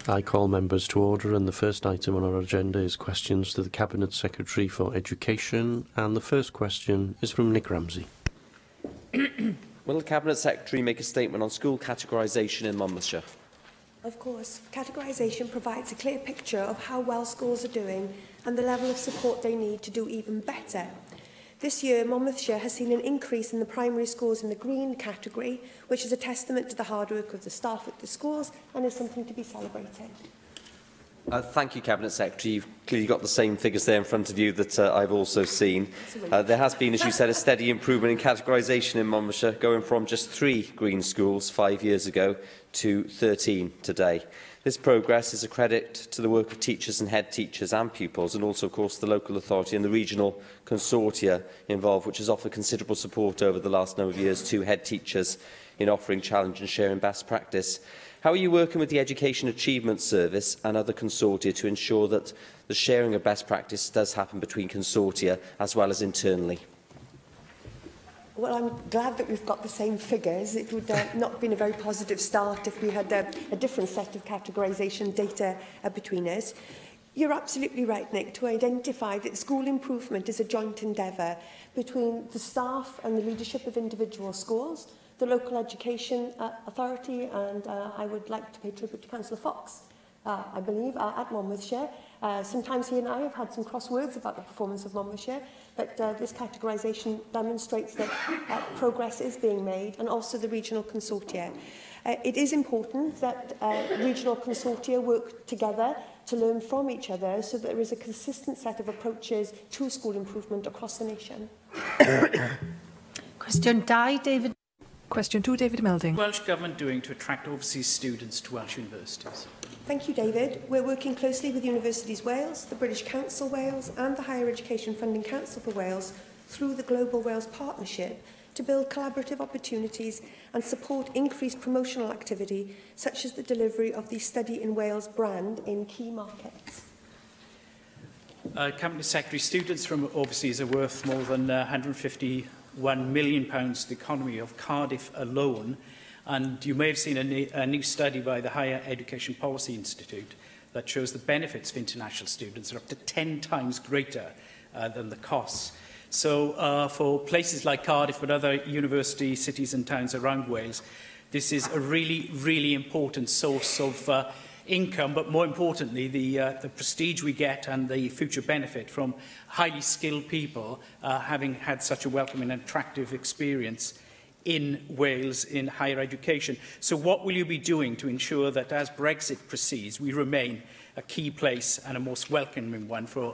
I call members to order, and the first item on our agenda is questions to the Cabinet Secretary for Education, and the first question is from Nick Ramsey. Will the Cabinet Secretary make a statement on school categorisation in Monmouthshire? Of course, categorisation provides a clear picture of how well schools are doing and the level of support they need to do even better. This year, Monmouthshire has seen an increase in the primary schools in the green category, which is a testament to the hard work of the staff at the schools and is something to be celebrated. Thank you, Cabinet Secretary. You've clearly got the same figures there in front of you that I've also seen. There has been, as you said, a steady improvement in categorisation in Monmouthshire, going from just 3 green schools 5 years ago to 13 today. This progress is a credit to the work of teachers and head teachers and pupils, and also, of course, the local authority and the regional consortia involved, which has offered considerable support over the last number of years to head teachers in offering challenge and sharing best practice. How are you working with the Education Achievement Service and other consortia to ensure that the sharing of best practice does happen between consortia as well as internally? Well, I'm glad that we've got the same figures. It would not have been a very positive start if we had a different set of categorisation data between us. You're absolutely right, Nick, to identify that school improvement is a joint endeavour between the staff and the leadership of individual schools, the local education authority, and I would like to pay tribute to Councillor Fox, I believe, at Monmouthshire. Sometimes he and I have had some cross words about the performance of Monmouthshire, but this categorisation demonstrates that progress is being made, and also the regional consortia. It is important that regional consortia work together to learn from each other so that there is a consistent set of approaches to school improvement across the nation. Question 2, David Melding. Welsh Government doing to attract overseas students to Welsh universities? Thank you, David. We're working closely with Universities Wales, the British Council Wales and the Higher Education Funding Council for Wales through the Global Wales Partnership to build collaborative opportunities and support increased promotional activity, such as the delivery of the Study in Wales brand in key markets. Cabinet Secretary, students from overseas are worth more than £151 million to the economy of Cardiff alone. And you may have seen a new study by the Higher Education Policy Institute that shows the benefits of international students are up to 10 times greater than the costs. So for places like Cardiff and other university cities and towns around Wales, this is a really, really important source of income, but more importantly, the prestige we get and the future benefit from highly skilled people having had such a welcoming and attractive experience in Wales in higher education. So what will you be doing to ensure that as Brexit proceeds, we remain a key place and a most welcoming one for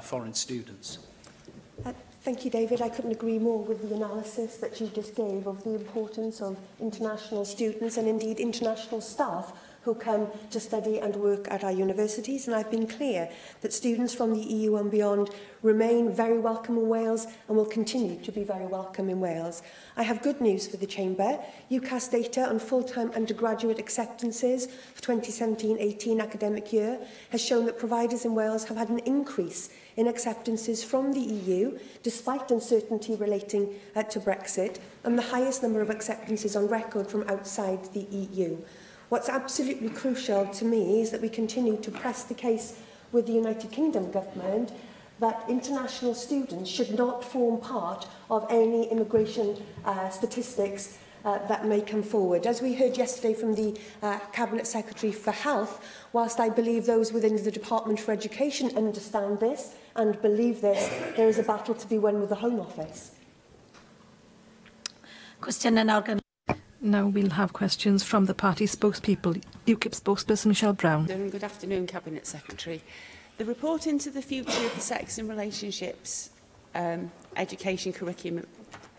foreign students? Thank you, David. I couldn't agree more with the analysis that you just gave of the importance of international students and indeed international staff who come to study and work at our universities, and I've been clear that students from the EU and beyond remain very welcome in Wales and will continue to be very welcome in Wales. I have good news for the Chamber. UCAS data on full-time undergraduate acceptances for 2017-18 academic year has shown that providers in Wales have had an increase in acceptances from the EU, despite uncertainty relating to Brexit, and the highest number of acceptances on record from outside the EU. What's absolutely crucial to me is that we continue to press the case with the United Kingdom government that international students should not form part of any immigration statistics that may come forward. As we heard yesterday from the Cabinet Secretary for Health, whilst I believe those within the Department for Education understand this and believe this, there is a battle to be won with the Home Office. Now we'll have questions from the party spokespeople. UKIP spokesperson Michelle Brown. Good afternoon, Cabinet Secretary. The report into the future of the sex and relationships education curriculum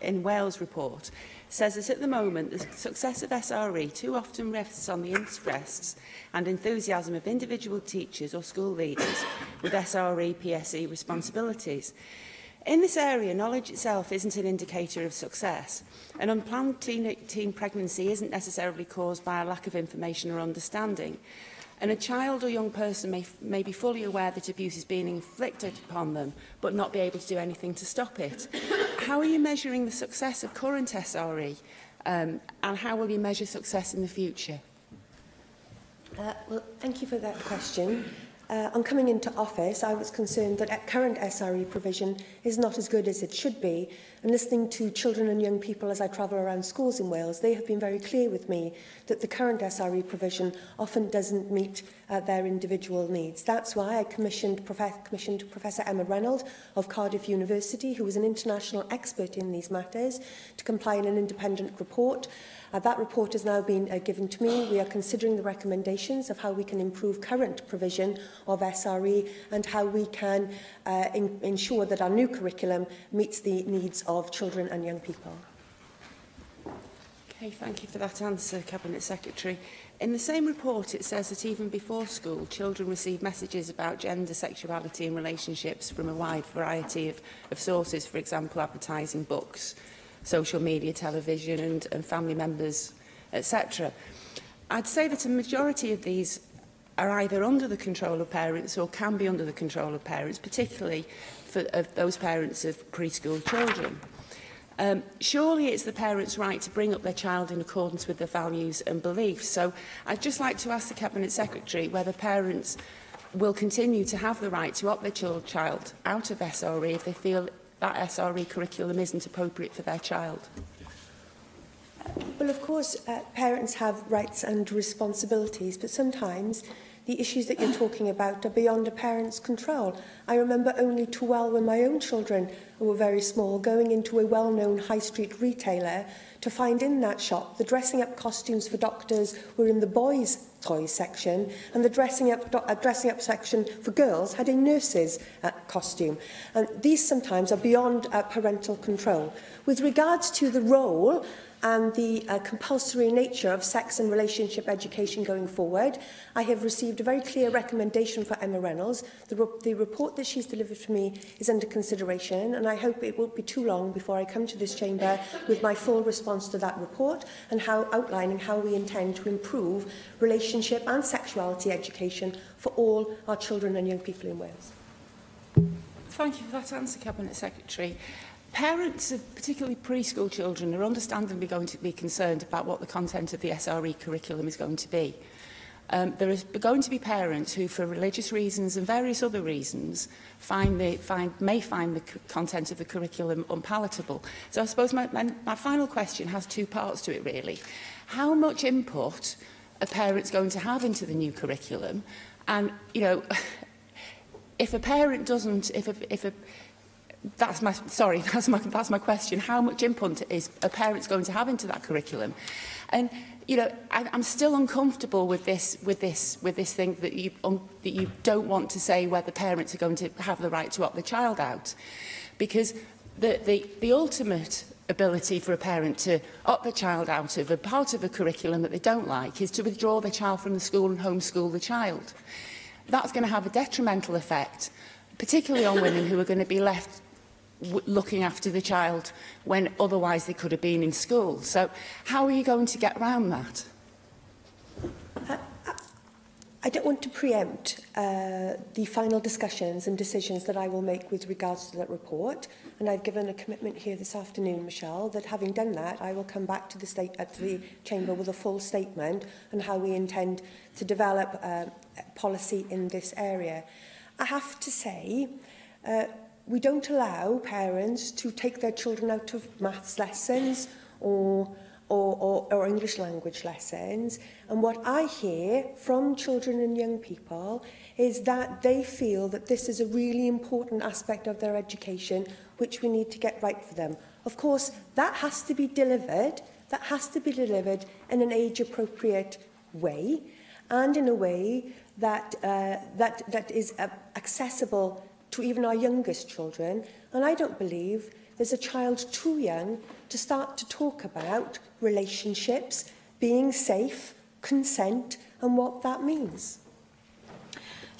in Wales report says that at the moment the success of SRE too often rests on the interests and enthusiasm of individual teachers or school leaders with SRE PSE responsibilities. In this area, knowledge itself isn't an indicator of success. An unplanned teen pregnancy isn't necessarily caused by a lack of information or understanding. And a child or young person may be fully aware that abuse is being inflicted upon them, but not be able to do anything to stop it. How are you measuring the success of current SRE, and how will you measure success in the future? Well, thank you for that question. On coming into office, I was concerned that current SRE provision is not as good as it should be. And listening to children and young people as I travel around schools in Wales, they have been very clear with me that the current SRE provision often doesn't meet their individual needs. That's why I commissioned Professor Emma Reynolds of Cardiff University, who is an international expert in these matters, to compile an independent report. That report has now been given to me. We are considering the recommendations of how we can improve current provision of SRE and how we can ensure that our new curriculum meets the needs of children and young people. Okay, thank you for that answer, Cabinet Secretary. In the same report, it says that even before school, children receive messages about gender, sexuality and relationships from a wide variety of sources, for example, advertising, books, social media, television and family members, etc. I'd say that a majority of these are either under the control of parents or can be under the control of parents, particularly for those parents of preschool children. Surely it's the parents' right to bring up their child in accordance with their values and beliefs. So I'd just like to ask the Cabinet Secretary whether parents will continue to have the right to opt their child out of SRE if they feel that SRE curriculum isn't appropriate for their child. Well, of course, parents have rights and responsibilities, but sometimes the issues that you're talking about are beyond a parent's control. I remember only too well when my own children were very small, going into a well-known high street retailer to find in that shop the dressing up costumes for doctors were in the boys' toys section, and the dressing up section for girls had a nurse's costume. And these sometimes are beyond parental control. With regards to the role and the compulsory nature of sex and relationship education going forward, I have received a very clear recommendation for Emma Reynolds. The report that she's delivered to me is under consideration, and I hope it won't be too long before I come to this chamber with my full response to that report and outlining how we intend to improve relationship and sexuality education for all our children and young people in Wales. Thank you for that answer, Cabinet Secretary. Parents of particularly preschool children are understandably going to be concerned about what the content of the SRE curriculum is going to be. There are going to be parents who, for religious reasons and various other reasons, may find the content of the curriculum unpalatable. So I suppose my final question has two parts to it, really. How much input are parents going to have into the new curriculum? And, you know, if a parent doesn't, that's my question. How much input is a parents going to have into that curriculum? And you know, I'm still uncomfortable with this thing that you don't want to say whether parents are going to have the right to opt the child out, because the ultimate ability for a parent to opt the child out of a part of a curriculum that they don't like is to withdraw the child from the school and homeschool the child. That's going to have a detrimental effect, particularly on women who are going to be left looking after the child when otherwise they could have been in school. So how are you going to get around that? I don't want to preempt the final discussions and decisions that I will make with regards to that report, and I've given a commitment here this afternoon, Michelle, that having done that, I will come back to the Chamber with a full statement on how we intend to develop policy in this area. I have to say, we don't allow parents to take their children out of maths lessons or English language lessons. And what I hear from children and young people is that they feel that this is a really important aspect of their education, which we need to get right for them. Of course, that has to be delivered. That has to be delivered in an age-appropriate way, and in a way that that is accessible to even our youngest children. And I don't believe there's a child too young to start to talk about relationships, being safe, consent, and what that means.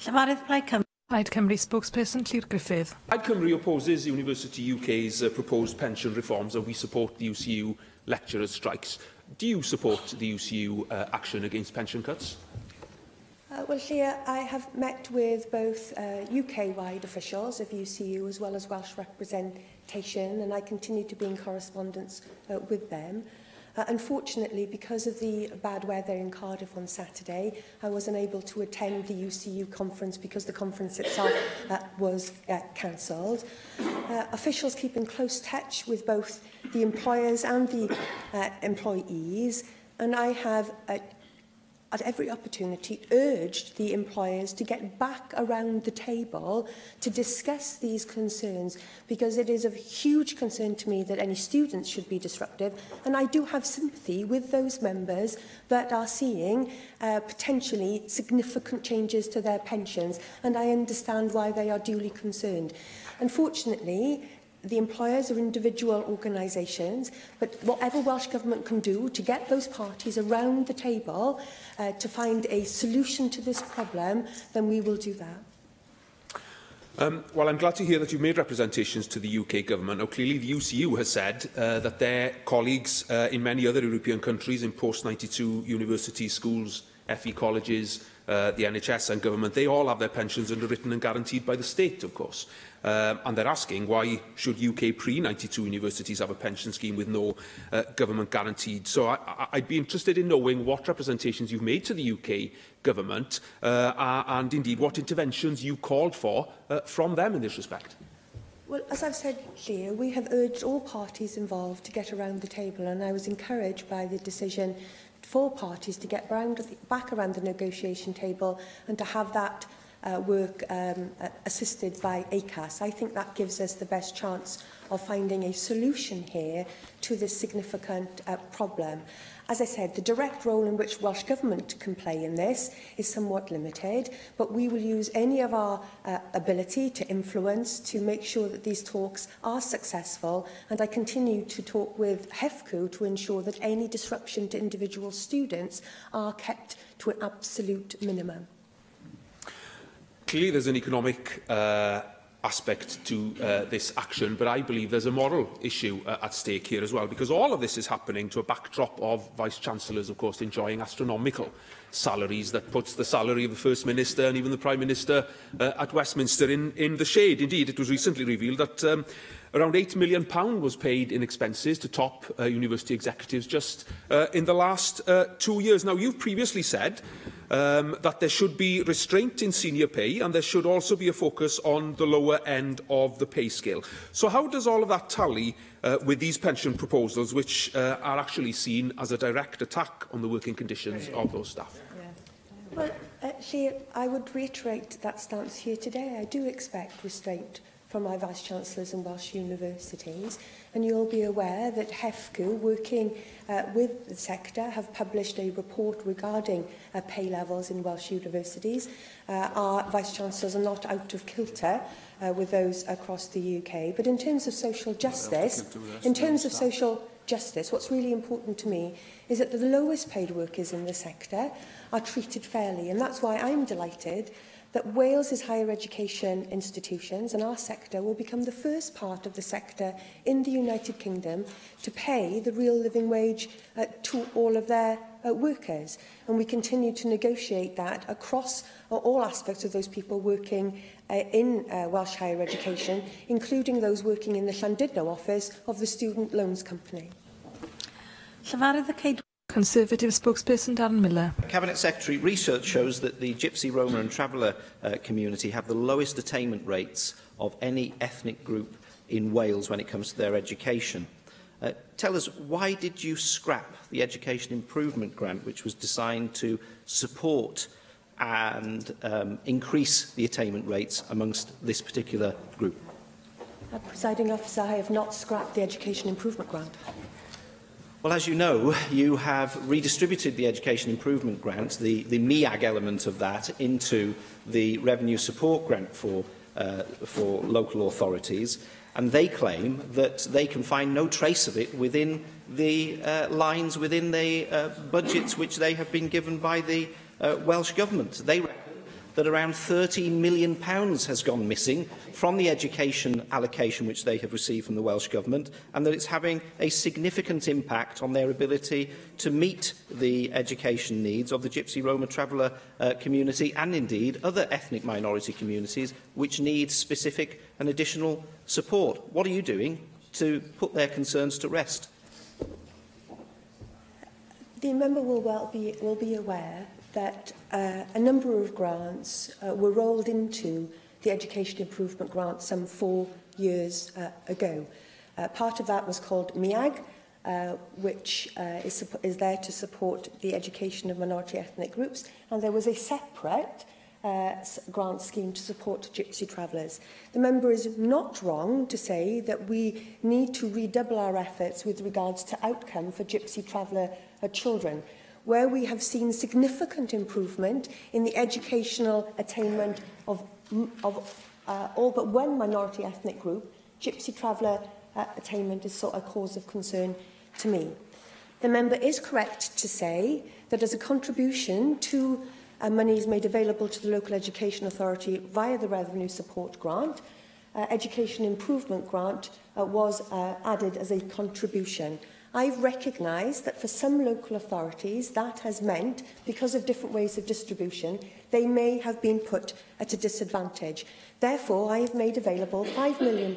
Plaid Cymru spokesperson Clear Griffith. Plaid Cymru opposes University UK's proposed pension reforms, and we support the UCU lecturers' strikes. Do you support the UCU action against pension cuts? Well, Llia, I have met with both UK-wide officials of UCU as well as Welsh representation, and I continue to be in correspondence with them. Unfortunately, because of the bad weather in Cardiff on Saturday, I was unable to attend the UCU conference because the conference itself was cancelled. Officials keep in close touch with both the employers and the employees, and I have at every opportunity urged the employers to get back around the table to discuss these concerns, because it is of huge concern to me that any students should be disruptive, and I do have sympathy with those members that are seeing potentially significant changes to their pensions, and I understand why they are duly concerned. Unfortunately, the employers are individual organisations, but whatever Welsh Government can do to get those parties around the table to find a solution to this problem, then we will do that. Well, I'm glad to hear that you've made representations to the UK Government. Now, clearly the UCU has said that their colleagues in many other European countries, in post-92 universities, schools, FE colleges, the NHS and government, they all have their pensions underwritten and guaranteed by the state, of course. And they're asking, why should UK pre-92 universities have a pension scheme with no government guaranteed? So I'd be interested in knowing what representations you've made to the UK government and indeed what interventions you called for from them in this respect. Well, as I've said here, we have urged all parties involved to get around the table, and I was encouraged by the decision for parties to get back around the negotiation table and to have that work assisted by ACAS. I think that gives us the best chance of finding a solution here to this significant problem. As I said, the direct role in which Welsh Government can play in this is somewhat limited, but we will use any of our ability to influence to make sure that these talks are successful, and I continue to talk with HEFCU to ensure that any disruption to individual students are kept to an absolute minimum. Clearly there's an economic aspect to this action, but I believe there's a moral issue at stake here as well, because all of this is happening to a backdrop of Vice-Chancellors, of course, enjoying astronomical salaries that puts the salary of the First Minister and even the Prime Minister at Westminster in the shade. Indeed, it was recently revealed that around £8 million was paid in expenses to top university executives just in the last 2 years. Now, you've previously said that there should be restraint in senior pay and there should also be a focus on the lower end of the pay scale. So how does all of that tally with these pension proposals, which are actually seen as a direct attack on the working conditions of those staff? Well, actually, I would reiterate that stance here today. I do expect restraint from my Vice-Chancellors and Welsh universities, and you'll be aware that HEFCU, working with the sector, have published a report regarding pay levels in Welsh universities. Our Vice-Chancellors are not out of kilter with those across the UK, but in terms of social justice, what's really important to me is that the lowest paid workers in the sector are treated fairly, and that's why I'm delighted that Wales's higher education institutions and our sector will become the first part of the sector in the United Kingdom to pay the real living wage to all of their workers. And we continue to negotiate that across all aspects of those people working in Welsh higher education, including those working in the Llandudno office of the Student Loans Company. Llefarydd y Ceidw, Conservative spokesperson Darren Miller. Cabinet Secretary, research shows that the Gypsy, Roma and Traveller community have the lowest attainment rates of any ethnic group in Wales when it comes to their education. Tell us, why did you scrap the Education Improvement Grant, which was designed to support and increase the attainment rates amongst this particular group? Presiding Officer, I have not scrapped the Education Improvement Grant. Well, as you know, you have redistributed the Education Improvement Grant, the MEAG element of that, into the Revenue Support Grant for local authorities, and they claim that they can find no trace of it within the lines within the budgets which they have been given by the Welsh Government. They reckon that around £13 million has gone missing from the education allocation which they have received from the Welsh Government, and that it's having a significant impact on their ability to meet the education needs of the Gypsy, Roma, Traveller community and indeed other ethnic minority communities which need specific and additional support. What are you doing to put their concerns to rest? The member will be aware that a number of grants were rolled into the Education Improvement Grant some 4 years ago. Part of that was called MEAG, which is there to support the education of minority ethnic groups, and there was a separate grant scheme to support Gypsy travellers. The member is not wrong to say that we need to redouble our efforts with regards to outcome for Gypsy traveller children, where we have seen significant improvement in the educational attainment of all but one minority ethnic group. Gypsy traveller attainment is a cause of concern to me. The member is correct to say that as a contribution to monies made available to the local education authority via the revenue support grant, education improvement grant was added as a contribution. I've recognised that for some local authorities that has meant, because of different ways of distribution, they may have been put at a disadvantage. Therefore, I have made available £5 million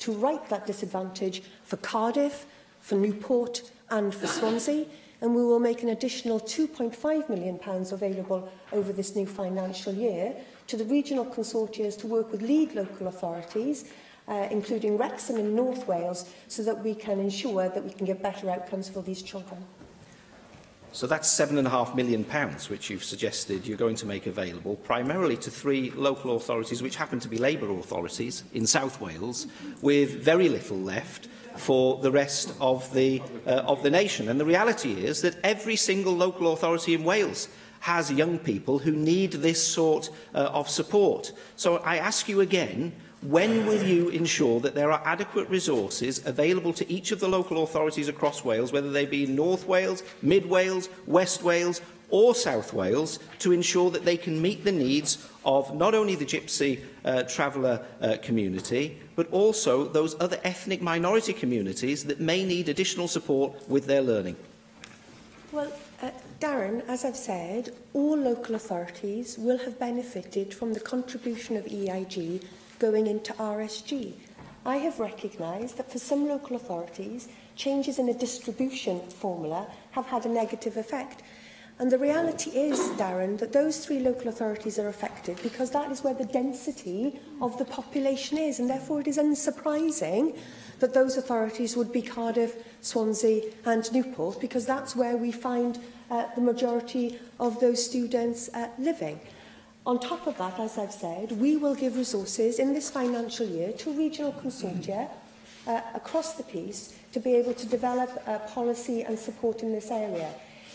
to right that disadvantage for Cardiff, for Newport and for Swansea, and we will make an additional £2.5 million available over this new financial year to the regional consortia to work with lead local authorities, including Wrexham in North Wales, so that we can ensure that we can get better outcomes for these children. So that's £7.5 million, which you've suggested you're going to make available, primarily to 3 local authorities, which happen to be Labour authorities in South Wales, with very little left for the rest of the nation. And the reality is that every single local authority in Wales has young people who need this sort of support. So I ask you again, when will you ensure that there are adequate resources available to each of the local authorities across Wales, whether they be North Wales, Mid Wales, West Wales or South Wales, to ensure that they can meet the needs of not only the Gypsy traveller community, but also those other ethnic minority communities that may need additional support with their learning? Well, Darren, as I've said, all local authorities will have benefited from the contribution of EIG going into RSG. I have recognised that for some local authorities, changes in a distribution formula have had a negative effect. And the reality is, Darren, that those 3 local authorities are affected because that is where the density of the population is, and therefore it is unsurprising that those authorities would be Cardiff, Swansea and Newport, because that's where we find the majority of those students living. On top of that, as I've said, we will give resources in this financial year to regional consortia across the piece to be able to develop policy and support in this area.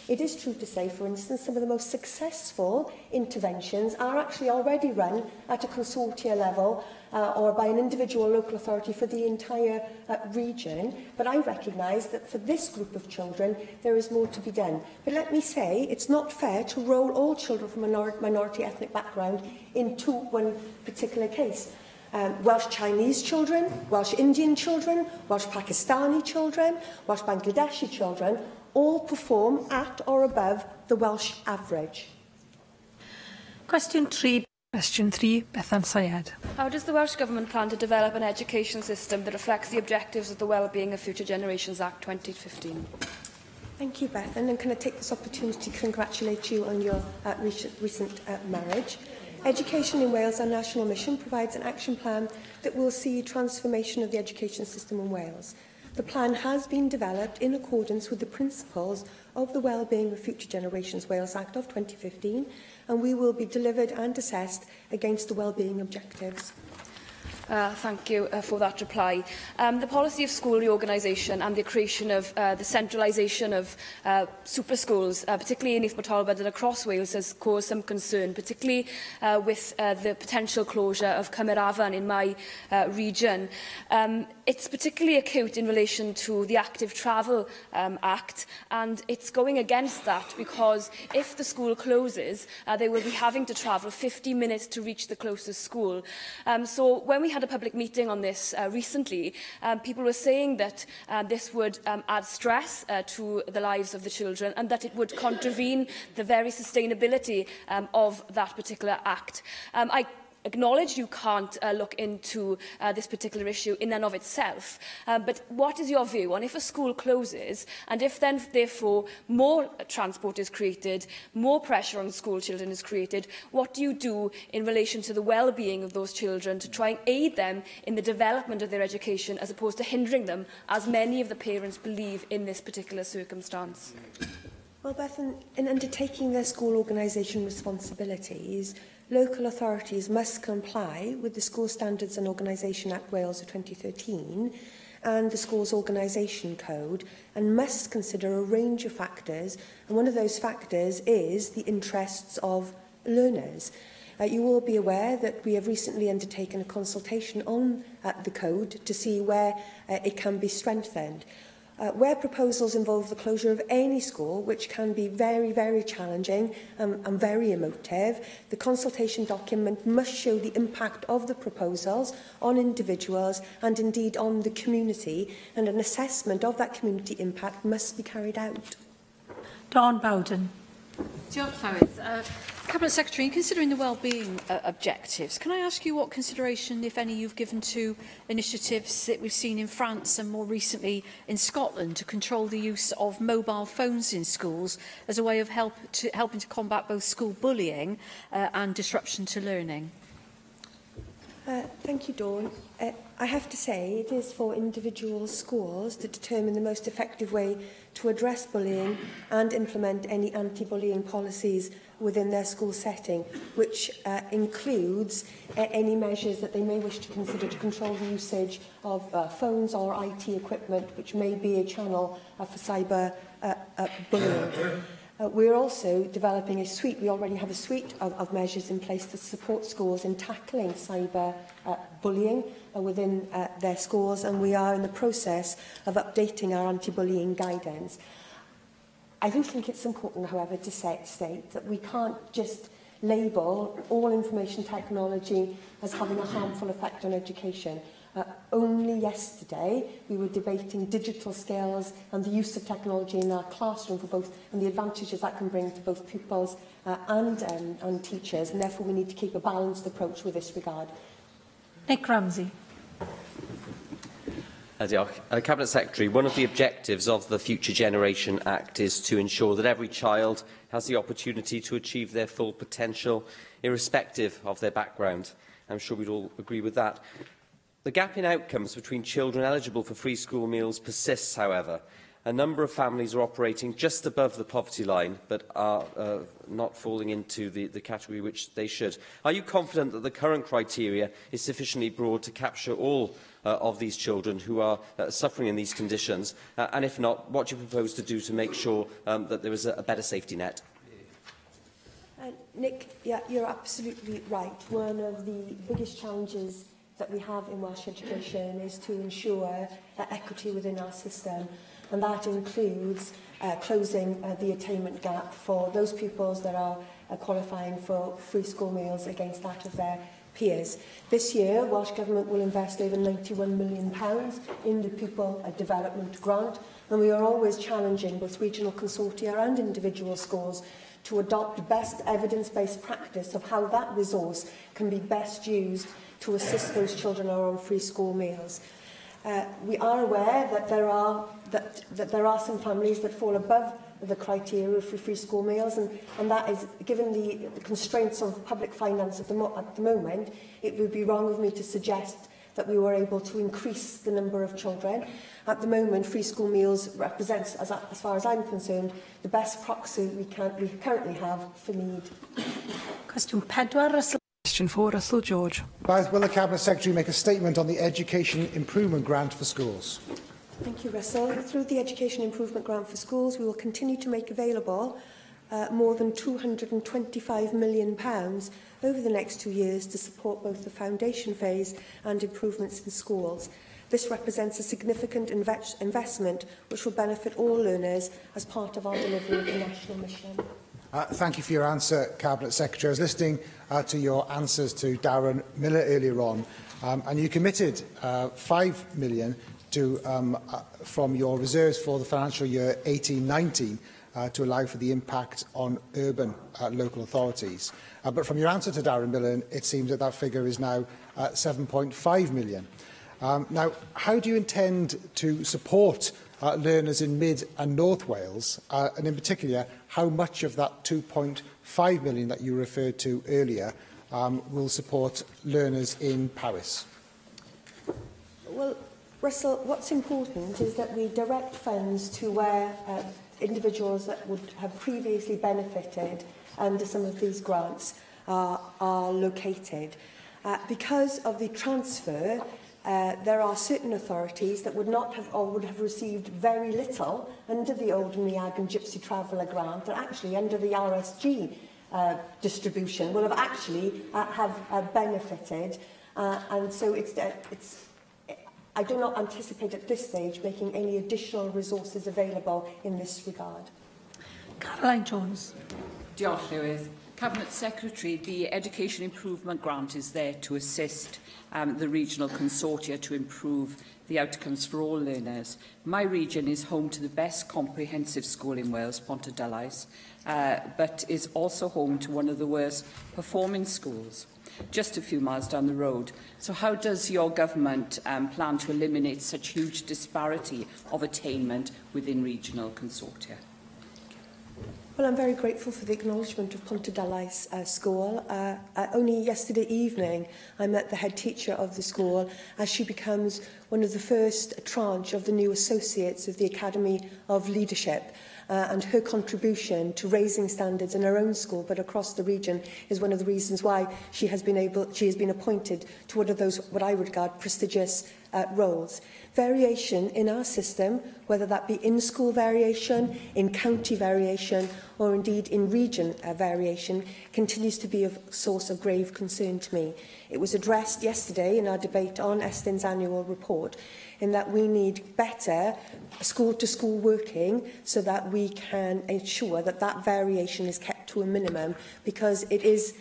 It is true to say, for instance, some of the most successful interventions are actually already run at a consortia level or by an individual local authority for the entire region. But I recognise that for this group of children, there is more to be done. But let me say, it's not fair to roll all children from minority ethnic background into one particular case. Welsh Chinese children, Welsh Indian children, Welsh Pakistani children, Welsh Bangladeshi children all perform at or above the Welsh average. Question 3. Question 3, Bethan Syed. How does the Welsh Government plan to develop an education system that reflects the objectives of the Wellbeing of Future Generations Act 2015? Thank you, Bethan, and can I take this opportunity to congratulate you on your recent marriage. Education in Wales, our national mission, provides an action plan that will see transformation of the education system in Wales. The plan has been developed in accordance with the principles of the Wellbeing of Future Generations Wales Act of 2015, and we will be delivered and assessed against the wellbeing objectives. Thank you for that reply. The policy of school reorganisation and the creation of the centralisation of super schools, particularly in East Talbot and across Wales, has caused some concern, particularly with the potential closure of Cymerafan in my region. It's particularly acute in relation to the Active Travel Act, and it's going against that because if the school closes, they will be having to travel 50 minutes to reach the closest school. So when we had a public meeting on this recently, people were saying that this would add stress to the lives of the children and that it would contravene the very sustainability of that particular act. I acknowledged you can't look into this particular issue in and of itself. But what is your view on if a school closes and if then, therefore, more transport is created, more pressure on school children is created, what do you do in relation to the well-being of those children to try and aid them in the development of their education as opposed to hindering them, as many of the parents believe in this particular circumstance? Well, Beth, in undertaking their school organisation responsibilities, local authorities must comply with the School Standards and Organisation Act Wales of 2013 and the Schools Organisation Code, and must consider a range of factors, and one of those factors is the interests of learners. You will be aware that we have recently undertaken a consultation on the code to see where it can be strengthened. Where proposals involve the closure of any school, which can be very, very challenging and very emotive, the consultation document must show the impact of the proposals on individuals and indeed on the community, and an assessment of that community impact must be carried out. Dawn Bowden. Diolch, Llywydd. Cabinet Secretary, in considering the wellbeing objectives, can I ask you what consideration, if any, you've given to initiatives that we've seen in France and more recently in Scotland to control the use of mobile phones in schools as a way of helping to combat both school bullying and disruption to learning? Thank you, Dawn. I have to say it is for individual schools to determine the most effective way to address bullying and implement any anti-bullying policies within their school setting, which includes any measures that they may wish to consider to control the usage of phones or IT equipment, which may be a channel for cyber bullying. We're also developing a suite, we already have a suite of measures in place to support schools in tackling cyber bullying within their schools, and we are in the process of updating our anti-bullying guidance. I do think it's important, however, to state that we can't just label all information technology as having a harmful effect on education. Only yesterday we were debating digital skills and the use of technology in our classroom for both, and the advantages that can bring to both pupils and teachers, and therefore we need to keep a balanced approach with this regard. Nick Ramsey. Cabinet Secretary, one of the objectives of the Future Generation Act is to ensure that every child has the opportunity to achieve their full potential, irrespective of their background. I'm sure we'd all agree with that. The gap in outcomes between children eligible for free school meals persists, however. A number of families are operating just above the poverty line, but are not falling into the category which they should. Are you confident that the current criteria is sufficiently broad to capture all of these children who are suffering in these conditions? And if not, what do you propose to do to make sure that there is a better safety net? Nick, yeah, you're absolutely right. One of the biggest challenges that we have in Welsh education is to ensure equity within our system, and that includes closing the attainment gap for those pupils that are qualifying for free school meals against that of their peers. This year, Welsh Government will invest over £91 million in the Pupil Development Grant, and we are always challenging both regional consortia and individual schools to adopt best evidence-based practice of how that resource can be best used to assist those children who are on free school meals. We are aware that there are some families that fall above the criteria for free school meals, and that is, given the constraints of public finance at the moment, it would be wrong of me to suggest that we were able to increase the number of children. At the moment, free school meals represents, as far as I'm concerned, the best proxy we currently have for need. Question 4, Russell. Question 4, Russell George. Will the Cabinet Secretary make a statement on the Education Improvement Grant for schools? Thank you, Russell. Through the Education Improvement Grant for schools, we will continue to make available more than £225 million over the next 2 years to support both the foundation phase and improvements in schools. This represents a significant investment which will benefit all learners as part of our delivery of the national mission. Thank you for your answer, Cabinet Secretary. I was listening to your answers to Darren Miller earlier on, and you committed £5 million from your reserves for the financial year 18-19 to allow for the impact on urban local authorities. But from your answer to Darren Millen, it seems that that figure is now 7.5 million. Now, how do you intend to support learners in Mid and North Wales, and in particular, how much of that 2.5 million that you referred to earlier will support learners in Powys? Well, Russell, what's important is that we direct funds to where individuals that would have previously benefited under some of these grants are located. Because of the transfer, there are certain authorities that would not have or would have received very little under the old MEAG and Gypsy Traveller grant, that actually under the RSG distribution will have actually have benefited, and so I do not anticipate at this stage making any additional resources available in this regard. Caroline Jones. Diolch, Llywydd. Cabinet Secretary, the Education Improvement Grant is there to assist the regional consortia to improve the outcomes for all learners. My region is home to the best comprehensive school in Wales, Pontydylais, but is also home to one of the worst performing schools, just a few miles down the road. So how does your government plan to eliminate such huge disparity of attainment within regional consortia? Well, I'm very grateful for the acknowledgement of Pontydylais School. Only yesterday evening, I met the head teacher of the school as she becomes one of the first tranche of the new associates of the Academy of Leadership. And her contribution to raising standards in her own school, but across the region, is one of the reasons why she has been appointed to one of those, what I would regard, prestigious roles. Variation in our system, whether that be in-school variation, in county variation, or indeed in region variation, continues to be a source of grave concern to me. It was addressed yesterday in our debate on Estin's annual report, in that we need better school-to-school working so that we can ensure that that variation is kept to a minimum, because it is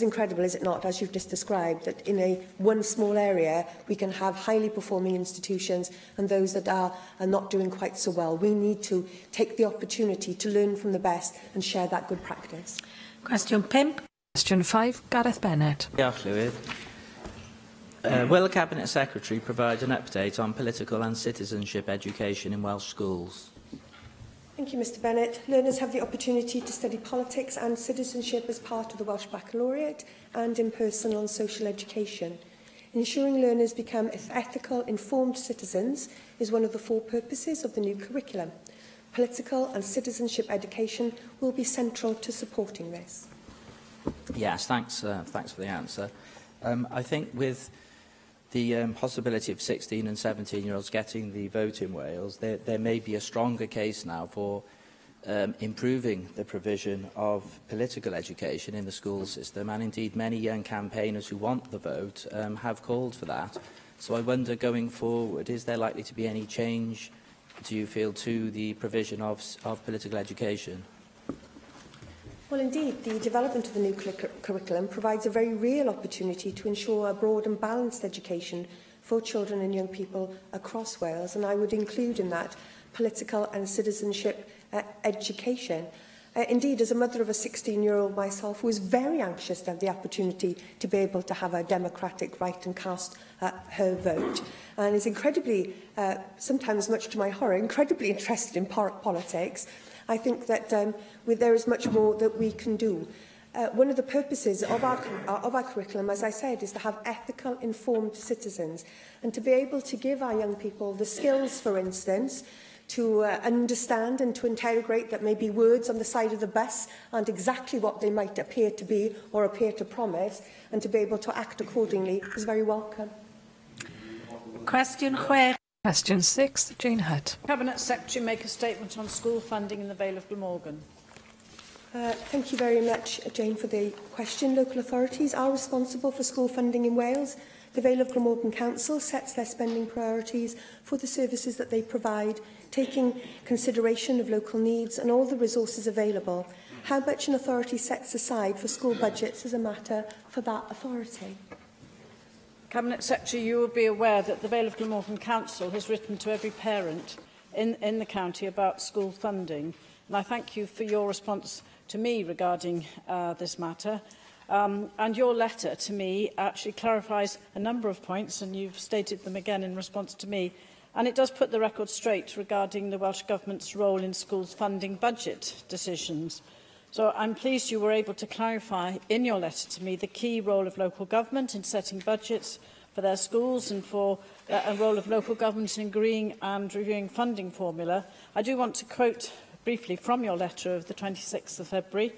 incredible, is it not, as you've just described, that in one small area we can have highly performing institutions and those that are not doing quite so well. We need to take the opportunity to learn from the best and share that good practice. Question 5. Question 5, Gareth Bennett. Diolch, Llywydd. Will the Cabinet Secretary provide an update on political and citizenship education in Welsh schools? Thank you, Mr Bennett. Learners have the opportunity to study politics and citizenship as part of the Welsh Baccalaureate and in personal and social education. Ensuring learners become ethical, informed citizens is one of the 4 purposes of the new curriculum. Political and citizenship education will be central to supporting this. Yes, thanks for the answer. I think with the possibility of 16 and 17-year-olds getting the vote in Wales, there may be a stronger case now for improving the provision of political education in the school system, and indeed many young campaigners who want the vote have called for that. So I wonder, going forward, is there likely to be any change, do you feel, to the provision of political education? Well, indeed, the development of the new curriculum provides a very real opportunity to ensure a broad and balanced education for children and young people across Wales, and I would include in that political and citizenship education. Indeed, as a mother of a 16-year-old myself, who was very anxious to have the opportunity to be able to have a democratic right and cast her vote, and is incredibly, sometimes much to my horror, incredibly interested in politics, I think that there is much more that we can do. One of the purposes of our curriculum, as I said, is to have ethical, informed citizens, and to be able to give our young people the skills, for instance, to understand and to interrogate that maybe words on the side of the bus aren't exactly what they might appear to be or appear to promise, and to be able to act accordingly is very welcome. Question 6. Question 6, Jane Hutt. Cabinet Secretary make a statement on school funding in the Vale of Glamorgan. Thank you very much, Jane, for the question. Local authorities are responsible for school funding in Wales. The Vale of Glamorgan Council sets their spending priorities for the services that they provide, taking consideration of local needs and all the resources available. How much an authority sets aside for school budgets is a matter for that authority. Cabinet Secretary, you will be aware that the Vale of Glamorgan Council has written to every parent in the county about school funding, and I thank you for your response to me regarding this matter. And your letter to me actually clarifies a number of points, and you've stated them again in response to me. And it does put the record straight regarding the Welsh Government's role in schools' funding budget decisions. So I'm pleased you were able to clarify in your letter to me the key role of local government in setting budgets for their schools and for a role of local government in agreeing and reviewing funding formula. I do want to quote briefly from your letter of the 26th of February.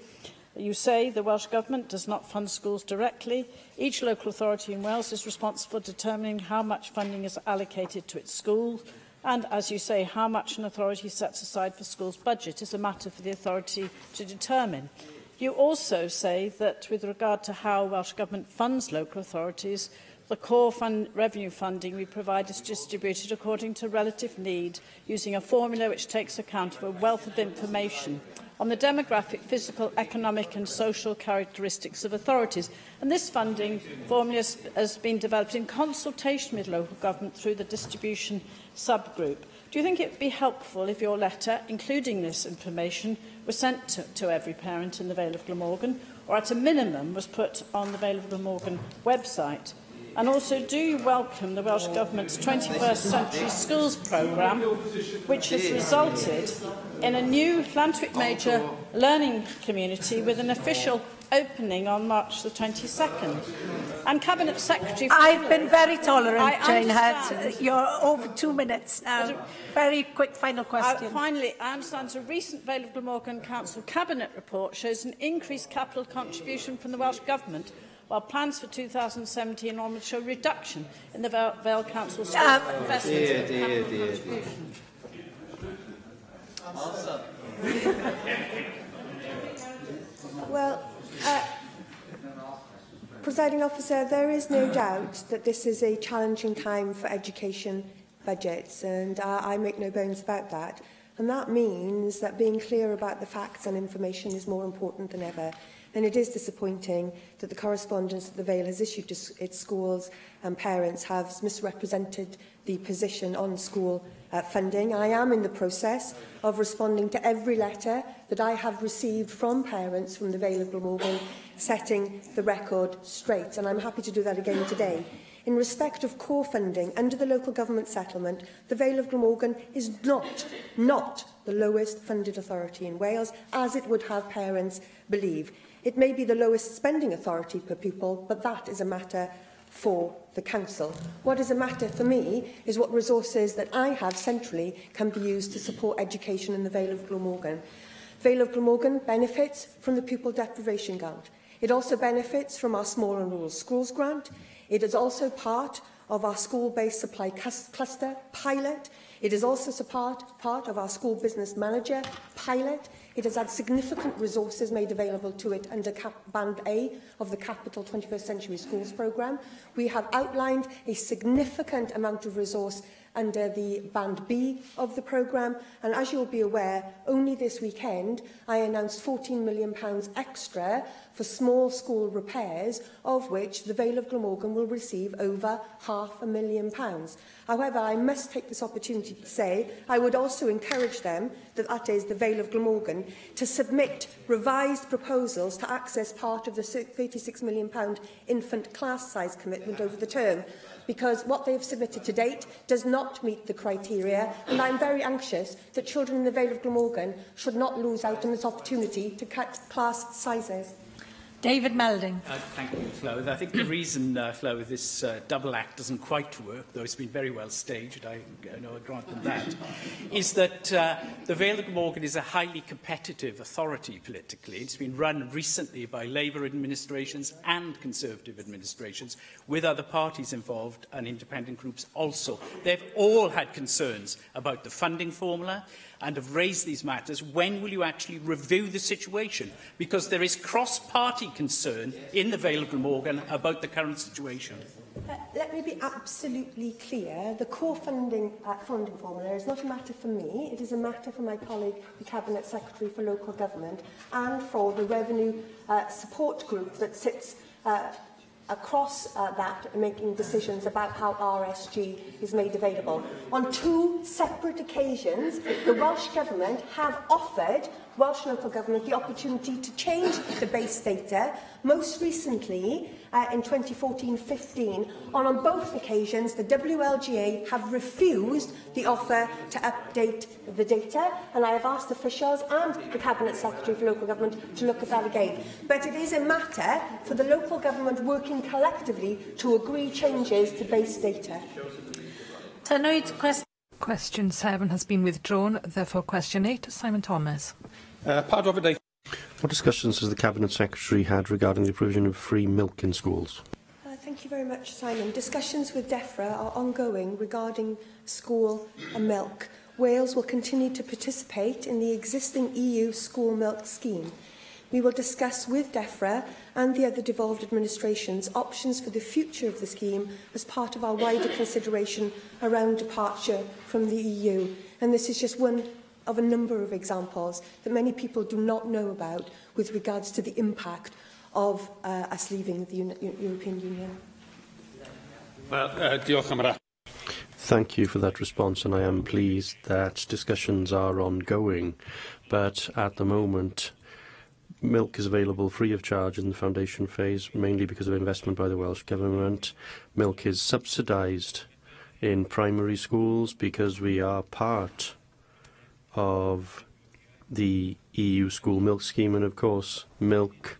You say the Welsh Government does not fund schools directly. Each local authority in Wales is responsible for determining how much funding is allocated to its school, and, as you say, how much an authority sets aside for schools' budget is a matter for the authority to determine. You also say that, with regard to how Welsh Government funds local authorities, the core revenue funding we provide is distributed according to relative need, using a formula which takes account of a wealth of information on the demographic, physical, economic and social characteristics of authorities. And this funding formula has been developed in consultation with local government through the distribution subgroup. Do you think it would be helpful if your letter, including this information, was sent to every parent in the Vale of Glamorgan, or at a minimum was put on the Vale of Glamorgan website? And also, do you welcome the Welsh Government's 21st Century Schools programme, which has resulted in a new Llantwit Major learning community with an official opening on March the 22nd? And Cabinet Secretary... I've been very tolerant, Jane Head. You're over 2 minutes now. Very quick final question. Finally, I understand a recent Vale of Glamorgan Council Cabinet report shows an increased capital contribution from the Welsh Government, while plans for 2017 onwards show reduction in the Vale Council investment. Well, Presiding Officer, there is no doubt that this is a challenging time for education budgets, and I make no bones about that. And that means that being clear about the facts and information is more important than ever. And it is disappointing that the correspondence that the Vale has issued to its schools and parents has misrepresented the position on school funding. I am in the process of responding to every letter that I have received from parents from the Vale of Glamorgan, setting the record straight, and I'm happy to do that again today. In respect of core funding under the local government settlement, the Vale of Glamorgan is not the lowest funded authority in Wales, as it would have parents believe. It may be the lowest spending authority per pupil, but that is a matter for the Council. What is a matter for me is what resources that I have centrally can be used to support education in the Vale of Glamorgan. Vale of Glamorgan benefits from the pupil deprivation grant. It also benefits from our small and rural schools grant. It is also part of our school-based supply cluster pilot. It is also part of our school business manager pilot. It has had significant resources made available to it under Band A of the Capital 21st Century Schools programme. We have outlined a significant amount of resource under the Band B of the programme, and as you'll be aware, only this weekend I announced £14 million extra for small school repairs, of which the Vale of Glamorgan will receive over £500,000. However, I must take this opportunity to say I would also encourage them, that is the Vale of Glamorgan, to submit revised proposals to access part of the £36 million infant class size commitment over the term, because what they have submitted to date does not meet the criteria, and I am very anxious that children in the Vale of Glamorgan should not lose out on this opportunity to cut class sizes. David Melding. Thank you, Llywyd. I think the reason, Llywyd, this double act doesn't quite work, though it's been very well staged, I grant them that, is that the Vale of Glamorgan is a highly competitive authority politically. It's been run recently by Labour administrations and Conservative administrations, with other parties involved and independent groups also. They've all had concerns about the funding formula and have raised these matters. When will you actually review the situation? Because there is cross-party concern in the Vale of Glamorgan about the current situation. Let me be absolutely clear. The core funding formula is not a matter for me. It is a matter for my colleague, the Cabinet Secretary for Local Government, and for the Revenue Support Group that sits across that, making decisions about how RSG is made available. On 2 separate occasions, the Welsh Government have offered Welsh local government the opportunity to change the base data, most recently in 2014-15. On both occasions, the WLGA have refused the offer to update the data, and I have asked officials and the Cabinet Secretary for Local Government to look at that again. But it is a matter for the local government working collectively to agree changes to base data. Question 7 has been withdrawn, therefore question 8, Simon Thomas. What discussions has the Cabinet Secretary had regarding the provision of free milk in schools? Thank you very much, Simon. Discussions with DEFRA are ongoing regarding school and milk. Wales will continue to participate in the existing EU school milk scheme. We will discuss with DEFRA and the other devolved administrations options for the future of the scheme as part of our wider consideration around departure from the EU. And this is just one of a number of examples that many people do not know about with regards to the impact of us leaving the European Union. Thank you for that response, and I am pleased that discussions are ongoing, but at the moment milk is available free of charge in the foundation phase, mainly because of investment by the Welsh Government. Milk is subsidised in primary schools because we are part of the EU school milk scheme, and of course milk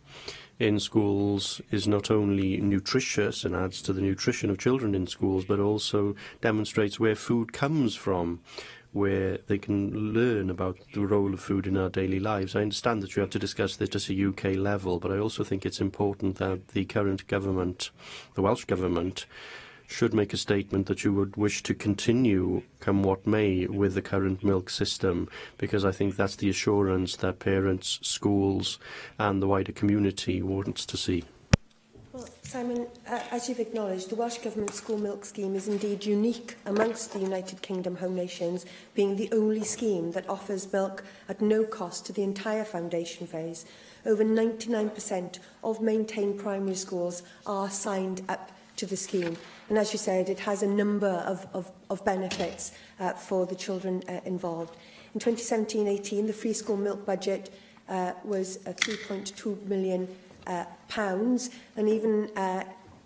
in schools is not only nutritious and adds to the nutrition of children in schools, but also demonstrates where food comes from, where they can learn about the role of food in our daily lives. I understand that you have to discuss this at a UK level, but I also think it's important that the current government, the Welsh Government, should make a statement that you would wish to continue, come what may, with the current milk system, because I think that's the assurance that parents, schools and the wider community wants to see. Well, Simon, as you've acknowledged, the Welsh Government school milk scheme is indeed unique amongst the United Kingdom home nations, being the only scheme that offers milk at no cost to the entire foundation phase. Over 99% of maintained primary schools are signed up to the scheme. And as you said, it has a number of benefits for the children involved. In 2017-18, the free school milk budget was £3.2 million, and even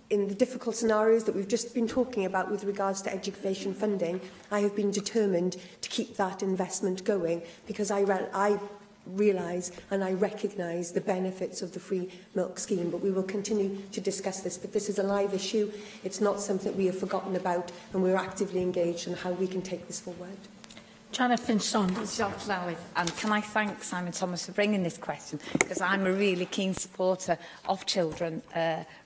in the difficult scenarios that we've just been talking about with regards to education funding, I have been determined to keep that investment going, because I realise and I recognise the benefits of the free milk scheme. But we will continue to discuss this. But this is a live issue. It's not something we have forgotten about, and we're actively engaged on how we can take this forward. Janet Finch-Saunders. And can I thank Simon Thomas for bringing this question, because I'm a really keen supporter of children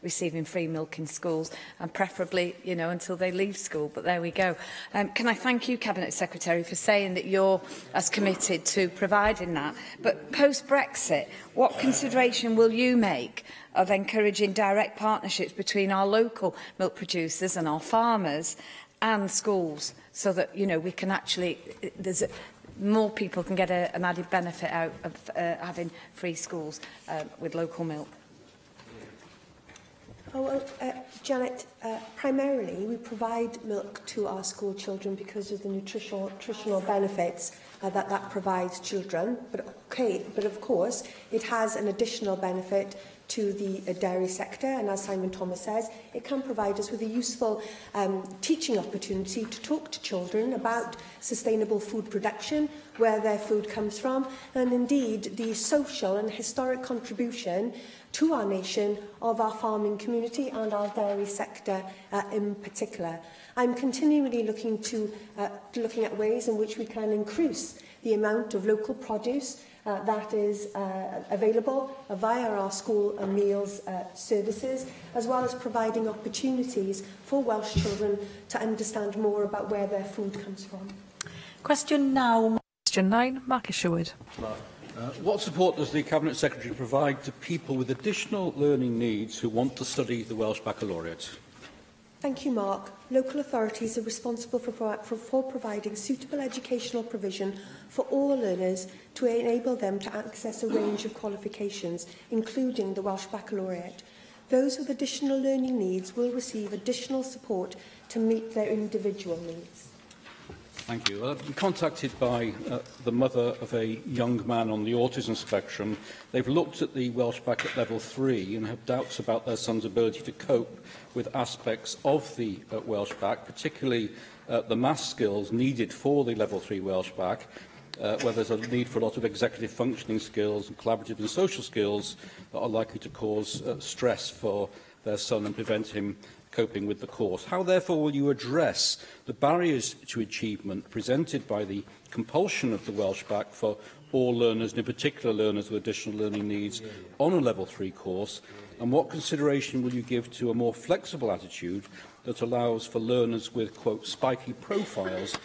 receiving free milk in schools, and preferably, you know, until they leave school. But there we go. Can I thank you, Cabinet Secretary, for saying that you're as committed to providing that. But post-Brexit, what consideration will you make of encouraging direct partnerships between our local milk producers and our farmers and schools, so that, you know, we can actually, more people can get an added benefit out of having free schools with local milk? Janet, primarily we provide milk to our school children because of the nutritional benefits that provides children. But of course, it has an additional benefit to the dairy sector, and as Simon Thomas says, it can provide us with a useful teaching opportunity to talk to children about sustainable food production, where their food comes from, and indeed the social and historic contribution to our nation of our farming community and our dairy sector in particular. I'm continually looking at ways in which we can increase the amount of local produce that is available via our school and meals services, as well as providing opportunities for Welsh children to understand more about where their food comes from. Question 9, Marcus Sherwood. What support does the Cabinet Secretary provide to people with additional learning needs who want to study the Welsh Baccalaureate? Thank you, Mark. Local authorities are responsible for providing suitable educational provision for all learners to enable them to access a range of qualifications, including the Welsh Baccalaureate. those with additional learning needs will receive additional support to meet their individual needs. Thank you. I've been contacted by the mother of a young man on the autism spectrum. They've looked at the Welsh Bac at level 3 and have doubts about their son's ability to cope with aspects of the Welsh Bac, particularly the maths skills needed for the level 3 Welsh Bac, where there's a need for a lot of executive functioning skills and collaborative and social skills that are likely to cause stress for their son and prevent him coping with the course. How, therefore, will you address the barriers to achievement presented by the compulsion of the Welsh Bac for all learners, and in particular learners with additional learning needs, on a Level 3 course? And what consideration will you give to a more flexible attitude that allows for learners with, quote, spiky profiles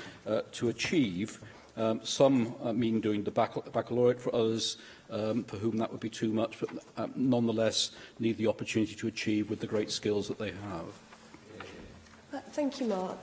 to achieve? Some mean doing the baccalaureate, for others for whom that would be too much, but nonetheless need the opportunity to achieve with the great skills that they have. Thank you, Mark.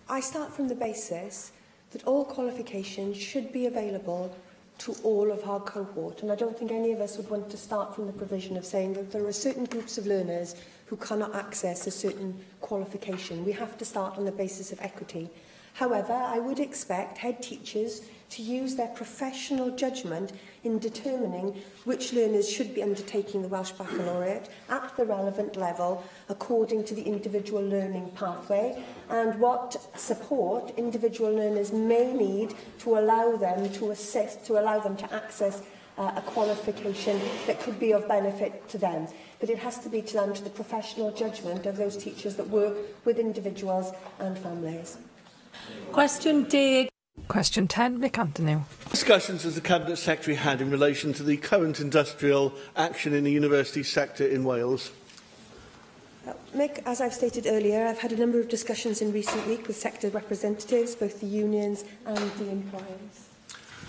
I start from the basis that all qualifications should be available to all of our cohort, and I don't think any of us would want to start from the provision of saying that there are certain groups of learners who cannot access a certain qualification. We have to start on the basis of equity. However, I would expect head teachers to use their professional judgment in determining which learners should be undertaking the Welsh Baccalaureate at the relevant level according to the individual learning pathway and what support individual learners may need to allow them to access a qualification that could be of benefit to them. But it has to be down to the professional judgment of those teachers that work with individuals and families. Question 10. Question 10, Mick Anthony. Discussions as the Cabinet Secretary had in relation to the current industrial action in the university sector in Wales? Mick, as I've stated earlier, I've had a number of discussions in recent weeks with sector representatives, both the unions and the employers.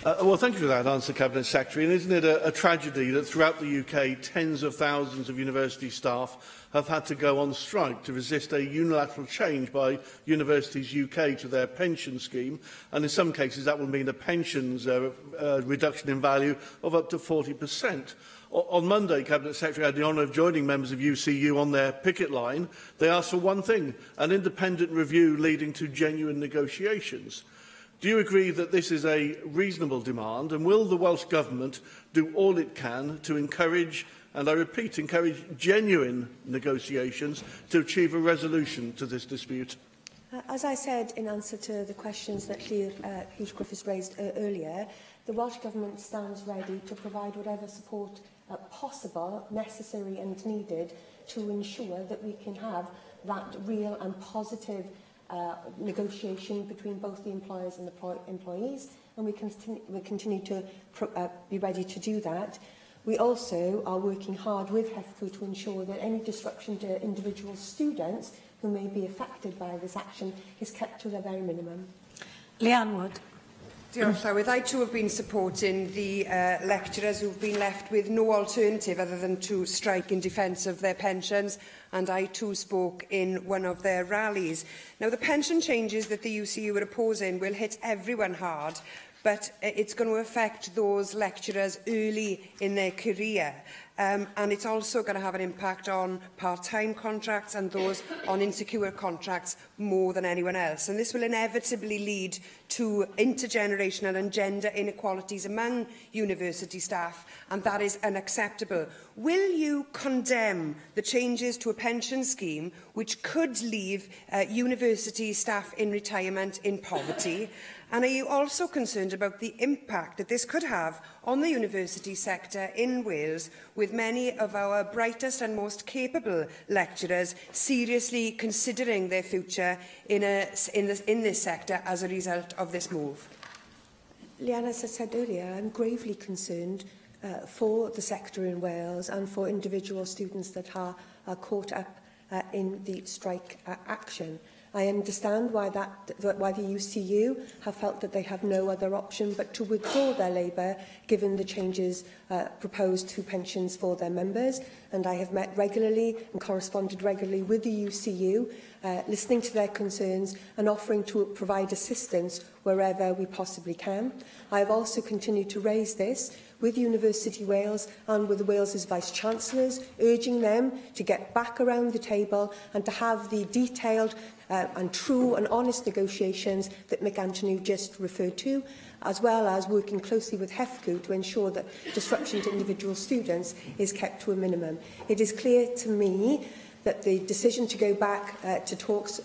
Well, thank you for that answer, Cabinet Secretary. And isn't it a tragedy that throughout the UK, tens of thousands of university staff have had to go on strike to resist a unilateral change by Universities UK to their pension scheme, and in some cases that will mean a pensions reduction in value of up to 40%. On Monday, Cabinet Secretary had the honour of joining members of UCU on their picket line. They asked for one thing, an independent review leading to genuine negotiations. Do you agree that this is a reasonable demand, and will the Welsh Government do all it can to encourage, and I repeat, encourage genuine negotiations to achieve a resolution to this dispute? As I said in answer to the questions that Hugh Griffiths raised earlier, the Welsh Government stands ready to provide whatever support possible, necessary and needed to ensure that we can have that real and positive negotiation between both the employers and the employees, and we continue to be ready to do that. We also are working hard with HEFCO to ensure that any disruption to individual students who may be affected by this action is kept to the very minimum. Leanne Wood. Diolch, Llywydd. I too have been supporting the lecturers who've been left with no alternative other than to strike in defence of their pensions, and I too spoke in one of their rallies. Now, the pension changes that the UCU are opposing will hit everyone hard, but it's going to affect those lecturers early in their career. And it's also going to have an impact on part-time contracts and those on insecure contracts more than anyone else. And this will inevitably lead to intergenerational and gender inequalities among university staff, and that is unacceptable. Will you condemn the changes to a pension scheme which could leave university staff in retirement in poverty? And are you also concerned about the impact that this could have on the university sector in Wales, with many of our brightest and most capable lecturers seriously considering their future in this sector as a result of this move? Leanne, as I said earlier, I'm gravely concerned for the sector in Wales and for individual students that are caught up in the strike action. I understand why the UCU have felt that they have no other option but to withdraw their labour given the changes proposed to pensions for their members, and I have met regularly and corresponded regularly with the UCU, listening to their concerns and offering to provide assistance wherever we possibly can. I have also continued to raise this with University Wales and with Wales's Vice-Chancellors, urging them to get back around the table and to have the detailed and true and honest negotiations that Mick Antonew just referred to, as well as working closely with HEFCU to ensure that disruption to individual students is kept to a minimum. It is clear to me that the decision to go back to talks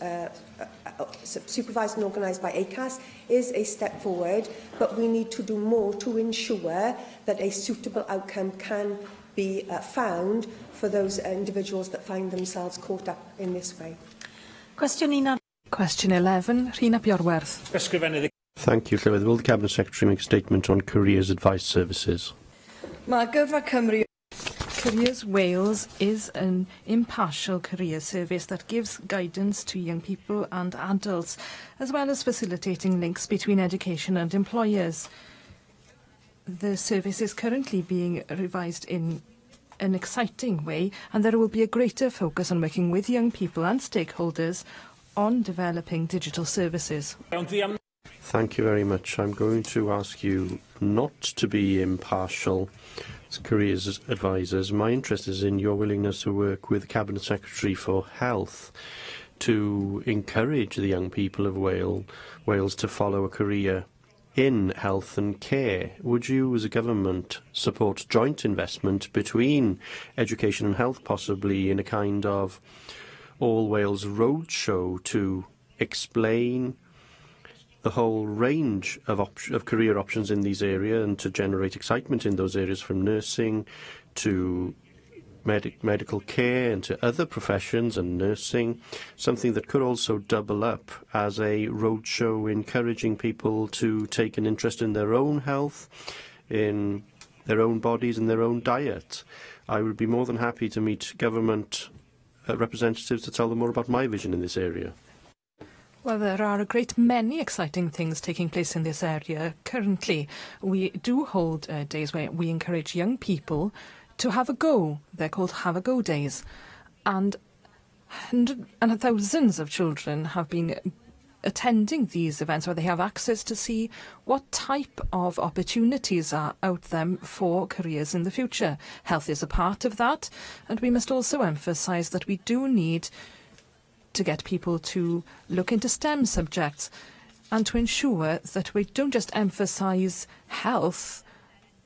supervised and organised by ACAS is a step forward, but we need to do more to ensure that a suitable outcome can be found for those individuals that find themselves caught up in this way. Question 11, Rhina Piorwerth. Thank you, Llywydd. Will the Cabinet Secretary make a statement on Careers Advice Services? Careers Wales is an impartial career service that gives guidance to young people and adults, as well as facilitating links between education and employers. The service is currently being revised in an exciting way, and there will be a greater focus on working with young people and stakeholders on developing digital services. Thank you very much. I'm going to ask you not to be impartial as careers advisors. My interest is in your willingness to work with the Cabinet Secretary for Health to encourage the young people of Wales to follow a career in health and care. Would you, as a government, support joint investment between education and health, possibly in a kind of All Wales roadshow to explain the whole range of career options in these areas and to generate excitement in those areas, from nursing to medical care and to other professions and nursing, something that could also double up as a roadshow encouraging people to take an interest in their own health, in their own bodies and their own diet. I would be more than happy to meet government representatives to tell them more about my vision in this area. Well, there are a great many exciting things taking place in this area. Currently, we do hold days where we encourage young people to have a go. They're called Have a Go Days. And thousands of children have been attending these events where they have access to see what type of opportunities are out there for careers in the future. Health is a part of that, and we must also emphasise that we do need to get people to look into STEM subjects and to ensure that we don't just emphasise health,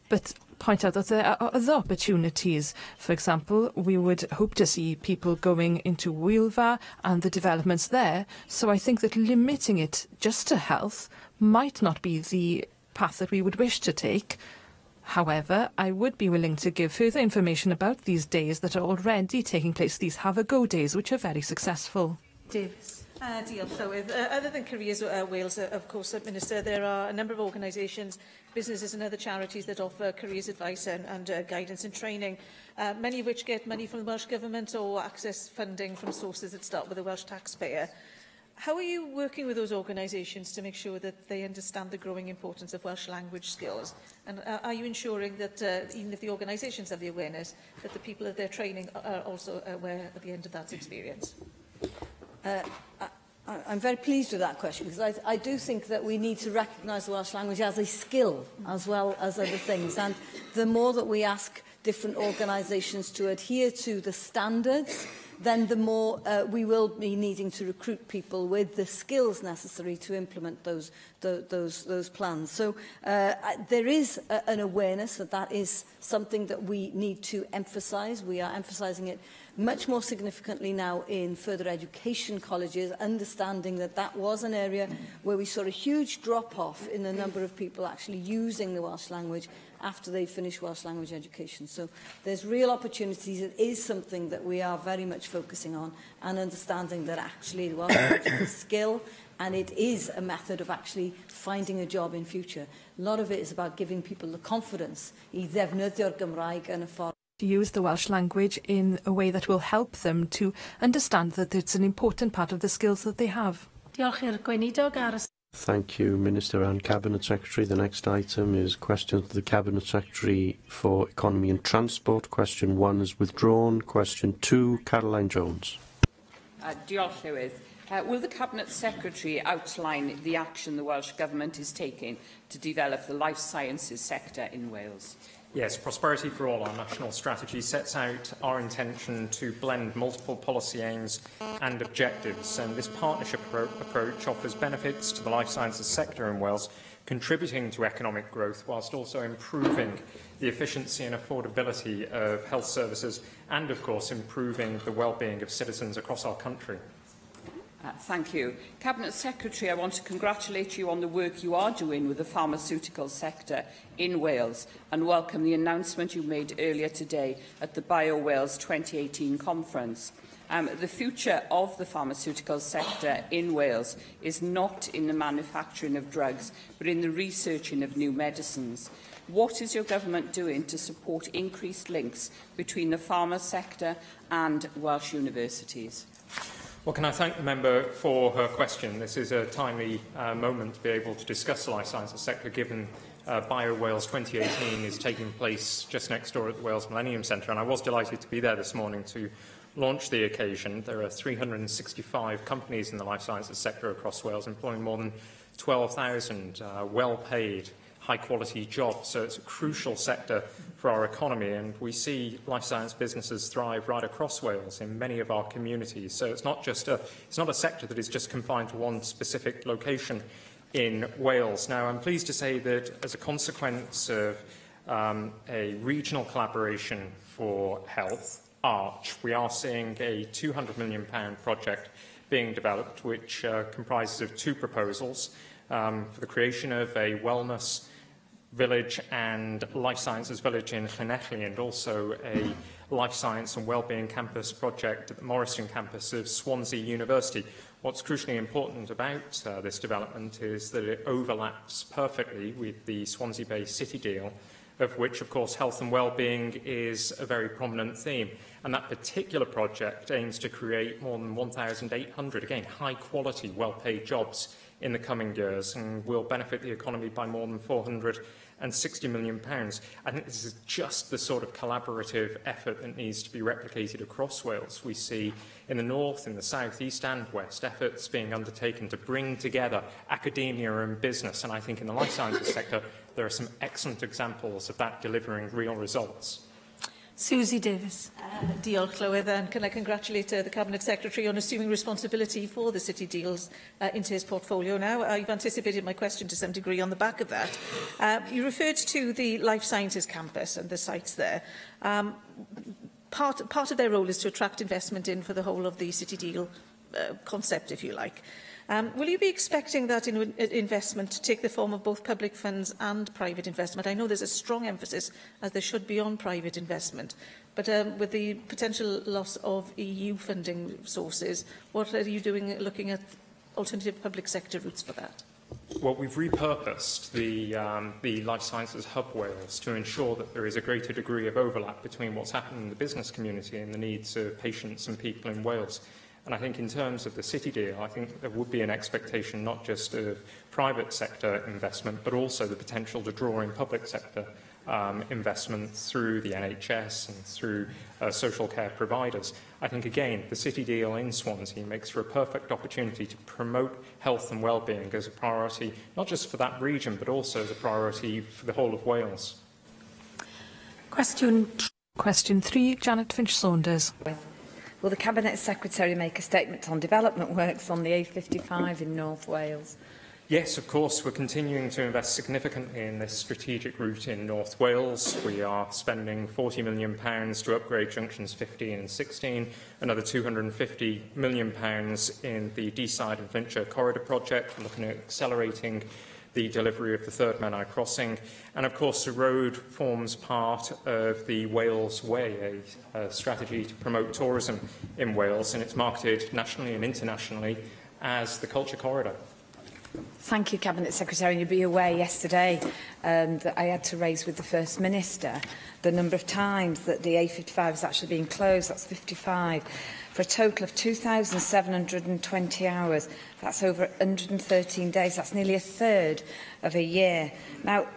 but point out that there are other opportunities. For example, we would hope to see people going into Wylfa and the developments there. So I think that limiting it just to health might not be the path that we would wish to take. However, I would be willing to give further information about these days that are already taking place, these Have a Go days, which are very successful. Davis. Diolch, Llywydd. Other than Careers Wales, of course, Minister, there are a number of organisations, businesses and other charities that offer careers advice and guidance and training, many of which get money from the Welsh Government or access funding from sources that start with the Welsh taxpayer. How are you working with those organisations to make sure that they understand the growing importance of Welsh language skills? And are you ensuring that, even if the organisations have the awareness, that the people that they're training are also aware at the end of that experience? I'm very pleased with that question, because I do think that we need to recognise the Welsh language as a skill as well as other things. And the more that we ask different organisations to adhere to the standards, then the more we will be needing to recruit people with the skills necessary to implement those plans. So there is an awareness that that is something that we need to emphasise. We are emphasising it much more significantly now in further education colleges, understanding that that was an area where we saw a huge drop-off in the number of people actually using the Welsh language after they finish Welsh language education. So there's real opportunities. It is something that we are very much focusing on, and understanding that actually the Welsh language is a skill, and it is a method of actually finding a job in future. A lot of it is about giving people the confidence I ddefnyddio'r Gymraeg yn y ffordd to use the Welsh language in a way that will help them to understand that it's an important part of the skills that they have. Thank you, Minister and Cabinet Secretary. The next item is questions to the Cabinet Secretary for Economy and Transport. Question 1 is withdrawn. Question 2, Caroline Jones. Diolch, Llywydd. Will the Cabinet Secretary outline the action the Welsh Government is taking to develop the life sciences sector in Wales? Yes, Prosperity for All, our national strategy, sets out our intention to blend multiple policy aims and objectives, and this partnership approach offers benefits to the life sciences sector in Wales, contributing to economic growth whilst also improving the efficiency and affordability of health services and, of course, improving the well-being of citizens across our country. Thank you. Cabinet Secretary, I want to congratulate you on the work you are doing with the pharmaceutical sector in Wales and welcome the announcement you made earlier today at the BioWales 2018 conference. The future of the pharmaceutical sector in Wales is not in the manufacturing of drugs, but in the researching of new medicines. What is your government doing to support increased links between the pharma sector and Welsh universities? Well, can I thank the member for her question? This is a timely moment to be able to discuss the life sciences sector, given BioWales 2018 is taking place just next door at the Wales Millennium Centre, and I was delighted to be there this morning to launch the occasion. There are 365 companies in the life sciences sector across Wales, employing more than 12,000 well-paid, high-quality jobs. So it's a crucial sector for our economy, and we see life science businesses thrive right across Wales in many of our communities. So it's not a sector that is just confined to one specific location in Wales. Now, I'm pleased to say that as a consequence of a regional collaboration for health, ARCH, we are seeing a £200 million project being developed, which comprises of two proposals for the creation of a wellness village and life sciences village in Llanelli, and also a life science and wellbeing campus project at the Morriston campus of Swansea University. What's crucially important about this development is that it overlaps perfectly with the Swansea-based City deal, of which, of course, health and wellbeing is a very prominent theme. And that particular project aims to create more than 1,800, again, high-quality, well-paid jobs in the coming years, and will benefit the economy by more than £460 million. I think this is just the sort of collaborative effort that needs to be replicated across Wales. We see in the north, in the south, east and west, efforts being undertaken to bring together academia and business, and I think in the life sciences sector there are some excellent examples of that delivering real results. Susie Davis. Diolch, Llywydd, and can I congratulate the Cabinet Secretary on assuming responsibility for the City deals into his portfolio now. You've anticipated my question to some degree on the back of that. You referred to the Life Sciences campus and the sites there. Part of their role is to attract investment in for the whole of the City deal concept, if you like. Will you be expecting that investment to take the form of both public funds and private investment? I know there's a strong emphasis, as there should be, on private investment, but with the potential loss of EU funding sources, what are you doing looking at alternative public sector routes for that? Well, we've repurposed the Life Sciences Hub Wales to ensure that there is a greater degree of overlap between what's happening in the business community and the needs of patients and people in Wales. And I think in terms of the City deal, I think there would be an expectation not just of private sector investment, but also the potential to draw in public sector investment through the NHS and through social care providers. I think, again, the City deal in Swansea makes for a perfect opportunity to promote health and wellbeing as a priority, not just for that region, but also as a priority for the whole of Wales. Question 3, Janet Finch-Saunders. Will the Cabinet Secretary make a statement on development works on the A55 in North Wales? Yes, of course. We're continuing to invest significantly in this strategic route in North Wales. We are spending £40 million to upgrade junctions 15 and 16, another £250 million in the Deeside and Flintshire Corridor project. We're looking at accelerating the delivery of the third Menai crossing. And of course, the road forms part of the Wales Way, a strategy to promote tourism in Wales, and it's marketed nationally and internationally as the Culture Corridor. Thank you, Cabinet Secretary. You'd be aware yesterday that I had to raise with the First Minister the number of times that the A55 has actually been closed. That's 55, for a total of 2,720 hours. That's over 113 days. That's nearly a third of a year. Now,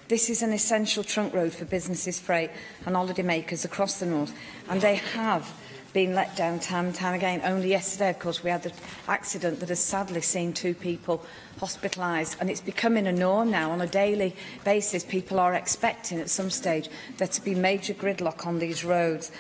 this is an essential trunk road for businesses, freight and holiday makers across the north, and they have been let down time and time again. Only yesterday, of course, we had the accident that has sadly seen 2 people hospitalised, and it's becoming a norm now. On a daily basis, people are expecting at some stage there to be major gridlock on these roads.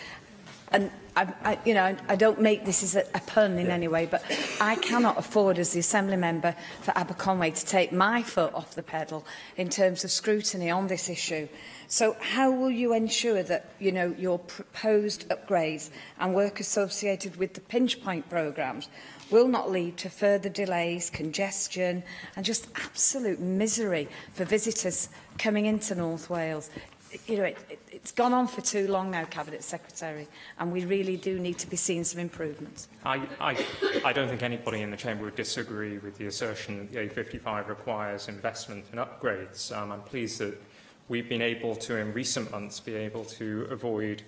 And I don't make this as a pun in any way, but I cannot afford, as the Assembly member for Aberconway, to take my foot off the pedal in terms of scrutiny on this issue. So how will you ensure that, your proposed upgrades and work associated with the pinch point programmes will not lead to further delays, congestion and just absolute misery for visitors coming into North Wales? It's gone on for too long now, Cabinet Secretary, and we really do need to be seeing some improvements. I don't think anybody in the Chamber would disagree with the assertion that the A55 requires investment and upgrades. I'm pleased that we've been able to, in recent months, avoid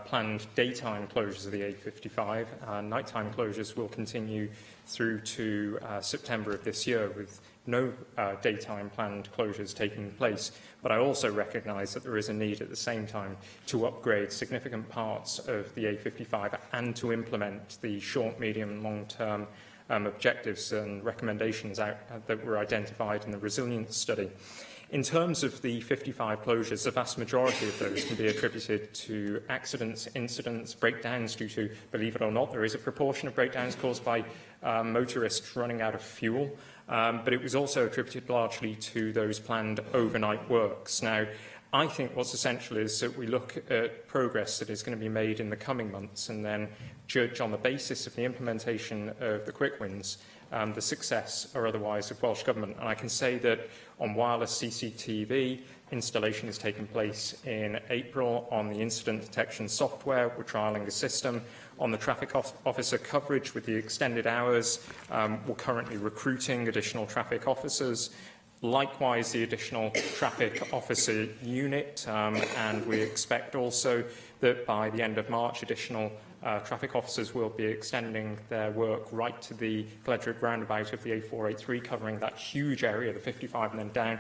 planned daytime closures of the A55. Nighttime closures will continue through to September of this year, with no daytime planned closures taking place. But I also recognise that there is a need at the same time to upgrade significant parts of the A55 and to implement the short, medium and long-term objectives and recommendations that were identified in the resilience study. In terms of the 55 closures, the vast majority of those can be attributed to accidents, incidents, breakdowns due to, believe it or not, there is a proportion of breakdowns caused by motorists running out of fuel, but it was also attributed largely to those planned overnight works. Now, I think what's essential is that we look at progress that is going to be made in the coming months and then judge on the basis of the implementation of the quick wins the success or otherwise of Welsh Government. And I can say that on wireless CCTV, installation has taken place in April. On the incident detection software, we're trialling the system. On the traffic officer coverage with the extended hours, we're currently recruiting additional traffic officers. Likewise, the additional traffic officer unit, and we expect also that by the end of March, additional traffic officers will be extending their work right to the Gledryd roundabout of the A483, covering that huge area, the 55 and then down.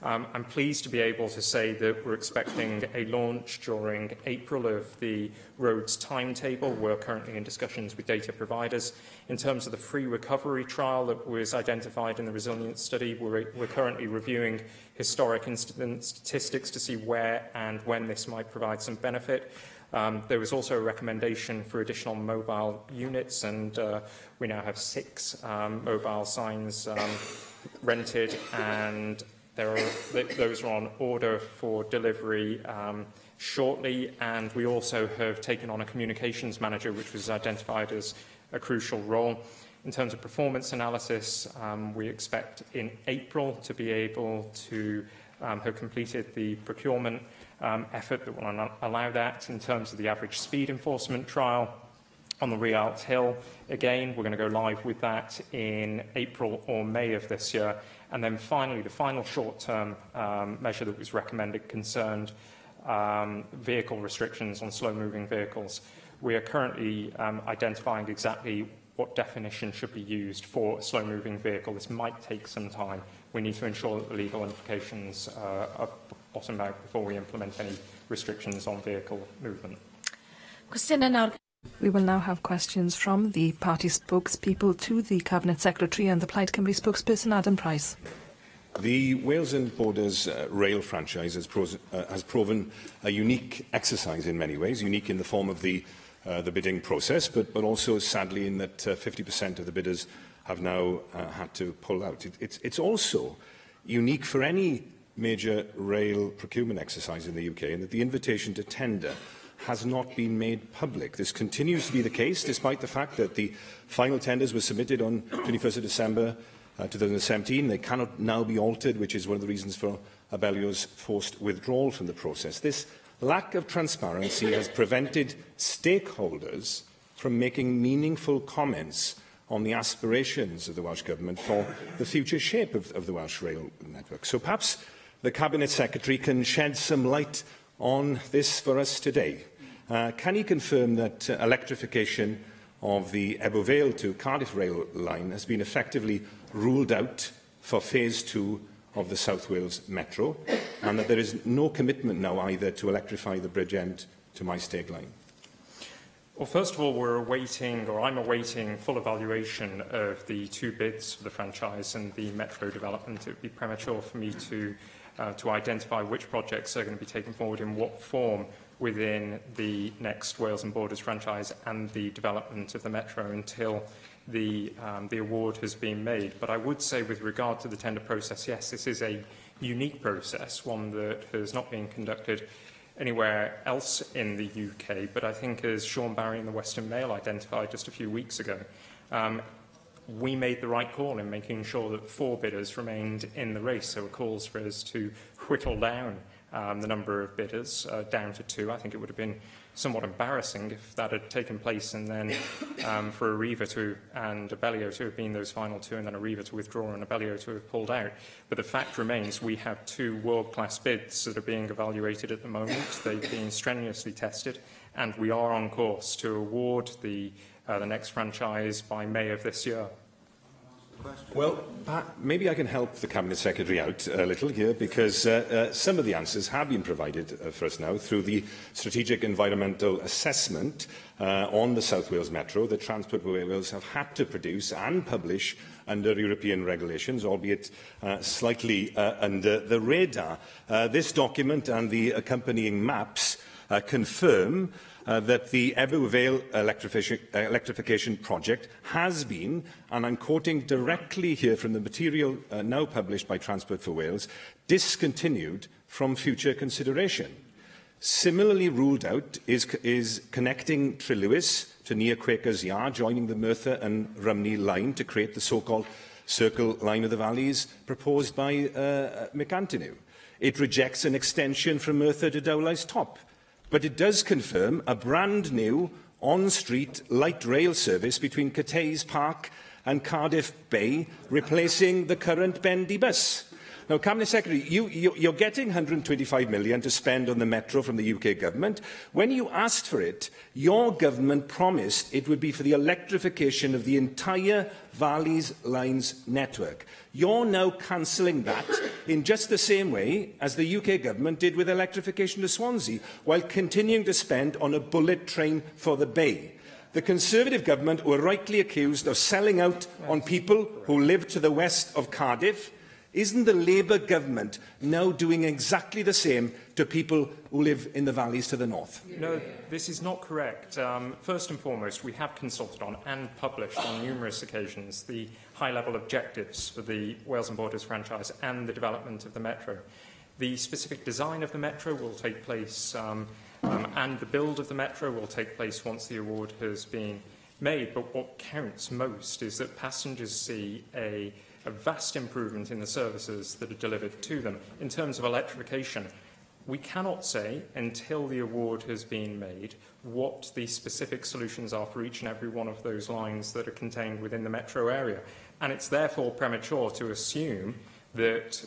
I'm pleased to be able to say that we're expecting a launch during April of the roads timetable. We're currently in discussions with data providers. In terms of the free recovery trial that was identified in the resilience study, we're currently reviewing historic incident statistics to see where and when this might provide some benefit. There was also a recommendation for additional mobile units, and we now have 6 mobile signs rented, and those are on order for delivery shortly. And we also have taken on a communications manager, which was identified as a crucial role. In terms of performance analysis, we expect in April to be able to have completed the procurement effort that will allow that. In terms of the average speed enforcement trial on the Rialto Hill, again, we're going to go live with that in April or May of this year. And then finally, the final short-term measure that was recommended concerned vehicle restrictions on slow-moving vehicles. We are currently identifying exactly what definition should be used for a slow-moving vehicle. This might take some time. We need to ensure that the legal implications are bottomed out before we implement any restrictions on vehicle movement. We will now have questions from the party spokespeople to the Cabinet Secretary and the Plaid Cymru spokesperson, Adam Price. The Wales and Borders rail franchise has proven a unique exercise in many ways, unique in the form of the bidding process, but also, sadly, in that 50% of the bidders have now had to pull out. It's also unique for any major rail procurement exercise in the UK, in that the invitation to tender has not been made public. This continues to be the case, despite the fact that the final tenders were submitted on 21st of December 2017. They cannot now be altered, which is one of the reasons for Abellio's forced withdrawal from the process. This lack of transparency has prevented stakeholders from making meaningful comments on the aspirations of the Welsh Government for the future shape of the Welsh rail network. So perhaps the Cabinet Secretary can shed some light on this for us today. Can he confirm that electrification of the Ebble Vale to Cardiff rail line has been effectively ruled out for Phase 2 of the South Wales Metro, and that there is no commitment now either to electrify the Bridgend to Maesteg line? Well, first of all, I'm awaiting full evaluation of the 2 bids for the franchise and the metro development. It would be premature for me to identify which projects are going to be taken forward in what form within the next Wales and Borders franchise and the development of the metro until the award has been made. But I would say, with regard to the tender process, yes, this is a unique process, one that has not been conducted anywhere else in the UK, but I think, as Sean Barry in the Western Mail identified just a few weeks ago, we made the right call in making sure that 4 bidders remained in the race. There were calls for us to whittle down the number of bidders down to 2. I think it would have been somewhat embarrassing if that had taken place and then for Arriva and Abellio to have been those final 2 and then Arriva to withdraw and Abellio to have pulled out. But the fact remains we have 2 world-class bids that are being evaluated at the moment. They've been strenuously tested and we are on course to award the next franchise by May of this year. Well, maybe I can help the Cabinet Secretary out a little here, because some of the answers have been provided for us now through the Strategic Environmental Assessment on the South Wales Metro that Transport for Wales have had to produce and publish under European regulations, albeit slightly under the radar. This document and the accompanying maps confirm that the Ebbw Vale electrification project has been, and I'm quoting directly here from the material now published by Transport for Wales, discontinued from future consideration. Similarly ruled out is connecting Trelewis to near Quakers Yard, joining the Merthyr and Rumney line to create the so-called Circle Line of the Valleys proposed by McAnthony. It rejects an extension from Merthyr to Dowlais Top, but it does confirm a brand new on-street light rail service between Cathays Park and Cardiff Bay, replacing the current Bendy bus. Now, Cabinet Secretary, you're getting £125 million to spend on the Metro from the UK government. When you asked for it, your government promised it would be for the electrification of the entire Valleys Lines network. You're now cancelling that in just the same way as the UK government did with electrification to Swansea, while continuing to spend on a bullet train for the Bay. The Conservative government were rightly accused of selling out on people who live to the west of Cardiff. Isn't the Labour government now doing exactly the same to people who live in the valleys to the north? No, this is not correct. First and foremost, we have consulted on and published on numerous occasions the high-level objectives for the Wales and Borders franchise and the development of the Metro. The specific design of the Metro will take place and the build of the Metro will take place once the award has been made. But what counts most is that passengers see a vast improvement in the services that are delivered to them. In terms of electrification, we cannot say, until the award has been made, what the specific solutions are for each and every one of those lines that are contained within the metro area. And it's therefore premature to assume that,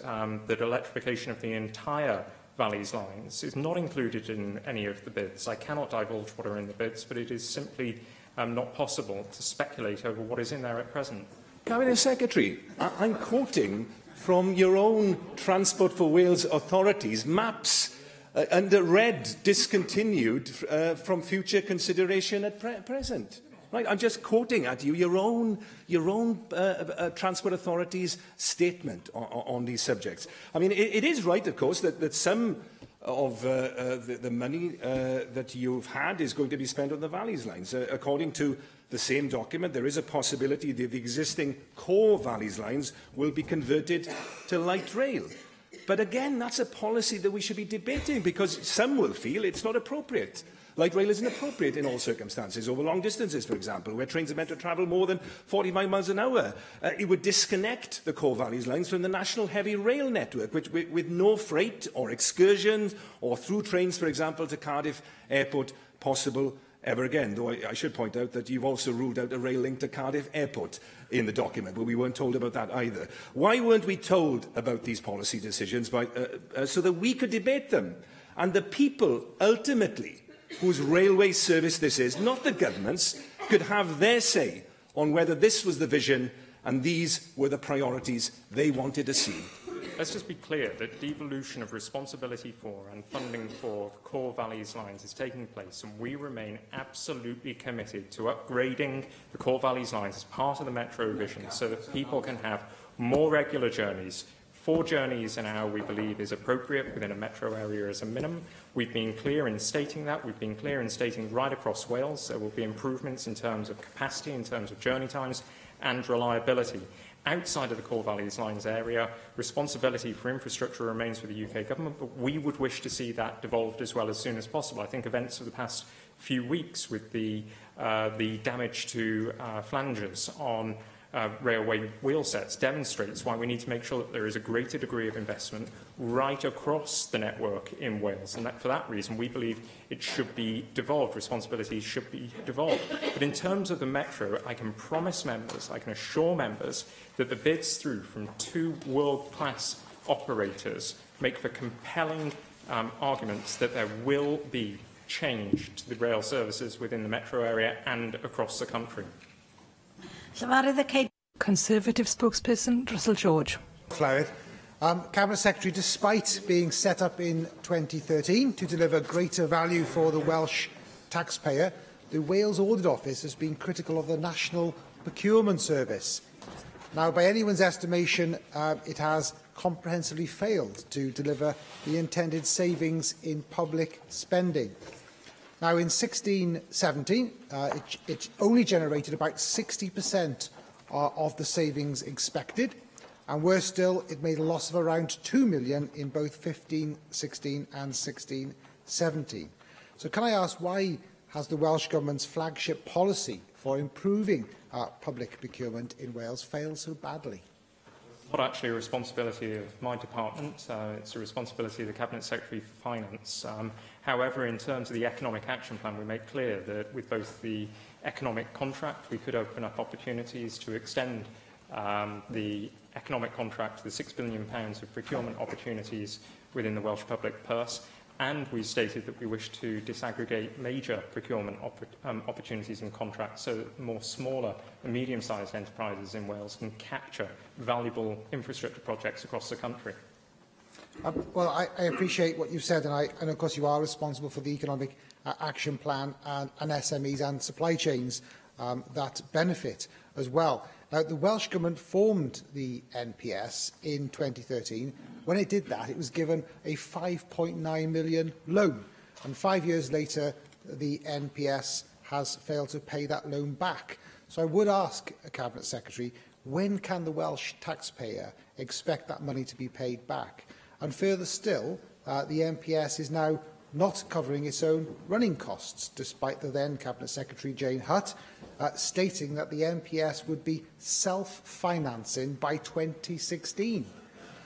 that electrification of the entire Valleys lines is not included in any of the bids. I cannot divulge what are in the bids, but it is simply not possible to speculate over what is in there at present. Cabinet Secretary, I'm quoting from your own Transport for Wales authorities maps under red discontinued from future consideration at present. Right, I'm just quoting at you your own Transport Authority's statement on these subjects. I mean, it is right, of course, that some of the money that you've had is going to be spent on the Valleys lines. According to the same document, there is a possibility that the existing core Valleys lines will be converted to light rail. But again, that's a policy that we should be debating, because some will feel it's not appropriate. Light rail isn't appropriate in all circumstances, over long distances, for example, where trains are meant to travel more than 45 miles an hour. It would disconnect the core Valleys lines from the national heavy rail network, which, with no freight or excursions or through trains, for example, to Cardiff Airport possible ever again. Though I should point out that you've also ruled out a rail link to Cardiff Airport in the document, but we weren't told about that either. Why weren't we told about these policy decisions so that we could debate them? And the people, ultimately, whose railway service this is, not the governments, could have their say on whether this was the vision and these were the priorities they wanted to see. let's just be clear that devolution of responsibility for and funding for Core Valleys lines is taking place, and we remain absolutely committed to upgrading the Core Valleys lines as part of the Metro vision so that people can have more regular journeys. 4 journeys an hour, we believe, is appropriate within a metro area as a minimum. We've been clear in stating that. We've been clear in stating right across Wales there will be improvements in terms of capacity, in terms of journey times and reliability. Outside of the Core Valleys lines area, responsibility for infrastructure remains with the UK government, but we would wish to see that devolved as well as soon as possible. I think events of the past few weeks with the damage to flanges on railway wheel sets demonstrates why we need to make sure that there is a greater degree of investment right across the network in Wales. And that, for that reason, we believe it should be devolved. Responsibilities should be devolved. But in terms of the Metro, I can promise members, I can assure members that the bids through from 2 world-class operators make for compelling arguments that there will be change to the rail services within the Metro area and across the country. Conservative spokesperson Russell George. Clywyd. Cabinet Secretary, despite being set up in 2013 to deliver greater value for the Welsh taxpayer, the Wales Audit Office has been critical of the National Procurement Service. Now, by anyone's estimation, it has comprehensively failed to deliver the intended savings in public spending. Now, in 16-17, it only generated about 60% of the savings expected, and worse still, it made a loss of around £2 million in both 15-16 and 16-17. So can I ask, why has the Welsh Government's flagship policy for improving public procurement in Wales failed so badly? Not actually a responsibility of my department. It's a responsibility of the Cabinet Secretary for Finance. However, in terms of the Economic Action Plan, we make clear that with both the economic contract, we could open up opportunities to extend the economic contract to the £6 billion of procurement opportunities within the Welsh public purse. And we stated that we wish to disaggregate major procurement opportunities and contracts so that more smaller and medium-sized enterprises in Wales can capture valuable infrastructure projects across the country. Well, I appreciate what you've said, and of course you are responsible for the Economic Action Plan and SMEs and supply chains that benefit as well. Now, the Welsh Government formed the NPS in 2013. When it did that, it was given a £5.9 million loan. And 5 years later, the NPS has failed to pay that loan back. So I would ask, Cabinet Secretary, when can the Welsh taxpayer expect that money to be paid back? And further still, the NPS is now not covering its own running costs, despite the then Cabinet Secretary Jane Hutt stating that the NPS would be self-financing by 2016.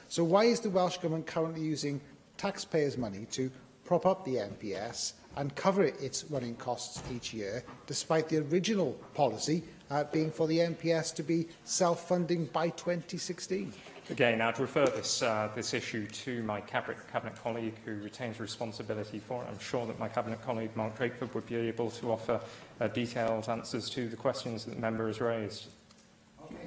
So why is the Welsh Government currently using taxpayers' money to prop up the NPS and cover its running costs each year, despite the original policy being for the NPS to be self-funding by 2016? Again, I'd refer this issue to my cabinet colleague who retains responsibility for it. I'm sure that my cabinet colleague, Mark Drakeford, would be able to offer detailed answers to the questions that the member has raised.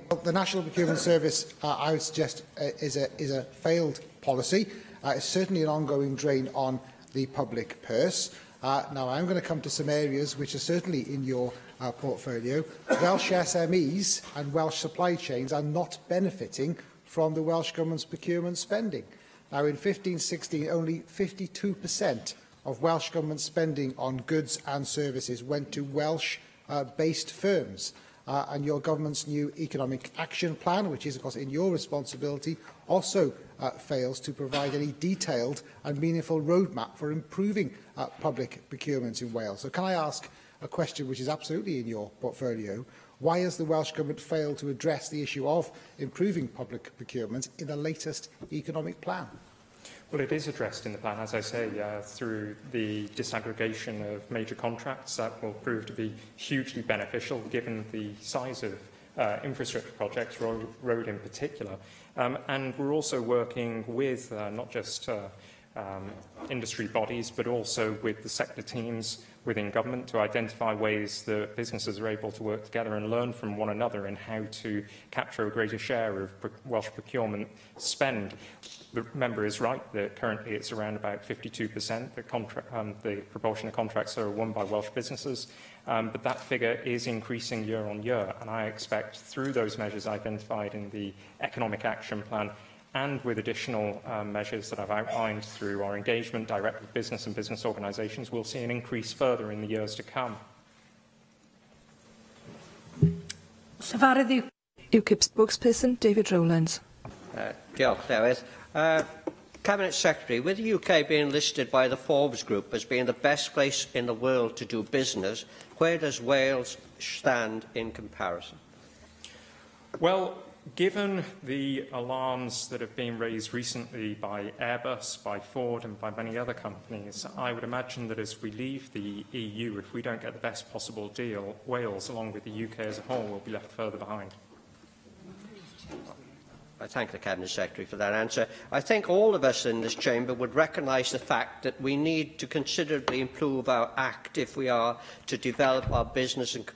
Well, the National Procurement Service, I would suggest, is a failed policy. It's certainly an ongoing drain on the public purse. Now, I'm going to come to some areas which are certainly in your portfolio. Welsh SMEs and Welsh supply chains are not benefiting from the Welsh Government's procurement spending. Now, in 15-16, only 52% of Welsh Government spending on goods and services went to Welsh-based firms. And your government's new Economic Action Plan, which is, of course, in your responsibility, also fails to provide any detailed and meaningful roadmap for improving public procurement in Wales. So can I ask a question which is absolutely in your portfolio? Why has the Welsh Government failed to address the issue of improving public procurement in the latest economic plan? Well, it is addressed in the plan, as I say, through the disaggregation of major contracts. That will prove to be hugely beneficial, given the size of infrastructure projects, road in particular. And we're also working with not just industry bodies, but also with the sector teams within government to identify ways that businesses are able to work together and learn from one another in how to capture a greater share of Welsh procurement spend. The member is right that currently it's around about 52%. The proportion of contracts that are won by Welsh businesses, but that figure is increasing year on year, and I expect through those measures identified in the Economic Action Plan and with additional measures that I've outlined through our engagement direct with business and business organisations, we'll see an increase further in the years to come. UKIP spokesperson David Rowlands. Diolch, Lewis. Cabinet Secretary, with the UK being listed by the Forbes Group as being the best place in the world to do business, where does Wales stand in comparison? Well, given the alarms that have been raised recently by Airbus, by Ford and by many other companies, I would imagine that as we leave the EU, if we don't get the best possible deal, Wales, along with the UK as a whole, will be left further behind. I thank the Cabinet Secretary for that answer. I think all of us in this chamber would recognise the fact that we need to considerably improve our Act if we are to develop our business and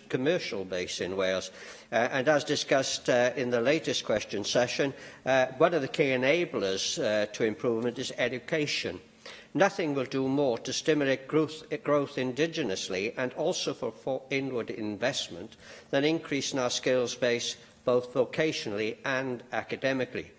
commercial base in Wales. And as discussed in the latest question session, one of the key enablers to improvement is education. Nothing will do more to stimulate growth indigenously and also for inward investment than increasing our skills base both vocationally and academically.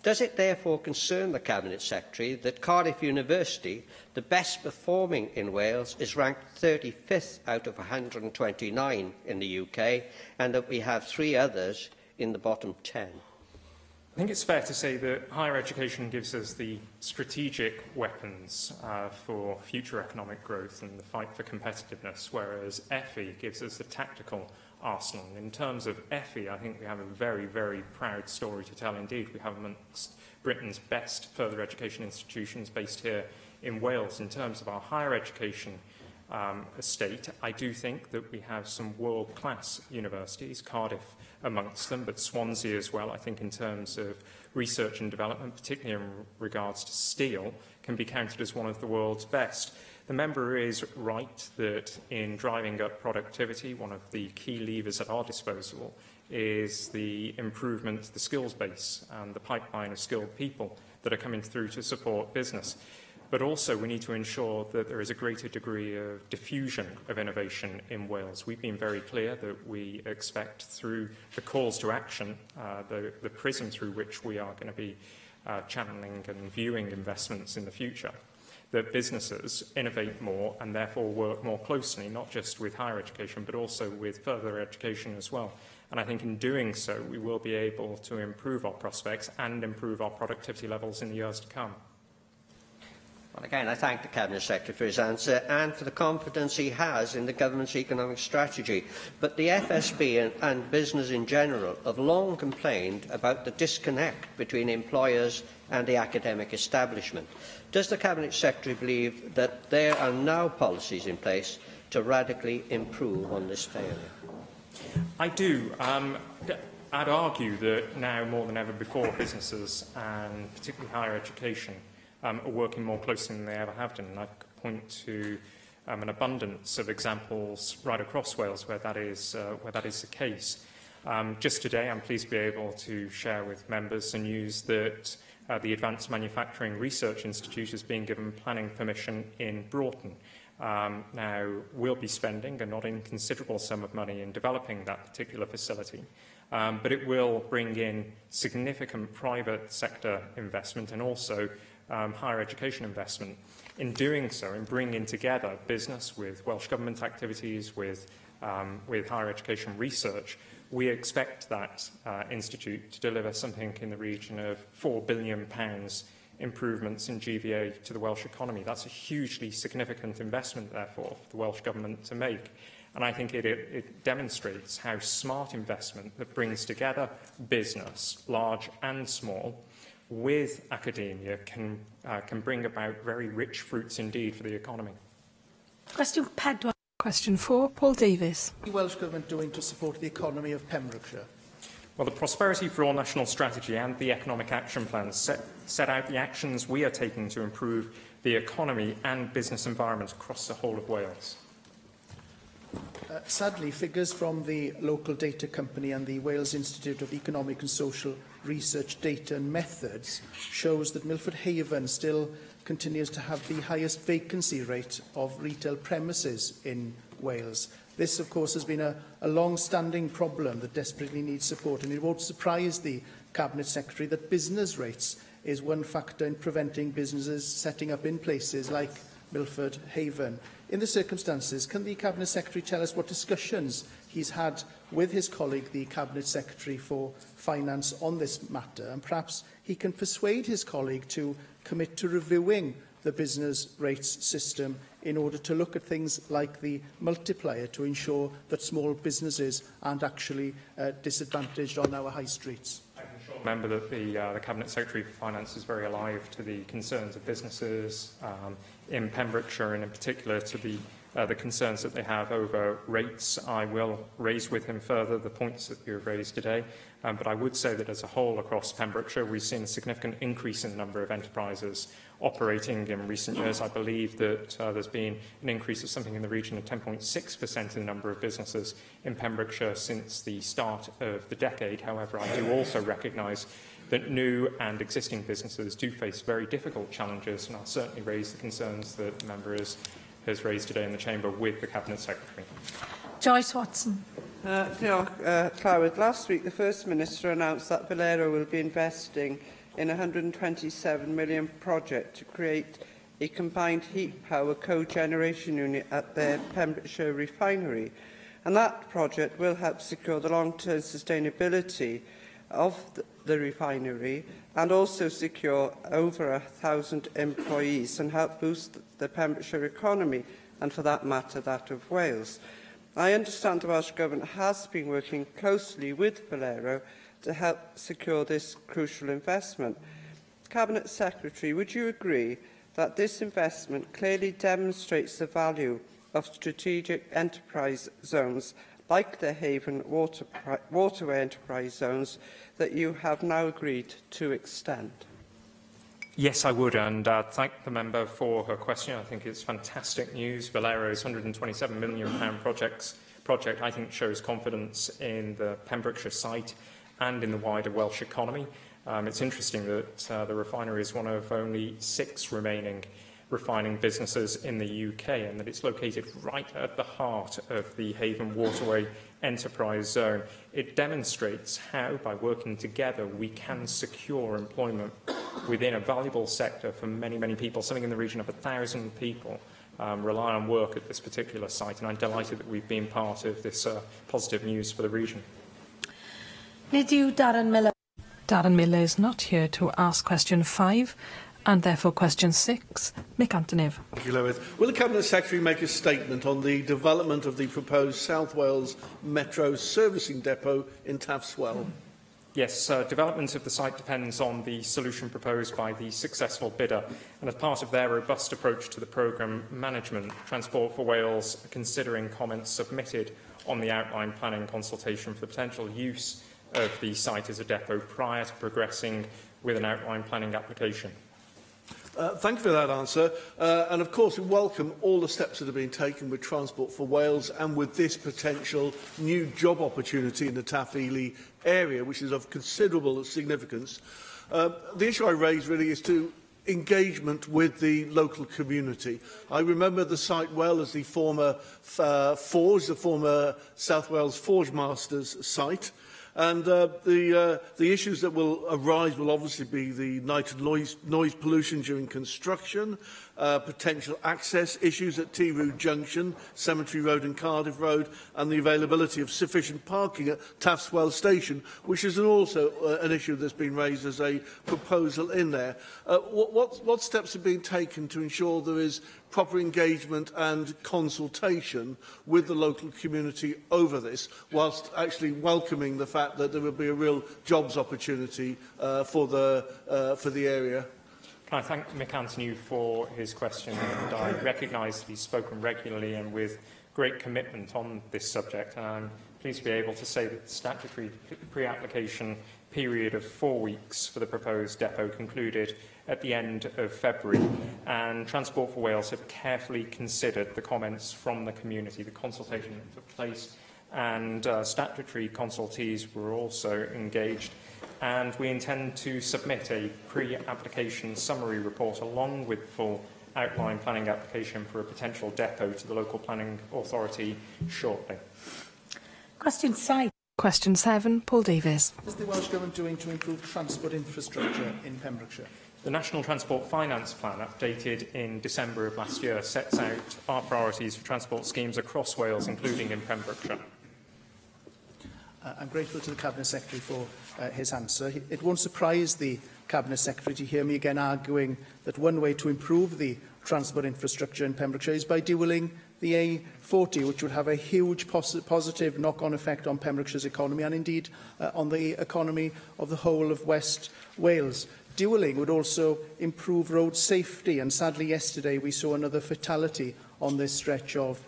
Does it therefore concern the Cabinet Secretary that Cardiff University, the best performing in Wales, is ranked 35th out of 129 in the UK, and that we have 3 others in the bottom 10? I think it's fair to say that higher education gives us the strategic weapons for future economic growth and the fight for competitiveness, whereas FE gives us the tactical arsenal. In terms of FE, I think we have a very, very proud story to tell indeed. We have amongst Britain's best further education institutions based here in Wales. In terms of our higher education estate, I do think that we have some world-class universities, Cardiff amongst them, but Swansea as well. I think in terms of research and development, particularly in regards to steel, can be counted as one of the world's best. The member is right that in driving up productivity, one of the key levers at our disposal is the improvement to the skills base and the pipeline of skilled people that are coming through to support business. But also we need to ensure that there is a greater degree of diffusion of innovation in Wales. We've been very clear that we expect through the calls to action, the prism through which we are going to be channeling and viewing investments in the future, that businesses innovate more and therefore work more closely, not just with higher education, but also with further education as well. And I think in doing so, we will be able to improve our prospects and improve our productivity levels in the years to come. Well, again, I thank the Cabinet Secretary for his answer and for the confidence he has in the government's economic strategy. But the FSB and business in general have long complained about the disconnect between employers and the academic establishment. Does the Cabinet Secretary believe that there are now policies in place to radically improve on this failure? I do. I'd argue that now more than ever before, businesses and particularly higher education are working more closely than they ever have done. And I could point to an abundance of examples right across Wales where that is the case. Just today, I'm pleased to be able to share with members the news that the Advanced Manufacturing Research Institute is being given planning permission in Broughton. Now, we'll be spending a not inconsiderable sum of money in developing that particular facility, but it will bring in significant private sector investment and also higher education investment. In doing so, in bringing together business with Welsh Government activities, with higher education research, we expect that institute to deliver something in the region of £4 billion improvements in GVA to the Welsh economy. That's a hugely significant investment, therefore, for the Welsh Government to make. And I think it demonstrates how smart investment that brings together business, large and small, with academia can bring about very rich fruits indeed for the economy. Question 4. Question 4, Paul Davies. What is the Welsh Government doing to support the economy of Pembrokeshire? Well, the Prosperity for All National Strategy and the Economic Action Plan set out the actions we are taking to improve the economy and business environment across the whole of Wales. Sadly, figures from the local data company and the Wales Institute of Economic and Social Research Data and Methods shows that Milford Haven still continues to have the highest vacancy rate of retail premises in Wales. This, of course, has been a long-standing problem that desperately needs support, and it won't surprise the Cabinet Secretary that business rates is one factor in preventing businesses setting up in places like Milford Haven. In the circumstances, can the Cabinet Secretary tell us what discussions he's had with his colleague, the Cabinet Secretary for Finance, on this matter? And perhaps he can persuade his colleague to commit to reviewing the business rates system in order to look at things like the multiplier to ensure that small businesses aren't actually disadvantaged on our high streets. Remember that the Cabinet Secretary for Finance is very alive to the concerns of businesses in Pembrokeshire, and in particular to the concerns that they have over rates. I will raise with him further the points that you have raised today, but I would say that as a whole across Pembrokeshire we've seen a significant increase in the number of enterprises operating in recent years. I believe that there's been an increase of something in the region of 10.6% in the number of businesses in Pembrokeshire since the start of the decade. However, I do also recognise that new and existing businesses do face very difficult challenges, and I'll certainly raise the concerns that the member has raised today in the Chamber with the Cabinet Secretary. Joyce Watson. Clywyd, last week the First Minister announced that Valero will be investing in a £127 million project to create a combined heat power cogeneration unit at their Pembrokeshire refinery. And that project will help secure the long-term sustainability of the refinery and also secure over 1,000 employees and help boost the Pembrokeshire economy and, for that matter, that of Wales. I understand the Welsh Government has been working closely with Valero to help secure this crucial investment. Cabinet Secretary, would you agree that this investment clearly demonstrates the value of strategic enterprise zones like the Haven Waterway Enterprise Zones that you have now agreed to extend? Yes, I would, and thank the member for her question. I think it's fantastic news. Valero's £127 million project, I think, shows confidence in the Pembrokeshire site and in the wider Welsh economy. It's interesting that the refinery is one of only 6 remaining refining businesses in the UK, and that it's located right at the heart of the Haven Waterway Enterprise Zone. It demonstrates how, by working together, we can secure employment within a valuable sector for many, many people. Something in the region of 1,000 people rely on work at this particular site, and I'm delighted that we've been part of this positive news for the region. Darren Miller. Darren Miller is not here to ask question 5. And therefore, question 6, Mick Antonyv. Thank you, Lewis. Will the Cabinet Secretary make a statement on the development of the proposed South Wales Metro servicing depot in Taftswell? Yes, development of the site depends on the solution proposed by the successful bidder, and as part of their robust approach to the programme management, Transport for Wales are considering comments submitted on the outline planning consultation for the potential use of the site as a depot prior to progressing with an outline planning application. Thank you for that answer. And of course, we welcome all the steps that have been taken with Transport for Wales and with this potential new job opportunity in the Taff Ely area, which is of considerable significance. The issue I raise really is to engagement with the local community. I remember the site well as the former Forge, the former South Wales Forge Masters site. And the issues that will arise will obviously be the night and noise pollution during construction, potential access issues at T-Rood Junction, Cemetery Road and Cardiff Road, and the availability of sufficient parking at Taftswell Station, which is also an issue that's been raised as a proposal in there. What steps have been taken to ensure there is proper engagement and consultation with the local community over this, whilst actually welcoming the fact that there will be a real jobs opportunity for the area? Can I thank Mick Antonyv for his question, and I recognise that he's spoken regularly and with great commitment on this subject, and I'm pleased to be able to say that the statutory pre-application period of 4 weeks for the proposed depot concluded at the end of February, and Transport for Wales have carefully considered the comments from the community. The consultation that took place and statutory consultees were also engaged, and we intend to submit a pre-application summary report along with full outline planning application for a potential depot to the local planning authority shortly. Question 7. Question 7, Paul Davies. What is the Welsh Government doing to improve transport infrastructure in Pembrokeshire? The National Transport Finance Plan, updated in December of last year, sets out our priorities for transport schemes across Wales, including in Pembrokeshire. I'm grateful to the Cabinet Secretary for his answer. It won't surprise the Cabinet Secretary to hear me again arguing that one way to improve the transport infrastructure in Pembrokeshire is by dualling the A40, which would have a huge positive knock-on effect on Pembrokeshire's economy and indeed on the economy of the whole of West Wales. Dualling would also improve road safety, and sadly yesterday we saw another fatality on this stretch of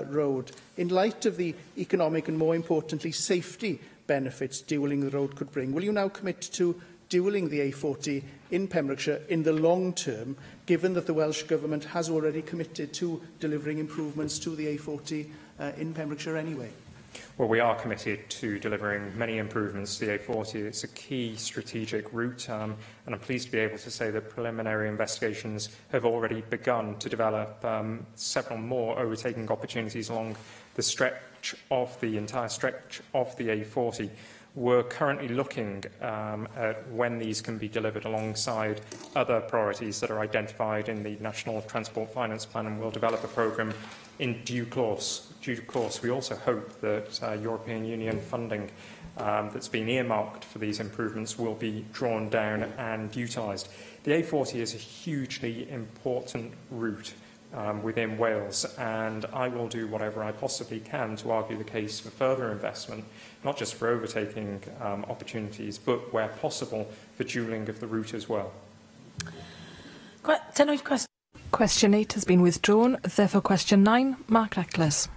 road. In light of the economic and, more importantly, safety benefits dualling the road could bring, will you now commit to dualling the A40 in Pembrokeshire in the long term, given that the Welsh Government has already committed to delivering improvements to the A40 in Pembrokeshire anyway? Well, we are committed to delivering many improvements to the A40. It's a key strategic route, and I'm pleased to be able to say that preliminary investigations have already begun to develop several more overtaking opportunities along the entire stretch of the A40. We're currently looking at when these can be delivered alongside other priorities that are identified in the National Transport Finance Plan, and we'll develop a programme in due course. We also hope that European Union funding that's been earmarked for these improvements will be drawn down and utilised. The A40 is a hugely important route within Wales, and I will do whatever I possibly can to argue the case for further investment, not just for overtaking opportunities, but where possible for dualling of the route as well. Question 8 has been withdrawn. Therefore, question 9, Mark Reckless.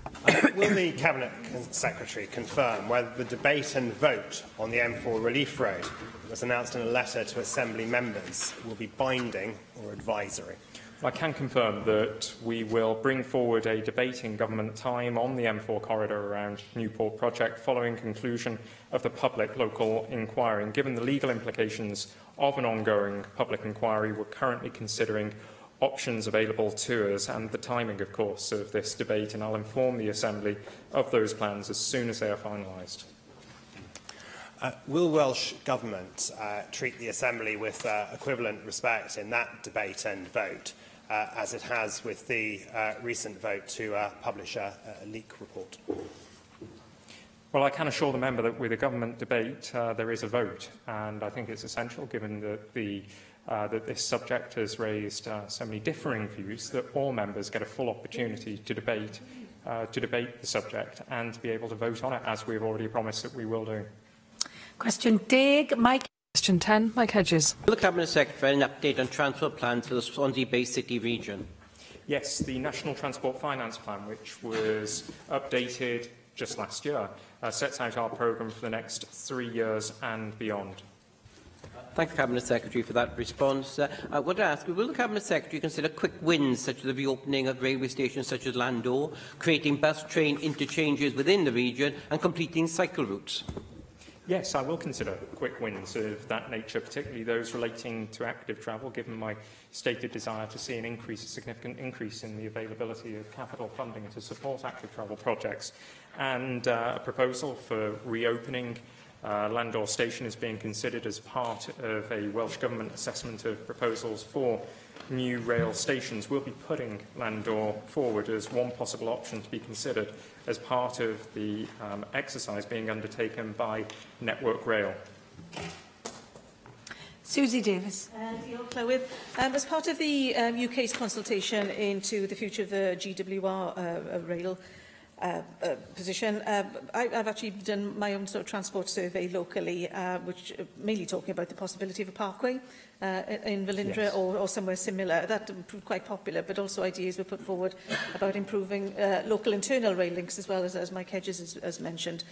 Will the Cabinet Secretary confirm whether the debate and vote on the M4 Relief Road that was announced in a letter to Assembly members will be binding or advisory? I can confirm that we will bring forward a debate in government time on the M4 corridor around Newport project following conclusion of the public local inquiry. And given the legal implications of an ongoing public inquiry, we're currently considering options available to us and the timing, of course, of this debate, and I'll inform the Assembly of those plans as soon as they are finalised. Will Welsh Government treat the Assembly with equivalent respect in that debate and vote, as it has with the recent vote to publish a leak report? Well, I can assure the member that with a government debate there is a vote, and I think it's essential, given that that this subject has raised so many differing views, that all members get a full opportunity to debate the subject and to be able to vote on it, as we've already promised that we will do. Question 10, Mike. Question 10, Mike Hedges. Will the Cabinet Secretary an update on transport plans for the Swansea Bay City region? Yes, the National Transport Finance Plan, which was updated just last year, sets out our programme for the next 3 years and beyond. Thank the Cabinet Secretary for that response. I want to ask, will the Cabinet Secretary consider quick wins such as the reopening of railway stations such as Landor, creating bus-train interchanges within the region and completing cycle routes? Yes, I will consider quick wins of that nature, particularly those relating to active travel, given my stated desire to see a significant increase in the availability of capital funding to support active travel projects. And a proposal for reopening Landor Station is being considered as part of a Welsh Government assessment of proposals for new rail stations. We'll be putting Landor forward as one possible option to be considered as part of the exercise being undertaken by Network Rail. Susie Davis. As part of the UK's consultation into the future of the GWR rail, position. I've actually done my own sort of transport survey locally, which mainly talking about the possibility of a parkway in Velindre, yes, or somewhere similar. That proved quite popular, but also ideas were put forward about improving local internal rail links, as well as Mike Hedges has mentioned,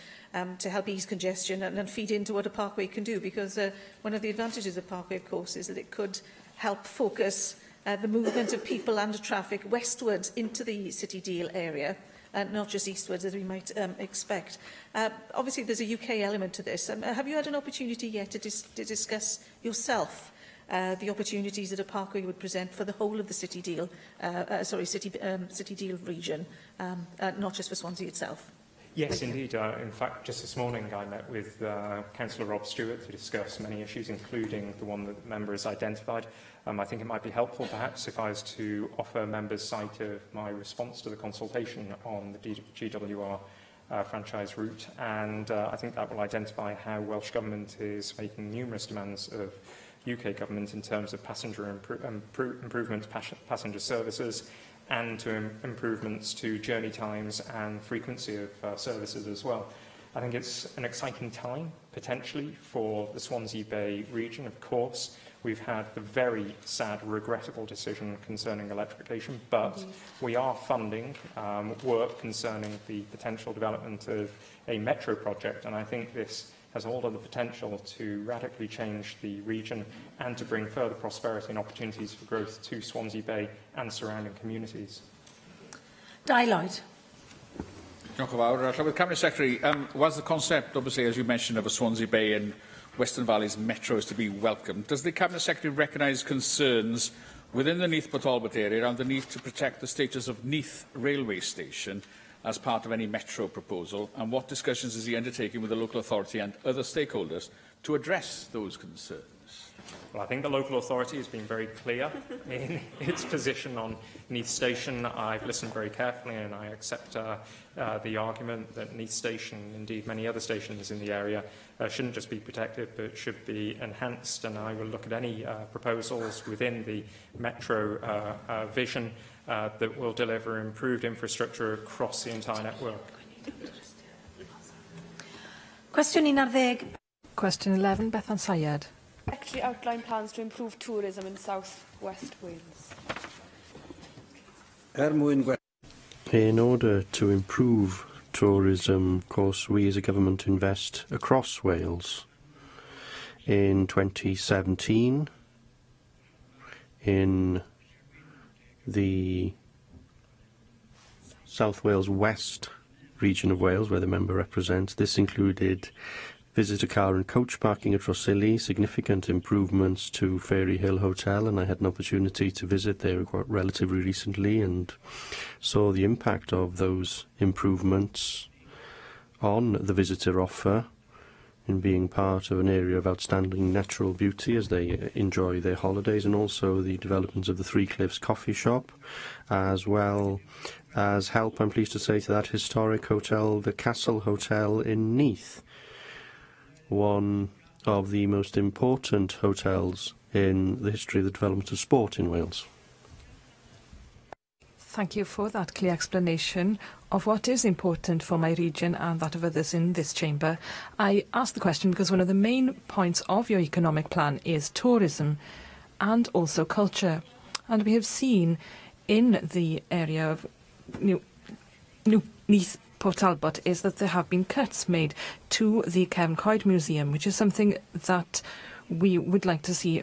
to help ease congestion and feed into what a parkway can do. Because one of the advantages of parkway, of course, is that it could help focus the movement of people and traffic westwards into the City Deal area, and not just eastwards, as we might expect. Obviously, there's a UK element to this. Have you had an opportunity yet to discuss yourself the opportunities that a parkway would present for the whole of the City Deal, City Deal region, not just for Swansea itself? Yes, indeed. In fact, just this morning I met with Councillor Rob Stewart to discuss many issues, including the one that the member has identified. I think it might be helpful, perhaps, if I was to offer members sight of my response to the consultation on the GWR franchise route, and I think that will identify how Welsh Government is making numerous demands of UK Government in terms of passenger improvements, passenger services, and to improvements to journey times and frequency of services as well. I think it's an exciting time, potentially, for the Swansea Bay region. Of course, we've had the very sad, regrettable decision concerning electrification, but we are funding work concerning the potential development of a metro project, and I think this has all of the potential to radically change the region and to bring further prosperity and opportunities for growth to Swansea Bay and surrounding communities. Dialogue. Diolch yn fawr. Llywydd Cabinet Secretary, was the concept, obviously, as you mentioned, of a Swansea Bay and Western Valleys metro is to be welcomed, does the Cabinet Secretary recognise concerns within the Neath Port Talbot area around the need to protect the status of Neath railway station as part of any metro proposal, and what discussions is he undertaking with the local authority and other stakeholders to address those concerns? Well, I think the local authority has been very clear in its position on Neath Station. I've listened very carefully, and I accept the argument that Neath Station, indeed many other stations in the area, shouldn't just be protected but should be enhanced, and I will look at any proposals within the metro vision that will deliver improved infrastructure across the entire network. Question 11. Question 11, Bethan Sayed. Actually outline plans to improve tourism in South West Wales. In order to improve tourism, of course, we as a government invest across Wales. In 2017, in the South Wales West region of Wales, where the member represents, this included visitor car and coach parking at Rosili, significant improvements to Fairy Hill Hotel, and I had an opportunity to visit there quite relatively recently and saw the impact of those improvements on the visitor offer in being part of an area of outstanding natural beauty as they enjoy their holidays, and also the development of the Three Cliffs coffee shop, as well as help, I'm pleased to say, to that historic hotel, the Castle Hotel in Neath, one of the most important hotels in the history of the development of sport in Wales. Thank you for that clear explanation of what is important for my region and that of others in this chamber. I asked the question because one of the main points of your economic plan is tourism and also culture. And we have seen in the area of Neath Port Talbot is that there have been cuts made to the Cefn Coed Museum, which is something that we would like to see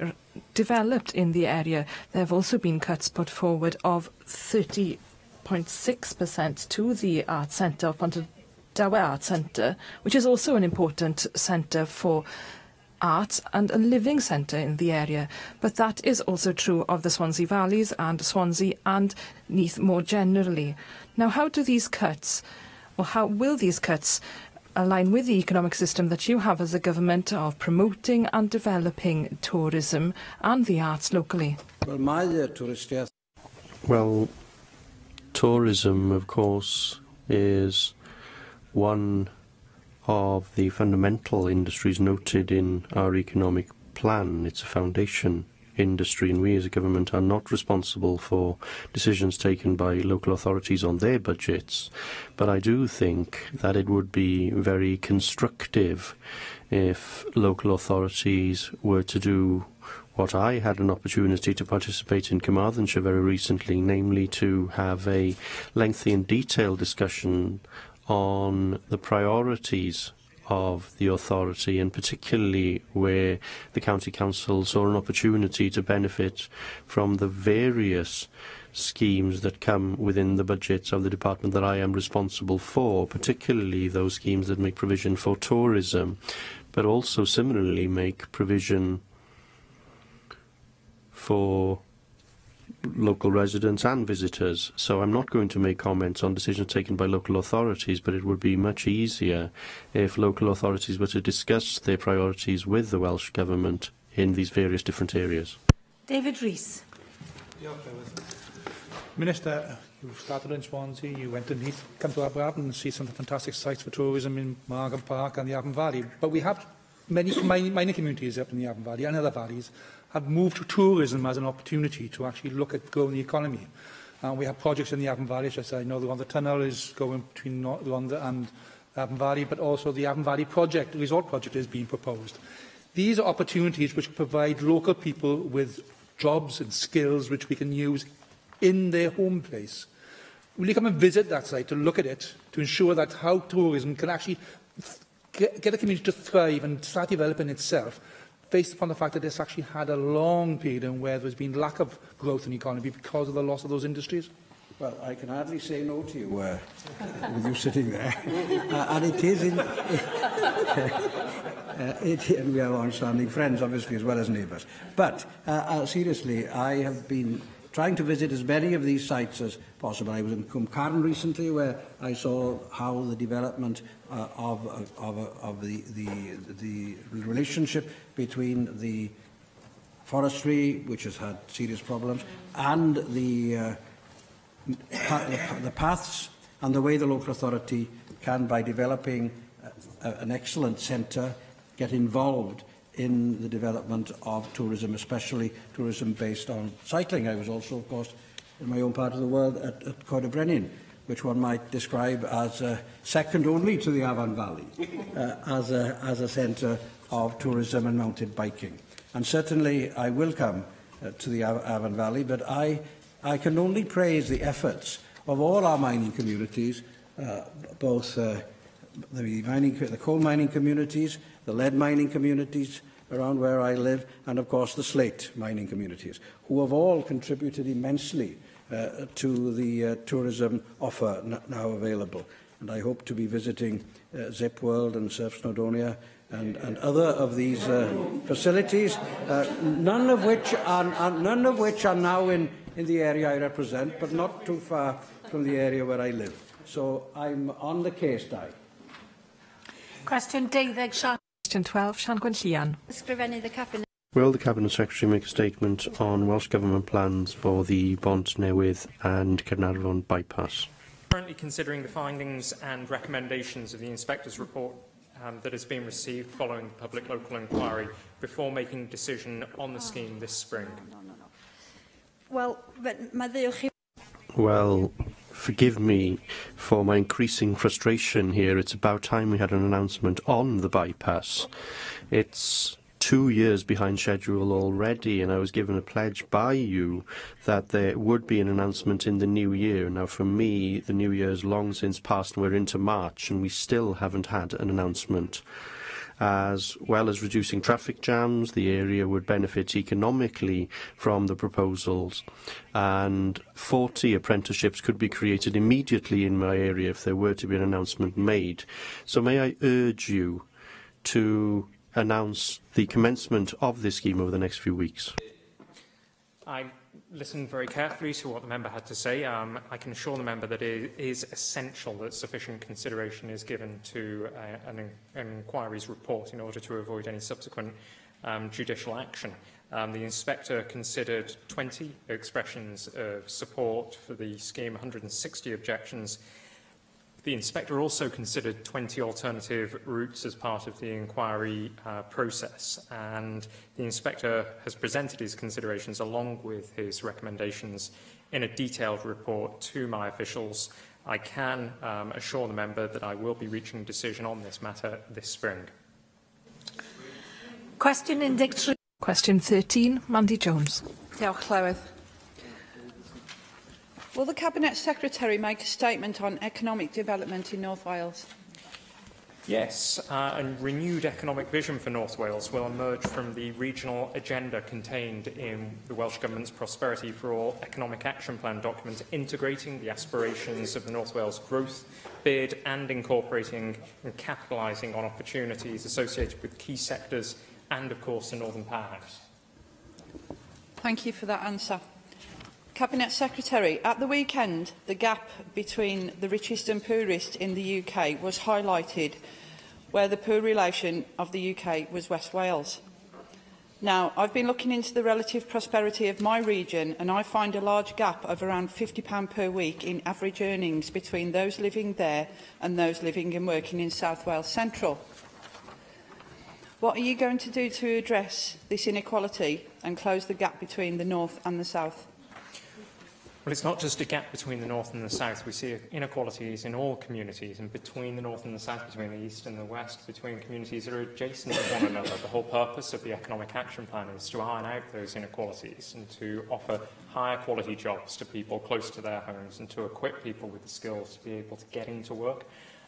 developed in the area. There have also been cuts put forward of 30.6% to the Art Centre of Pontardawe Art Centre, which is also an important centre for art and a living centre in the area. But that is also true of the Swansea Valleys and Swansea and Neath more generally. Now, how do these cuts, or how will these cuts align with the economic system that you have as a government of promoting and developing tourism and the arts locally? Well, tourism, of course, is one of the fundamental industries noted in our economic plan. It's a foundation industry, and we as a government are not responsible for decisions taken by local authorities on their budgets. But I do think that it would be very constructive if local authorities were to do what I had an opportunity to participate in Carmarthenshire very recently, namely to have a lengthy and detailed discussion on the priorities of the authority, and particularly where the county council saw an opportunity to benefit from the various schemes that come within the budgets of the department that I am responsible for, particularly those schemes that make provision for tourism, but also similarly make provision for local residents and visitors. So I'm not going to make comments on decisions taken by local authorities, but it would be much easier if local authorities were to discuss their priorities with the Welsh Government in these various different areas. David Rees. Minister, you started in Swansea, you went to Neath, come to Aberafon and see some of the fantastic sites for tourism in Margam Park and the Avon Valley. But we have many mining communities up in the Avon Valley and other valleys have moved to tourism as an opportunity to actually look at growing the economy. We have projects in the Avon Valley, as I know the Rhondda Tunnel is going between Rhondda and Avon Valley, but also the Avon Valley project, the resort project, is being proposed. These are opportunities which provide local people with jobs and skills which we can use in their home place. Will you come and visit that site to look at it, to ensure that how tourism can actually get a community to thrive and start developing itself, based upon the fact that it's actually had a long period in where there's been lack of growth in the economy because of the loss of those industries? Well, I can hardly say no to you with you sitting there. And it is in... and we are long-standing friends, obviously, as well as neighbours. But, seriously, I have been trying to visit as many of these sites as possible. I was in Cwmcarn recently, where I saw how the development of the relationship between the forestry, which has had serious problems, and the paths, and the way the local authority can, by developing an excellent centre, get involved in the development of tourism, especially tourism based on cycling. I was also, of course, in my own part of the world at Coed y Brenin, which one might describe as second only to the Avon Valley, as a centre of tourism and mountain biking. And certainly I will come to the Avon Valley, but I can only praise the efforts of all our mining communities, both the coal mining communities, the lead mining communities around where I live, and of course the slate mining communities, who have all contributed immensely to the tourism offer now available. And I hope to be visiting Zip World and Surf Snowdonia and other of these facilities, none of which are now in the area I represent, but not too far from the area where I live. So I'm on the case, Di. Question 12, Sian Gwenllian. Will the Cabinet Secretary make a statement on Welsh Government plans for the Bont Newydd and Caernarfon bypass? Currently considering the findings and recommendations of the Inspector's report that has been received following the public local inquiry before making a decision on the scheme this spring. Well, forgive me for my increasing frustration here. It's about time we had an announcement on the bypass. It's 2 years behind schedule already, and I was given a pledge by you that there would be an announcement in the new year. Now, for me, the new year is long since passed, and we're into March, and we still haven't had an announcement. As well as reducing traffic jams, the area would benefit economically from the proposals, and 40 apprenticeships could be created immediately in my area if there were to be an announcement made. So may I urge you to announce the commencement of this scheme over the next few weeks? I listened very carefully to what the member had to say. I can assure the member that it is essential that sufficient consideration is given to an inquiry's report in order to avoid any subsequent judicial action. The Inspector considered 20 expressions of support for the scheme, 160 objections. The inspector also considered 20 alternative routes as part of the inquiry process, and the inspector has presented his considerations along with his recommendations in a detailed report to my officials. I can assure the member that I will be reaching a decision on this matter this spring. Question in dictionary. Question 13, Mandy Jones. Diolch, Llywydd. Will the Cabinet Secretary make a statement on economic development in North Wales? Yes, a renewed economic vision for North Wales will emerge from the regional agenda contained in the Welsh Government's Prosperity for All Economic Action Plan document, integrating the aspirations of the North Wales growth bid and incorporating and capitalising on opportunities associated with key sectors and, of course, the Northern Powerhouse. Thank you for that answer. Cabinet Secretary, at the weekend, the gap between the richest and poorest in the UK was highlighted, where the poor relation of the UK was West Wales. Now, I've been looking into the relative prosperity of my region, and I find a large gap of around £50 per week in average earnings between those living there and those living and working in South Wales Central. What are you going to do to address this inequality and close the gap between the North and the South? Well, it's not just a gap between the North and the South. We see inequalities in all communities, and between the North and the South, between the East and the West, between communities that are adjacent to one another. The whole purpose of the Economic Action Plan is to iron out those inequalities and to offer higher quality jobs to people close to their homes and to equip people with the skills to be able to get into work.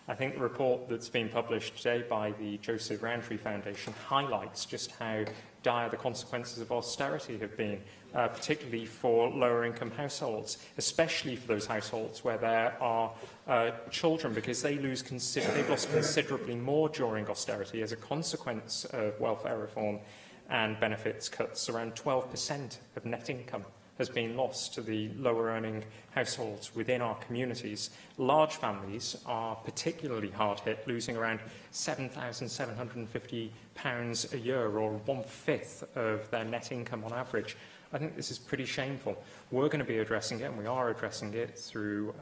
I think the report that's been published today by the Joseph Rowntree Foundation highlights just how dire the consequences of austerity have been, particularly for lower-income households, especially for those households where there are children, because they've lost considerably more during austerity as a consequence of welfare reform and benefits cuts. Around 12% of net income has been lost to the lower-earning households within our communities. Large families are particularly hard hit, losing around £7,750 a year, or 1/5 of their net income on average. I think this is pretty shameful. We're going to be addressing it, and we are addressing it through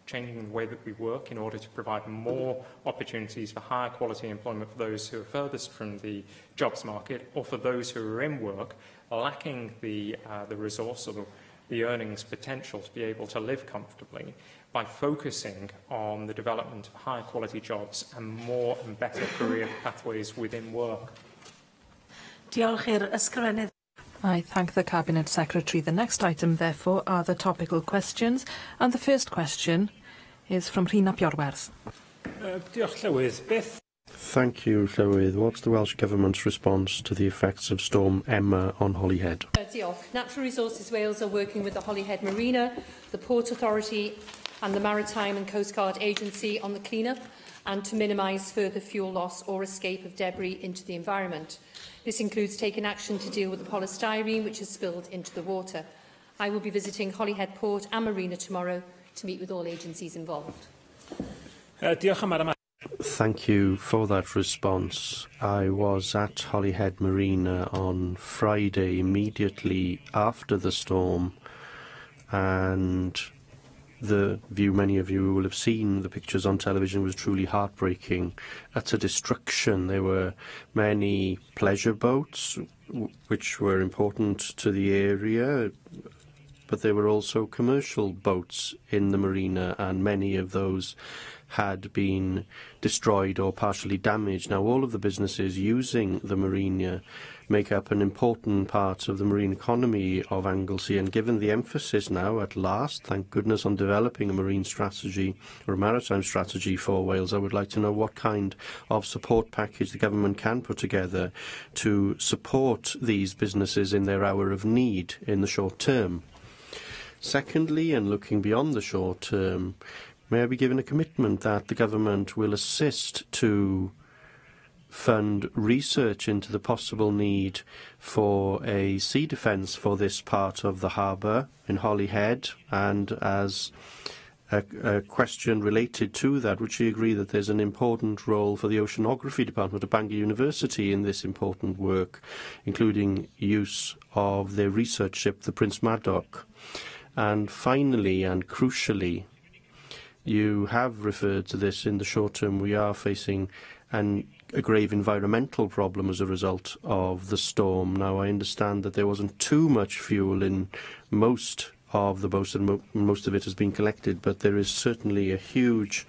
changing the way that we work in order to provide more opportunities for higher quality employment for those who are furthest from the jobs market, or for those who are in work, lacking the resource or the earnings potential to be able to live comfortably, by focusing on the development of higher quality jobs and more and better career pathways within work. I thank the Cabinet Secretary. The next item, therefore, are the topical questions, and the first question is from Rhina Piorwerth. Thank you, Llywydd. What's the Welsh Government's response to the effects of Storm Emma on Holyhead? Diolch. Natural Resources Wales are working with the Holyhead Marina, the Port Authority and the Maritime and Coast Guard Agency on the clean-up and to minimise further fuel loss or escape of debris into the environment. This includes taking action to deal with the polystyrene which has spilled into the water. I will be visiting Holyhead Port and Marina tomorrow to meet with all agencies involved. Thank you for that response. I was at Holyhead Marina on Friday, immediately after the storm, and the view many of you will have seen, the pictures on television, was truly heartbreaking. Utter destruction. There were many pleasure boats, which were important to the area, but there were also commercial boats in the marina, and many of those had been destroyed or partially damaged. Now, all of the businesses using the marina make up an important part of the marine economy of Anglesey, and given the emphasis now, at last, thank goodness, on developing a marine strategy or a maritime strategy for Wales, I would like to know what kind of support package the government can put together to support these businesses in their hour of need in the short term. Secondly, and looking beyond the short term, may I be given a commitment that the government will assist to fund research into the possible need for a sea defence for this part of the harbour in Holyhead, and as a question related to that, would you agree that there's an important role for the Oceanography Department at Bangor University in this important work, including use of their research ship, the Prince Madoc? And finally, and crucially, you have referred to this. In the short term, we are facing a grave environmental problem as a result of the storm. Now, I understand that there wasn't too much fuel in most of the boats, and most of it has been collected, but there is certainly a huge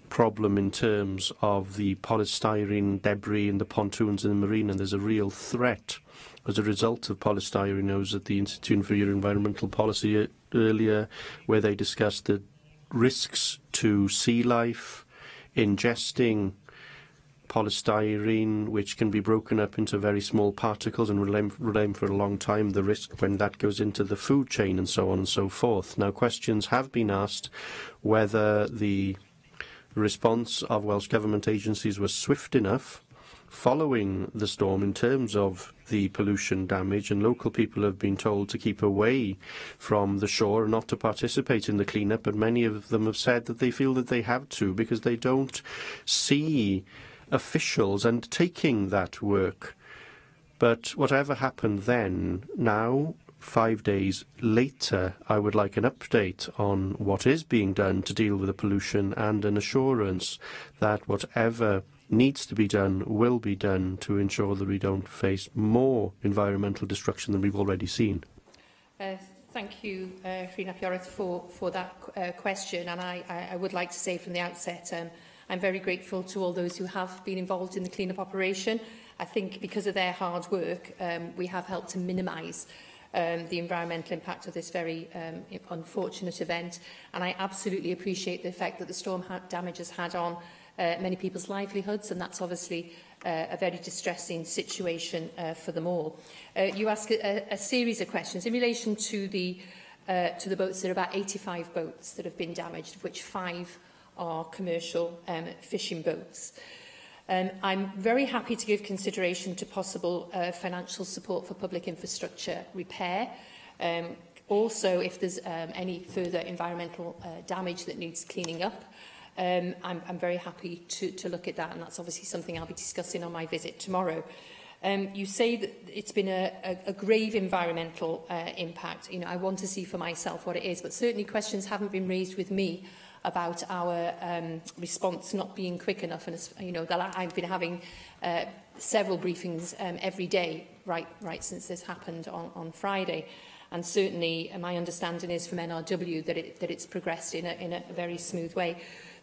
problem in terms of the polystyrene debris in the pontoons in the marine, and there's a real threat as a result of polystyrene. I was at the Institute for Environmental Policy earlier, where they discussed the risks to sea life, ingesting polystyrene, which can be broken up into very small particles and remain for a long time, the risk when that goes into the food chain and so on and so forth. Now, questions have been asked whether the response of Welsh Government agencies was swift enough following the storm in terms of the pollution damage, and local people have been told to keep away from the shore and not to participate in the clean-up, but many of them have said that they feel that they have to because they don't see officials undertaking that work. But whatever happened then, now, 5 days later, I would like an update on what is being done to deal with the pollution and an assurance that whatever needs to be done will be done to ensure that we don't face more environmental destruction than we've already seen. Thank you, Rhina Pioreth, for that question. And I would like to say from the outset, I'm very grateful to all those who have been involved in the clean-up operation. I think because of their hard work, we have helped to minimise the environmental impact of this very unfortunate event. And I absolutely appreciate the effect that the storm damage has had on many people's livelihoods, and that's obviously a very distressing situation for them all. You ask a series of questions in relation to the boats. There are about 85 boats that have been damaged, of which 5 are commercial fishing boats. I'm very happy to give consideration to possible financial support for public infrastructure repair. Also, if there's any further environmental damage that needs cleaning up, I'm very happy to look at that, and that's obviously something I'll be discussing on my visit tomorrow. You say that it's been a grave environmental impact. You know, I want to see for myself what it is, but certainly questions haven't been raised with me about our response not being quick enough. And you know, that I've been having several briefings every day right since this happened on Friday. And certainly my understanding is from NRW that it's progressed in a very smooth way.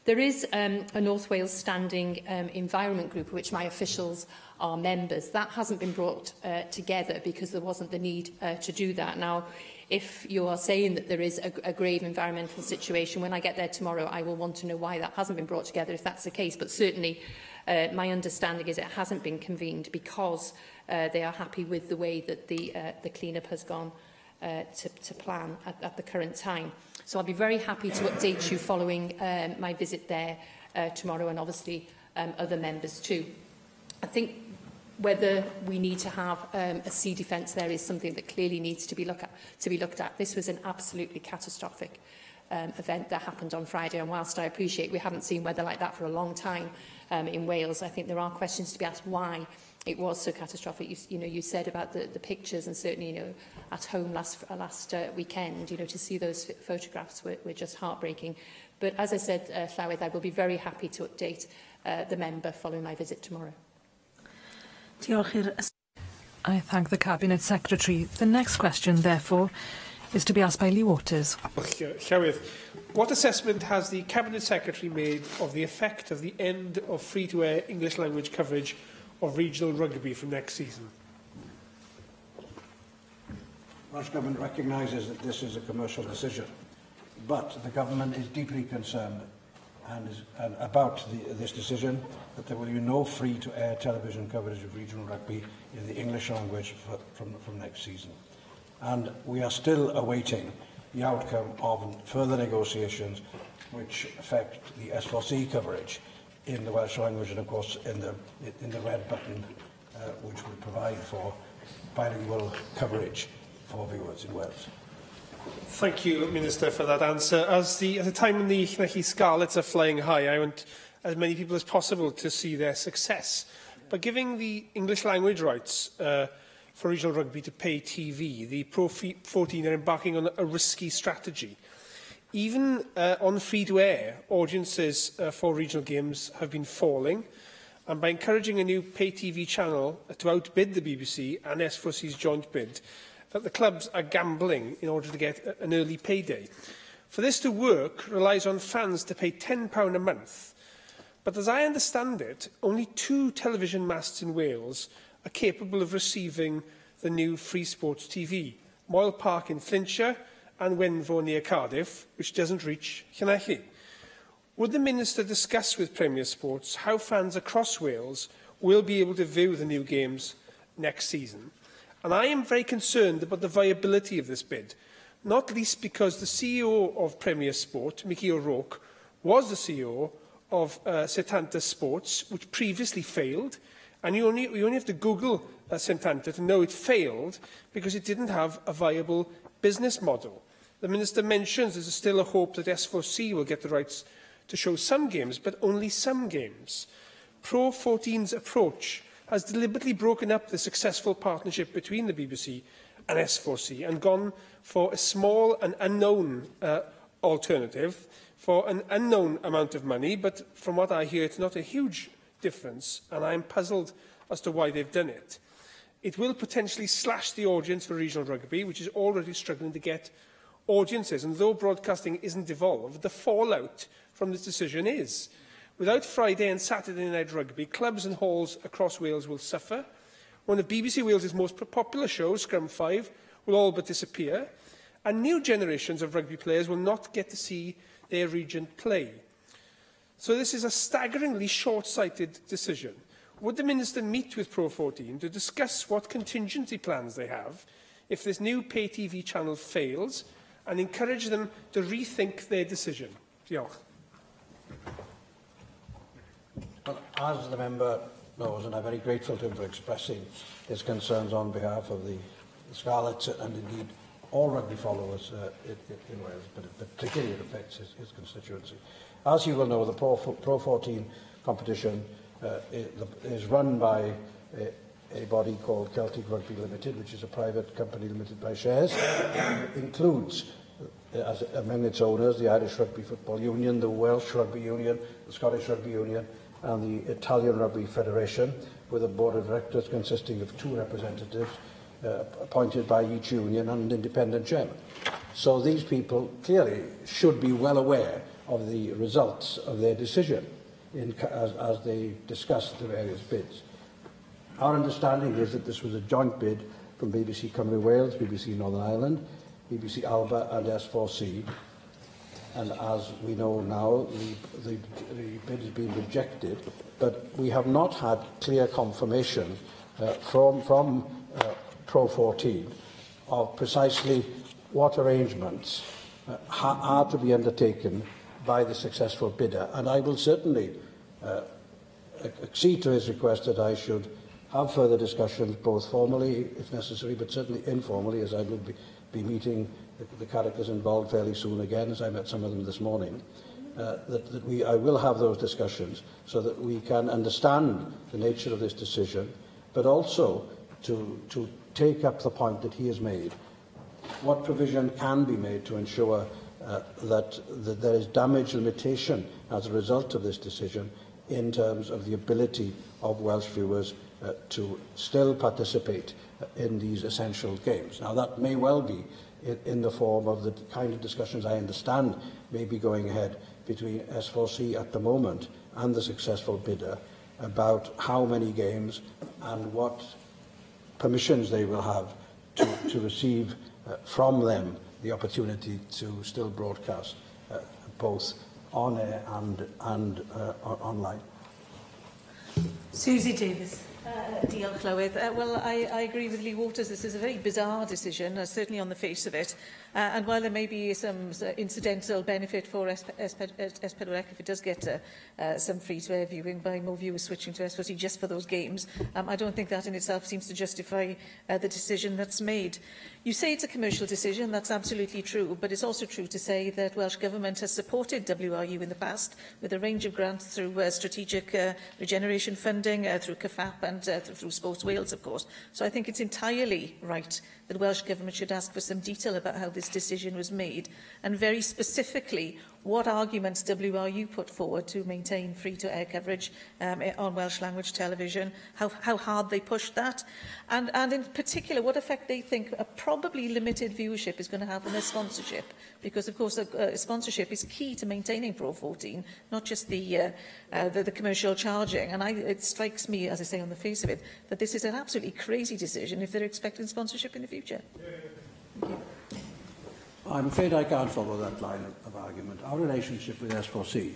There is a North Wales Standing Environment Group, which my officials are members. That hasn't been brought together because there wasn't the need to do that. Now, if you are saying that there is a grave environmental situation, when I get there tomorrow, I will want to know why that hasn't been brought together, if that's the case. But certainly, my understanding is it hasn't been convened because they are happy with the way that the clean-up has gone to plan at the current time. So I'll be very happy to update you following my visit there tomorrow, and obviously other members too. I think whether we need to have a sea defence there is something that clearly needs to be looked at. This was an absolutely catastrophic event that happened on Friday, and whilst I appreciate we haven't seen weather like that for a long time in Wales, I think there are questions to be asked why it was so catastrophic. You said about the pictures, and certainly, at home last weekend, to see those photographs were just heartbreaking. But as I said, Llywyd, I will be very happy to update the member following my visit tomorrow. I thank the Cabinet Secretary. The next question, therefore, is to be asked by Lee Waters. Llywydd, what assessment has the Cabinet Secretary made of the effect of the end of free-to-air English language coverage of regional rugby from next season? Welsh Government recognises that this is a commercial decision, but the Government is deeply concerned about this decision, that there will be no free-to-air television coverage of regional rugby in the English language from next season. And we are still awaiting the outcome of further negotiations which affect the S4C coverage in the Welsh language, and of course in the red button which will provide for bilingual coverage for viewers in Wales. Thank you, Minister, for that answer. At the time when the Llanelli Scarlets are flying high, I want as many people as possible to see their success. But giving the English language rights for regional rugby to pay TV, the Pro 14 are embarking on a risky strategy. Even on free-to-air, audiences for regional games have been falling, and by encouraging a new pay TV channel to outbid the BBC and S4C's joint bid, that the clubs are gambling in order to get an early payday. For this to work relies on fans to pay £10 a month. But as I understand it, only 2 television masts in Wales are capable of receiving the new Free Sports TV, Moyle Park in Flintshire and Wenfo near Cardiff, which doesn't reach Llanelli. Would the Minister discuss with Premier Sports how fans across Wales will be able to view the new games next season? And I am very concerned about the viability of this bid, not least because the CEO of Premier Sport, Mickey O'Rourke, was the CEO of Setanta Sports, which previously failed, and you only have to Google Setanta to know it failed because it didn't have a viable business model. The Minister mentions there's still a hope that S4C will get the rights to show some games, but only some games. Pro 14's approach has deliberately broken up the successful partnership between the BBC and S4C and gone for a small and unknown alternative for an unknown amount of money, but from what I hear, it's not a huge difference, and I'm puzzled as to why they've done it. It will potentially slash the audience for regional rugby, which is already struggling to get audiences, and though broadcasting isn't devolved, the fallout from this decision is. Without Friday and Saturday night rugby, clubs and halls across Wales will suffer. One of BBC Wales' most popular shows, Scrum 5, will all but disappear, and new generations of rugby players will not get to see their region play. So this is a staggeringly short-sighted decision. Would the Minister meet with Pro 14 to discuss what contingency plans they have if this new pay TV channel fails and encourage them to rethink their decision? Diolch. Well, as the member knows, and I'm very grateful to him for expressing his concerns on behalf of the Scarlets and indeed all rugby followers in Wales, but particularly it affects his constituency. As you will know, the Pro 14 competition is run by a body called Celtic Rugby Limited, which is a private company limited by shares. It includes, among its owners, the Irish Rugby Football Union, the Welsh Rugby Union, the Scottish Rugby Union, and the Italian Rugby Federation, with a board of directors consisting of 2 representatives appointed by each union and an independent chairman. So these people clearly should be well aware of the results of their decision as they discussed the various bids. Our understanding is that this was a joint bid from BBC Cymru Wales, BBC Northern Ireland, BBC Alba and S4C. And as we know now, the bid has been rejected, but we have not had clear confirmation from Pro 14 of precisely what arrangements are to be undertaken by the successful bidder. And I will certainly accede to his request that I should have further discussions, both formally, if necessary, but certainly informally, as I will be meeting the characters involved fairly soon again, as I met some of them this morning, I will have those discussions so that we can understand the nature of this decision, but also to take up the point that he has made. What provision can be made to ensure that there is damage limitation as a result of this decision in terms of the ability of Welsh viewers to still participate in these essential games? Now, that may well be in the form of the kind of discussions I understand may be going ahead between S4C at the moment and the successful bidder about how many games and what permissions they will have to receive from them the opportunity to still broadcast both on air and online. Susie Davis. Diolch, Llywydd. Well, I agree with Lee Waters. This is a very bizarre decision, certainly on the face of it. And while there may be some incidental benefit for S4C if it does get some free-to-air viewing by more viewers switching to S4C just for those games, I don't think that in itself seems to justify the decision that's made. You say it's a commercial decision, that's absolutely true, but it's also true to say that Welsh Government has supported WRU in the past with a range of grants through strategic regeneration funding, through CAFAP and through Sports Wales, of course. So I think it's entirely right that Welsh Government should ask for some detail about how this this decision was made, and very specifically what arguments WRU put forward to maintain free-to-air coverage on Welsh language television, how hard they pushed that, and in particular what effect they think a probably limited viewership is going to have on their sponsorship, because of course sponsorship is key to maintaining Pro 14, not just the commercial charging. And it strikes me, as I say on the face of it, that this is an absolutely crazy decision if they're expecting sponsorship in the future. Thank you. I'm afraid I can't follow that line of argument. Our relationship with S4C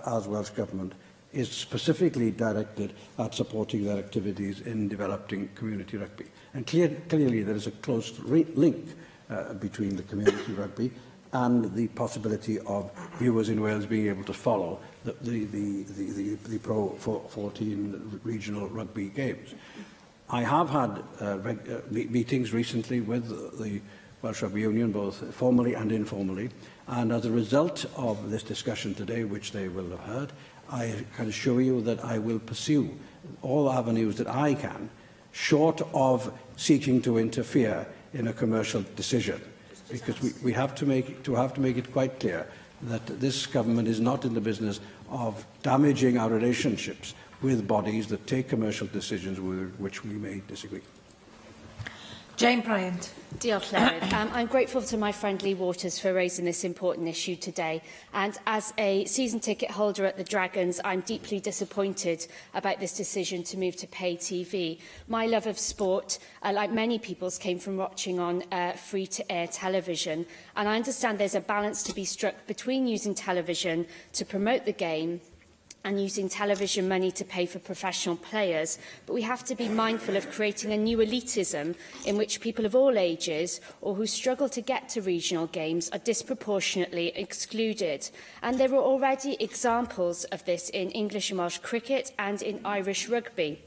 as Welsh Government is specifically directed at supporting their activities in developing community rugby. And clearly there is a close link between the community rugby and the possibility of viewers in Wales being able to follow the Pro 14 regional rugby games. I have had meetings recently with the Welsh Rugby Union, both formally and informally, and as a result of this discussion today, which they will have heard, I can assure you that I will pursue all avenues that I can, short of seeking to interfere in a commercial decision, because we have to make it quite clear that this government is not in the business of damaging our relationships with bodies that take commercial decisions with which we may disagree. Jane Bryant. Diolch, Llewellyn. I'm grateful to my friend Lee Waters for raising this important issue today. And as a season ticket holder at the Dragons, I'm deeply disappointed about this decision to move to pay TV. My love of sport, like many people's, came from watching on free-to-air television. And I understand there's a balance to be struck between using television to promote the game and using television money to pay for professional players, but we have to be mindful of creating a new elitism in which people of all ages or who struggle to get to regional games are disproportionately excluded. And there are already examples of this in English and Welsh cricket and in Irish rugby.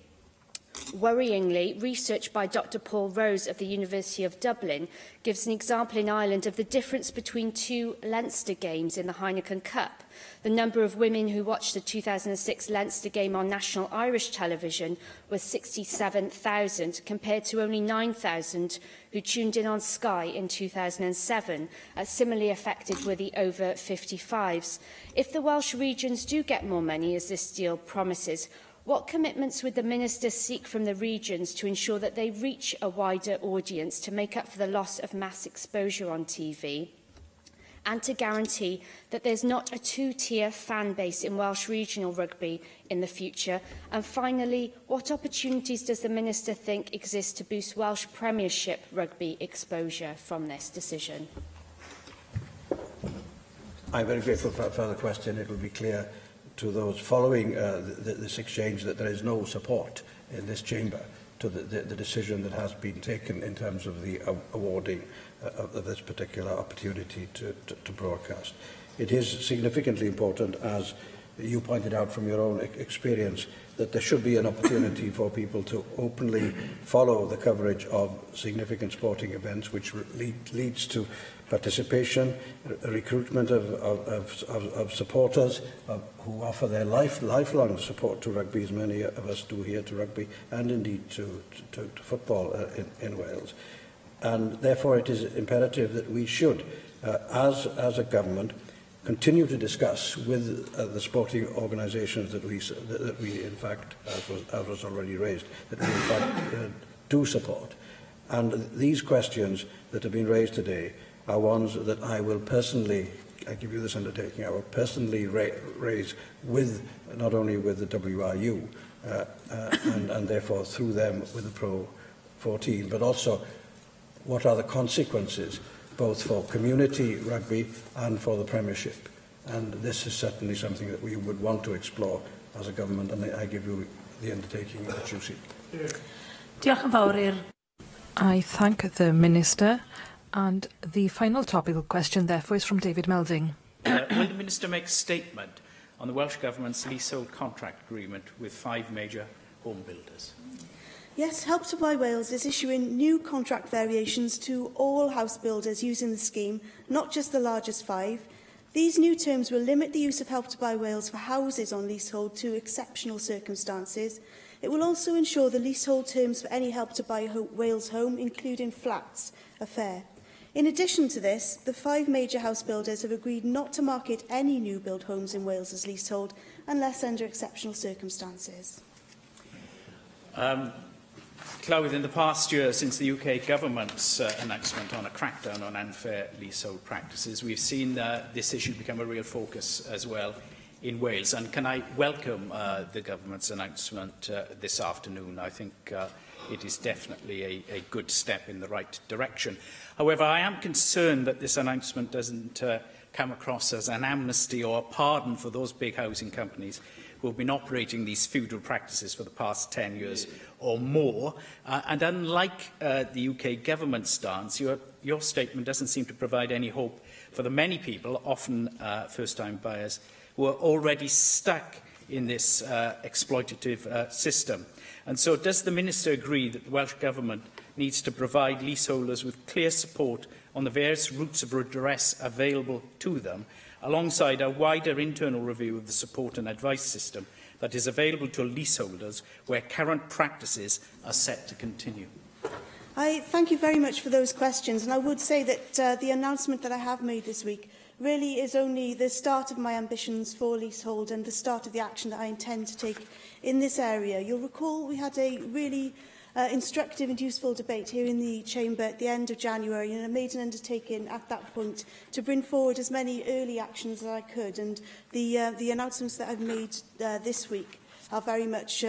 Worryingly, research by Dr Paul Rose of the University of Dublin gives an example in Ireland of the difference between two Leinster games in the Heineken Cup. The number of women who watched the 2006 Leinster game on national Irish television was 67,000, compared to only 9,000 who tuned in on Sky in 2007. Similarly affected were the over 55s. If the Welsh regions do get more money, as this deal promises, what commitments would the Minister seek from the regions to ensure that they reach a wider audience to make up for the loss of mass exposure on TV, and to guarantee that there's not a two-tier fan base in Welsh regional rugby in the future? And finally, what opportunities does the Minister think exist to boost Welsh Premiership rugby exposure from this decision? I'm very grateful for the question. It will be clear to those following this exchange that there is no support in this chamber to the decision that has been taken in terms of the awarding of this particular opportunity to broadcast. It is significantly important, as you pointed out from your own experience, that there should be an opportunity for people to openly follow the coverage of significant sporting events, which leads to participation, recruitment of supporters who offer their lifelong support to rugby, as many of us do here, to rugby, and indeed to football in Wales. And therefore it is imperative that we should, as a government, continue to discuss with the sporting organisations that we in fact, as was already raised, that we in fact do support. And these questions that have been raised today are ones that I will personally, I give you this undertaking, I will personally raise with, not only with the WRU, and therefore through them with the Pro 14, but also what are the consequences both for community rugby and for the Premiership. And this is certainly something that we would want to explore as a government, and I give you the undertaking that you seek. Diolch yn fawr i'r... I thank the Minister. And the final topical question, therefore, is from David Melding. Will the Minister make a statement on the Welsh Government's leasehold contract agreement with 5 major home builders? Yes, Help to Buy Wales is issuing new contract variations to all house builders using the scheme, not just the largest 5. These new terms will limit the use of Help to Buy Wales for houses on leasehold to exceptional circumstances. It will also ensure the leasehold terms for any Help to Buy Wales home, including flats, are fair. In addition to this, the 5 major house builders have agreed not to market any new build homes in Wales as leasehold unless under exceptional circumstances. Clywyd, in the past year, since the UK government's announcement on a crackdown on unfair leasehold practices, we've seen this issue become a real focus as well in Wales. And can I welcome the government's announcement this afternoon? I think it is definitely a good step in the right direction. However, I am concerned that this announcement doesn't come across as an amnesty or a pardon for those big housing companies who have been operating these feudal practices for the past 10 years or more. And unlike the UK government stance, your statement doesn't seem to provide any hope for the many people, often first-time buyers, who are already stuck in this exploitative system. And so does the Minister agree that the Welsh Government needs to provide leaseholders with clear support on the various routes of redress available to them, alongside a wider internal review of the support and advice system that is available to leaseholders where current practices are set to continue? I thank you very much for those questions, and I would say that the announcement that I have made this week really is only the start of my ambitions for leasehold and the start of the action that I intend to take in this area. You'll recall we had a really instructive and useful debate here in the Chamber at the end of January, and I made an undertaking at that point to bring forward as many early actions as I could, and the announcements that I've made this week are very much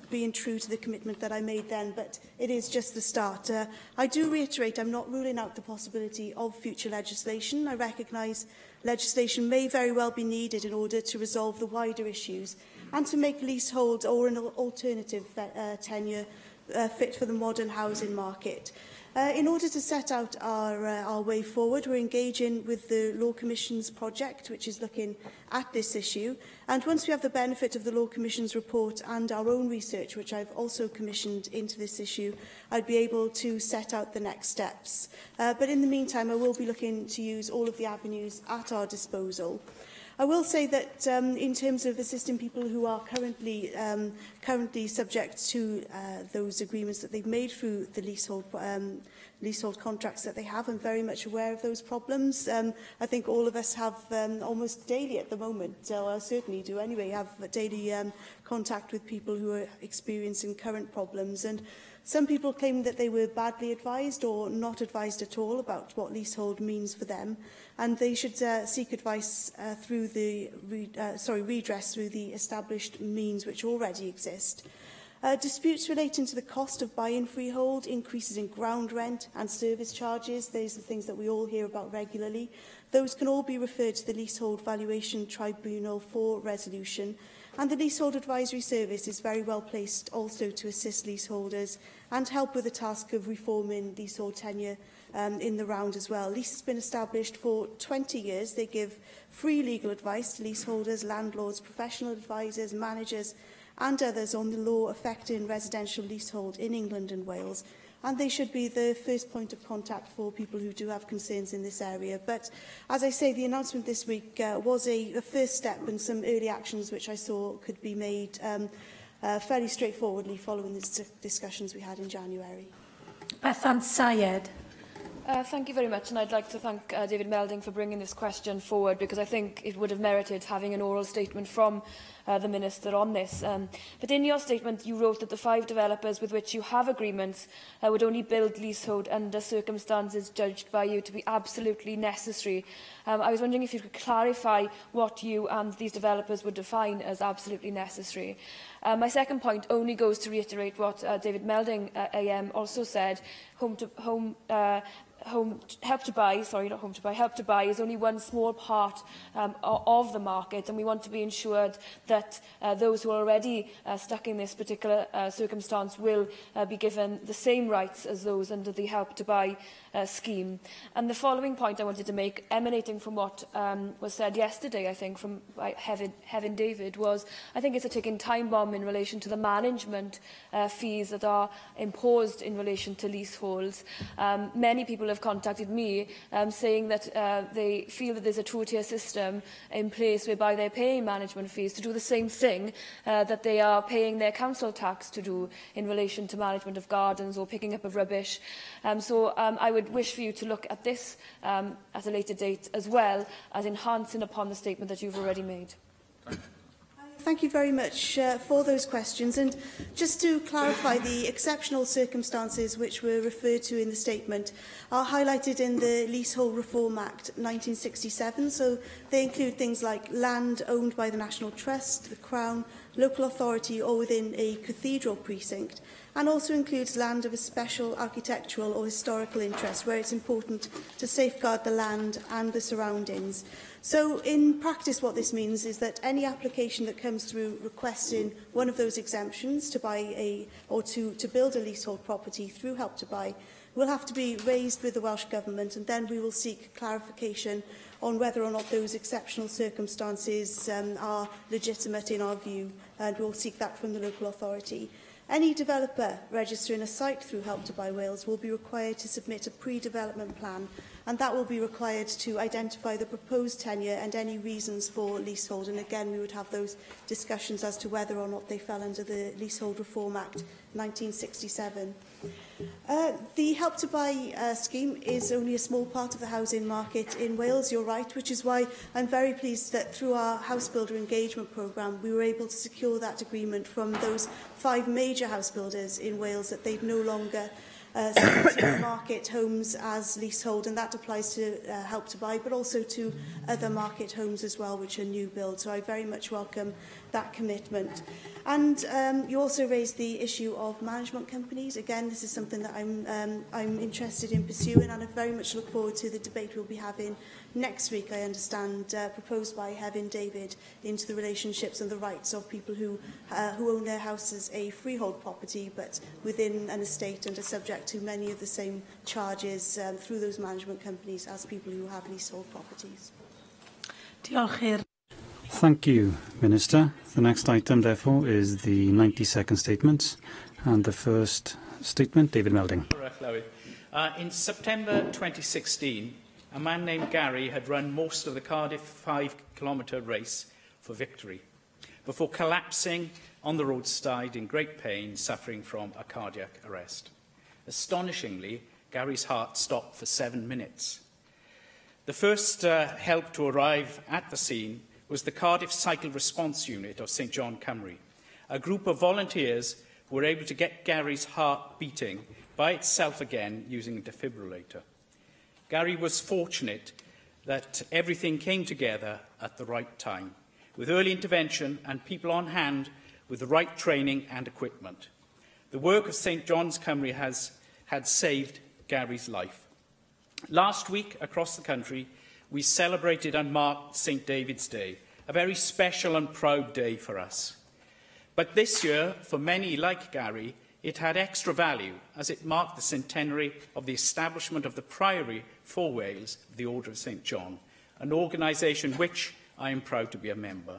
being true to the commitment that I made then, but it is just the start. I do reiterate I'm not ruling out the possibility of future legislation. I recognise legislation may very well be needed in order to resolve the wider issues and to make leasehold or an alternative tenure fit for the modern housing market. In order to set out our way forward, we're engaging with the Law Commission's project, which is looking at this issue. And once we have the benefit of the Law Commission's report and our own research, which I've also commissioned into this issue, I'd be able to set out the next steps. But in the meantime, I will be looking to use all of the avenues at our disposal. I will say that in terms of assisting people who are currently subject to those agreements that they've made through the leasehold contracts that they have, I'm very much aware of those problems. I think all of us have almost daily at the moment, or I certainly do anyway, have daily contact with people who are experiencing current problems. And some people claim that they were badly advised or not advised at all about what leasehold means for them, and they should seek advice through the redress through the established means which already exist. Disputes relating to the cost of buying freehold, increases in ground rent and service charges, those are things that we all hear about regularly. Those can all be referred to the Leasehold Valuation Tribunal for resolution. And the Leasehold Advisory Service is very well placed also to assist leaseholders and help with the task of reforming leasehold tenure in the round as well. Lease has been established for 20 years. They give free legal advice to leaseholders, landlords, professional advisors, managers and others on the law affecting residential leasehold in England and Wales. And they should be the first point of contact for people who do have concerns in this area. But, as I say, the announcement this week was a first step and some early actions which I saw could be made fairly straightforwardly following the discussions we had in January. Bethan Syed. Thank you very much, and I'd like to thank David Melding for bringing this question forward, because I think it would have merited having an oral statement from the Minister on this. But in your statement, you wrote that the 5 developers with which you have agreements would only build leasehold under circumstances judged by you to be absolutely necessary. I was wondering if you could clarify what you and these developers would define as absolutely necessary. My second point only goes to reiterate what David Melding AM also said. Help to Buy is only one small part of the market, and we want to be ensured that those who are already stuck in this particular circumstance will be given the same rights as those under the Help to Buy scheme. And the following point I wanted to make, emanating from what was said yesterday, I think, by Heaven David, was I think it's a ticking time bomb in relation to the management fees that are imposed in relation to leaseholds. Many people have contacted me saying that they feel that there's a two-tier system in place whereby they're paying management fees to do the same thing that they are paying their council tax to do in relation to management of gardens or picking up of rubbish. So I would would wish for you to look at this at a later date, as well as enhancing upon the statement that you've already made. Thank you very much for those questions. And just to clarify, the exceptional circumstances which were referred to in the statement are highlighted in the Leasehold Reform Act 1967. So they include things like land owned by the National Trust, the Crown, local authority or within a cathedral precinct, and also includes land of a special architectural or historical interest where it's important to safeguard the land and the surroundings. So in practice what this means is that any application that comes through requesting one of those exemptions to buy to build a leasehold property through Help to Buy will have to be raised with the Welsh Government, and then we will seek clarification on whether or not those exceptional circumstances are legitimate in our view, and we'll seek that from the local authority. Any developer registering a site through Help to Buy Wales will be required to submit a pre-development plan, and that will be required to identify the proposed tenure and any reasons for leasehold. And again, we would have those discussions as to whether or not they fell under the Leasehold Reform Act 1967. The Help to Buy scheme is only a small part of the housing market in Wales, you're right, which is why I'm very pleased that through our House Builder Engagement Programme we were able to secure that agreement from those 5 major house builders in Wales that they'd no longer market homes as leasehold, and that applies to Help to Buy, but also to other market homes as well, which are new builds. So I very much welcome that commitment. And you also raised the issue of management companies. Again, this is something that I'm interested in pursuing, and I very much look forward to the debate we'll be having next week, I understand, proposed by Hefin David, into the relationships and the rights of people who own their house as a freehold property, but within an estate and are subject to many of the same charges through those management companies as people who have leasehold properties. Thank you, Minister. The next item, therefore, is the 90-second statements. And the first statement, David Melding. In September 2016, a man named Gary had run most of the Cardiff 5-kilometre race for victory before collapsing on the roadside in great pain, suffering from a cardiac arrest. Astonishingly, Gary's heart stopped for 7 minutes. The first help to arrive at the scene was the Cardiff Cycle Response Unit of St John Cymru, a group of volunteers who were able to get Gary's heart beating by itself again using a defibrillator. Gary was fortunate that everything came together at the right time, with early intervention and people on hand with the right training and equipment. The work of St John's Cymru had saved Gary's life. Last week, across the country, we celebrated and marked St David's Day, a very special and proud day for us. But this year, for many like Gary, it had extra value as it marked the centenary of the establishment of the Priory for Wales, the Order of St John, an organisation which I am proud to be a member.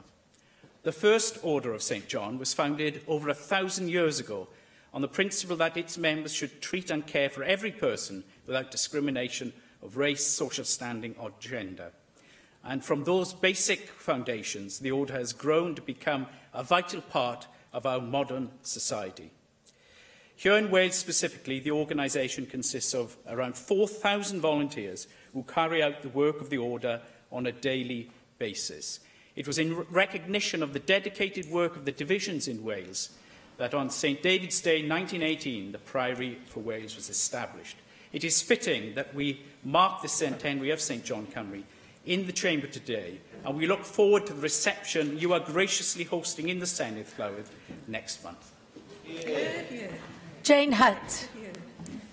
The first Order of St John was founded over 1,000 years ago on the principle that its members should treat and care for every person without discrimination of race, social standing or gender. And from those basic foundations, the Order has grown to become a vital part of our modern society. Here in Wales specifically, the organisation consists of around 4,000 volunteers who carry out the work of the Order on a daily basis. It was in recognition of the dedicated work of the divisions in Wales that on St David's Day 1918, the Priory for Wales was established. It is fitting that we mark the centenary of St John Cymru in the Chamber today, and we look forward to the reception you are graciously hosting in the Senedd, Llywydd, next month. Jane Hutt.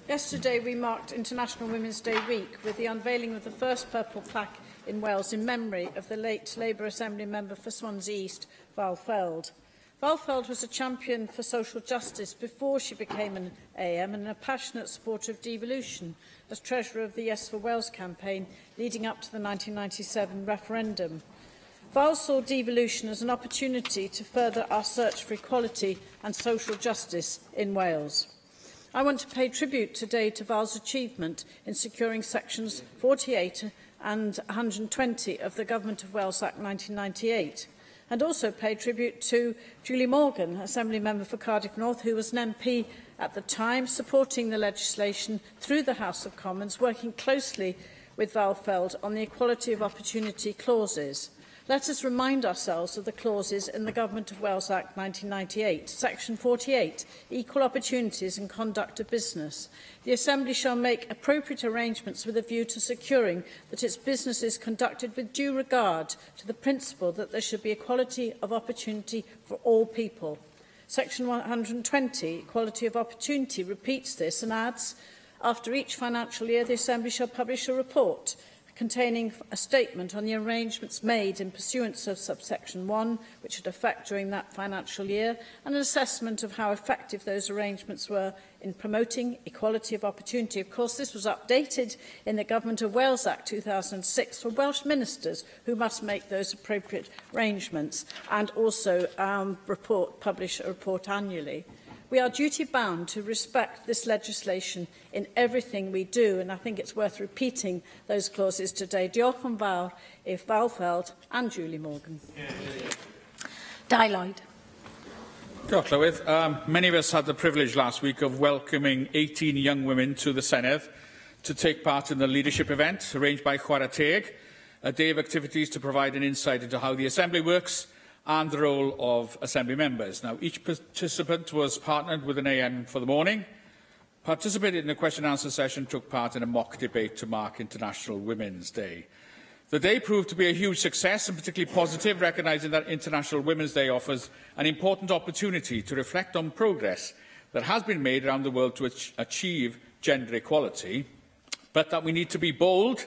Yesterday we marked International Women's Day week with the unveiling of the first purple plaque in Wales in memory of the late Labour Assembly member for Swansea East, Val Feld. Val Feld was a champion for social justice before she became an AM and a passionate supporter of devolution as treasurer of the Yes for Wales campaign leading up to the 1997 referendum. Val saw devolution as an opportunity to further our search for equality and social justice in Wales. I want to pay tribute today to Val's achievement in securing sections 48 and 120 of the Government of Wales Act 1998. and also pay tribute to Julie Morgan, Assembly Member for Cardiff North, who was an MP at the time, supporting the legislation through the House of Commons, working closely with Val Feld on the equality of opportunity clauses. Let us remind ourselves of the clauses in the Government of Wales Act 1998, Section 48, Equal Opportunities and Conduct of Business. The Assembly shall make appropriate arrangements with a view to securing that its business is conducted with due regard to the principle that there should be equality of opportunity for all people. Section 120, Equality of Opportunity, repeats this and adds, after each financial year, the Assembly shall publish a report containing a statement on the arrangements made in pursuance of subsection 1, which had effect during that financial year, and an assessment of how effective those arrangements were in promoting equality of opportunity. Of course, this was updated in the Government of Wales Act 2006 for Welsh ministers who must make those appropriate arrangements and also publish a report annually. We are duty-bound to respect this legislation in everything we do, and I think it's worth repeating those clauses today. Diolch yn fawr i Val Feld and Julie Morgan. Dai Lloyd. Diolch, Llywydd. Many of us had the privilege last week of welcoming 18 young women to the Senedd to take part in the leadership event arranged by Chwarae Teg, a day of activities to provide an insight into how the Assembly works and the role of Assembly members. Now, each participant was partnered with an AM for the morning, participated in a question-and-answer session, took part in a mock debate to mark International Women's Day. The day proved to be a huge success and particularly positive, recognising that International Women's Day offers an important opportunity to reflect on progress that has been made around the world to achieve gender equality, but that we need to be bold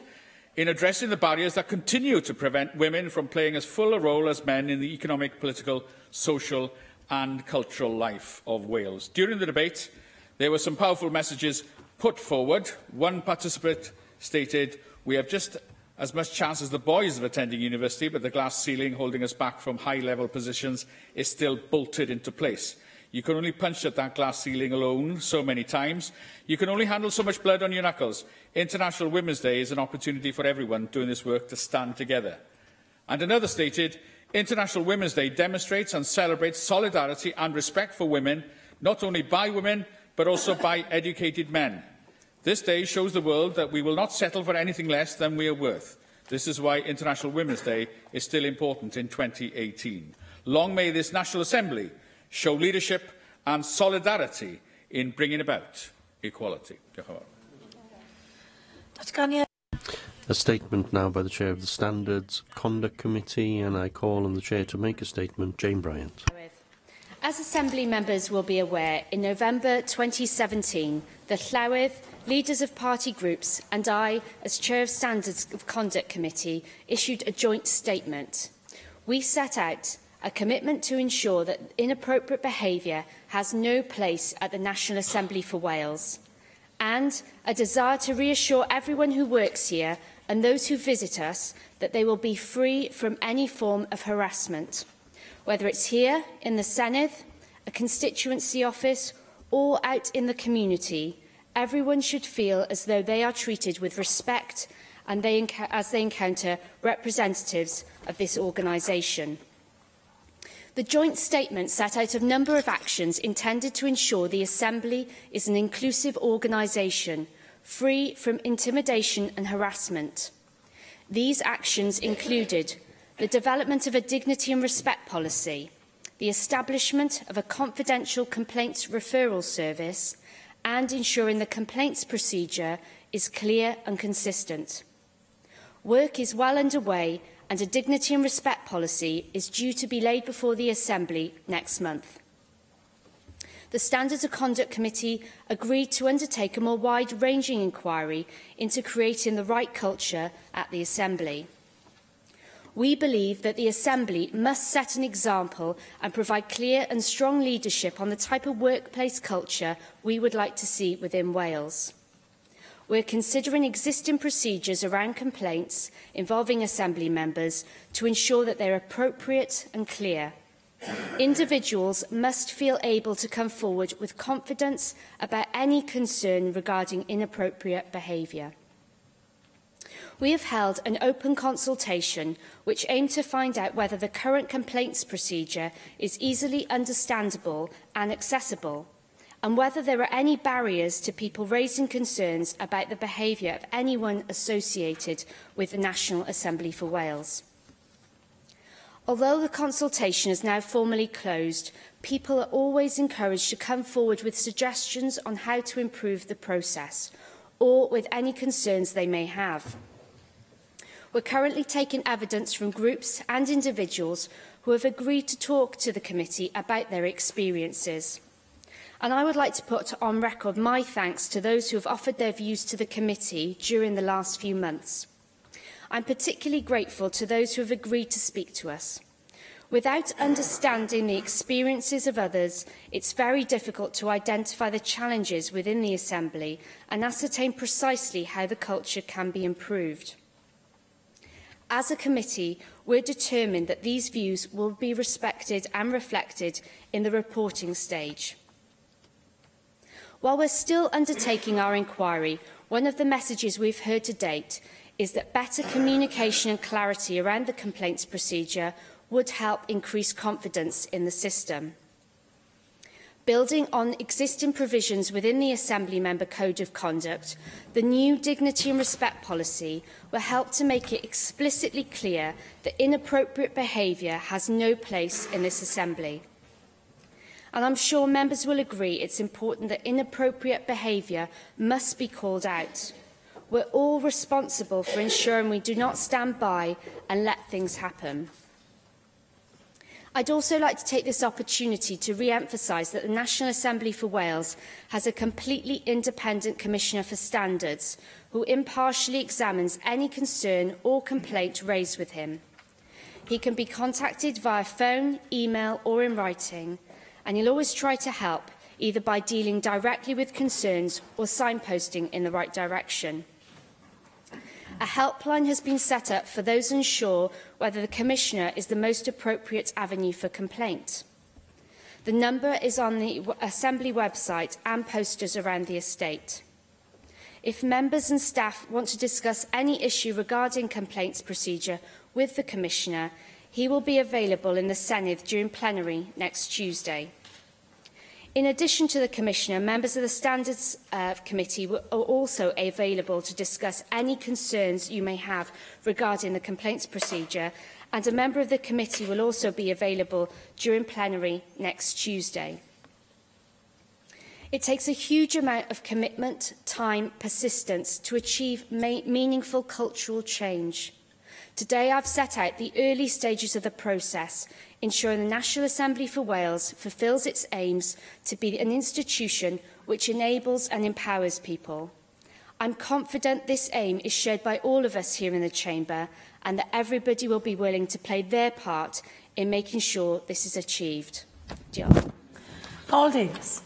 in addressing the barriers that continue to prevent women from playing as full a role as men in the economic, political, social and cultural life of Wales. During the debate, there were some powerful messages put forward. One participant stated, "We have just as much chance as the boys of attending university, but the glass ceiling holding us back from high-level positions is still bolted into place. You can only punch at that glass ceiling alone so many times. You can only handle so much blood on your knuckles. International Women's Day is an opportunity for everyone doing this work to stand together." And another stated, "International Women's Day demonstrates and celebrates solidarity and respect for women, not only by women, but also by educated men. This day shows the world that we will not settle for anything less than we are worth. This is why International Women's Day is still important in 2018. Long may this National Assembly show leadership and solidarity in bringing about equality." A statement now by the Chair of the Standards Conduct Committee, and I call on the Chair to make a statement. Jane Bryant. As Assembly members will be aware, in November 2017, the Llywydd, leaders of party groups and I, as Chair of Standards of Conduct Committee, issued a joint statement. We set out a commitment to ensure that inappropriate behaviour has no place at the National Assembly for Wales, and a desire to reassure everyone who works here and those who visit us that they will be free from any form of harassment. Whether it's here in the Senedd, a constituency office or out in the community, everyone should feel as though they are treated with respect and as they encounter representatives of this organisation. The joint statement set out a number of actions intended to ensure the Assembly is an inclusive organisation, free from intimidation and harassment. These actions included the development of a dignity and respect policy, the establishment of a confidential complaints referral service, and ensuring the complaints procedure is clear and consistent. Work is well underway, and a dignity and respect policy is due to be laid before the Assembly next month. The Standards of Conduct Committee agreed to undertake a more wide-ranging inquiry into creating the right culture at the Assembly. We believe that the Assembly must set an example and provide clear and strong leadership on the type of workplace culture we would like to see within Wales. We're considering existing procedures around complaints involving Assembly members to ensure that they're appropriate and clear. Individuals must feel able to come forward with confidence about any concern regarding inappropriate behaviour. we have held an open consultation which aimed to find out whether the current complaints procedure is easily understandable and accessible, and whether there are any barriers to people raising concerns about the behaviour of anyone associated with the National Assembly for Wales. Although the consultation is now formally closed, people are always encouraged to come forward with suggestions on how to improve the process, or with any concerns they may have. We're currently taking evidence from groups and individuals who have agreed to talk to the committee about their experiences. And I would like to put on record my thanks to those who have offered their views to the committee during the last few months. I'm particularly grateful to those who have agreed to speak to us. Without understanding the experiences of others, it's very difficult to identify the challenges within the Assembly and ascertain precisely how the culture can be improved. As a committee, we're determined that these views will be respected and reflected in the reporting stage. While we're still undertaking our inquiry, one of the messages we've heard to date is that better communication and clarity around the complaints procedure would help increase confidence in the system. Building on existing provisions within the Assembly Member Code of Conduct, the new Dignity and Respect policy will help to make it explicitly clear that inappropriate behaviour has no place in this Assembly. And I'm sure members will agree it's important that inappropriate behaviour must be called out. We're all responsible for ensuring we do not stand by and let things happen. I'd also like to take this opportunity to re-emphasise that the National Assembly for Wales has a completely independent Commissioner for Standards who impartially examines any concern or complaint raised with him. He can be contacted via phone, email or in writing, and he'll always try to help, either by dealing directly with concerns or signposting in the right direction. A helpline has been set up for those unsure whether the Commissioner is the most appropriate avenue for complaint. The number is on the Assembly website and posters around the estate. If members and staff want to discuss any issue regarding complaints procedure with the Commissioner, he will be available in the Senedd during plenary next Tuesday. In addition to the Commissioner, members of the Standards Committee are also available to discuss any concerns you may have regarding the complaints procedure, and a member of the committee will also be available during plenary next Tuesday. It takes a huge amount of commitment, time, persistence to achieve meaningful cultural change. Today I've set out the early stages of the process, ensuring the National Assembly for Wales fulfils its aims to be an institution which enables and empowers people. I'm confident this aim is shared by all of us here in the Chamber and that everybody will be willing to play their part in making sure this is achieved. Diolch. Paul Davies.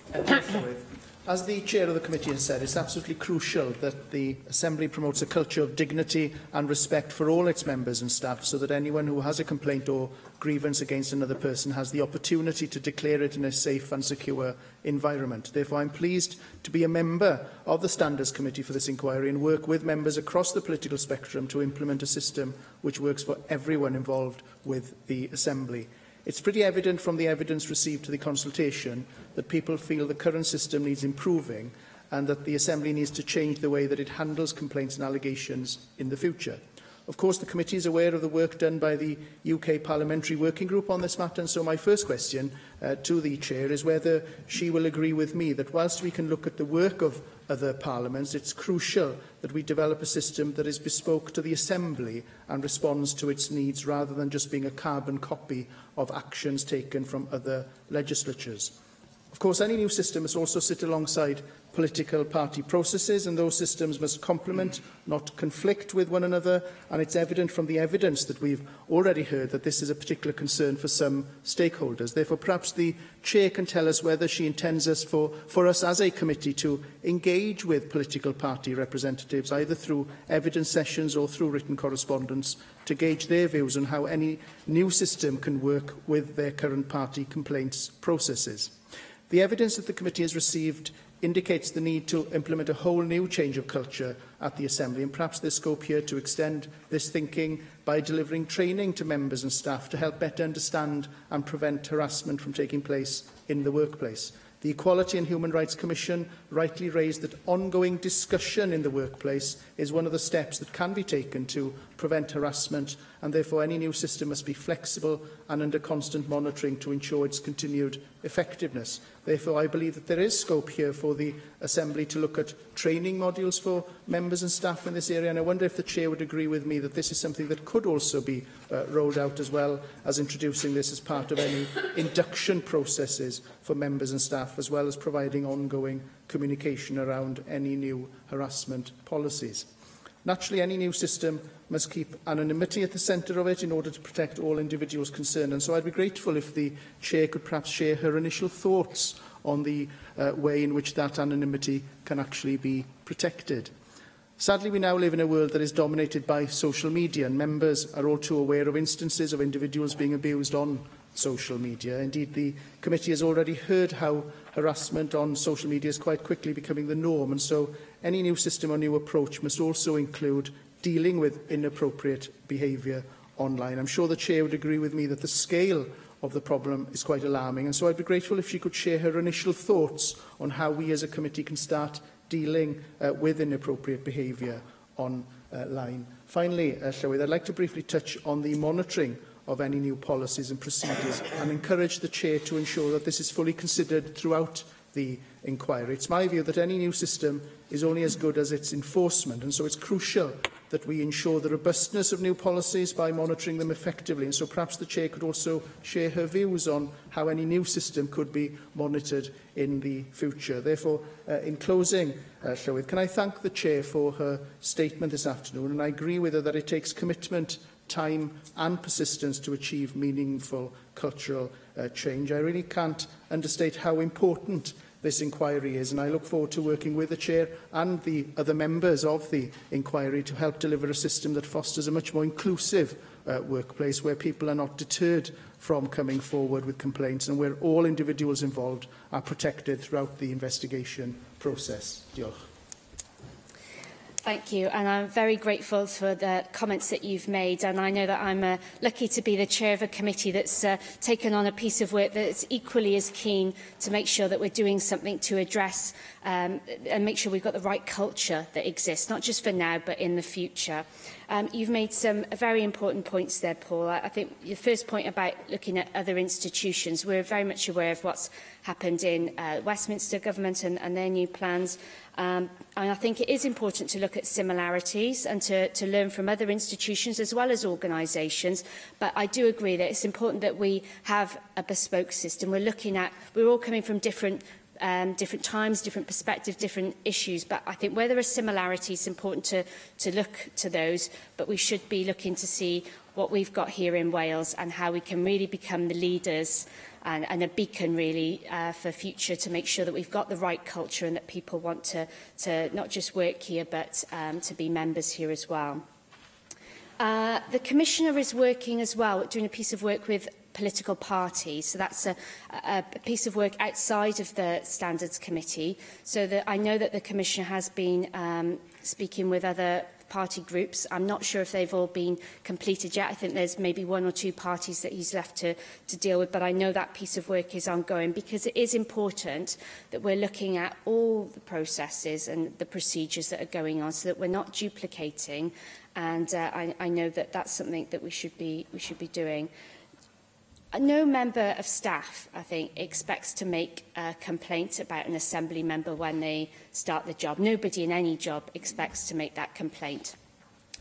As the Chair of the Committee has said, it's absolutely crucial that the Assembly promotes a culture of dignity and respect for all its members and staff, so that anyone who has a complaint or grievance against another person has the opportunity to declare it in a safe and secure environment. Therefore, I'm pleased to be a member of the Standards Committee for this inquiry and work with members across the political spectrum to implement a system which works for everyone involved with the Assembly. It's pretty evident from the evidence received to the consultation that people feel the current system needs improving and that the Assembly needs to change the way that it handles complaints and allegations in the future. Of course, the committee is aware of the work done by the UK Parliamentary Working Group on this matter, and so my first question to the Chair is whether she will agree with me that whilst we can look at the work of other parliaments, it's crucial that we develop a system that is bespoke to the Assembly and responds to its needs, rather than just being a carbon copy of actions taken from other legislatures. Of course, any new system must also sit alongside political party processes, and those systems must complement, not conflict with one another, and it's evident from the evidence that we've already heard that this is a particular concern for some stakeholders. Therefore, perhaps the Chair can tell us whether she intends for us as a committee to engage with political party representatives, either through evidence sessions or through written correspondence, to gauge their views on how any new system can work with their current party complaints processes. The evidence that the committee has received indicates the need to implement a whole new change of culture at the Assembly, and perhaps there's scope here to extend this thinking by delivering training to members and staff to help better understand and prevent harassment from taking place in the workplace. The Equality and Human Rights Commission rightly raised that ongoing discussion in the workplace is one of the steps that can be taken to prevent harassment, and therefore any new system must be flexible and under constant monitoring to ensure its continued effectiveness. Therefore, I believe that there is scope here for the Assembly to look at training modules for members and staff in this area, and I wonder if the Chair would agree with me that this is something that could also be rolled out, as well as introducing this as part of any induction processes for members and staff, as well as providing ongoing communication around any new harassment policies. Naturally, any new system must keep anonymity at the centre of it in order to protect all individuals concerned, and so I'd be grateful if the Chair could perhaps share her initial thoughts on the way in which that anonymity can actually be protected. Sadly, we now live in a world that is dominated by social media, and members are all too aware of instances of individuals being abused on social media. Indeed, the committee has already heard how harassment on social media is quite quickly becoming the norm, and so any new system or new approach must also include dealing with inappropriate behaviour online. I'm sure the Chair would agree with me that the scale of the problem is quite alarming, and so I'd be grateful if she could share her initial thoughts on how we as a committee can start dealing with inappropriate behaviour online. Finally, Llywydd, I'd like to briefly touch on the monitoring of any new policies and procedures and encourage the Chair to ensure that this is fully considered throughout the inquiry. It's my view that any new system is only as good as its enforcement, and so it's crucial that we ensure the robustness of new policies by monitoring them effectively, and so perhaps the Chair could also share her views on how any new system could be monitored in the future. Therefore, in closing, Llywydd, can I thank the Chair for her statement this afternoon, and I agree with her that it takes commitment, time and persistence to achieve meaningful cultural change. I really can't understate how important this inquiry is, and I look forward to working with the Chair and the other members of the inquiry to help deliver a system that fosters a much more inclusive workplace, where people are not deterred from coming forward with complaints and where all individuals involved are protected throughout the investigation process. Diolch. Thank you, and I'm very grateful for the comments that you've made, and I know that I'm lucky to be the chair of a committee that's taken on a piece of work that's equally as keen to make sure that we're doing something to address and make sure we've got the right culture that exists, not just for now, but in the future. You've made some very important points there, Paul. I think your first point about looking at other institutions, we're very much aware of what's happened in Westminster Government and their new plans. And I think it is important to look at similarities and to learn from other institutions as well as organisations. But I do agree that it's important that we have a bespoke system. We're all coming from different times, different perspectives, different issues. But I think where there are similarities, it's important to look to those. But we should be looking to see what we've got here in Wales and how we can really become the leaders and a beacon, really, for future, to make sure that we've got the right culture and that people want to not just work here, but to be members here as well. The Commissioner is working as well, doing a piece of work with political parties. So that's a piece of work outside of the Standards Committee. So that I know that the Commissioner has been speaking with other party groups. I'm not sure if they've all been completed yet. I think there's maybe one or two parties that he's left to deal with, but I know that piece of work is ongoing, because it is important that we're looking at all the processes and the procedures that are going on so that we're not duplicating, and I know that that's something that we should be doing. No member of staff, I think, expects to make a complaint about an Assembly member when they start the job. Nobody in any job expects to make that complaint.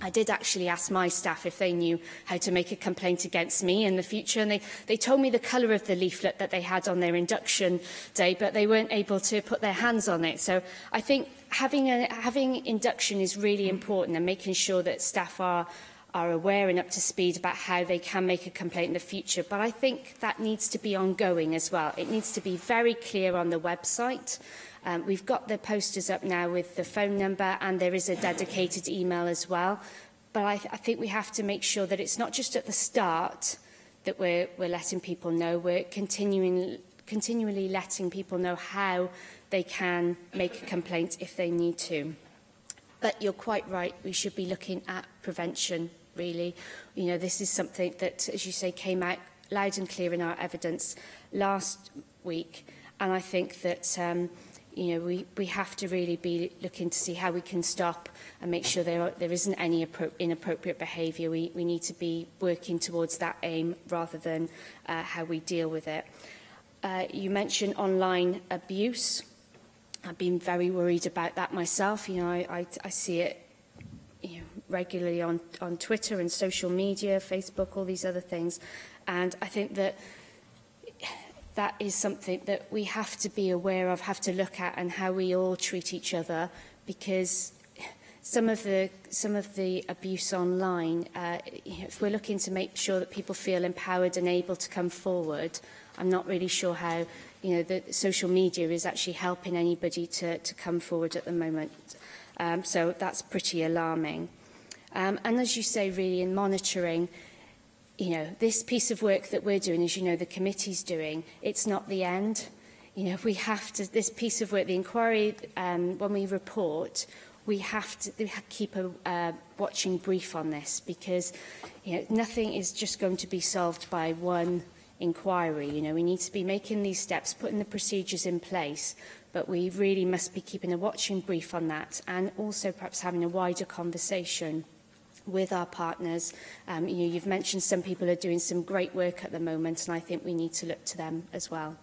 I did actually ask my staff if they knew how to make a complaint against me in the future, and they told me the colour of the leaflet that they had on their induction day, but they weren't able to put their hands on it. So I think having induction is really important, and making sure that staff are aware and up to speed about how they can make a complaint in the future. But I think that needs to be ongoing as well. It needs to be very clear on the website. We've got the posters up now with the phone number, and there is a dedicated email as well. But I think we have to make sure that it's not just at the start that we're letting people know. We're continually letting people know how they can make a complaint if they need to. But you're quite right, we should be looking at prevention, really. You know, this is something that, as you say, came out loud and clear in our evidence last week. And I think that, you know, we have to really be looking to see how we can stop and make sure there isn't any inappropriate behaviour. We need to be working towards that aim rather than how we deal with it. You mentioned online abuse. I've been very worried about that myself. You know, I see it regularly on Twitter and social media, Facebook, all these other things. And I think that that is something that we have to be aware of, have to look at, and how we all treat each other, because some of the abuse online, if we're looking to make sure that people feel empowered and able to come forward, I'm not really sure how the social media is actually helping anybody to come forward at the moment. So that's pretty alarming. And as you say, really, in monitoring, this piece of work that we're doing, as the committee's doing, it's not the end. We have to, this piece of work, the inquiry, when we report, we have to keep a watching brief on this, because nothing is just going to be solved by one inquiry. We need to be making these steps, putting the procedures in place, but we really must be keeping a watching brief on that, and also perhaps having a wider conversation with our partners. You've mentioned some people are doing some great work at the moment, and I think we need to look to them as well.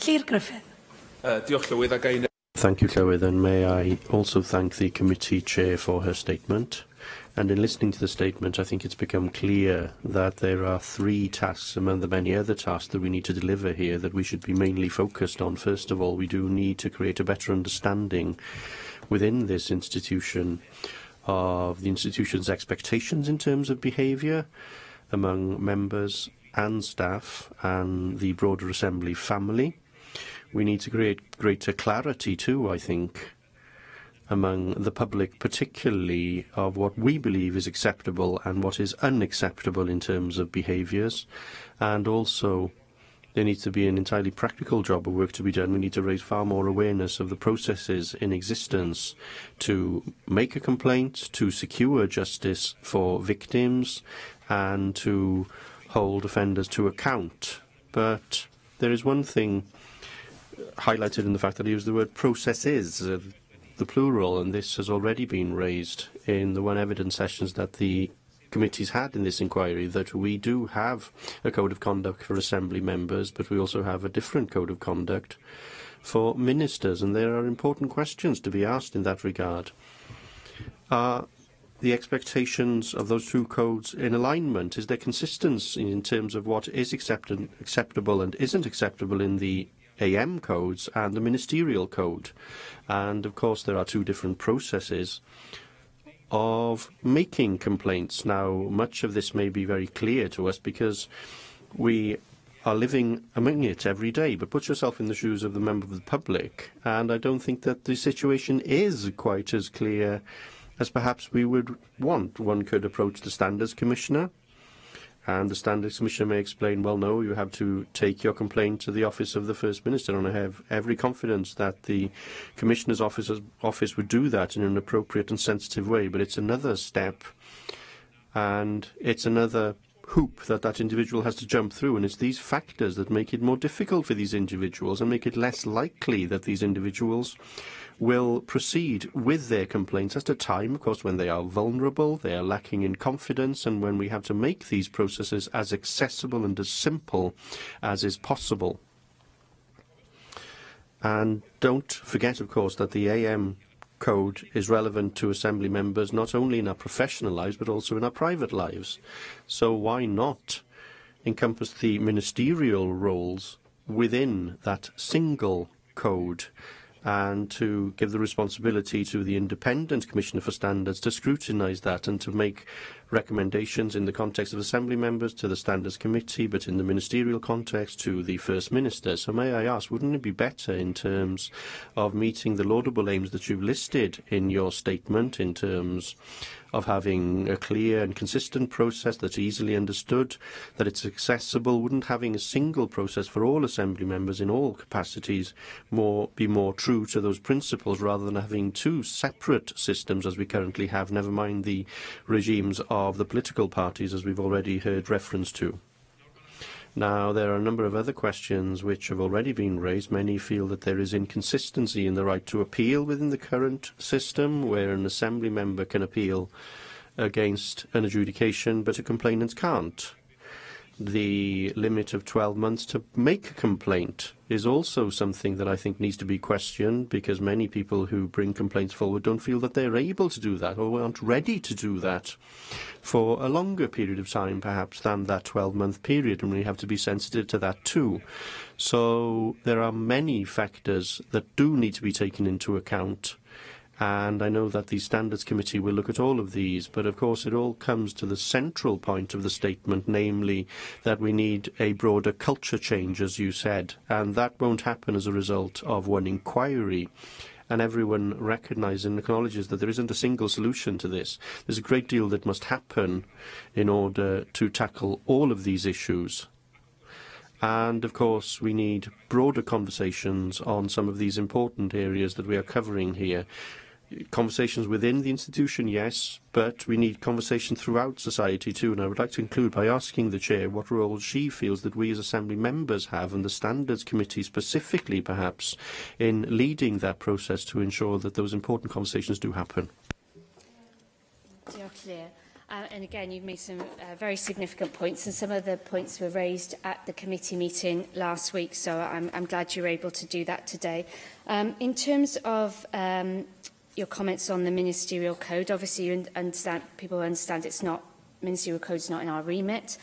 Llŷr Griffith. Thank you, Llywydd, and may I also thank the committee chair for her statement. And in listening to the statement, I think it's become clear that there are 3 tasks among the many other tasks that we need to deliver here that we should be mainly focused on. First of all, we do need to create a better understanding within this institution of the institution's expectations in terms of behaviour among members and staff and the broader Assembly family. We need to create greater clarity too, I think, among the public, particularly of what we believe is acceptable and what is unacceptable in terms of behaviours. And also, there needs to be an entirely practical job of work to be done. We need to raise far more awareness of the processes in existence to make a complaint, to secure justice for victims, and to hold offenders to account. But there is one thing highlighted in the fact that I used the word processes, the plural, and this has already been raised in the one evidence sessions that the committees had in this inquiry, that we do have a code of conduct for Assembly members, but we also have a different code of conduct for ministers, and there are important questions to be asked in that regard. Are the expectations of those 2 codes in alignment? Is there consistency in terms of what is acceptable and isn't acceptable in the AM codes and the ministerial code? And of course there are 2 different processes of making complaints. Now, much of this may be very clear to us because we are living among it every day, but put yourself in the shoes of the member of the public, and I don't think that the situation is quite as clear as perhaps we would want. One could approach the Standards Commissioner, and the Standards Commissioner may explain, well, no, you have to take your complaint to the office of the First Minister, and I have every confidence that the Commissioner's office would do that in an appropriate and sensitive way, but it's another step, and it's another hoop that individual has to jump through, and it's these factors that make it more difficult for these individuals and make it less likely that these individuals will proceed with their complaints at a time, of course, when they are vulnerable, they are lacking in confidence, and when we have to make these processes as accessible and as simple as is possible. And don't forget, of course, that the AM code is relevant to Assembly members not only in our professional lives but also in our private lives. So why not encompass the ministerial roles within that single code, and to give the responsibility to the Independent Commissioner for Standards to scrutinise that and to make recommendations in the context of Assembly members to the Standards Committee, but in the ministerial context to the First Minister. So may I ask, wouldn't it be better in terms of meeting the laudable aims that you've listed in your statement, in terms of having a clear and consistent process that's easily understood, that it's accessible? Wouldn't having a single process for all Assembly members in all capacities be more true to those principles, rather than having two separate systems as we currently have, never mind the regimes of the political parties, as we've already heard reference to? Now, there are a number of other questions which have already been raised. Many feel that there is inconsistency in the right to appeal within the current system, where an Assembly member can appeal against an adjudication, but a complainant can't. The limit of 12 months to make a complaint is also something that I think needs to be questioned, because many people who bring complaints forward don't feel that they're able to do that, or aren't ready to do that for a longer period of time, perhaps, than that 12-month period, and we have to be sensitive to that too. So there are many factors that do need to be taken into account, and I know that the Standards Committee will look at all of these, but of course it all comes to the central point of the statement, namely that we need a broader culture change, as you said, and that won't happen as a result of one inquiry. And everyone recognises and acknowledges that there isn't a single solution to this. There's a great deal that must happen in order to tackle all of these issues. And, of course, we need broader conversations on some of these important areas that we are covering here. Conversations within the institution, yes, but we need conversation throughout society too. And I would like to conclude by asking the Chair what role she feels that we as Assembly members have, and the Standards Committee specifically, perhaps, in leading that process to ensure that those important conversations do happen. You're clear. And again, you've made some very significant points, and some of the points were raised at the committee meeting last week, so I'm glad you're able to do that today. In terms of your comments on the ministerial code, obviously you understand, people understand it's not, ministerial code's not in our remit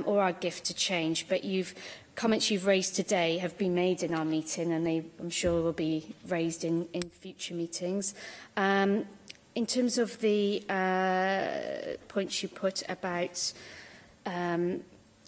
or our gift to change, but comments you've raised today have been made in our meeting, and they, I'm sure, will be raised in future meetings. In terms of the points you put about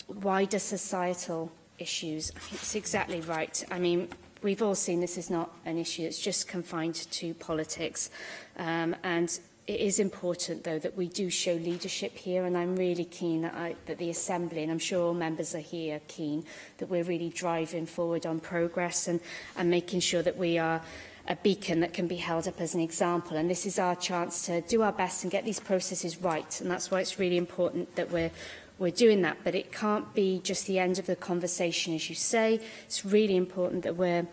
wider societal issues, I think it's exactly right. I mean, we've all seen this is not an issue that's just confined to politics. And it is important, though, that we do show leadership here, and I'm really keen that the Assembly, and I'm sure all members are here keen, that we're really driving forward on progress and making sure that we are a beacon that can be held up as an example. And this is our chance to do our best and get these processes right, and that's why it's really important that we're doing that. But it can't be just the end of the conversation, as you say. It's really important that we're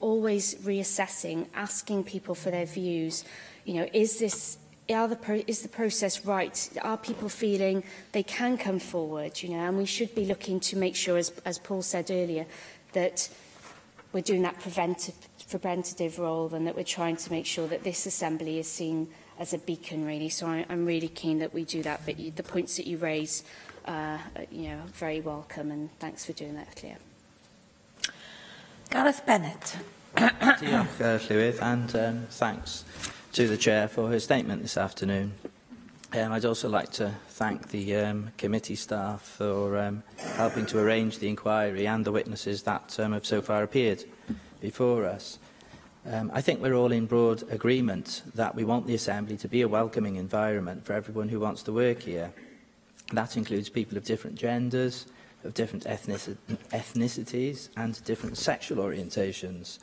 always reassessing, asking people for their views. You know, is the process right? Are people feeling they can come forward? You know, and we should be looking to make sure, as Paul said earlier, that we're doing that preventative role, and that we're trying to make sure that this Assembly is seen as a beacon, really. So I'm really keen that we do that. But the points that you raise, you know, very welcome, and thanks for doing that, Claire. Gareth Bennett. Diolch, Llywydd, and thanks to the Chair for her statement this afternoon. I'd also like to thank the committee staff for helping to arrange the inquiry and the witnesses that have so far appeared before us. I think we're all in broad agreement that we want the Assembly to be a welcoming environment for everyone who wants to work here. That includes people of different genders, of different ethnicities and different sexual orientations.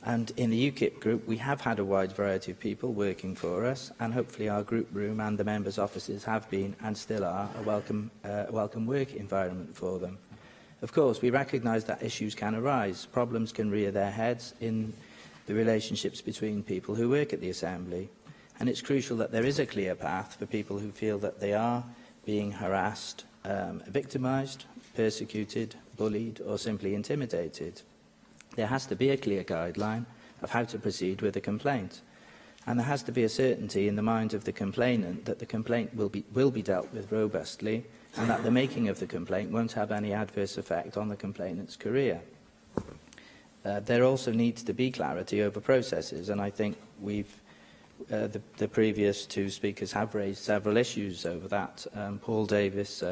And in the UKIP group, we have had a wide variety of people working for us, and hopefully our group room and the members' offices have been, and still are, a welcome work environment for them. Of course, we recognise that issues can arise. Problems can rear their heads in the relationships between people who work at the Assembly. And it's crucial that there is a clear path for people who feel that they are being harassed, victimised, persecuted, bullied, or simply intimidated. There has to be a clear guideline of how to proceed with a complaint. And there has to be a certainty in the mind of the complainant that the complaint will be dealt with robustly, and that the making of the complaint won't have any adverse effect on the complainant's career. There also needs to be clarity over processes, and I think we've the previous two speakers have raised several issues over that. Paul Davis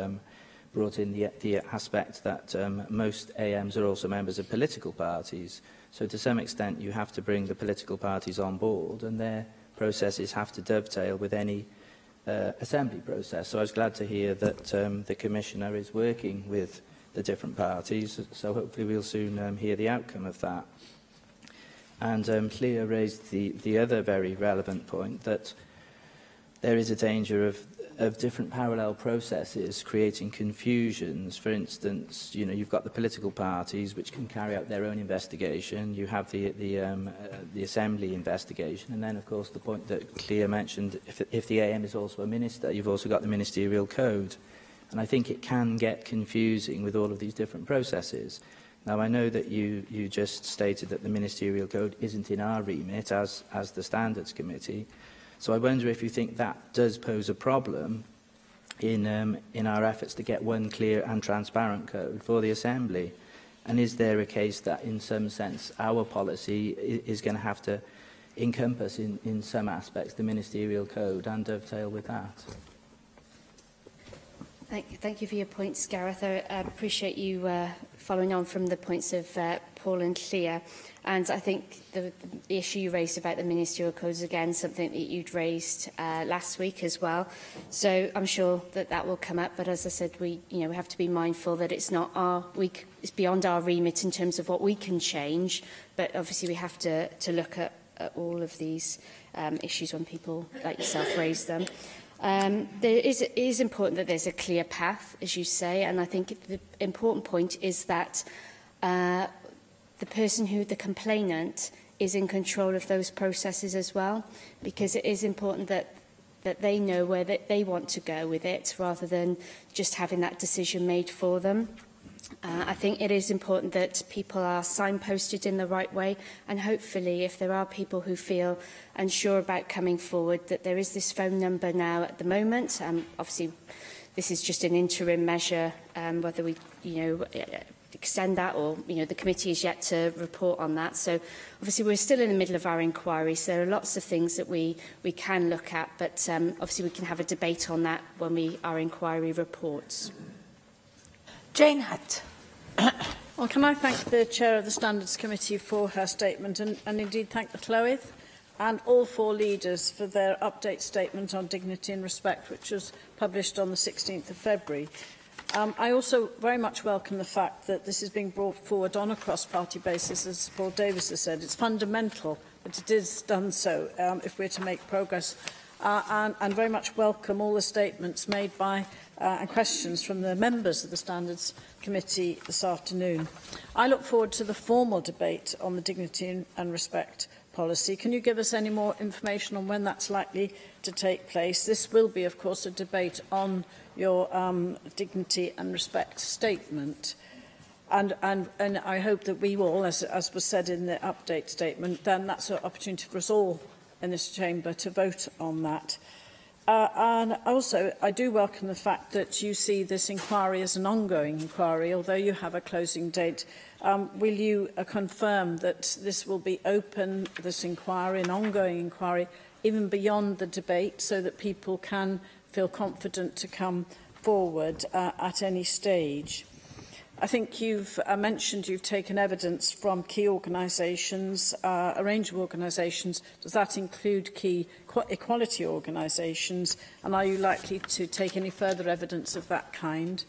brought in the aspect that most AMs are also members of political parties. So to some extent you have to bring the political parties on board, and their processes have to dovetail with any assembly process. So I was glad to hear that the Commissioner is working with the different parties, so hopefully we'll soon hear the outcome of that. And Clea raised the other very relevant point that there is a danger of different parallel processes creating confusions. For instance, you've got the political parties which can carry out their own investigation. You have the Assembly investigation, and then, of course, the point that Clea mentioned: if the AM is also a minister, you've also got the ministerial code. And I think it can get confusing with all of these different processes. Now, I know that you just stated that the ministerial code isn't in our remit as the Standards Committee. So I wonder if you think that does pose a problem in our efforts to get one clear and transparent code for the Assembly. And is there a case that, in some sense, our policy is going to have to encompass, in some aspects, the ministerial code and dovetail with that? Thank you for your points, Gareth. I appreciate you following on from the points of Paul and Clea. And I think the issue you raised about the ministerial code is, again, something that you'd raised last week as well. So I'm sure that will come up. But as I said, we have to be mindful that it's it's beyond our remit in terms of what we can change. But obviously we have to look at all of these issues when people like yourself raise them. It is important that there's a clear path, as you say, and I think the important point is that the complainant, is in control of those processes as well, because it is important that they know where they want to go with it, rather than just having that decision made for them. I think it is important that people are signposted in the right way, and hopefully if there are people who feel unsure about coming forward, that there is this phone number now at the moment. Obviously this is just an interim measure, whether we extend that or the committee is yet to report on that. So obviously we're still in the middle of our inquiry, so there are lots of things that we can look at, but obviously we can have a debate on that when our inquiry reports. Jane Hutt. Well, can I thank the Chair of the Standards Committee for her statement, and indeed thank the Clywyd and all four leaders for their update statement on dignity and respect, which was published on the 16th of February. I also very much welcome the fact that this is being brought forward on a cross-party basis, as Paul Davis has said. It's fundamental that it is done so if we're to make progress, and very much welcome all the statements made by and questions from the members of the Standards Committee this afternoon. I look forward to the formal debate on the dignity and respect policy. Can you give us any more information on when that's likely to take place? This will be, of course, a debate on your dignity and respect statement. And I hope that we all, as was said in the update statement, then that's an opportunity for us all in this chamber to vote on that. And also, I do welcome the fact that you see this inquiry as an ongoing inquiry, although you have a closing date. Will you confirm that this will be open, this inquiry, an ongoing inquiry, even beyond the debate, so that people can feel confident to come forward at any stage? I think you've mentioned you've taken evidence from key organisations, a range of organisations. Does that include key equality organisations? And are you likely to take any further evidence of that kind?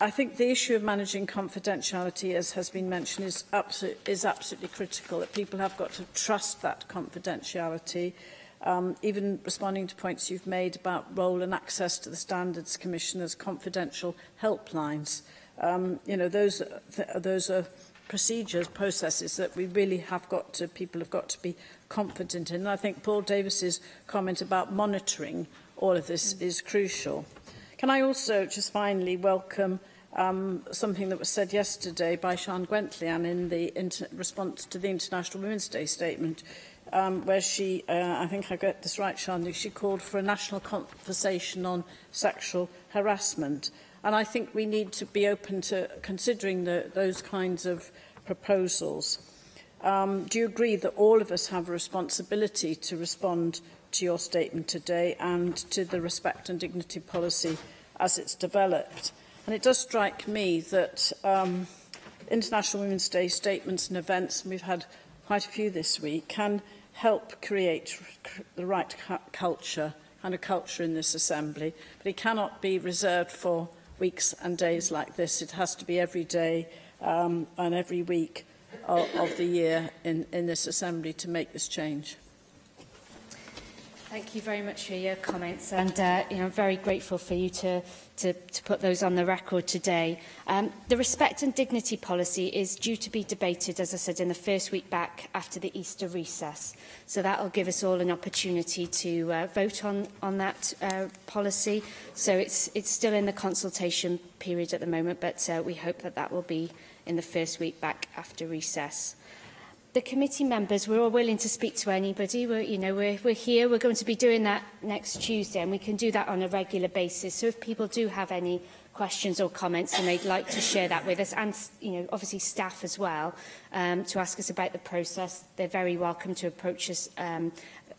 I think the issue of managing confidentiality, as has been mentioned, is absolutely critical, that people have got to trust that confidentiality. Even responding to points you've made about role and access to the Standards Commissioner's confidential helplines. Those are procedures, processes that we really have got to, people have got to be confident in. And I think Paul Davis's comment about monitoring all of this is crucial. Can I also just finally welcome something that was said yesterday by Sian Gwenllian in the response to the International Women's Day statement, where she, I think I get this right, Sian, she called for a national conversation on sexual harassment. And I think we need to be open to considering those kinds of proposals. Do you agree that all of us have a responsibility to respond to your statement today and to the respect and dignity policy as it's developed? And it does strike me that International Women's Day statements and events, and we've had quite a few this week, can help create the right culture, kind of culture in this Assembly, but it cannot be reserved for weeks and days like this. It has to be every day and every week of the year in this Assembly to make this change. Thank you very much for your comments, and I'm very grateful for you to put those on the record today. The respect and dignity policy is due to be debated, as I said, in the first week back after the Easter recess. So that will give us all an opportunity to vote on that policy. So it's still in the consultation period at the moment, but we hope that that will be in the first week back after recess. The committee members, we're all willing to speak to anybody. We're here. We're going to be doing that next Tuesday, and we can do that on a regular basis. So if people do have any questions or comments and they'd like to share that with us, and obviously staff as well, to ask us about the process, they're very welcome to approach us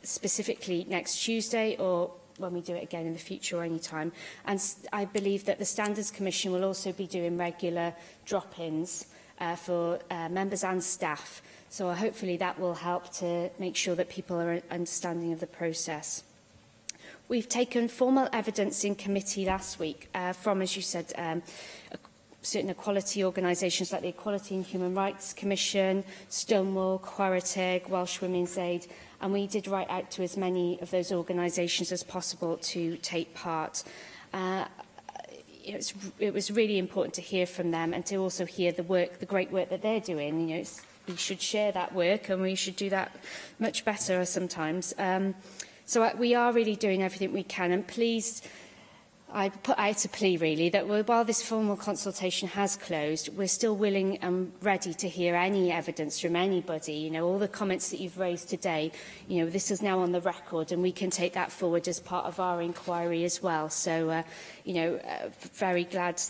specifically next Tuesday or when we do it again in the future or any time. And I believe that the Standards Commission will also be doing regular drop-ins for members and staff. So hopefully that will help to make sure that people are understanding of the process. We've taken formal evidence in committee last week from, as you said, certain equality organisations like the Equality and Human Rights Commission, Stonewall, Chwaraeteg, Welsh Women's Aid, and we did write out to as many of those organisations as possible to take part. It was really important to hear from them and to also hear the great work that they're doing. We should share that work, and we should do that much better sometimes. So we are really doing everything we can, and please, I put out a plea really that while this formal consultation has closed, we're still willing and ready to hear any evidence from anybody. All the comments that you've raised today, this is now on the record, and we can take that forward as part of our inquiry as well. So, very glad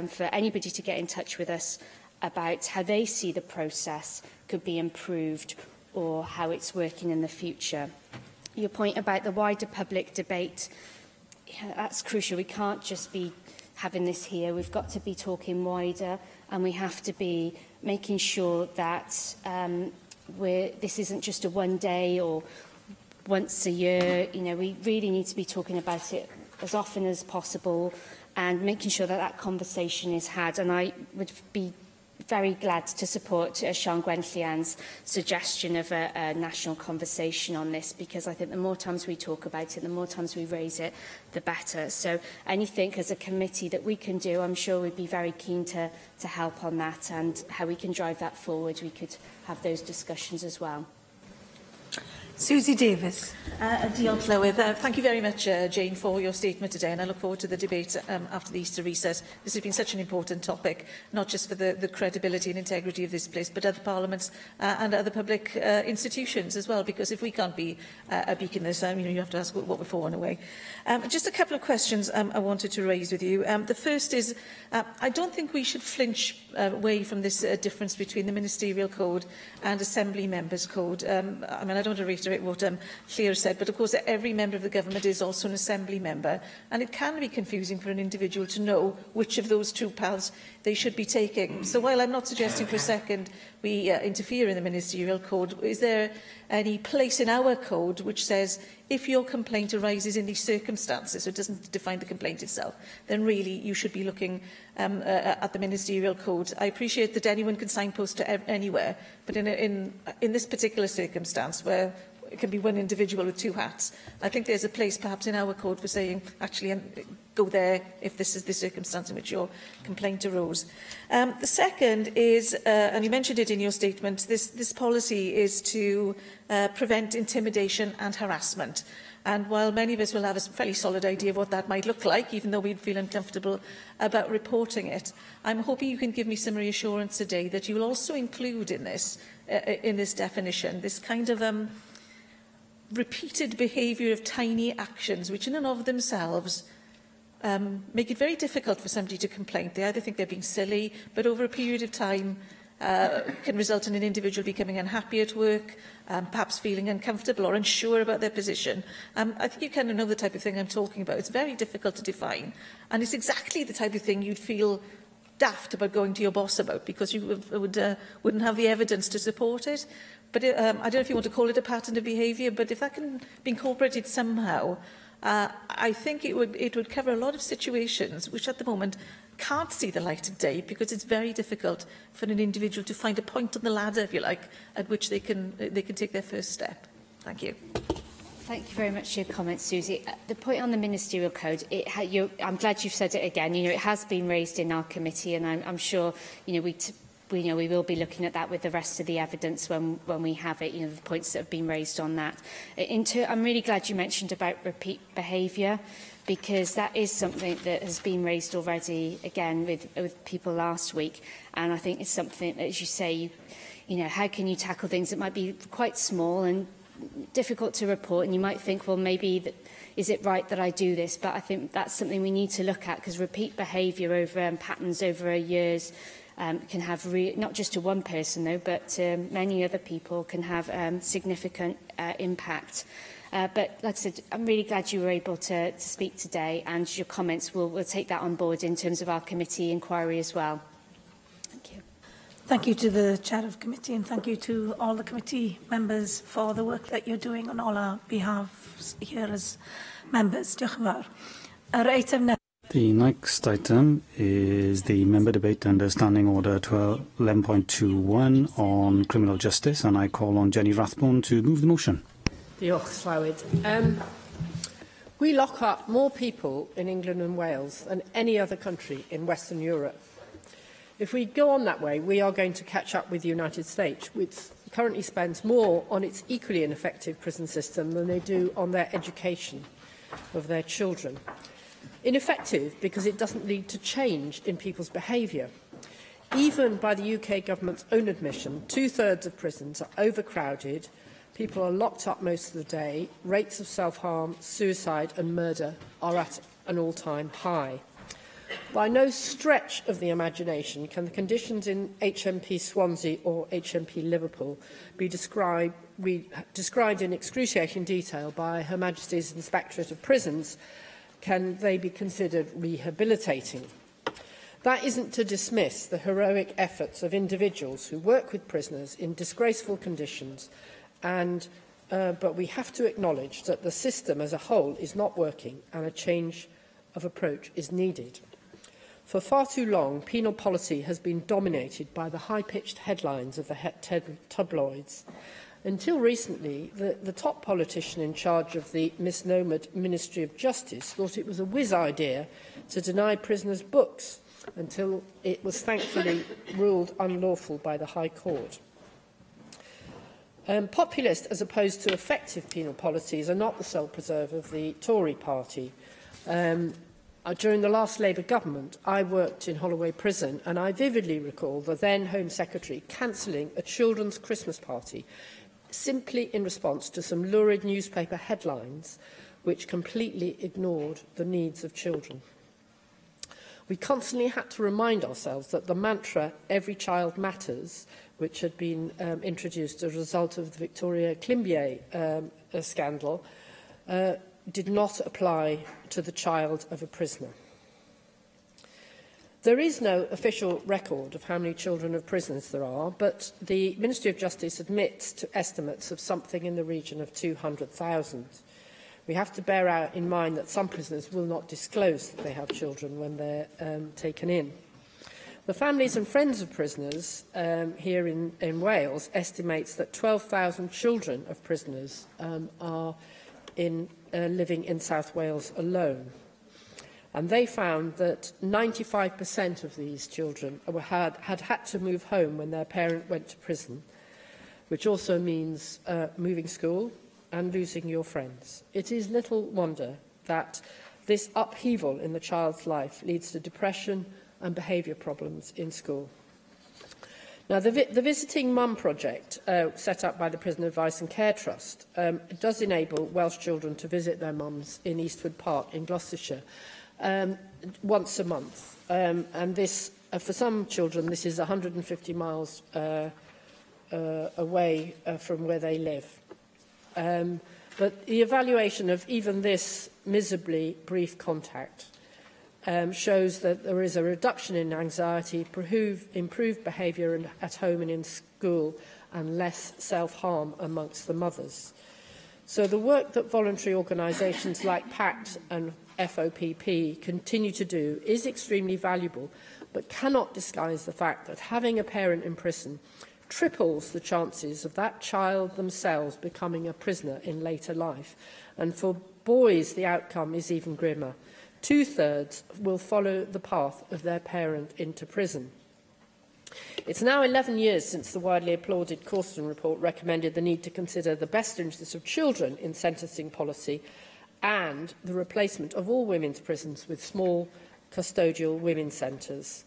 for anybody to get in touch with us about how they see the process could be improved or how it's working in the future. Your point about the wider public debate, that's crucial. We can't just be having this here. We've got to be talking wider, and we have to be making sure that this isn't just a one day or once a year. We really need to be talking about it as often as possible and making sure that that conversation is had. And I would be very glad to support Sian Gwenllian's suggestion of a national conversation on this, because I think the more times we talk about it, the more times we raise it, the better. So anything as a committee that we can do, I'm sure we'd be very keen to help on that, and how we can drive that forward. We could have those discussions as well. Susie Davis. Diolch, Llywydd. Thank you very much, Jane, for your statement today, and I look forward to the debate after the Easter recess. This has been such an important topic, not just for the credibility and integrity of this place, but other parliaments and other public institutions as well, because if we can't be a beacon this time, you have to ask what we're for in a way. Just a couple of questions I wanted to raise with you. The first is, I don't think we should flinch away from this difference between the Ministerial Code and Assembly Members' Code. I don't want to reiterate what Llywyd said, but of course every member of the government is also an Assembly member, and it can be confusing for an individual to know which of those two paths they should be taking. So while I'm not suggesting for a second we interfere in the Ministerial Code, is there any place in our code which says if your complaint arises in these circumstances, so it doesn't define the complaint itself, then really you should be looking at the Ministerial Code? I appreciate that anyone can signpost to anywhere, but in this particular circumstance where it can be one individual with two hats, I think there's a place perhaps in our code for saying, actually, go there if this is the circumstance in which your complaint arose. The second is, and you mentioned it in your statement, this policy is to prevent intimidation and harassment. And while many of us will have a fairly solid idea of what that might look like, even though we'd feel uncomfortable about reporting it, I'm hoping you can give me some reassurance today that you will also include in this definition this kind of repeated behaviour of tiny actions which in and of themselves make it very difficult for somebody to complain. They either think they're being silly, but over a period of time can result in an individual becoming unhappy at work, perhaps feeling uncomfortable or unsure about their position. I think you kind of know the type of thing I'm talking about. It's very difficult to define, and it's exactly the type of thing you'd feel daft about going to your boss about, because you wouldn't have the evidence to support it. But I don't know if you want to call it a pattern of behaviour, but if that can be incorporated somehow, I think it would cover a lot of situations which at the moment can't see the light of day, because it's very difficult for an individual to find a point on the ladder, if you like, at which they can take their first step. Thank you. Thank you very much for your comments, Susie. The point on the ministerial code, I'm glad you've said it again. It has been raised in our committee, and I'm sure we will be looking at that with the rest of the evidence when we have it. The points that have been raised on that. I'm really glad you mentioned about repeat behaviour, because that is something that has been raised already again with people last week, and I think it's something that, as you say, how can you tackle things that might be quite small and difficult to report, and you might think, well, maybe is it right that I do this? But I think that's something we need to look at, because repeat behaviour over patterns over years can have not just to one person though, but many other people can have significant impact. But like I said, I'm really glad you were able to speak today, and your comments, we'll take that on board in terms of our committee inquiry as well. Thank you. Thank you to the Chair of Committee, and thank you to all the committee members for the work that you're doing on all our behalves here as members. Diolch yn fawr. The next item is the member debate under Standing Order 11.21 on criminal justice, and I call on Jenny Rathbone to move the motion. Diolch, Llywyd. We lock up more people in England and Wales than any other country in Western Europe. If we go on that way, we are going to catch up with the United States, which currently spends more on its equally ineffective prison system than they do on their education of their children. Ineffective because it doesn't lead to change in people's behaviour. Even by the UK government's own admission, 2/3 of prisons are overcrowded, people are locked up most of the day, rates of self-harm, suicide and murder are at an all-time high. By no stretch of the imagination can the conditions in HMP Swansea or HMP Liverpool be described in excruciating detail by Her Majesty's Inspectorate of Prisons. Can they be considered rehabilitating? That isn't to dismiss the heroic efforts of individuals who work with prisoners in disgraceful conditions, but we have to acknowledge that the system as a whole is not working and a change of approach is needed. For far too long, penal policy has been dominated by the high-pitched headlines of the tabloids. Until recently, the top politician in charge of the misnomered Ministry of Justice thought it was a whiz idea to deny prisoners books, until it was thankfully ruled unlawful by the High Court. Populist as opposed to effective penal policies are not the sole preserve of the Tory party. During the last Labour government, I worked in Holloway Prison, and I vividly recall the then Home Secretary cancelling a children's Christmas party simply in response to some lurid newspaper headlines which completely ignored the needs of children. We constantly had to remind ourselves that the mantra, "Every child matters," which had been introduced as a result of the Victoria Climbié scandal, did not apply to the child of a prisoner. There is no official record of how many children of prisoners there are, but the Ministry of Justice admits to estimates of something in the region of 200,000. We have to bear in mind that some prisoners will not disclose that they have children when they're taken in. The families and friends of prisoners here in Wales estimates that 12,000 children of prisoners are living in South Wales alone. And they found that 95% of these children had to move home when their parent went to prison, which also means moving school and losing your friends. It is little wonder that this upheaval in the child's life leads to depression and behaviour problems in school. Now, the Visiting Mum project, set up by the Prison Advice and Care Trust, does enable Welsh children to visit their mums in Eastwood Park in Gloucestershire once a month. And this for some children, this is 150 miles away from where they live. But the evaluation of even this miserably brief contact shows that there is a reduction in anxiety, improved behaviour at home and in school, and less self-harm amongst the mothers. So the work that voluntary organisations like PACT and FOPP continue to do is extremely valuable, but cannot disguise the fact that having a parent in prison triples the chances of that child themselves becoming a prisoner in later life. And for boys, the outcome is even grimmer. 2/3 will follow the path of their parent into prison. It's now 11 years since the widely applauded Corsten report recommended the need to consider the best interests of children in sentencing policy and the replacement of all women's prisons with small custodial women's centres.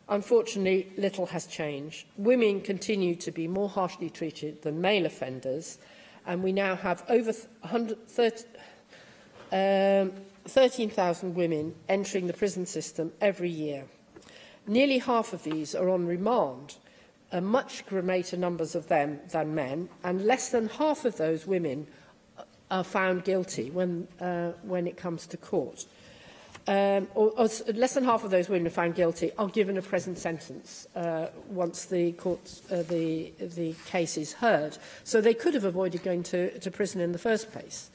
Unfortunately, little has changed. Women continue to be more harshly treated than male offenders, and we now have over 13,000 women entering the prison system every year. Nearly half of these are on remand, much greater numbers of them than men, and less than half of those women are found guilty when it comes to court. Or less than half of those women found guilty are given a present sentence once the case is heard. So they could have avoided going to prison in the first place.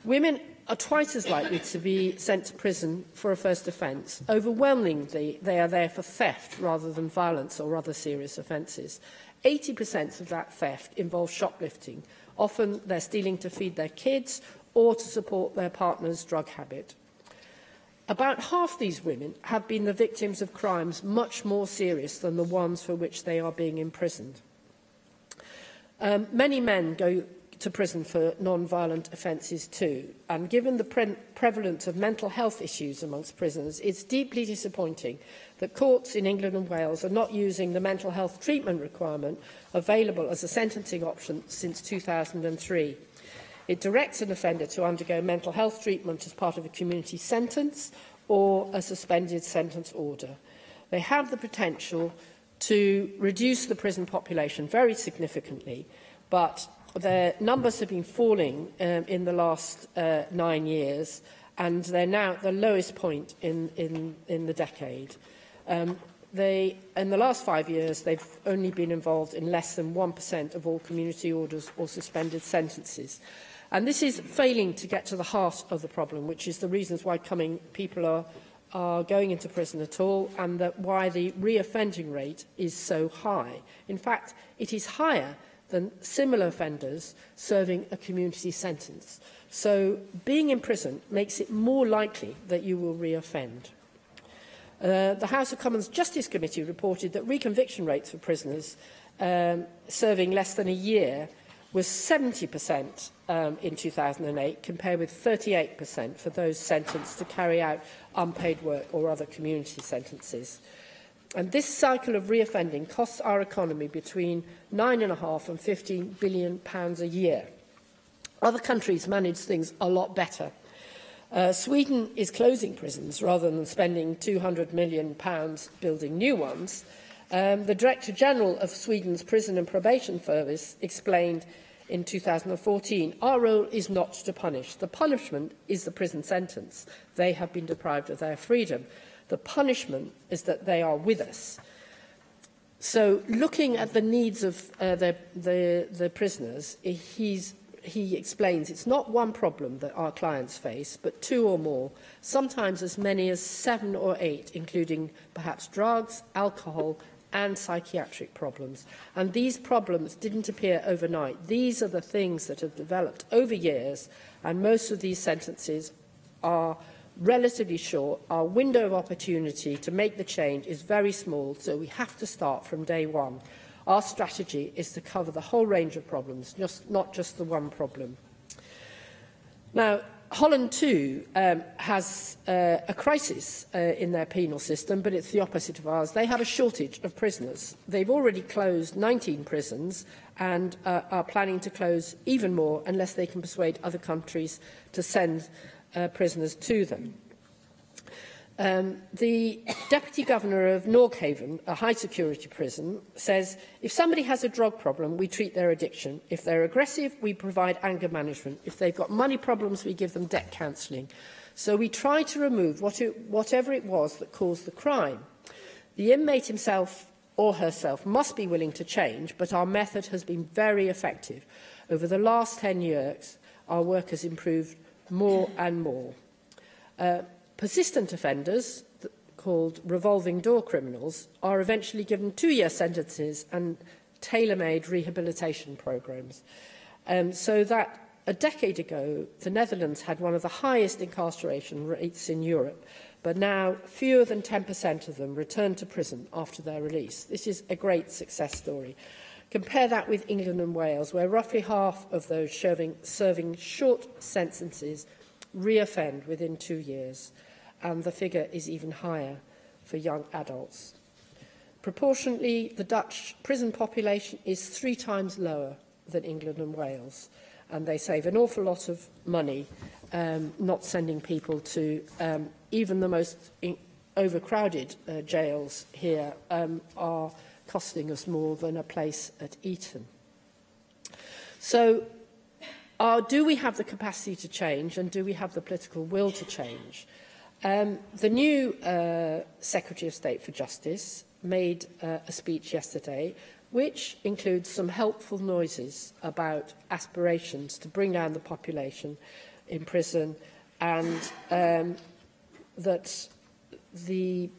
Women are twice as likely to be sent to prison for a first offence. Overwhelmingly, they are there for theft rather than violence or other serious offences. 80% of that theft involves shoplifting. Often they're stealing to feed their kids or to support their partner's drug habit. About half these women have been the victims of crimes much more serious than the ones for which they are being imprisoned. Many men go to prison for non-violent offences too, and given the prevalence of mental health issues amongst prisoners, it's deeply disappointing that courts in England and Wales are not using the mental health treatment requirement available as a sentencing option since 2003. It directs an offender to undergo mental health treatment as part of a community sentence or a suspended sentence order. They have the potential to reduce the prison population very significantly, but their numbers have been falling in the last 9 years, and they're now at the lowest point in the decade. In the last 5 years, they've only been involved in less than 1% of all community orders or suspended sentences. And this is failing to get to the heart of the problem, which is the reasons why people are going into prison at all, and that why the reoffending rate is so high. In fact, it is higher than similar offenders serving a community sentence. So being in prison makes it more likely that you will reoffend. The House of Commons Justice Committee reported that reconviction rates for prisoners serving less than a year was 70% in 2008, compared with 38% for those sentenced to carry out unpaid work or other community sentences. And this cycle of reoffending costs our economy between £9.5 and £15 billion a year. Other countries manage things a lot better. Sweden is closing prisons rather than spending £200 million building new ones. The Director General of Sweden's Prison and Probation Service explained in 2014, our role is not to punish. The punishment is the prison sentence. They have been deprived of their freedom. The punishment is that they are with us. So looking at the needs of the prisoners, he explains it's not one problem that our clients face, but two or more, sometimes as many as 7 or 8, including perhaps drugs, alcohol, and psychiatric problems. And these problems didn't appear overnight. These are the things that have developed over years, and most of these sentences are relatively short. Our window of opportunity to make the change is very small, so we have to start from day one. Our strategy is to cover the whole range of problems, not just the one problem. Now, Holland too has a crisis in their penal system, but it's the opposite of ours. They have a shortage of prisoners. They've already closed 19 prisons and are planning to close even more unless they can persuade other countries to send prisoners to them. The Deputy Governor of Norghaven, a high-security prison, says, if somebody has a drug problem, we treat their addiction. If they're aggressive, we provide anger management. If they've got money problems, we give them debt counselling. So we try to remove whatever it was that caused the crime. The inmate himself or herself must be willing to change, but our method has been very effective. Over the last 10 years, our work has improved more and more. Persistent offenders, called revolving door criminals, are eventually given 2-year sentences and tailor-made rehabilitation programmes. So that a decade ago, the Netherlands had one of the highest incarceration rates in Europe, but now fewer than 10% of them return to prison after their release. This is a great success story. Compare that with England and Wales, where roughly half of those serving short sentences reoffend within 2 years, and the figure is even higher for young adults. Proportionately, the Dutch prison population is 3 times lower than England and Wales, and they save an awful lot of money not sending people to even the most overcrowded jails here are costing us more than a place at Eton. So, do we have the capacity to change, and do we have the political will to change? The new Secretary of State for Justice made a speech yesterday which includes some helpful noises about aspirations to bring down the population in prison, and that the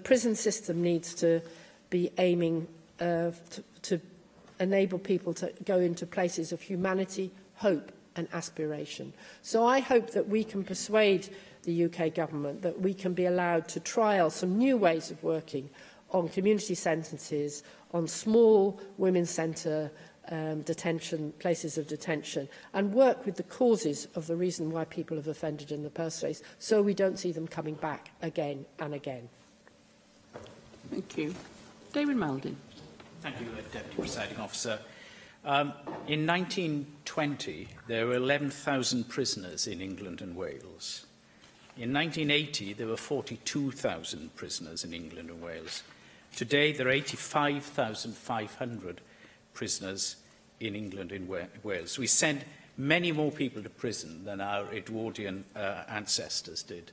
prison system needs to be aiming to enable people to go into places of humanity, hope and aspiration. So I hope that we can persuade the UK government that we can be allowed to trial some new ways of working on community sentences, on small women's centre detention, places of detention, and work with the causes of the reason why people have offended in the first place, so we don't see them coming back again and again. Thank you. David Melding. Thank you, Deputy Presiding Officer. In 1920, there were 11,000 prisoners in England and Wales. In 1980, there were 42,000 prisoners in England and Wales. Today, there are 85,500 prisoners in England and Wales. We send many more people to prison than our Edwardian ancestors did.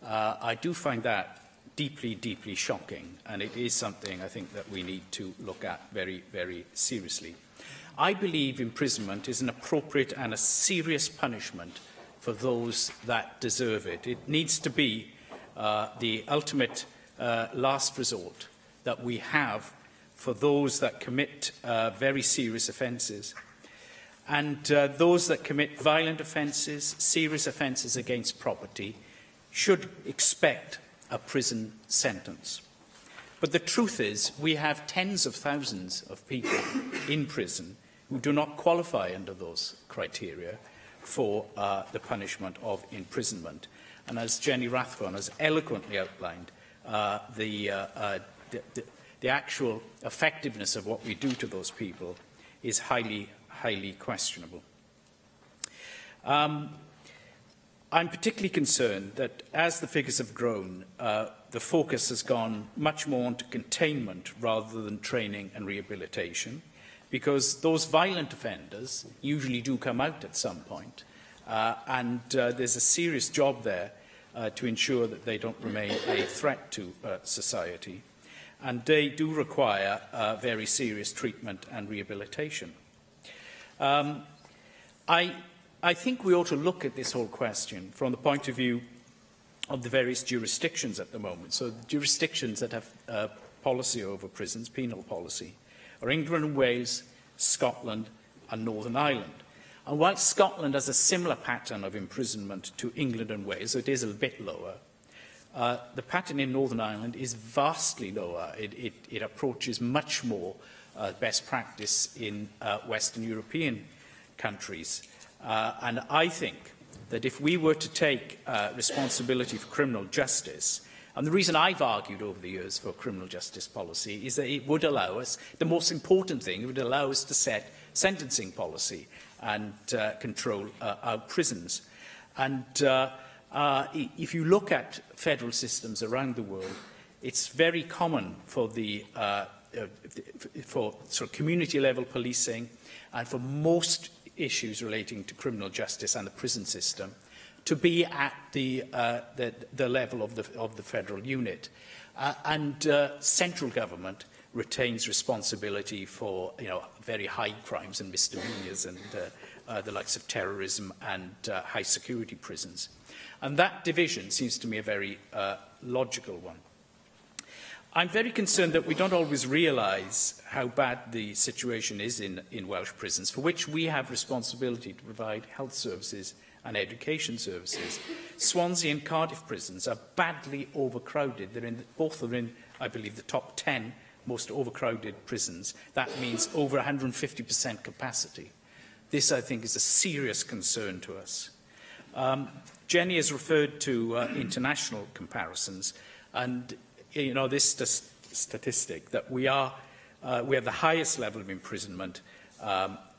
I do find that deeply, deeply shocking, and it is something I think that we need to look at very, very seriously. I believe imprisonment is an appropriate and a serious punishment for those that deserve it. It needs to be the ultimate last resort that we have for those that commit very serious offences. And those that commit violent offences, serious offences against property, should expect a prison sentence. But the truth is, we have tens of thousands of people in prison who do not qualify under those criteria for the punishment of imprisonment. And as Jenny Rathbone has eloquently outlined, the actual effectiveness of what we do to those people is highly, highly questionable. I'm particularly concerned that as the figures have grown, the focus has gone much more onto containment rather than training and rehabilitation, because those violent offenders usually do come out at some point, and there's a serious job there to ensure that they don't remain a threat to society. And they do require very serious treatment and rehabilitation. I think we ought to look at this whole question from the point of view of the various jurisdictions at the moment. So the jurisdictions that have policy over prisons, penal policy, are England and Wales, Scotland and Northern Ireland. And while Scotland has a similar pattern of imprisonment to England and Wales, so it is a bit lower, the pattern in Northern Ireland is vastly lower. It approaches much more best practice in Western European countries. And I think that if we were to take responsibility for criminal justice, and the reason I've argued over the years for criminal justice policy is that it would allow us, the most important thing, it would allow us to set sentencing policy and control our prisons. And if you look at federal systems around the world, it's very common for for sort of community-level policing and for most issues relating to criminal justice and the prison system to be at the level of the federal unit. Central government retains responsibility for very high crimes and misdemeanours and the likes of terrorism and high security prisons. And that division seems to me a very logical one. I'm very concerned that we don't always realise how bad the situation is in Welsh prisons, for which we have responsibility to provide health services and education services. Swansea and Cardiff prisons are badly overcrowded. Both are in, I believe, the top 10 most overcrowded prisons. That means over 150% capacity. This, I think, is a serious concern to us. Jenny has referred to international comparisons, and this statistic that we have the highest level of imprisonment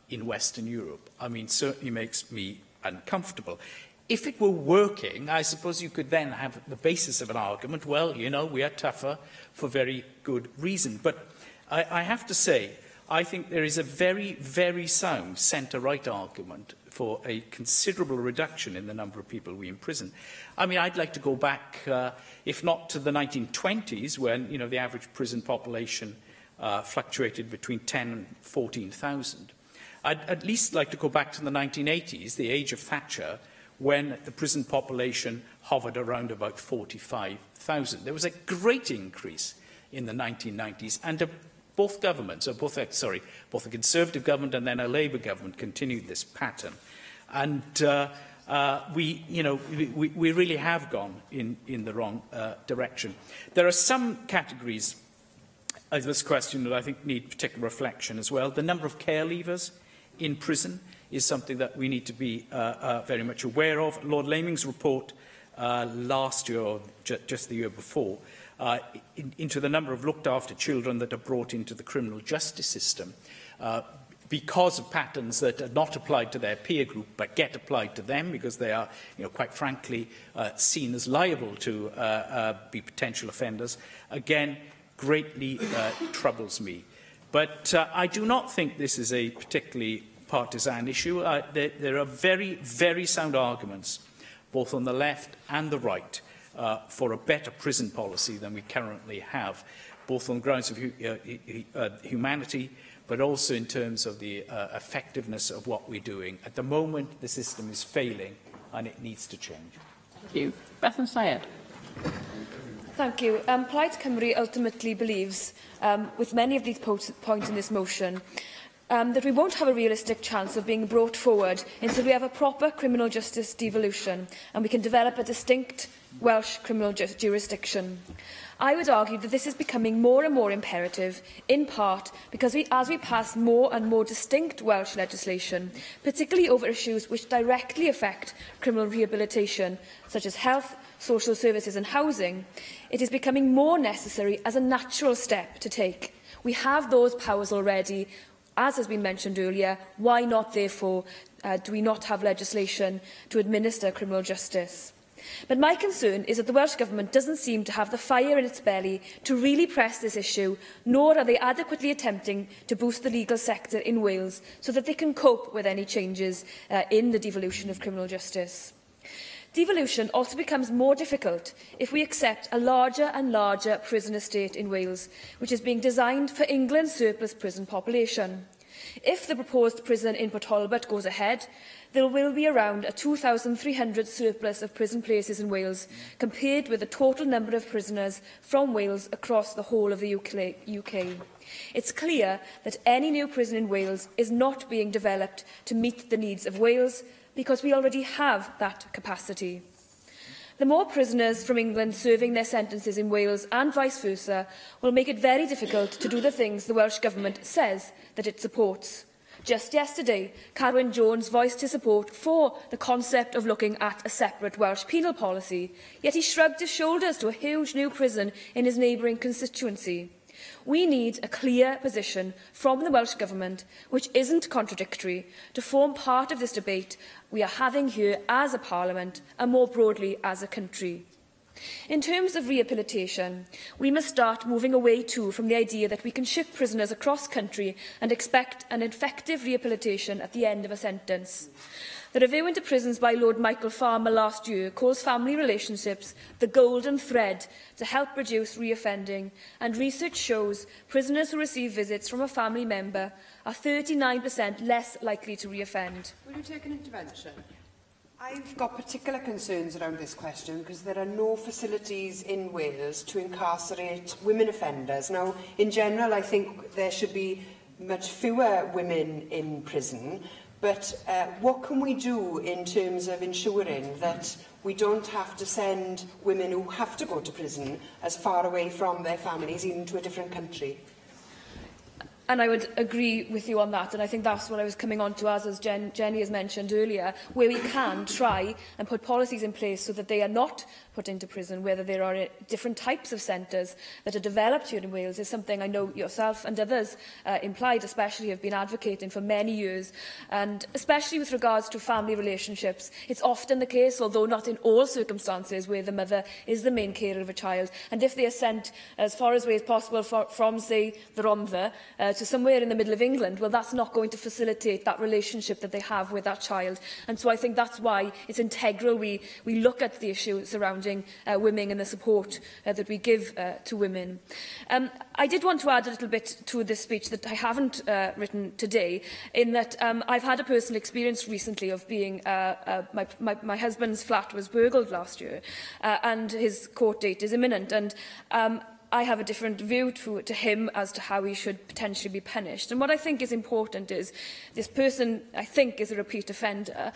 in Western Europe, certainly makes me uncomfortable. If it were working, I suppose you could then have the basis of an argument, well, we are tougher for very good reason. But I have to say, I think there is a very, very sound centre-right argument for a considerable reduction in the number of people we imprison. I'd like to go back, if not to the 1920s, when the average prison population fluctuated between 10 and 14,000. I'd at least like to go back to the 1980s, the age of Thatcher, when the prison population hovered around about 45,000. There was a great increase in the 1990s, and both governments, both a Conservative government and then a Labour government continued this pattern. And we really have gone in the wrong direction. There are some categories of this question that I think need particular reflection as well. The number of care leavers in prison is something that we need to be very much aware of. Lord Laming's report last year, or just the year before, into the number of looked-after children that are brought into the criminal justice system because of patterns that are not applied to their peer group but get applied to them because they are, quite frankly, seen as liable to be potential offenders, again, greatly troubles me. But I do not think this is a particularly partisan issue. There are very, very sound arguments, both on the left and the right, for a better prison policy than we currently have, both on grounds of humanity, but also in terms of the effectiveness of what we're doing. At the moment, the system is failing, and it needs to change. Thank you. Bethan Sayed. Thank you. Plaid Cymru ultimately believes, with many of these points in this motion, that we won't have a realistic chance of being brought forward until we have a proper criminal justice devolution and we can develop a distinct Welsh criminal jurisdiction. I would argue that this is becoming more and more imperative, in part because as we pass more and more distinct Welsh legislation, particularly over issues which directly affect criminal rehabilitation, such as health, social services and housing, it is becoming more necessary as a natural step to take. We have those powers already. As has been mentioned earlier, why not, therefore, do we not have legislation to administer criminal justice? But my concern is that the Welsh Government doesn't seem to have the fire in its belly to really press this issue, nor are they adequately attempting to boost the legal sector in Wales so that they can cope with any changes in the devolution of criminal justice. Devolution also becomes more difficult if we accept a larger and larger prison estate in Wales, which is being designed for England's surplus prison population. If the proposed prison in Port Talbot goes ahead, there will be around a 2,300 surplus of prison places in Wales, compared with the total number of prisoners from Wales across the whole of the UK. It's clear that any new prison in Wales is not being developed to meet the needs of Wales, because we already have that capacity. The more prisoners from England serving their sentences in Wales and vice versa will make it very difficult to do the things the Welsh Government says that it supports. Just yesterday, Carwyn Jones voiced his support for the concept of looking at a separate Welsh penal policy, yet he shrugged his shoulders to a huge new prison in his neighbouring constituency. We need a clear position from the Welsh Government, which isn't contradictory, to form part of this debate we are having here as a Parliament and more broadly as a country. In terms of rehabilitation, we must start moving away too from the idea that we can ship prisoners across country and expect an effective rehabilitation at the end of a sentence. The review into prisons by Lord Michael Farmer last year calls family relationships the golden thread to help reduce reoffending, and research shows prisoners who receive visits from a family member are 39% less likely to reoffend. Will you take an intervention? I've got particular concerns around this question because there are no facilities in Wales to incarcerate women offenders. Now, in general, I think there should be much fewer women in prison, but what can we do in terms of ensuring that we don't have to send women who have to go to prison as far away from their families, even to a different country? And I would agree with you on that, and I think that's what I was coming on to, as Jenny has mentioned earlier, where we can try and put policies in place so that they are not put into prison, whether there are different types of centres that are developed here in Wales, is something I know yourself and others implied especially have been advocating for many years, and especially with regards to family relationships. It's often the case, although not in all circumstances, where the mother is the main carer of a child, and if they are sent as far away as possible from, say, the Rhondda to somewhere in the middle of England, well, that's not going to facilitate that relationship that they have with that child. And so I think that's why it's integral we look at the issue surrounding women and the support that we give to women. I did want to add a little bit to this speech that I haven't written today, in that I've had a personal experience recently of being, my husband's flat was burgled last year, and his court date is imminent, and I have a different view to him as to how he should potentially be punished. And what I think is important is, this person, I think, is a repeat offender,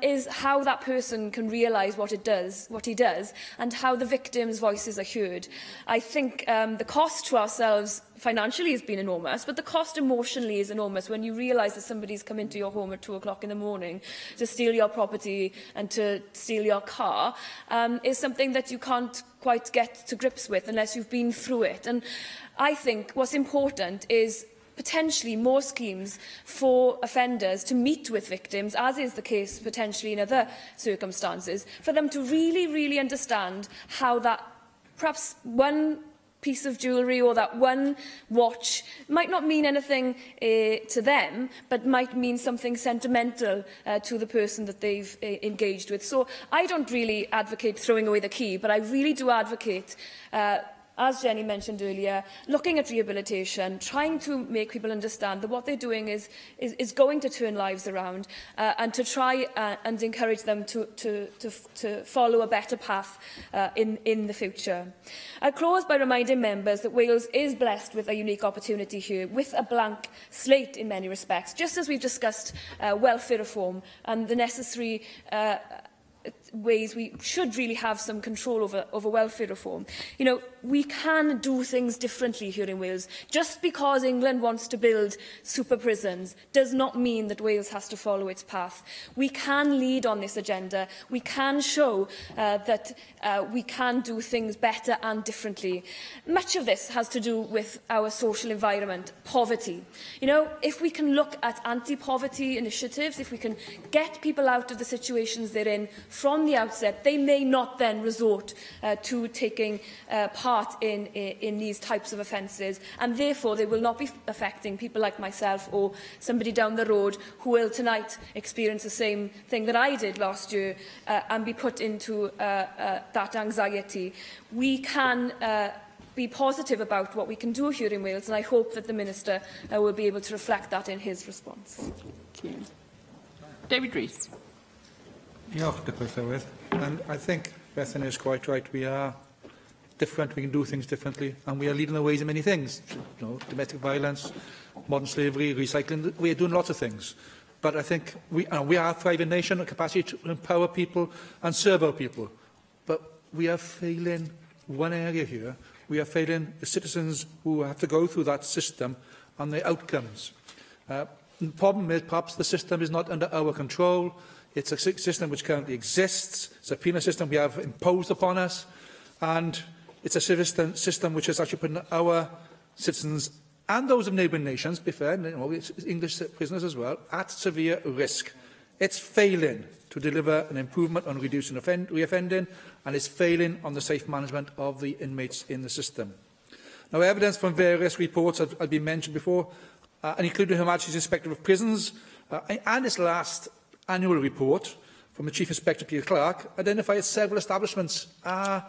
is how that person can realise what he does, and how the victim's voices are heard. I think the cost to ourselves financially has been enormous, but the cost emotionally is enormous when you realise that somebody's come into your home at 2 o'clock in the morning to steal your property and to steal your car, is something that you can't quite get to grips with unless you've been through it. And I think what's important is potentially more schemes for offenders to meet with victims, as is the case potentially in other circumstances, for them to really, really understand how that perhaps one piece of jewellery or that one watch might not mean anything to them, but might mean something sentimental to the person that they've engaged with. So I don't really advocate throwing away the key, but I really do advocate as Jenny mentioned earlier, looking at rehabilitation, trying to make people understand that what they're doing is going to turn lives around, and to try and encourage them to follow a better path in the future. I close by reminding members that Wales is blessed with a unique opportunity here, with a blank slate in many respects, just as we've discussed welfare reform and the necessary ways we should really have some control over welfare reform. You know, we can do things differently here in Wales. Just because England wants to build super prisons does not mean that Wales has to follow its path. We can lead on this agenda. We can show that we can do things better and differently. Much of this has to do with our social environment, poverty. You know, if we can look at anti-poverty initiatives, if we can get people out of the situations they're in from the outset, they may not then resort to taking part in these types of offences, and therefore they will not be affecting people like myself or somebody down the road who will tonight experience the same thing that I did last year and be put into that anxiety. We can be positive about what we can do here in Wales, and I hope that the Minister will be able to reflect that in his response. Thank you. David Rees. And I think Bethany is quite right. We are different, we can do things differently, and we are leading the ways in many things. You know, domestic violence, modern slavery, recycling, we are doing lots of things. But I think we are a thriving nation, a capacity to empower people and serve our people. But we are failing one area here. We are failing the citizens who have to go through that system and the outcomes. The problem is perhaps the system is not under our control. It's a system which currently exists. It's a penal system we have imposed upon us, and it's a system which is actually putting our citizens and those of neighbouring nations, be fair, English prisoners as well, at severe risk. It's failing to deliver an improvement on reducing reoffending, and it's failing on the safe management of the inmates in the system. Now, evidence from various reports have been mentioned before, and including Her Majesty's Inspector of Prisons, and its last annual report from the Chief Inspector Peter Clark identified several establishments are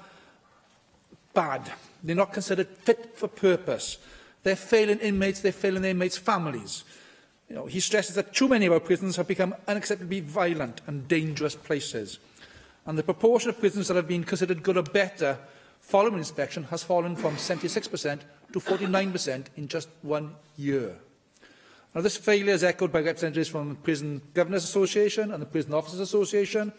bad. They're not considered fit for purpose. They're failing inmates, they're failing the inmates' families. He stresses that too many of our prisons have become unacceptably violent and dangerous places. And the proportion of prisons that have been considered good or better following inspection has fallen from 76% to 49% in just 1 year. Now, this failure is echoed by representatives from the Prison Governors Association and the Prison Officers Association,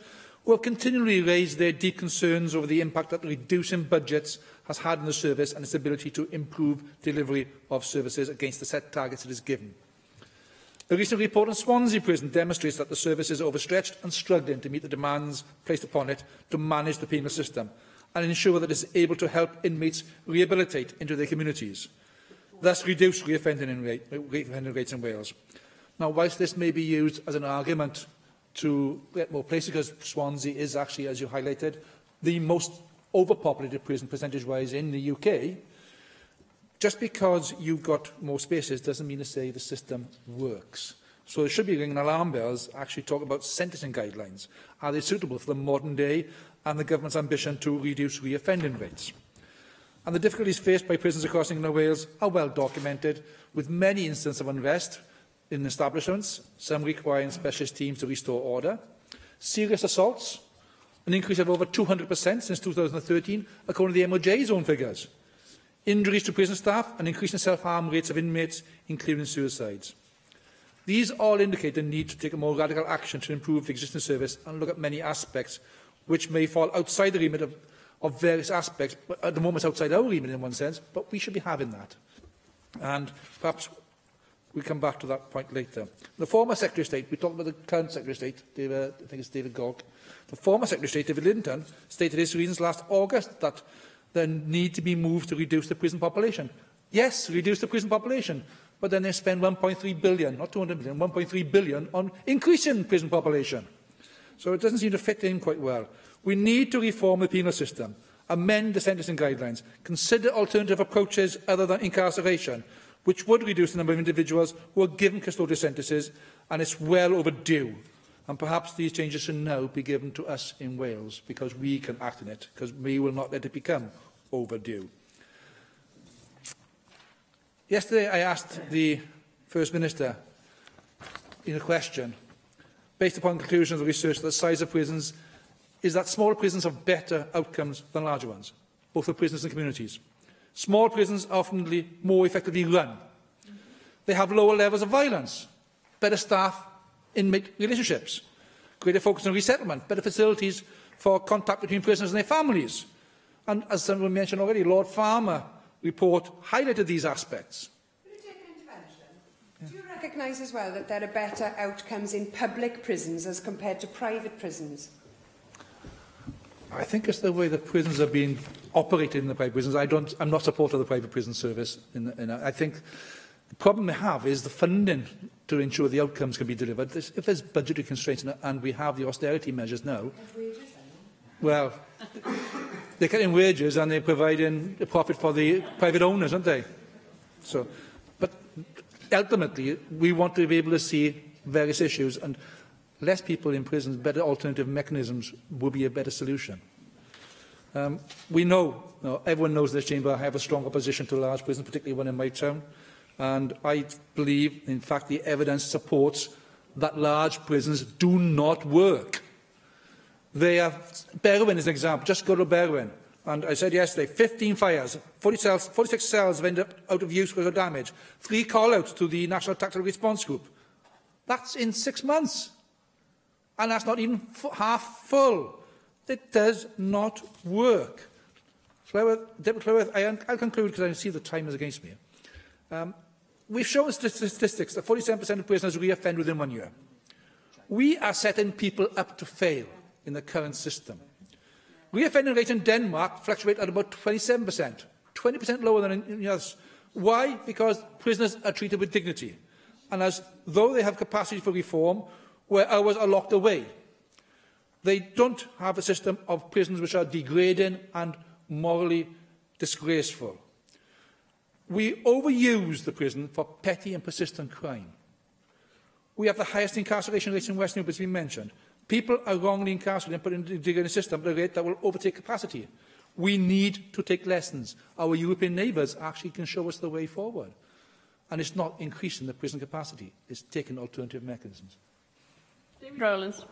who have continually raised their deep concerns over the impact that reducing budgets has had on the service and its ability to improve delivery of services against the set targets it is given. The recent report on Swansea Prison demonstrates that the service is overstretched and struggling to meet the demands placed upon it to manage the penal system and ensure that it is able to help inmates rehabilitate into their communities, thus reduce reoffending rates in Wales. Now, whilst this may be used as an argument to get more places, because Swansea is actually, as you highlighted, the most overpopulated prison percentage-wise in the UK, just because you've got more spaces doesn't mean to say the system works. So there should be ringing alarm bells actually talk about sentencing guidelines. Are they suitable for the modern day and the government's ambition to reduce reoffending rates? And the difficulties faced by prisons across England and Wales are well documented, with many instances of unrest in establishments, some requiring specialist teams to restore order, serious assaults, an increase of over 200% since 2013, according to the MOJ's own figures, injuries to prison staff, and increasing self-harm rates of inmates, including suicides. These all indicate the need to take a more radical action to improve the existing service and look at many aspects which may fall outside the remit of various aspects, but at the moment it's outside our remit in one sense, but we should be having that. And perhaps we'll come back to that point later. The former Secretary of State, we talked about the current Secretary of State, I think it's David Gogg. The former Secretary of State, David Linton, stated his reasons last August that there need to be moved to reduce the prison population. Yes, reduce the prison population, but then they spend 1.3 billion, not 200 billion, 1.3 billion on increasing prison population. So it doesn't seem to fit in quite well. We need to reform the penal system, amend the sentencing guidelines, consider alternative approaches other than incarceration, which would reduce the number of individuals who are given custodial sentences, and it's well overdue. And perhaps these changes should now be given to us in Wales, because we can act on it, because we will not let it become overdue. Yesterday, I asked the First Minister in a question, based upon conclusions of the research, that the size of prisons is that smaller prisons have better outcomes than larger ones, both for prisoners and communities. Small prisons are often more effectively run. They have lower levels of violence, better staff-inmate relationships, greater focus on resettlement, better facilities for contact between prisoners and their families. And as someone mentioned already, Lord Farmer report highlighted these aspects. Do you recognise as well that there are better outcomes in public prisons as compared to private prisons? I think it's the way the prisons are being operated in the private prisons. I'm not a supporter of the private prison service. I think the problem we have is the funding to ensure the outcomes can be delivered. If there's budgetary constraints and we have the austerity measures now, well, they're cutting wages and they're providing a profit for the private owners, aren't they? So, but ultimately, we want to be able to see various issues, and less people in prisons, better alternative mechanisms would be a better solution. We know, everyone knows this chamber, I have a strong opposition to large prisons, particularly one in my town, and I believe, in fact, the evidence supports that large prisons do not work. They have, Berwyn is an example, just go to Berwyn. And I said yesterday, 15 fires, 46 cells have ended up out of use because of damage, 3 call-outs to the National Tactical Response Group. That's in 6 months. And that's not even half full. It does not work. Deputy Clywedd, I'll conclude because I see the time is against me. We've shown statistics that 47% of prisoners reoffend within 1 year. We are setting people up to fail in the current system. Reoffending rate in Denmark fluctuate at about 27%, 20% lower than in others. Why? Because prisoners are treated with dignity, and as though they have capacity for reform, where ours are locked away. They don't have a system of prisons which are degrading and morally disgraceful. We overuse the prison for petty and persistent crime. We have the highest incarceration rates in Western Europe, as we mentioned. People are wrongly incarcerated and put into the degrading system at a rate that will overtake capacity. We need to take lessons. Our European neighbours actually can show us the way forward. And it's not increasing the prison capacity, it's taking alternative mechanisms. David Rowlands.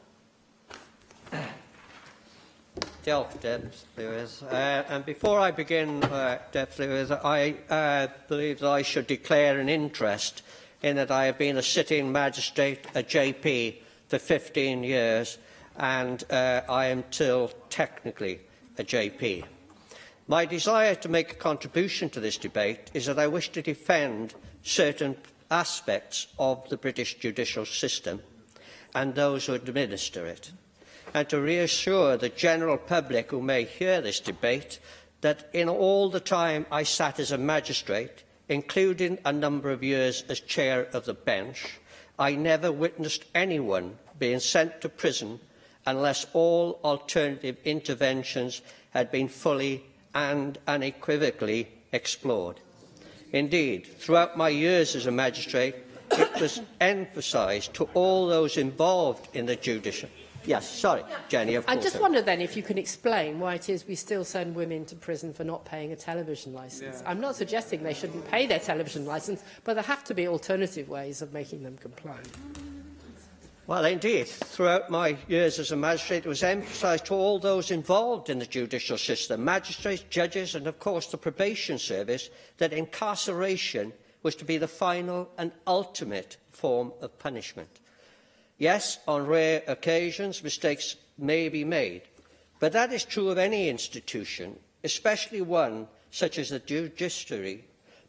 Diolch, Deb Lewis. And before I begin, Deb Lewis, I believe that I should declare an interest in that I have been a sitting magistrate, a JP, for 15 years, and I am still technically a JP. My desire to make a contribution to this debate is that I wish to defend certain aspects of the British judicial system and those who administer it, and to reassure the general public who may hear this debate that in all the time I sat as a magistrate, including a number of years as chair of the bench, I never witnessed anyone being sent to prison unless all alternative interventions had been fully and unequivocally explored. Indeed, throughout my years as a magistrate, it was emphasised to all those involved in the judicial... Yes, sorry, Jenny, of course. I just wonder then if you can explain why it is we still send women to prison for not paying a television licence. Yeah. I'm not suggesting they shouldn't pay their television licence, but there have to be alternative ways of making them comply. Well, indeed, throughout my years as a magistrate, it was emphasised to all those involved in the judicial system, magistrates, judges and, of course, the probation service, that incarceration was to be the final and ultimate form of punishment. Yes, on rare occasions, mistakes may be made, but that is true of any institution, especially one such as the judiciary,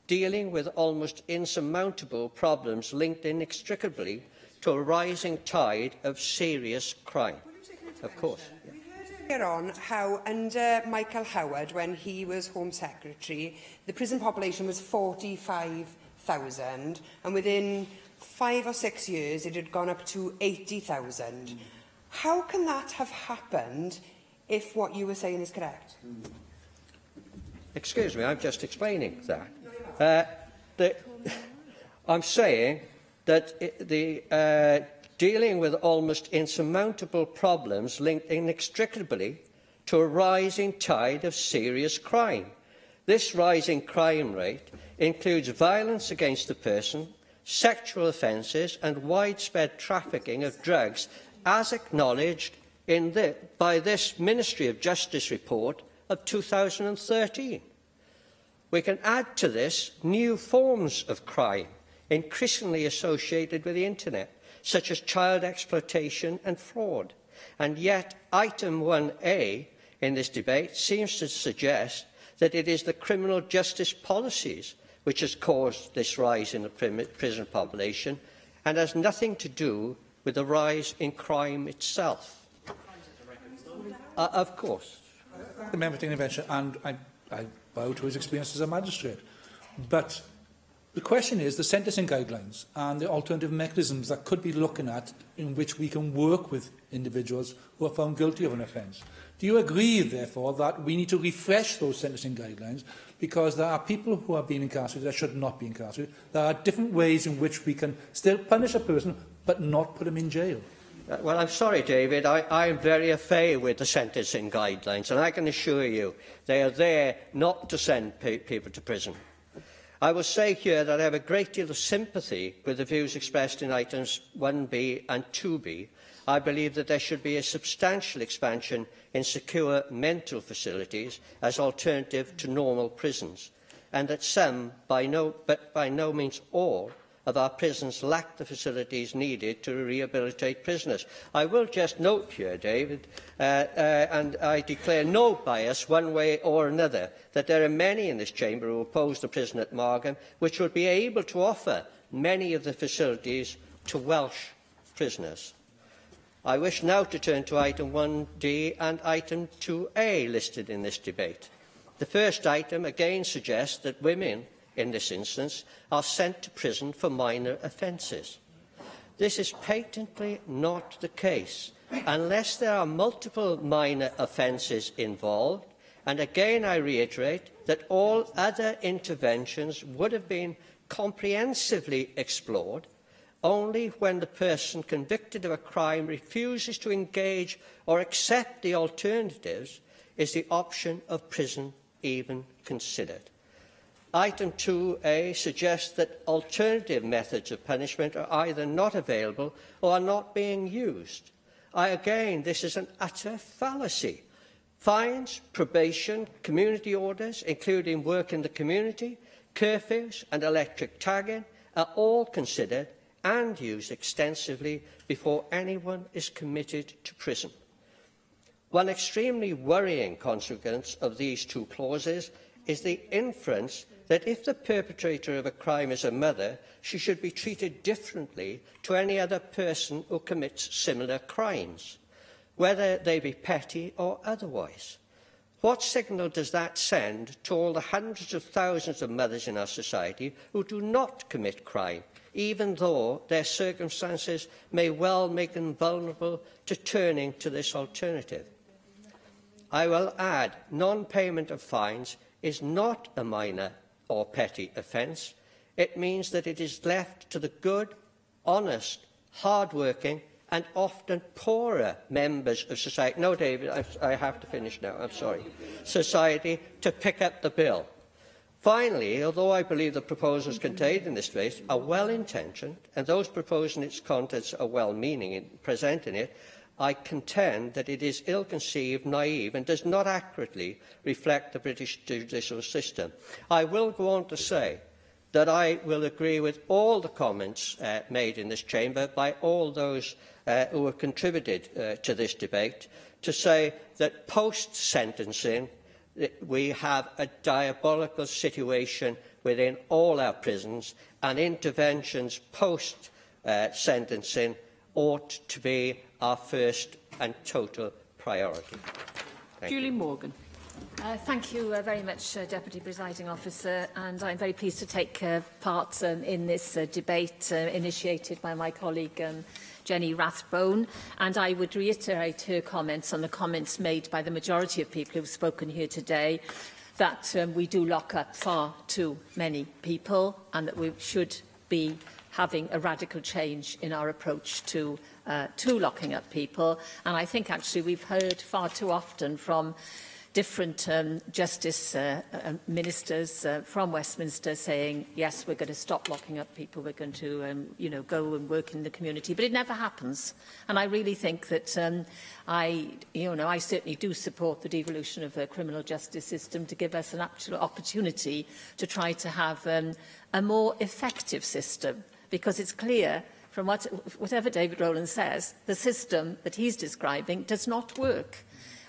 dealing with almost insurmountable problems linked inextricably to a rising tide of serious crime. Of course. Yeah. We heard earlier on how, under Michael Howard, when he was Home Secretary, the prison population was 45,000, and within 5 or 6 years it had gone up to 80,000. How can that have happened if what you were saying is correct? Excuse me, I'm just explaining that. I'm saying that dealing with almost insurmountable problems linked inextricably to a rising tide of serious crime. This rising crime rate includes violence against the person, sexual offences and widespread trafficking of drugs, as acknowledged by this Ministry of Justice report of 2013. We can add to this new forms of crime increasingly associated with the internet, such as child exploitation and fraud. And yet, item 1A in this debate seems to suggest that it is the criminal justice policies which has caused this rise in the prison population and has nothing to do with the rise in crime itself. Of course. The member to intervention, and I bow to his experience as a magistrate. But the question is the sentencing guidelines and the alternative mechanisms that could be looking at in which we can work with individuals who are found guilty of an offence. Do you agree, therefore, that we need to refresh those sentencing guidelines because there are people who are being incarcerated that should not be incarcerated? There are different ways in which we can still punish a person but not put them in jail. Well, I'm sorry, David. I am very au fait with the sentencing guidelines, and I can assure you they are there not to send people to prison. I will say here that I have a great deal of sympathy with the views expressed in items 1B and 2B. I believe that there should be a substantial expansion in secure mental facilities as alternative to normal prisons, and that some, but by no means all, of our prisons lack the facilities needed to rehabilitate prisoners. I will just note here, David, and I declare no bias one way or another, that there are many in this chamber who oppose the prison at Margam, which would be able to offer many of the facilities to Welsh prisoners. I wish now to turn to item 1D and item 2A listed in this debate. The first item again suggests that women in this instance, are sent to prison for minor offences. This is patently not the case unless there are multiple minor offences involved, and again I reiterate that all other interventions would have been comprehensively explored. Only when the person convicted of a crime refuses to engage or accept the alternatives is the option of prison even considered. Item 2A suggests that alternative methods of punishment are either not available or are not being used. Again, this is an utter fallacy. Fines, probation, community orders, including work in the community, curfews and electric tagging, are all considered and used extensively before anyone is committed to prison. One extremely worrying consequence of these two clauses is the inference that if the perpetrator of a crime is a mother, she should be treated differently to any other person who commits similar crimes, whether they be petty or otherwise. What signal does that send to all the hundreds of thousands of mothers in our society who do not commit crime, even though their circumstances may well make them vulnerable to turning to this alternative? I will add, non-payment of fines is not a minor or petty offence. It means that it is left to the good, honest, hard-working and often poorer members of society. No, David, I have to finish now, I'm sorry. Society to pick up the bill. Finally, although I believe the proposals contained in this space are well-intentioned, and those proposing its contents are well-meaning in presenting it, I contend that it is ill-conceived, naive, and does not accurately reflect the British judicial system. I will go on to say that I will agree with all the comments made in this chamber by all those who have contributed to this debate, to say that post-sentencing we have a diabolical situation within all our prisons, and interventions post-sentencing ought to be our first and total priority. Julie Morgan. Thank you very much, Deputy Presiding Officer, and I'm very pleased to take part in this debate initiated by my colleague Jenny Rathbone, and I would reiterate her comments on the comments made by the majority of people who have spoken here today, that we do lock up far too many people and that we should be having a radical change in our approach to locking up people. And I think actually we've heard far too often from different justice ministers from Westminster saying, yes, we're going to stop locking up people, we're going to go and work in the community, but it never happens. And I really think that I certainly do support the devolution of the criminal justice system to give us an actual opportunity to try to have a more effective system, because it's clear from whatever David Rowland says, the system that he's describing does not work.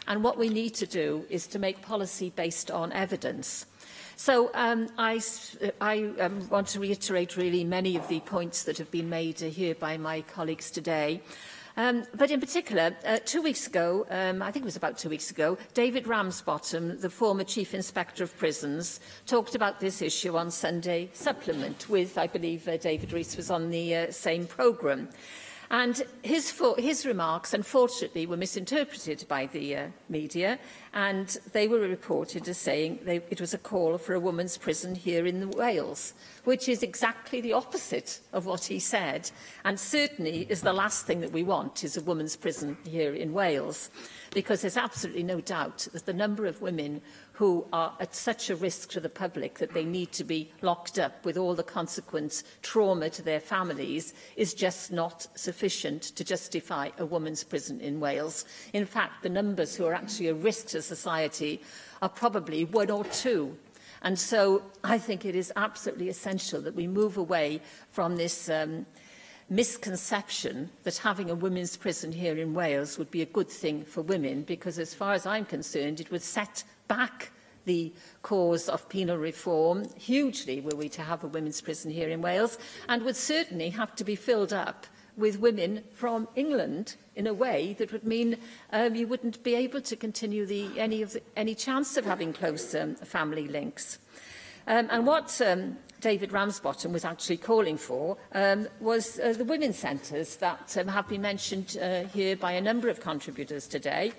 And what we need to do is to make policy based on evidence. So I want to reiterate really many of the points that have been made here by my colleagues today. But in particular, 2 weeks ago, I think it was about 2 weeks ago, David Ramsbottom, the former Chief Inspector of Prisons, talked about this issue on Sunday Supplement with, I believe, David Rees was on the same programme. And his remarks, unfortunately, were misinterpreted by the media, and they were reported as saying it was a call for a women's prison here in Wales, which is exactly the opposite of what he said, and certainly is the last thing that we want, is a women's prison here in Wales, because there's absolutely no doubt that the number of women who are at such a risk to the public that they need to be locked up with all the consequent trauma to their families is just not sufficient to justify a women's prison in Wales. In fact, the numbers who are actually a risk to society are probably 1 or 2. And so I think it is absolutely essential that we move away from this misconception that having a women's prison here in Wales would be a good thing for women, because as far as I'm concerned, it would set back the cause of penal reform hugely were we to have a women's prison here in Wales, and would certainly have to be filled up with women from England in a way that would mean you wouldn't be able to continue any chance of having close family links. And what David Ramsbottom was actually calling for was the women's centres that have been mentioned here by a number of contributors today.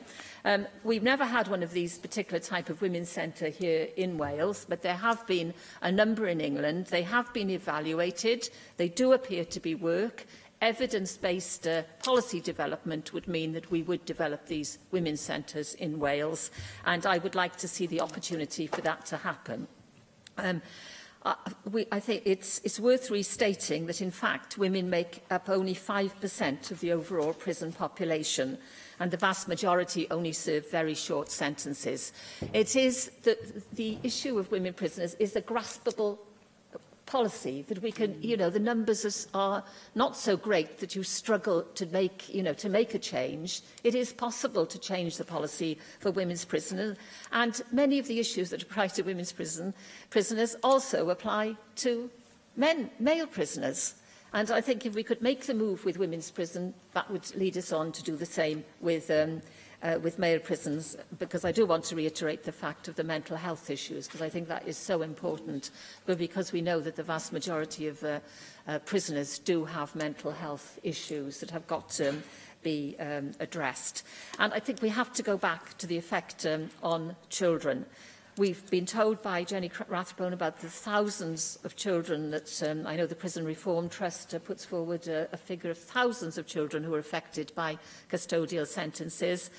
We've never had one of these particular type of women's centre here in Wales, but there have been a number in England. They have been evaluated. They do appear to be work. Evidence-based policy development would mean that we would develop these women's centres in Wales, and I would like to see the opportunity for that to happen. I think it's worth restating that, in fact, women make up only 5% of the overall prison population, and the vast majority only serve very short sentences. It is the issue of women prisoners is a graspable policy that we can, the numbers are not so great that you struggle to make, to make a change. It is possible to change the policy for women's prisoners, and many of the issues that apply to women's prisoners also apply to male prisoners. And I think if we could make the move with women's prison, that would lead us on to do the same with male prisons, because I do want to reiterate the fact of the mental health issues, because I think that is so important, but because we know that the vast majority of prisoners do have mental health issues that have got to be addressed. And I think we have to go back to the effect on children. We've been told by Jenny Rathbone about the thousands of children that I know the Prison Reform Trust puts forward a figure of thousands of children who are affected by custodial sentences,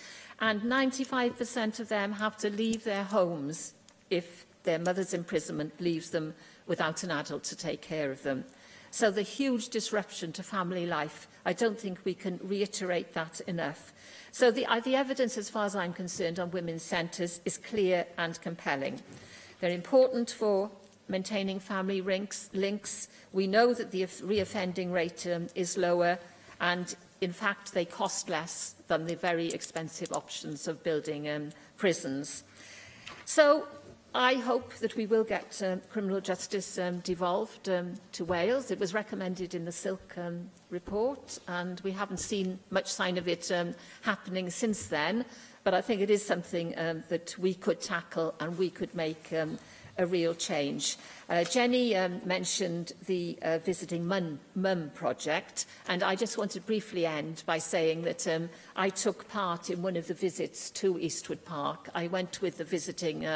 and 95% of them have to leave their homes if their mother's imprisonment leaves them without an adult to take care of them. So the huge disruption to family life, I don't think we can reiterate that enough. So the evidence, as far as I'm concerned, on women's centres is clear and compelling. They're important for maintaining family links. We know that the reoffending rate is lower, and in fact they cost less than the very expensive options of building prisons. So I hope that we will get criminal justice devolved to Wales. It was recommended in the Silk report, and we haven't seen much sign of it happening since then. But I think it is something that we could tackle and we could make a real change. Jenny mentioned the Visiting Mum project, and I just want to briefly end by saying that I took part in one of the visits to Eastwood Park. I went with the Visiting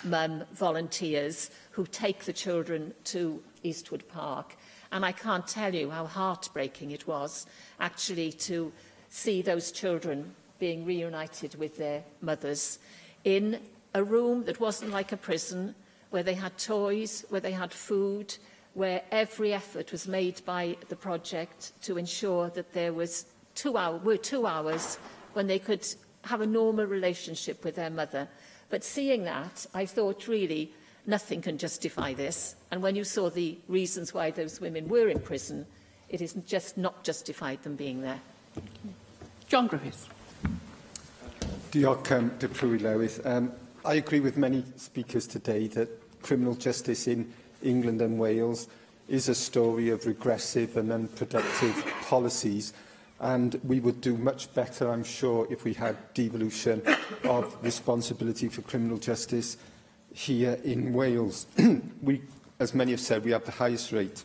Mum volunteers who take the children to Eastwood Park, and I can't tell you how heartbreaking it was actually to see those children being reunited with their mothers in a room that wasn't like a prison, where they had toys, where they had food, where every effort was made by the project to ensure that there was 2 hours when they could have a normal relationship with their mother. But seeing that, I thought, really, nothing can justify this. And when you saw the reasons why those women were in prison, it is just not justified them being there. John Griffiths. Diolch, Deputy Lewis. I agree with many speakers today that criminal justice in England and Wales is a story of regressive and unproductive policies, and we would do much better, I'm sure, if we had devolution of responsibility for criminal justice here in Wales. As many have said, we have the highest rate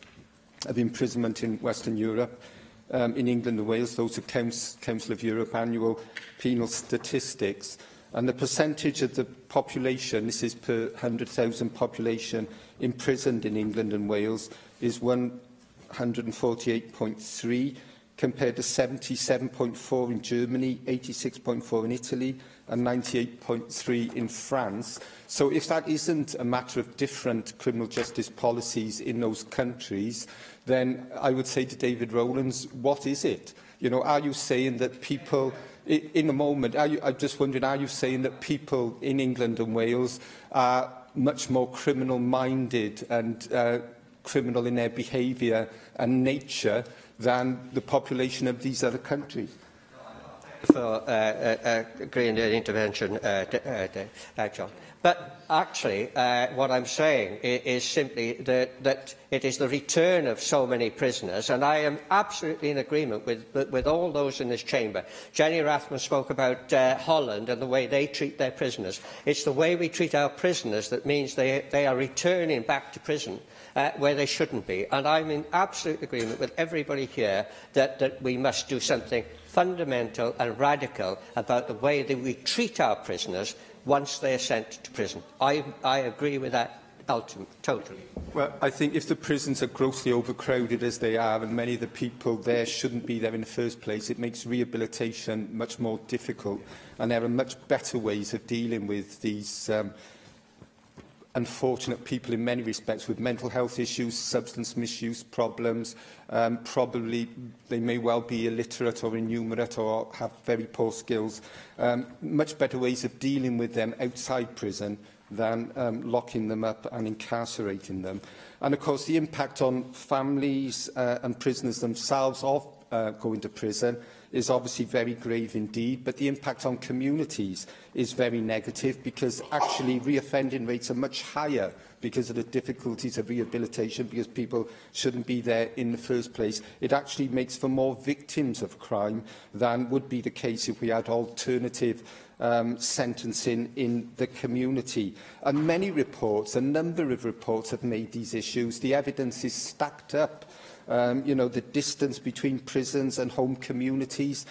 of imprisonment in Western Europe. In England and Wales, those are Council of Europe annual penal statistics. And the percentage of the population, this is per 100,000 population, imprisoned in England and Wales, is 148.3, compared to 77.4 in Germany, 86.4 in Italy, and 98.3 in France. So if that isn't a matter of different criminal justice policies in those countries, then I would say to David Rowlands, what is it? You know, are you saying that people... In a moment, I'm just wondering, are you saying that people in England and Wales are much more criminal-minded and criminal in their behaviour and nature than the population of these other countries? For agreeing to the intervention, John. But actually, what I'm saying is simply that it is the return of so many prisoners, and I am absolutely in agreement with all those in this chamber. Jenny Rathman spoke about Holland and the way they treat their prisoners. It's the way we treat our prisoners that means they are returning back to prison where they shouldn't be. And I'm in absolute agreement with everybody here that we must do something fundamental and radical about the way that we treat our prisoners once they are sent to prison. I agree with that totally. Well, I think if the prisons are grossly overcrowded as they are, and many of the people there shouldn't be there in the first place, it makes rehabilitation much more difficult. And there are much better ways of dealing with these unfortunate people in many respects with mental health issues, substance misuse problems. Probably they may well be illiterate or innumerate or have very poor skills. Much better ways of dealing with them outside prison than locking them up and incarcerating them. And of course the impact on families and prisoners themselves of going to prison is obviously very grave indeed, but the impact on communities is very negative because actually reoffending rates are much higher because of the difficulties of rehabilitation, because people shouldn't be there in the first place. It actually makes for more victims of crime than would be the case if we had alternative sentencing in the community. And many reports, a number of reports have made these issues. The evidence is stacked up. You know, the distance between prisons and home communities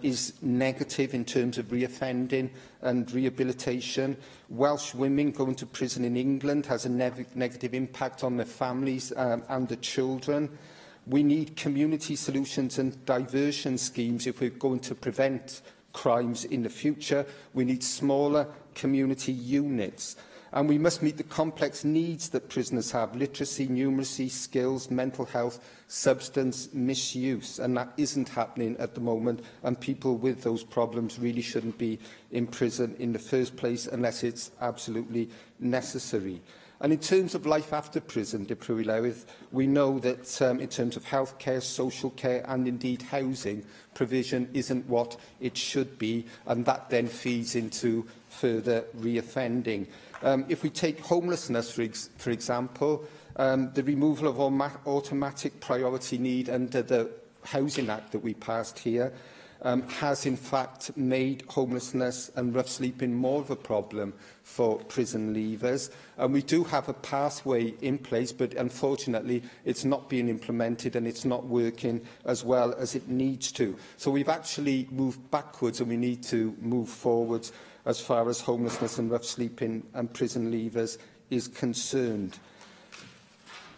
is negative in terms of reoffending and rehabilitation. Welsh women going to prison in England has a negative impact on their families and the children. We need community solutions and diversion schemes if we're going to prevent crimes in the future. We need smaller community units. And we must meet the complex needs that prisoners have: literacy, numeracy, skills, mental health, substance misuse. And that isn't happening at the moment, and people with those problems really shouldn't be in prison in the first place unless it's absolutely necessary. And in terms of life after prison, Dipri Lewydd, we know that in terms of healthcare, social care and indeed housing, provision isn't what it should be, and that then feeds into further reoffending. If we take homelessness, for example, the removal of automatic priority need under the Housing Act that we passed here has in fact made homelessness and rough sleeping more of a problem for prison leavers. And we do have a pathway in place, but unfortunately it's not being implemented and it's not working as well as it needs to. So we've actually moved backwards, and we need to move forwards as far as homelessness and rough sleeping and prison leavers is concerned.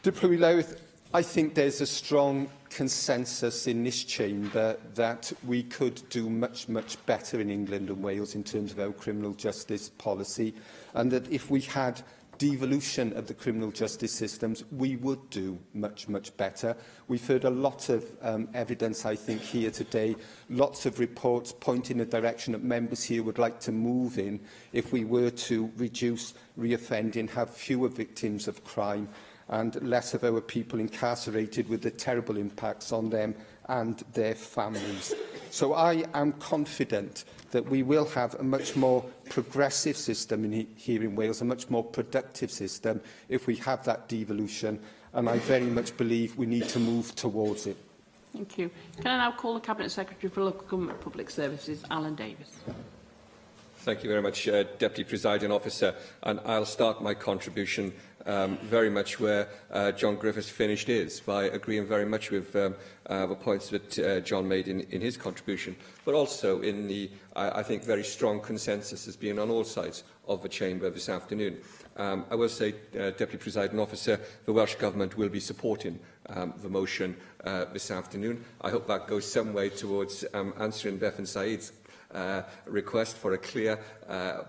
Dipri Lewydd, I think there's a strong consensus in this chamber that we could do much, much better in England and Wales in terms of our criminal justice policy, and that if we had devolution of the criminal justice systems, we would do much, much better. We've heard a lot of evidence, I think, here today, lots of reports pointing in the direction that members here would like to move in if we were to reduce reoffending, have fewer victims of crime and less of our people incarcerated with the terrible impacts on them and their families. So I am confident that we will have a much more progressive system here in Wales, a much more productive system, if we have that devolution, and I very much believe we need to move towards it. Thank you. Can I now call the Cabinet Secretary for Local Government and Public Services, Alan Davis? Thank you very much, Deputy Presiding Officer. And I'll start my contribution very much where John Griffiths finished his, by agreeing very much with the points that John made in his contribution, but also in the, I think, very strong consensus has been on all sides of the Chamber this afternoon. I will say, Deputy Presiding Officer, the Welsh Government will be supporting the motion this afternoon. I hope that goes some way towards answering Bethan Said's request for a clear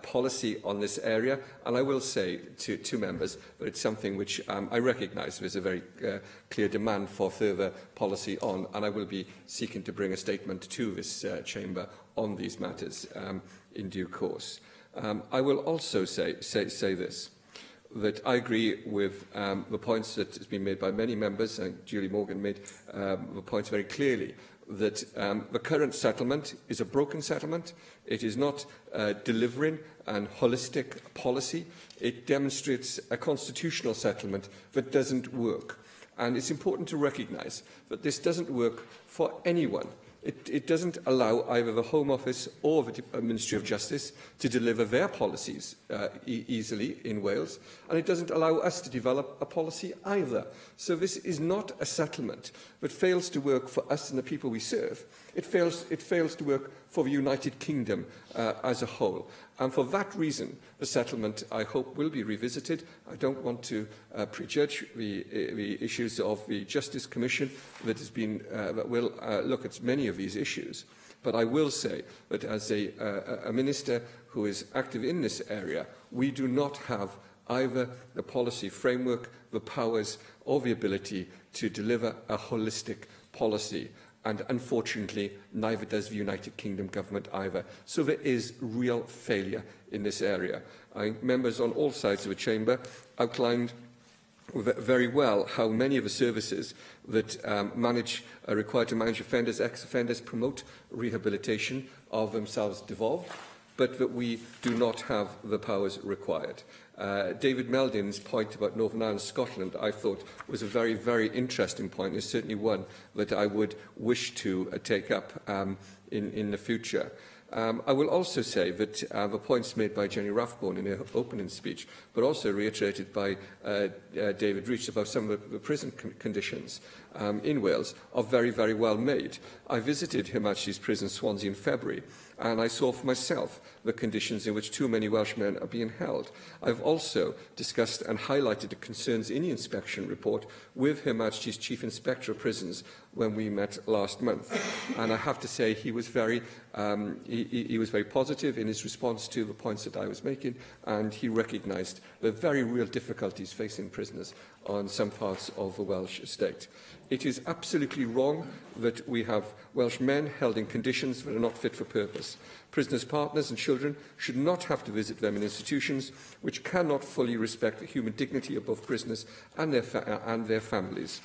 policy on this area. And I will say to members that it's something which I recognise there's a very clear demand for further policy on, and I will be seeking to bring a statement to this chamber on these matters in due course. I will also say this, that I agree with the points that has been made by many members, and Julie Morgan made the points very clearly, that the current settlement is a broken settlement. It is not delivering a holistic policy. It demonstrates a constitutional settlement that doesn't work. And it's important to recognise that this doesn't work for anyone. It doesn't allow either the Home Office or the Ministry of Justice to deliver their policies easily in Wales, and it doesn't allow us to develop a policy either. So this is not a settlement that fails to work for us and the people we serve. It fails to work for the United Kingdom as a whole. And for that reason, the settlement, I hope, will be revisited. I don't want to prejudge the issues of the Justice Commission that will look at many of these issues. But I will say that as a minister who is active in this area, we do not have either the policy framework, the powers, or the ability to deliver a holistic policy. And unfortunately, neither does the United Kingdom government either. So there is real failure in this area. Members on all sides of the chamber outlined very well how many of the services that are required to manage offenders, ex-offenders, promote rehabilitation of themselves devolved, but that we do not have the powers required. David Meldin's point about Northern Ireland, Scotland, I thought was a very, very interesting point. It's certainly one that I would wish to take up in the future. I will also say that the points made by Jenny Rathbone in her opening speech, but also reiterated by David Reach about some of the prison conditions in Wales, are very, very well made. I visited Her Majesty's Prison Swansea in February, and I saw for myself the conditions in which too many Welsh men are being held. I've also discussed and highlighted the concerns in the inspection report with Her Majesty's Chief Inspector of Prisons when we met last month. And I have to say he was very positive in his response to the points that I was making, and he recognised the very real difficulties facing prisoners on some parts of the Welsh state. It is absolutely wrong that we have Welsh men held in conditions that are not fit for purpose. Prisoners' partners and children should not have to visit them in institutions which cannot fully respect the human dignity of both prisoners and their families.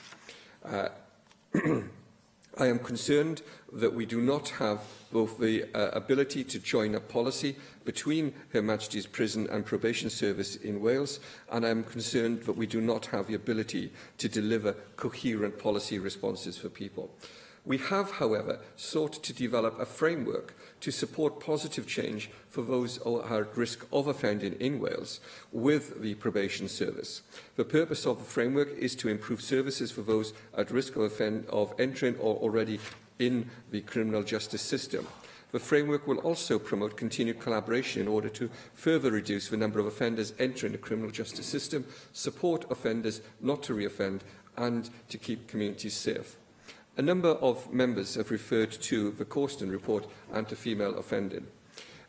I am concerned that we do not have both the ability to join a policy between Her Majesty's Prison and Probation Service in Wales, and I am concerned that we do not have the ability to deliver coherent policy responses for people. We have, however, sought to develop a framework to support positive change for those who are at risk of offending in Wales with the Probation Service. The purpose of the framework is to improve services for those at risk of entering or already in the criminal justice system. The framework will also promote continued collaboration in order to further reduce the number of offenders entering the criminal justice system, support offenders not to reoffend, and to keep communities safe. A number of members have referred to the Corsten report and to female offending.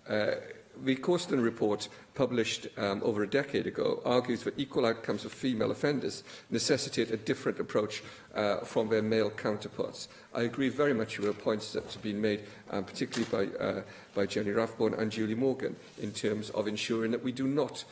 The Corsten report, published over a decade ago, argues that equal outcomes for female offenders necessitate a different approach from their male counterparts. I agree very much with the points that have been made, particularly by Jenny Rathbone and Julie Morgan, in terms of ensuring that we do not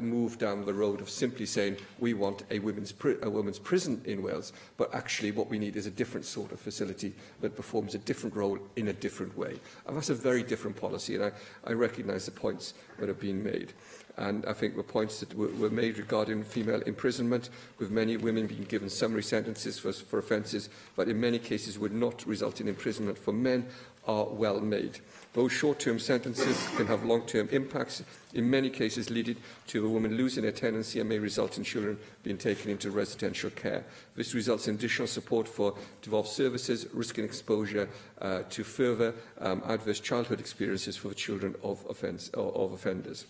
move down the road of simply saying we want a women's prison in Wales, but actually what we need is a different sort of facility that performs a different role in a different way. And that's a very different policy, and I recognise the points that have been made. And I think the points that were made regarding female imprisonment, with many women being given summary sentences for offences that in many cases would not result in imprisonment for men, are well made. Those short-term sentences can have long-term impacts, in many cases leading to a woman losing their tenancy and may result in children being taken into residential care. This results in additional support for devolved services, risking exposure to further adverse childhood experiences for the children of offenders.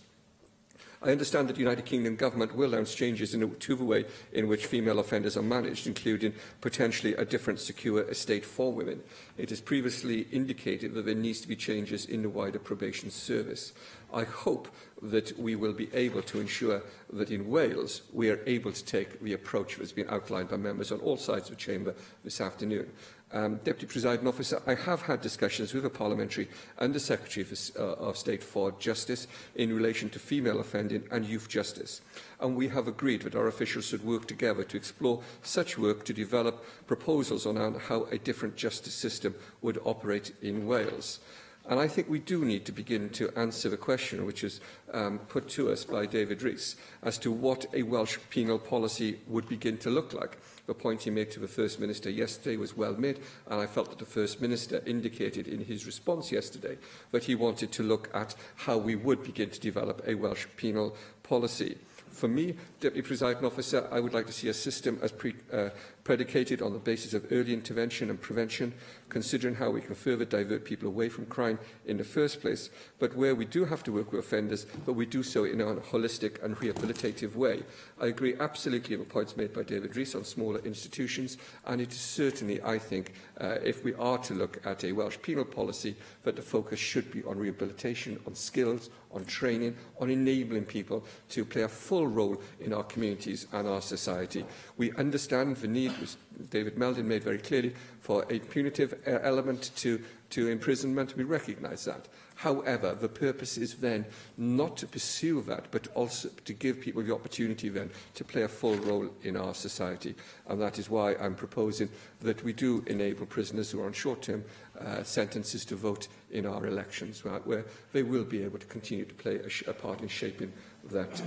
I understand that the United Kingdom Government will announce changes to the way in which female offenders are managed, including potentially a different secure estate for women. It has previously indicated that there needs to be changes in the wider probation service. I hope that we will be able to ensure that in Wales we are able to take the approach that has been outlined by members on all sides of the Chamber this afternoon. Deputy Presiding Officer, I have had discussions with the Parliamentary Under Secretary of State for Justice in relation to female offending and youth justice, and we have agreed that our officials should work together to explore such work to develop proposals on how a different justice system would operate in Wales. And I think we do need to begin to answer the question which is put to us by David Rees as to what a Welsh penal policy would begin to look like. The point he made to the First Minister yesterday was well made, and I felt that the First Minister indicated in his response yesterday that he wanted to look at how we would begin to develop a Welsh penal policy. For me, Deputy Presiding Officer, I would like to see a system as predicated on the basis of early intervention and prevention, considering how we can further divert people away from crime in the first place, but where we do have to work with offenders, but we do so in a holistic and rehabilitative way. I agree absolutely with the points made by David Rees on smaller institutions, and it is certainly, I think, if we are to look at a Welsh penal policy, that the focus should be on rehabilitation, on skills, on training, on enabling people to play a full role in our communities and our society. We understand the need, which David Meldon made very clearly, for a punitive element to imprisonment. We recognise that. However, the purpose is then not to pursue that, but also to give people the opportunity then to play a full role in our society. And that is why I'm proposing that we do enable prisoners who are on short-term sentences to vote in our elections, right, where they will be able to continue to play a part in shaping that,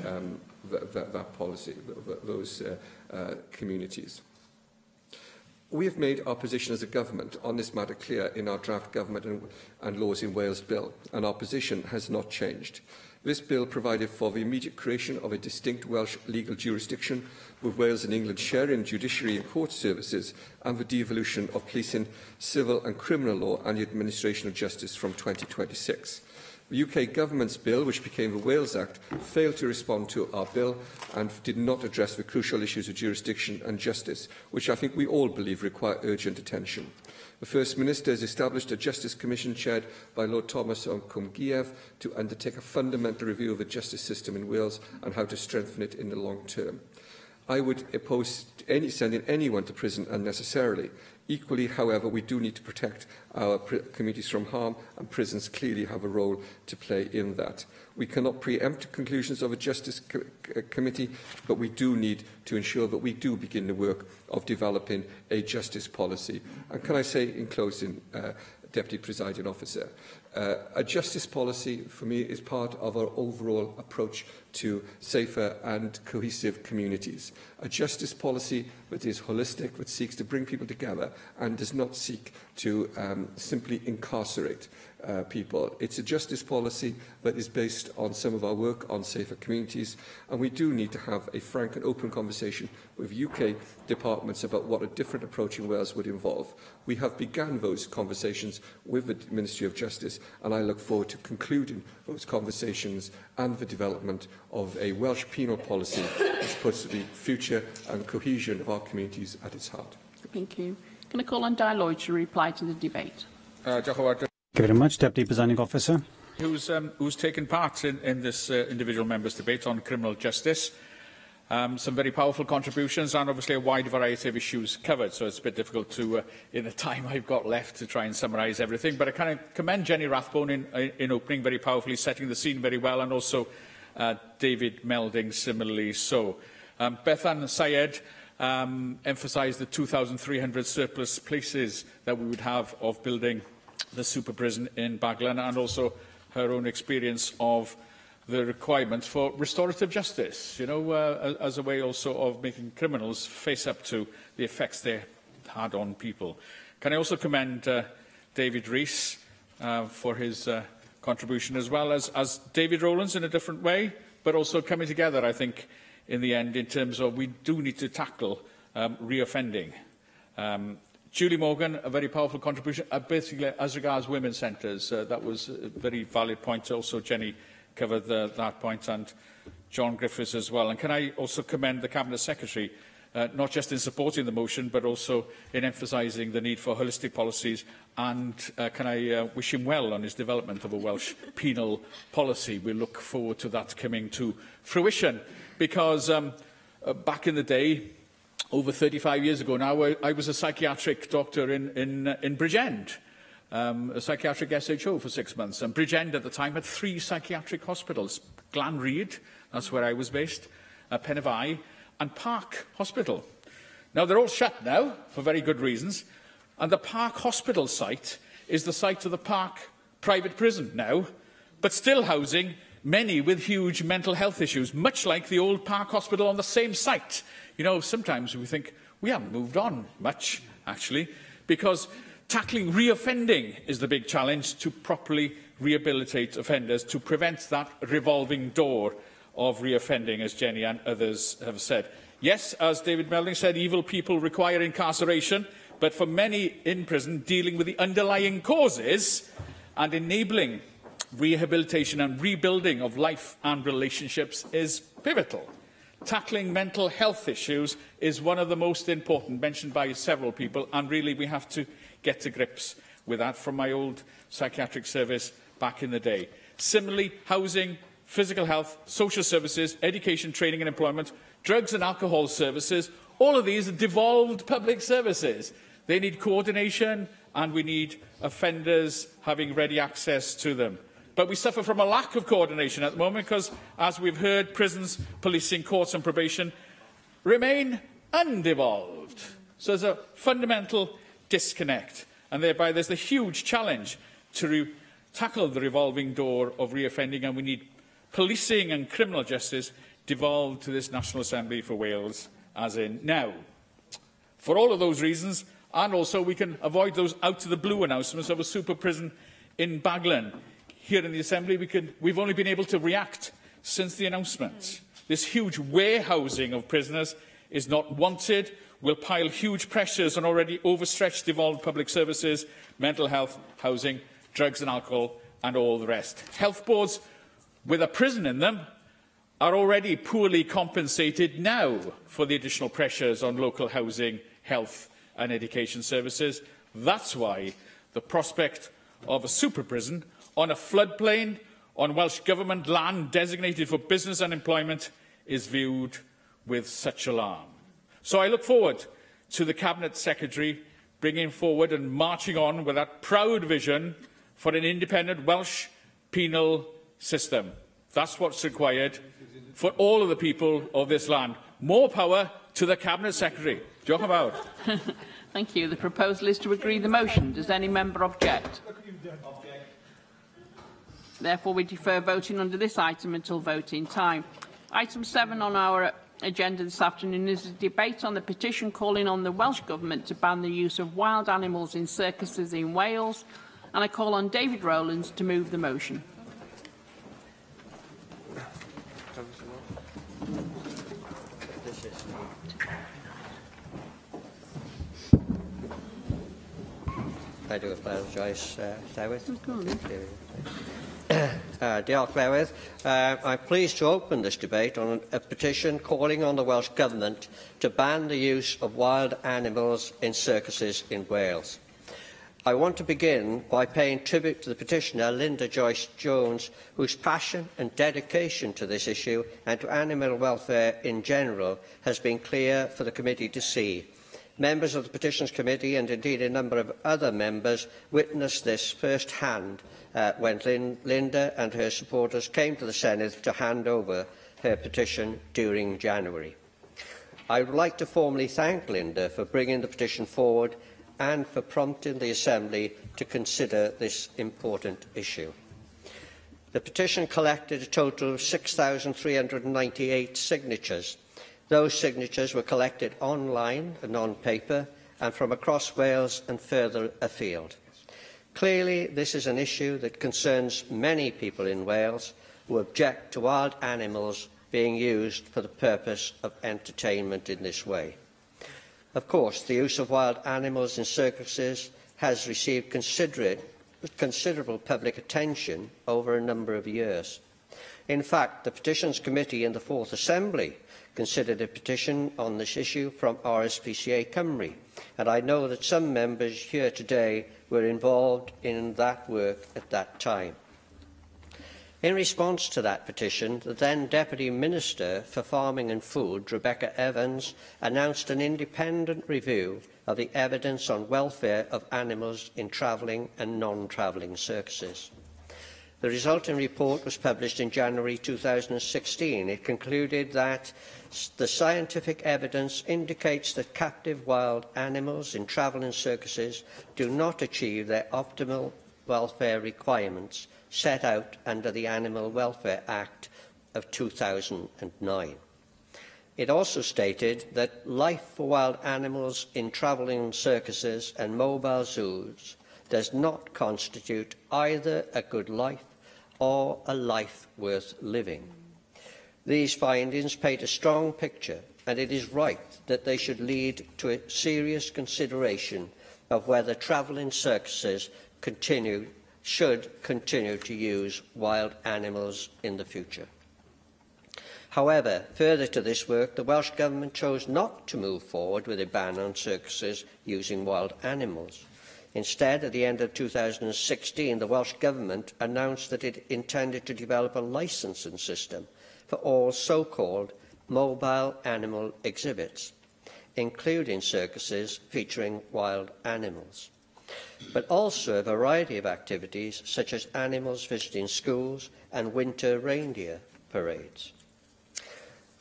that policy, those communities. We have made our position as a government on this matter clear in our draft Government and Laws in Wales bill, and our position has not changed. This bill provided for the immediate creation of a distinct Welsh legal jurisdiction, with Wales and England sharing judiciary and court services, and the devolution of policing, civil and criminal law and the administration of justice from 2026. The UK Government's bill, which became the Wales Act, failed to respond to our bill and did not address the crucial issues of jurisdiction and justice, which I think we all believe require urgent attention. The First Minister has established a Justice Commission chaired by Lord Thomas Cwmgiev to undertake a fundamental review of the justice system in Wales and how to strengthen it in the long term. I would oppose sending anyone to prison unnecessarily. Equally, however, we do need to protect our communities from harm, and prisons clearly have a role to play in that. We cannot preempt conclusions of a Justice Committee, but we do need to ensure that we do begin the work of developing a justice policy. And can I say, in closing, Deputy Presiding Officer, a justice policy, for me, is part of our overall approach to safer and cohesive communities. A justice policy that is holistic, that seeks to bring people together and does not seek to simply incarcerate people. It's a justice policy that is based on some of our work on safer communities, and we do need to have a frank and open conversation with UK departments about what a different approach in Wales would involve. We have begun those conversations with the Ministry of Justice, and I look forward to concluding those conversations and the development of a Welsh penal policy which puts the future and cohesion of our communities at its heart. Thank you. Can I call on Di Lloyd to reply to the debate? Thank you very much, Deputy Presiding Officer. Who's taken part in this individual members' debate on criminal justice. Some very powerful contributions and obviously a wide variety of issues covered, so it's a bit difficult to, in the time I've got left, to try and summarise everything. But I kind of commend Jenny Rathbone in opening very powerfully, setting the scene very well, and also David Melding similarly so. Bethan Syed emphasised the 2,300 surplus places that we would have of building the super prison in Baglan, and also her own experience of the requirement for restorative justice, you know, as a way also of making criminals face up to the effects they had on people. Can I also commend David Rees for his contribution, as well as David Rowlands in a different way, but also coming together, I think, in the end, in terms of we do need to tackle reoffending. Julie Morgan, a very powerful contribution, basically as regards women's centres. That was a very valid point. Also, Jenny covered that point, and John Griffiths as well. And can I also commend the Cabinet Secretary not just in supporting the motion, but also in emphasising the need for holistic policies. And can I wish him well on his development of a Welsh penal policy. We look forward to that coming to fruition, because back in the day, over 35 years ago now, I was a psychiatric doctor in Bridgend, a psychiatric SHO for 6 months. And Bridgend at the time had 3 psychiatric hospitals. Glanrhyd, that's where I was based, Pen y Fai, and Park Hospital. Now, they're all shut now, for very good reasons, and the Park Hospital site is the site of the Park private prison now, but still housing many with huge mental health issues, much like the old Park Hospital on the same site. You know, sometimes we think we haven't moved on much, actually, because tackling reoffending is the big challenge to properly rehabilitate offenders, to prevent that revolving door of reoffending, as Jenny and others have said. Yes, as David Melding said, evil people require incarceration, but for many in prison, dealing with the underlying causes and enabling rehabilitation and rebuilding of life and relationships is pivotal. Tackling mental health issues is one of the most important, mentioned by several people, and really we have to get to grips with that, from my old psychiatric service back in the day. Similarly, housing, physical health, social services, education, training and employment, drugs and alcohol services, all of these are devolved public services. They need coordination, and we need offenders having ready access to them. But we suffer from a lack of coordination at the moment because, as we've heard, prisons, policing, courts and probation remain undevolved. So there's a fundamental disconnect, and thereby there's the huge challenge to tackle the revolving door of reoffending, and we need policing and criminal justice devolved to this National Assembly for Wales, as in now. For all of those reasons, and also we can avoid those out-of-the-blue announcements of a super prison in Baglan. Here in the Assembly, we've only been able to react since the announcement. This huge warehousing of prisoners is not wanted, will pile huge pressures on already overstretched devolved public services, mental health, housing, drugs and alcohol, and all the rest. Health boards with a prison in them are already poorly compensated now for the additional pressures on local housing, health and education services. That's why the prospect of a super prison on a floodplain on Welsh Government land designated for business and employment is viewed with such alarm. So I look forward to the Cabinet Secretary bringing forward and marching on with that proud vision for an independent Welsh penal system. That's what's required for all of the people of this land. More power to the Cabinet Secretary. Diolch yn fawr. Thank you. The proposal is to agree the motion. Does any member object? Therefore, we defer voting under this item until voting time. Item 7 on our agenda this afternoon is a debate on the petition calling on the Welsh Government to ban the use of wild animals in circuses in Wales, and I call on David Rowlands to move the motion. I do apologise, Lewis. Diolch, Lewis. I'm pleased to open this debate on a petition calling on the Welsh Government to ban the use of wild animals in circuses in Wales. I want to begin by paying tribute to the petitioner, Linda Joyce-Jones, whose passion and dedication to this issue and to animal welfare in general has been clear for the committee to see. Members of the Petitions Committee, and indeed a number of other members, witnessed this first-hand when Linda and her supporters came to the Senedd to hand over her petition during January. I would like to formally thank Linda for bringing the petition forward and for prompting the Assembly to consider this important issue. The petition collected a total of 6,398 signatures. Those signatures were collected online and on paper, and from across Wales and further afield. Clearly, this is an issue that concerns many people in Wales who object to wild animals being used for the purpose of entertainment in this way. Of course, the use of wild animals in circuses has received considerable public attention over a number of years. In fact, the Petitions Committee in the Fourth Assembly considered a petition on this issue from RSPCA Cymru, and I know that some members here today were involved in that work at that time. In response to that petition, the then Deputy Minister for Farming and Food, Rebecca Evans, announced an independent review of the evidence on welfare of animals in travelling and non-travelling circuses. The resulting report was published in January 2016. It concluded that the scientific evidence indicates that captive wild animals in travelling circuses do not achieve their optimal welfare requirements set out under the Animal Welfare Act of 2009. It also stated that life for wild animals in travelling circuses and mobile zoos does not constitute either a good life or a life worth living. These findings paint a strong picture, and it is right that they should lead to a serious consideration of whether travelling circuses should continue to use wild animals in the future. However, further to this work, the Welsh Government chose not to move forward with a ban on circuses using wild animals. Instead, at the end of 2016, the Welsh Government announced that it intended to develop a licensing system for all so-called mobile animal exhibits, including circuses featuring wild animals, but also a variety of activities such as animals visiting schools and winter reindeer parades.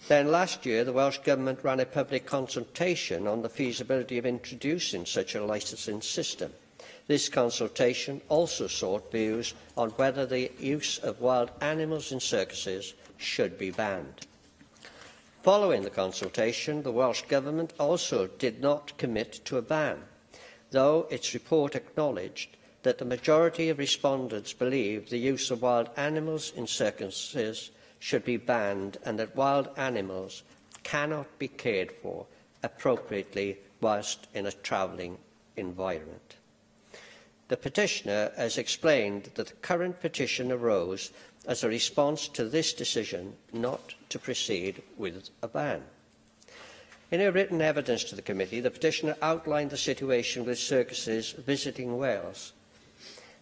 Then last year, the Welsh Government ran a public consultation on the feasibility of introducing such a licensing system. This consultation also sought views on whether the use of wild animals in circuses should be banned. Following the consultation, the Welsh Government also did not commit to a ban, though its report acknowledged that the majority of respondents believed the use of wild animals in circuses should be banned and that wild animals cannot be cared for appropriately whilst in a travelling environment. The petitioner has explained that the current petition arose as a response to this decision not to proceed with a ban. In her written evidence to the committee, the petitioner outlined the situation with circuses visiting Wales.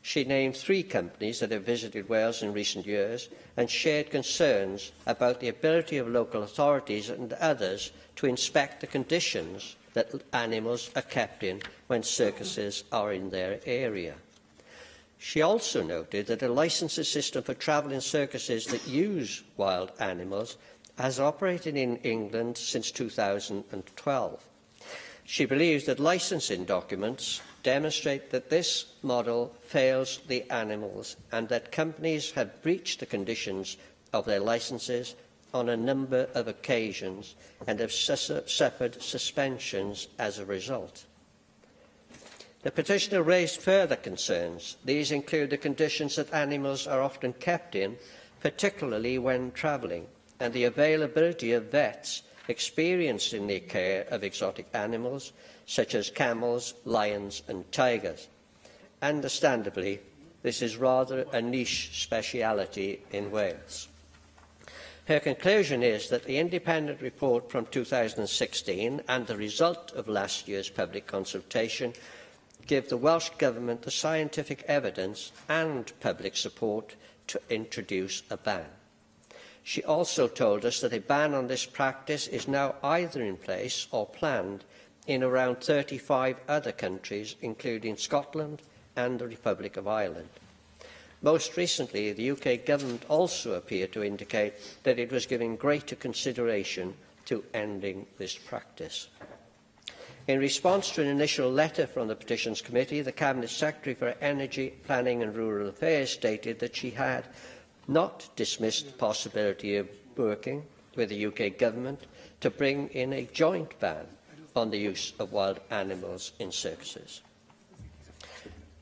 She named 3 companies that have visited Wales in recent years and shared concerns about the ability of local authorities and others to inspect the conditions that animals are kept in when circuses are in their area. She also noted that a licensing system for travelling circuses that use wild animals has operated in England since 2012. She believes that licensing documents demonstrate that this model fails the animals and that companies have breached the conditions of their licences on a number of occasions and have suffered suspensions as a result. The petitioner raised further concerns. These include the conditions that animals are often kept in, particularly when travelling, and the availability of vets experienced in the care of exotic animals, such as camels, lions and tigers. Understandably, this is rather a niche speciality in Wales. Her conclusion is that the independent report from 2016 and the result of last year's public consultation give the Welsh Government the scientific evidence and public support to introduce a ban. She also told us that a ban on this practice is now either in place or planned in around 35 other countries, including Scotland and the Republic of Ireland. Most recently, the UK Government also appeared to indicate that it was giving greater consideration to ending this practice. In response to an initial letter from the Petitions Committee, the Cabinet Secretary for Energy, Planning and Rural Affairs stated that she had not dismissed the possibility of working with the UK Government to bring in a joint ban on the use of wild animals in circuses.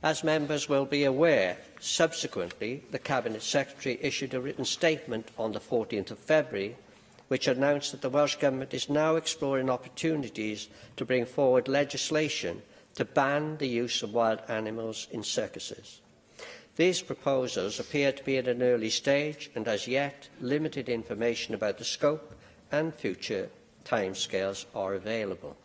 As members will be aware, subsequently, the Cabinet Secretary issued a written statement on the 14th of February, which announced that the Welsh Government is now exploring opportunities to bring forward legislation to ban the use of wild animals in circuses. These proposals appear to be at an early stage and as yet limited information about the scope and future timescales are available.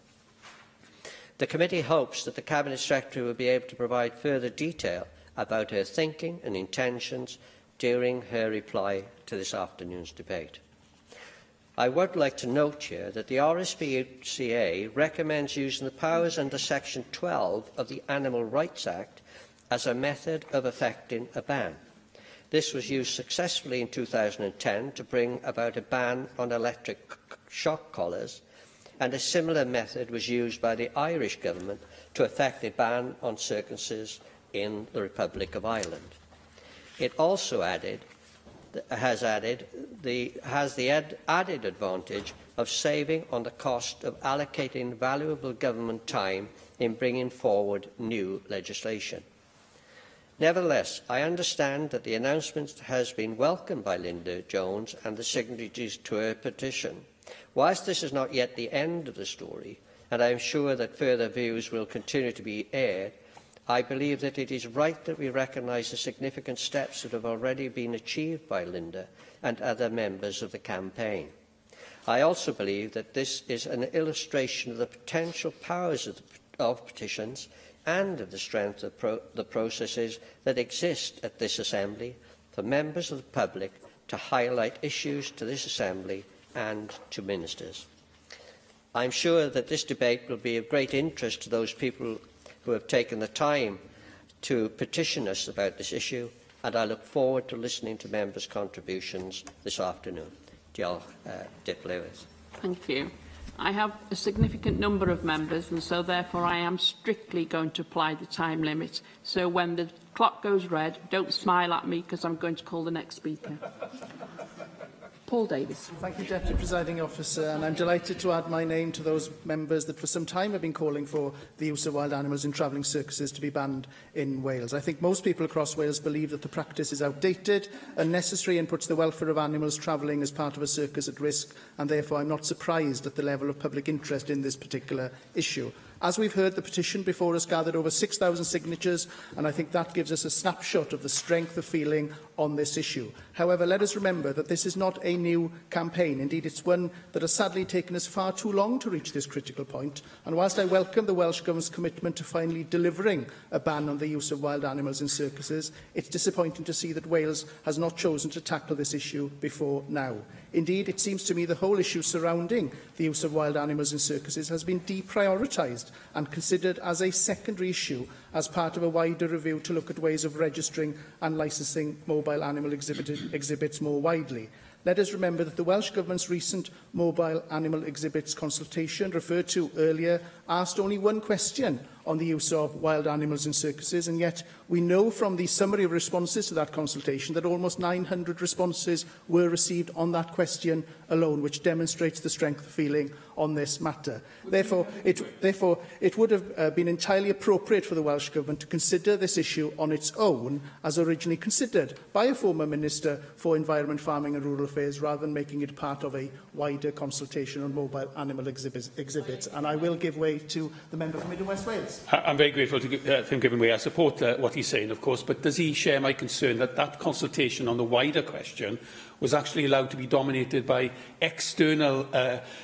The committee hopes that the Cabinet Secretary will be able to provide further detail about her thinking and intentions during her reply to this afternoon's debate. I would like to note here that the RSPCA recommends using the powers under Section 12 of the Animal Rights Act as a method of effecting a ban. This was used successfully in 2010 to bring about a ban on electric shock collars, and a similar method was used by the Irish government to effect a ban on circuses in the Republic of Ireland. It also has the added advantage of saving on the cost of allocating valuable government time in bringing forward new legislation. Nevertheless, I understand that the announcement has been welcomed by Linda Jones and the signatories to her petition. Whilst this is not yet the end of the story, and I am sure that further views will continue to be aired, I believe that it is right that we recognise the significant steps that have already been achieved by Linda and other members of the campaign. I also believe that this is an illustration of the potential powers of petitions and of the strength of the processes that exist at this Assembly for members of the public to highlight issues to this Assembly and to ministers. I am sure that this debate will be of great interest to those people who have taken the time to petition us about this issue, and I look forward to listening to members' contributions this afternoon. Diolch, Dip Lewis. Thank you. I have a significant number of members, and so therefore I am strictly going to apply the time limit. So when the clock goes red, don't smile at me because I'm going to call the next speaker. Paul Davis. Thank you, Deputy Presiding Officer, and I'm delighted to add my name to those members that for some time have been calling for the use of wild animals in travelling circuses to be banned in Wales. I think most people across Wales believe that the practice is outdated, unnecessary and puts the welfare of animals travelling as part of a circus at risk, and therefore I'm not surprised at the level of public interest in this particular issue. As we've heard, the petition before us gathered over 6,000 signatures, and I think that gives us a snapshot of the strength of feeling on this issue. However, let us remember that this is not a new campaign. Indeed, it's one that has sadly taken us far too long to reach this critical point. And whilst I welcome the Welsh Government's commitment to finally delivering a ban on the use of wild animals in circuses, it's disappointing to see that Wales has not chosen to tackle this issue before now. Indeed, it seems to me the whole issue surrounding the use of wild animals in circuses has been deprioritised and considered as a secondary issue as part of a wider review to look at ways of registering and licensing mobile animal exhibits more widely. Let us remember that the Welsh Government's recent mobile animal exhibits consultation, referred to earlier, asked only one question on the use of wild animals in circuses, and yet we know from the summary of responses to that consultation that almost 900 responses were received on that question alone, which demonstrates the strength of feeling on this matter. Therefore, it would have been entirely appropriate for the Welsh Government to consider this issue on its own, as originally considered by a former Minister for Environment, Farming and Rural Affairs, rather than making it part of a wider consultation on mobile animal exhibits. And I will give way to the member from Mid and West Wales. I'm very grateful to him giving way. I support what he's saying, of course, but does he share my concern that that consultation on the wider question was actually allowed to be dominated by external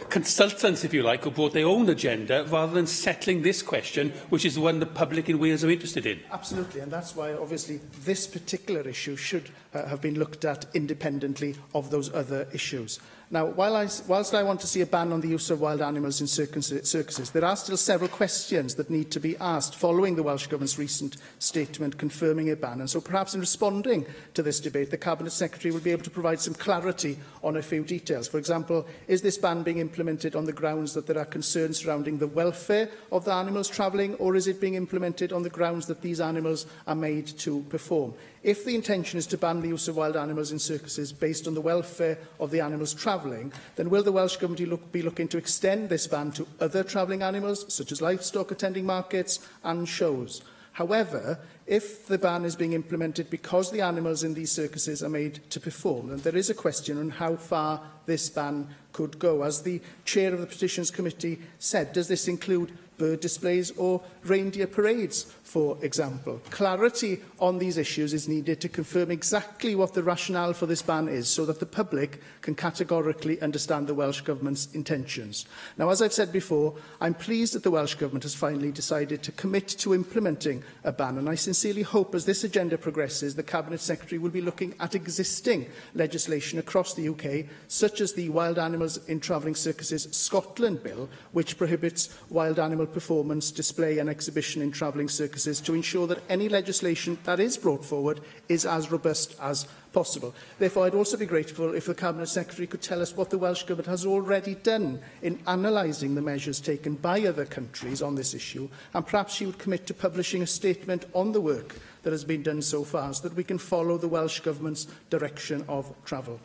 consultants, if you like, who brought their own agenda rather than settling this question, which is the one the public in Wales are interested in? Absolutely, and that's why, obviously, this particular issue should have been looked at independently of those other issues. Now, whilst I want to see a ban on the use of wild animals in circuses, there are still several questions that need to be asked following the Welsh Government's recent statement confirming a ban. And so perhaps in responding to this debate, the Cabinet Secretary will be able to provide some clarity on a few details. For example, is this ban being implemented on the grounds that there are concerns surrounding the welfare of the animals travelling, or is it being implemented on the grounds that these animals are made to perform? If the intention is to ban the use of wild animals in circuses based on the welfare of the animals travelling, then will the Welsh Government be looking to extend this ban to other travelling animals, such as livestock attending markets and shows? However, if the ban is being implemented because the animals in these circuses are made to perform, then there is a question on how far this ban could go. As the chair of the Petitions Committee said, does this include bird displays or reindeer parades, for example? Clarity on these issues is needed to confirm exactly what the rationale for this ban is, so that the public can categorically understand the Welsh Government's intentions. Now, as I've said before, I'm pleased that the Welsh Government has finally decided to commit to implementing a ban, and I sincerely hope as this agenda progresses, the Cabinet Secretary will be looking at existing legislation across the UK, such as the Wild Animals in Travelling Circuses Scotland Bill, which prohibits wild animal performance, display and exhibition in travelling circuses, to ensure that any legislation that is brought forward is as robust as possible. Therefore, I'd also be grateful if the Cabinet Secretary could tell us what the Welsh Government has already done in analysing the measures taken by other countries on this issue, and perhaps she would commit to publishing a statement on the work that has been done so far, so that we can follow the Welsh Government's direction of travel.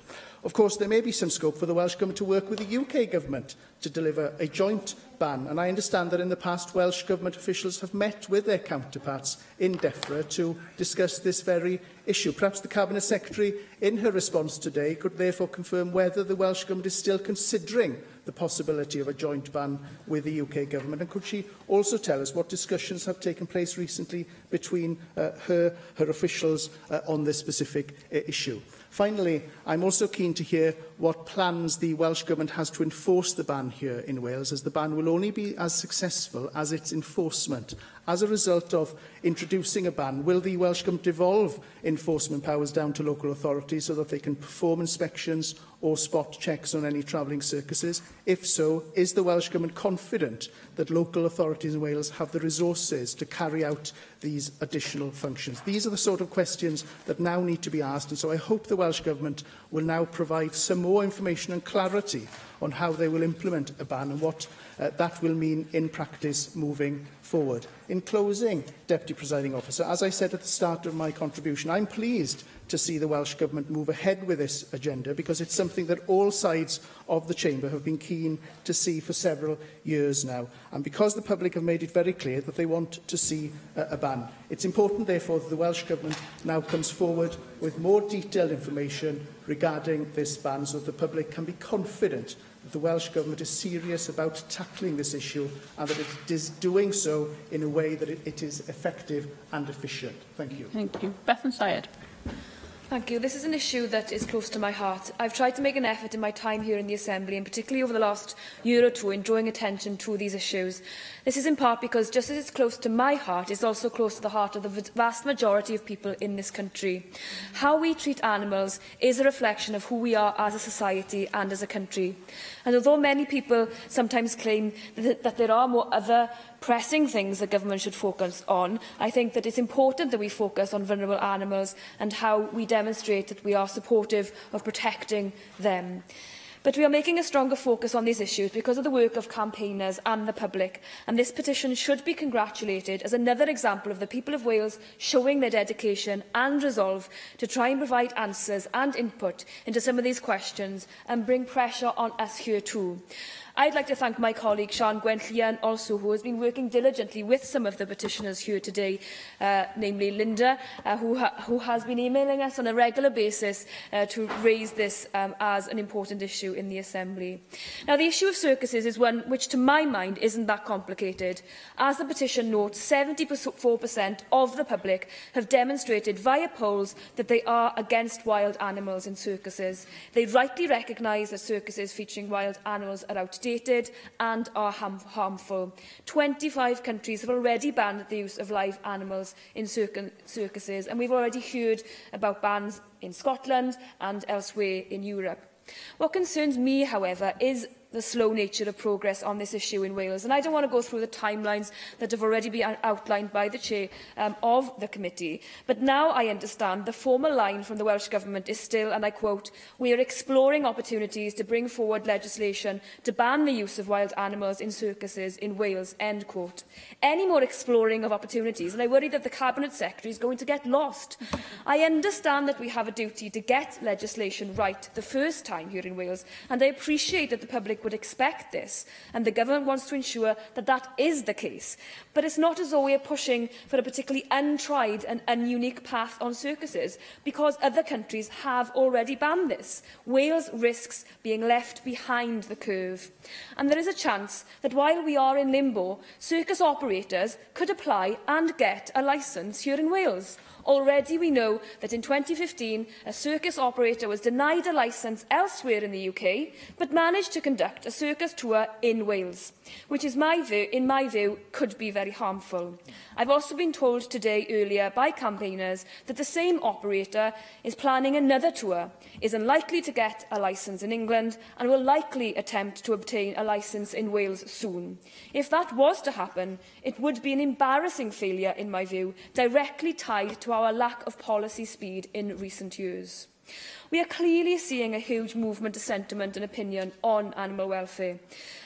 Of course, there may be some scope for the Welsh Government to work with the UK Government to deliver a joint ban, and I understand that in the past Welsh Government officials have met with their counterparts in DEFRA to discuss this very issue. Perhaps the Cabinet Secretary, in her response today, could therefore confirm whether the Welsh Government is still considering the possibility of a joint ban with the UK Government, and could she also tell us what discussions have taken place recently between her officials on this specific issue. Finally, I'm also keen to hear what plans the Welsh Government has to enforce the ban here in Wales, as the ban will only be as successful as its enforcement. As a result of introducing a ban, will the Welsh Government devolve enforcement powers down to local authorities so that they can perform inspections or spot checks on any travelling circuses? If so, is the Welsh Government confident that local authorities in Wales have the resources to carry out these additional functions? These are the sort of questions that now need to be asked, and so I hope the Welsh Government will now provide some more information and clarity on how they will implement a ban and what that will mean in practice moving forward. In closing, Deputy Presiding Officer, as I said at the start of my contribution, I'm pleased to see the Welsh Government move ahead with this agenda, because it's something that all sides of the Chamber have been keen to see for several years now, and because the public have made it very clear that they want to see a ban. It's important, therefore, that the Welsh Government now comes forward with more detailed information regarding this ban, so that the public can be confident that the Welsh Government is serious about tackling this issue, and that it is doing so in a way that it is effective and efficient. Thank you. Thank you. Bethan Syed. Thank you. This is an issue that is close to my heart. I've tried to make an effort in my time here in the Assembly, and particularly over the last year or two, in drawing attention to these issues. This is in part because, just as it's close to my heart, it's also close to the heart of the vast majority of people in this country. How we treat animals is a reflection of who we are as a society and as a country. And although many people sometimes claim that there are more other pressing things the government should focus on, I think that it's important that we focus on vulnerable animals and how we demonstrate that we are supportive of protecting them. But we are making a stronger focus on these issues because of the work of campaigners and the public, and this petition should be congratulated as another example of the people of Wales showing their dedication and resolve to try and provide answers and input into some of these questions and bring pressure on us here too. I'd like to thank my colleague Sian Gwenllian also, who has been working diligently with some of the petitioners here today, namely Linda, who has been emailing us on a regular basis to raise this as an important issue in the Assembly. Now, the issue of circuses is one which, to my mind, isn't that complicated. As the petition notes, 74% of the public have demonstrated via polls that they are against wild animals in circuses. They rightly recognise that circuses featuring wild animals are outdated and are harmful. 25 countries have already banned the use of live animals in circuses, and we've already heard about bans in Scotland and elsewhere in Europe. What concerns me, however, is the slow nature of progress on this issue in Wales. And I don't want to go through the timelines that have already been outlined by the chair of the committee. But now I understand the formal line from the Welsh Government is still, and I quote, "We are exploring opportunities to bring forward legislation to ban the use of wild animals in circuses in Wales," end quote. Any more exploring of opportunities, and I worry that the Cabinet Secretary is going to get lost. I understand that we have a duty to get legislation right the first time here in Wales, and I appreciate that the public would expect this, and the government wants to ensure that that is the case. But it's not as though we are pushing for a particularly untried and ununique path on circuses, because other countries have already banned this. Wales risks being left behind the curve. And there is a chance that while we are in limbo, circus operators could apply and get a licence here in Wales. Already we know that in 2015, a circus operator was denied a licence elsewhere in the UK, but managed to conduct a circus tour in Wales, which is, in my view, could be very harmful. I've also been told today earlier by campaigners that the same operator is planning another tour, is unlikely to get a licence in England, and will likely attempt to obtain a licence in Wales soon. If that was to happen, it would be an embarrassing failure, in my view, directly tied to our lack of policy speed in recent years. We are clearly seeing a huge movement of sentiment and opinion on animal welfare.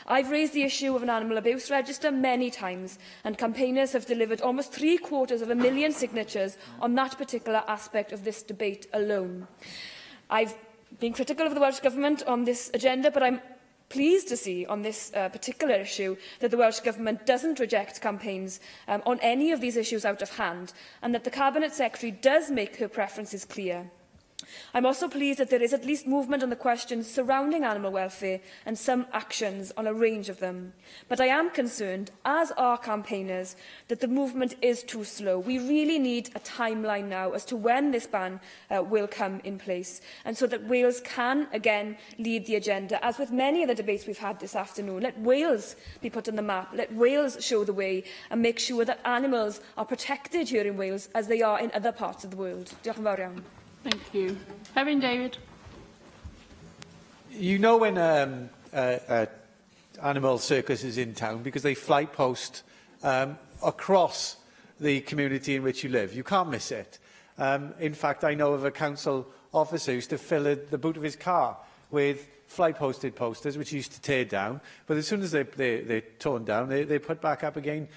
I've raised the issue of an animal abuse register many times, and campaigners have delivered almost 750,000 signatures on that particular aspect of this debate alone. I've been critical of the Welsh Government on this agenda, but I'm pleased to see on this particular issue that the Welsh Government doesn't reject campaigns on any of these issues out of hand, and that the Cabinet Secretary does make her preferences clear. I'm also pleased that there is at least movement on the questions surrounding animal welfare and some actions on a range of them. But I am concerned, as are campaigners, that the movement is too slow. We really need a timeline now as to when this ban will come in place, and so that Wales can again lead the agenda, as with many of the debates we've had this afternoon. Let Wales be put on the map, let Wales show the way, and make sure that animals are protected here in Wales as they are in other parts of the world. Diolch yn fawr iawn. Thank you. Evan David. You know when animal circus is in town because they fly post across the community in which you live. You can't miss it. In fact, I know of a council officer who used to fill the boot of his car with fly-posted posters, which he used to tear down. But as soon as they're torn down, they're put back up again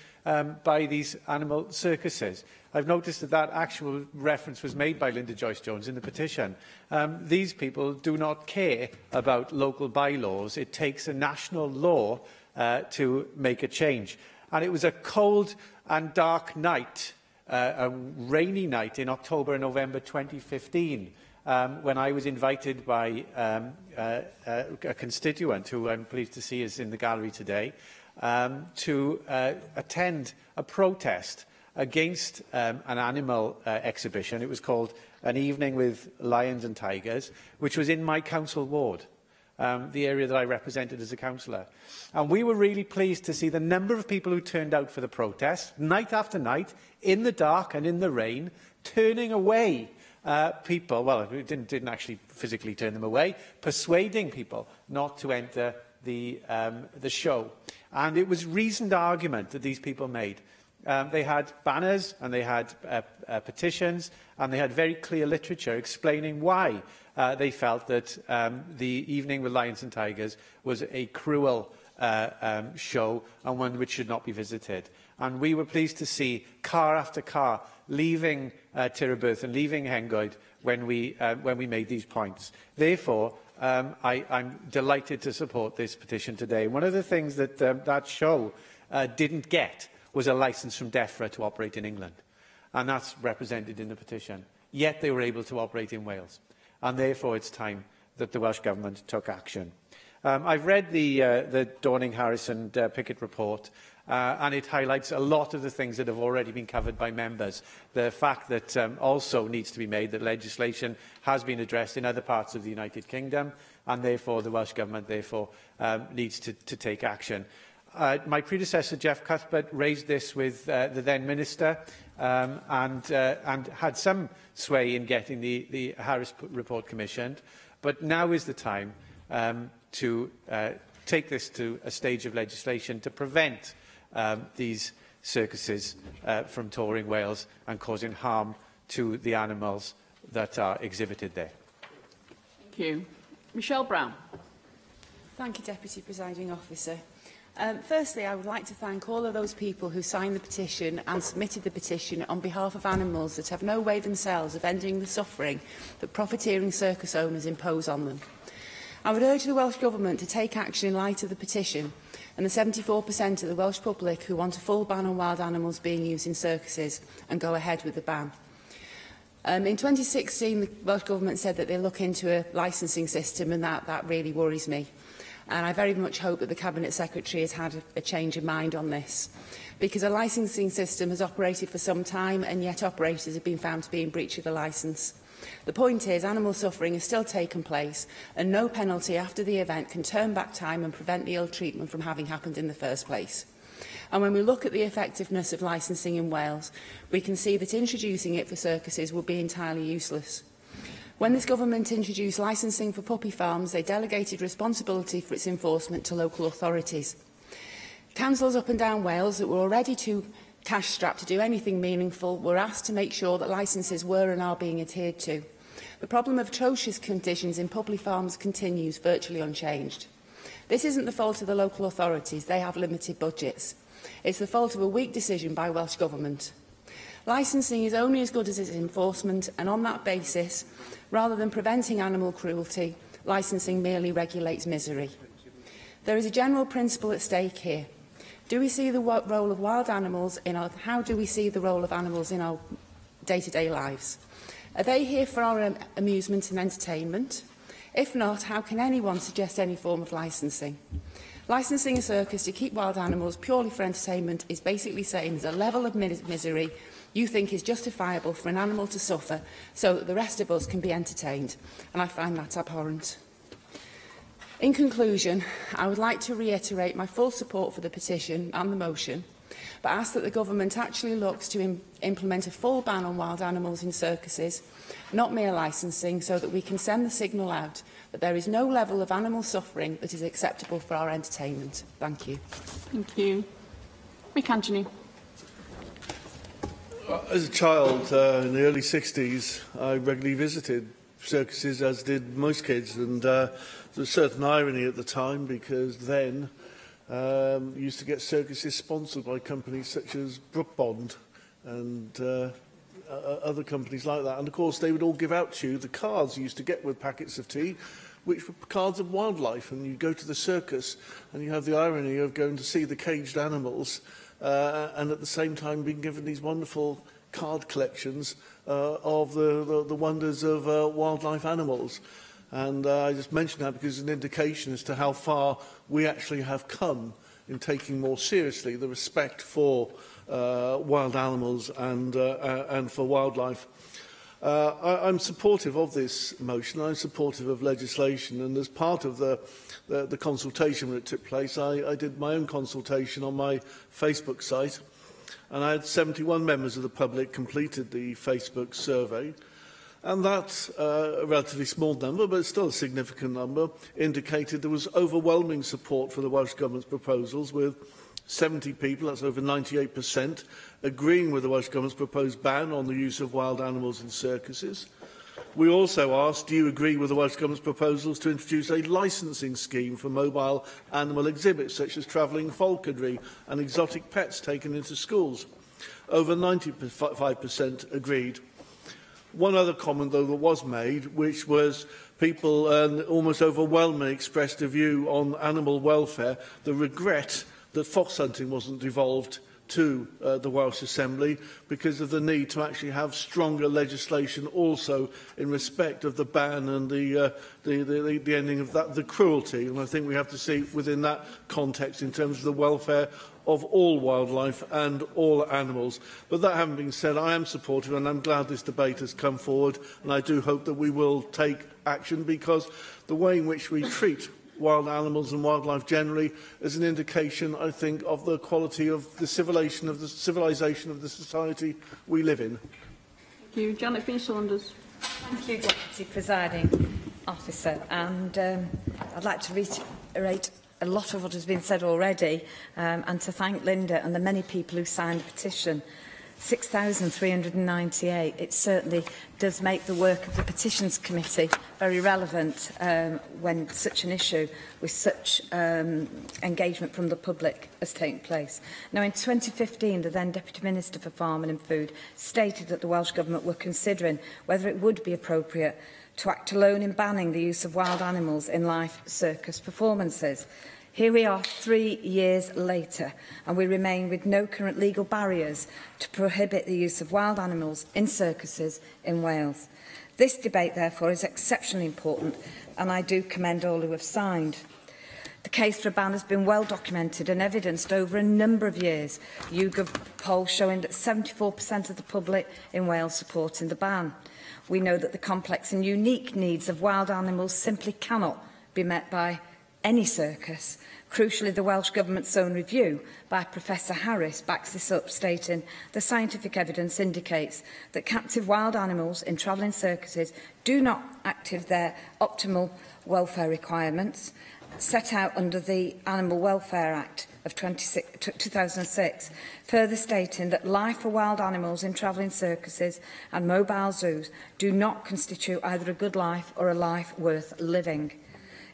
by these animal circuses. I've noticed that actual reference was made by Linda Joyce-Jones in the petition. These people do not care about local bylaws. It takes a national law to make a change. And it was a cold and dark night, a rainy night in October and November 2015, when I was invited by a constituent, who I'm pleased to see is in the gallery today, to attend a protest against an animal exhibition. It was called An Evening with Lions and Tigers, which was in my council ward, the area that I represented as a councillor. And we were really pleased to see the number of people who turned out for the protest, night after night, in the dark and in the rain, turning away people. Well, we didn't actually physically turn them away, persuading people not to enter the show. And it was reasoned argument that these people made. They had banners and they had petitions, and they had very clear literature explaining why they felt that the Evening with Lions and Tigers was a cruel show and one which should not be visited. And we were pleased to see car after car leaving Tiraberth and leaving Hengoed when we made these points. Therefore, I'm delighted to support this petition today. One of the things that that show didn't get was a licence from DEFRA to operate in England, and that's represented in the petition. Yet they were able to operate in Wales, and therefore it's time that the Welsh Government took action. I've read the Dorning-Harrison Pickett report, and it highlights a lot of the things that have already been covered by members. The fact that also needs to be made that legislation has been addressed in other parts of the United Kingdom, and therefore the Welsh Government needs to take action. My predecessor, Jeff Cuthbert, raised this with the then Minister and had some sway in getting the Harris report commissioned. But now is the time to take this to a stage of legislation to prevent these circuses from touring Wales and causing harm to the animals that are exhibited there. Thank you. Michelle Brown. Thank you, Deputy Presiding Officer. Firstly, I would like to thank all of those people who signed the petition and submitted the petition on behalf of animals that have no way themselves of ending the suffering that profiteering circus owners impose on them. I would urge the Welsh Government to take action in light of the petition and the 74% of the Welsh public who want a full ban on wild animals being used in circuses and go ahead with the ban. In 2016, the Welsh Government said that they'll look into a licensing system, and that really worries me. And I very much hope that the Cabinet Secretary has had a change of mind on this, because a licensing system has operated for some time, and yet operators have been found to be in breach of the licence. The point is, animal suffering has still taken place, and no penalty after the event can turn back time and prevent the ill treatment from having happened in the first place. And when we look at the effectiveness of licensing in Wales, we can see that introducing it for circuses will be entirely useless. When this government introduced licensing for puppy farms, they delegated responsibility for its enforcement to local authorities. Councils up and down Wales that were already too cash-strapped to do anything meaningful were asked to make sure that licences were and are being adhered to. The problem of atrocious conditions in puppy farms continues virtually unchanged. This isn't the fault of the local authorities, they have limited budgets. It's the fault of a weak decision by Welsh Government. Licensing is only as good as its enforcement, and on that basis, rather than preventing animal cruelty, licensing merely regulates misery. There is a general principle at stake here. Do we see the role of wild animals how do we see the role of animals in our day-to-day lives? Are they here for our amusement and entertainment? If not, how can anyone suggest any form of licensing? Licensing a circus to keep wild animals purely for entertainment is basically saying there's a level of misery you think is justifiable for an animal to suffer so that the rest of us can be entertained, and I find that abhorrent. In conclusion, I would like to reiterate my full support for the petition and the motion, but ask that the Government actually looks to implement a full ban on wild animals in circuses, not mere licensing, so that we can send the signal out that there is no level of animal suffering that is acceptable for our entertainment. Thank you. Thank you. Mick Anthony. As a child in the early 60s, I regularly visited circuses, as did most kids, and there was a certain irony at the time, because then you used to get circuses sponsored by companies such as Brook Bond and other companies like that. And of course, they would all give out to you the cards you used to get with packets of tea, which were cards of wildlife. And you go to the circus and you have the irony of going to see the caged animals and at the same time being given these wonderful card collections of the wonders of wildlife animals. And I just mention that because it's an indication as to how far we actually have come in taking more seriously the respect for wild animals and for wildlife. I'm supportive of this motion. I'm supportive of legislation, and as part of the consultation when it took place, I did my own consultation on my Facebook site, and I had 71 members of the public completed the Facebook survey. And that, a relatively small number, but still a significant number, indicated there was overwhelming support for the Welsh Government's proposals, with 70 people, that's over 98%, agreeing with the Welsh Government's proposed ban on the use of wild animals in circuses. We also asked, do you agree with the Welsh Government's proposals to introduce a licensing scheme for mobile animal exhibits, such as travelling falconry and exotic pets taken into schools? Over 95% agreed. One other comment, though, that was made, which was people almost overwhelmingly expressed a view on animal welfare, the regret that fox hunting wasn't devolved to the Welsh Assembly because of the need to actually have stronger legislation also in respect of the ban and the ending of that, the cruelty. And I think we have to see within that context in terms of the welfare of all wildlife and all animals. But that having been said, I am supportive, and I'm glad this debate has come forward, and I do hope that we will take action, because the way in which we treat wild animals and wildlife generally is an indication, I think, of the quality of the civilization of the society we live in. Thank you. Janet Finn-Saunders. Thank you, Deputy Presiding Officer. And I'd like to reiterate a lot of what has been said already, and to thank Linda and the many people who signed the petition. 6,398. It certainly does make the work of the Petitions Committee very relevant when such an issue with such engagement from the public has taken place. Now, in 2015, the then Deputy Minister for Farming and Food stated that the Welsh Government were considering whether it would be appropriate to act alone in banning the use of wild animals in live circus performances. Here we are 3 years later, and we remain with no current legal barriers to prohibit the use of wild animals in circuses in Wales. This debate, therefore, is exceptionally important, and I do commend all who have signed. The case for a ban has been well documented and evidenced over a number of years. YouGov polls showing that 74% of the public in Wales supporting the ban. We know that the complex and unique needs of wild animals simply cannot be met by any circus. Crucially, the Welsh Government's own review by Professor Harris backs this up, stating the scientific evidence indicates that captive wild animals in travelling circuses do not active their optimal welfare requirements set out under the Animal Welfare Act of 2006, further stating that life for wild animals in travelling circuses and mobile zoos do not constitute either a good life or a life worth living.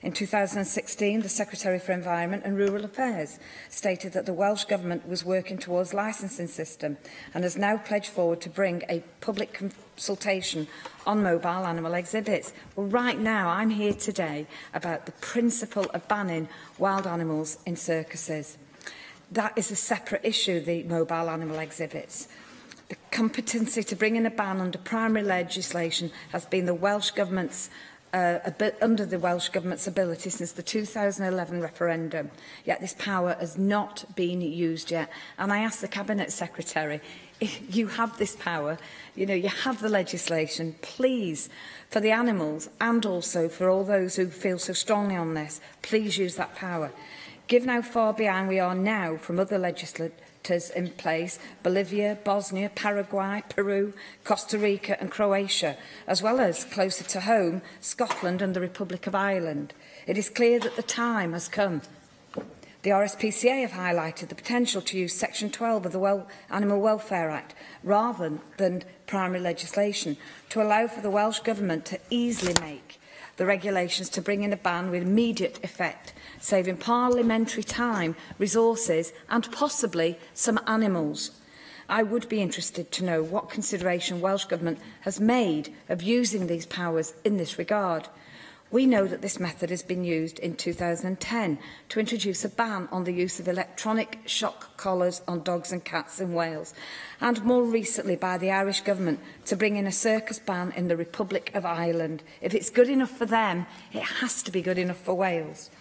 In 2016, the Secretary for Environment and Rural Affairs stated that the Welsh Government was working towards a licensing system and has now pledged forward to bring a public consultation on mobile animal exhibits. Well, right now, I'm here today about the principle of banning wild animals in circuses. That is a separate issue, the mobile animal exhibits. The competency to bring in a ban under primary legislation has been the Welsh Government's under the Welsh Government's ability since the 2011 referendum, yet this power has not been used yet. And I ask the Cabinet Secretary, if you have this power, you have the legislation, please, for the animals and also for all those who feel so strongly on this, please use that power. Given how far behind we are now from other legislators in place, Bolivia, Bosnia, Paraguay, Peru, Costa Rica and Croatia, as well as closer to home, Scotland and the Republic of Ireland. It is clear that the time has come. The RSPCA have highlighted the potential to use Section 12 of the Animal Welfare Act rather than primary legislation to allow for the Welsh Government to easily make the regulations to bring in a ban with immediate effect, saving parliamentary time, resources and possibly some animals. I would be interested to know what consideration Welsh Government has made of using these powers in this regard. We know that this method has been used in 2010 to introduce a ban on the use of electronic shock collars on dogs and cats in Wales, and more recently by the Irish Government to bring in a circus ban in the Republic of Ireland. If it's good enough for them, it has to be good enough for Wales.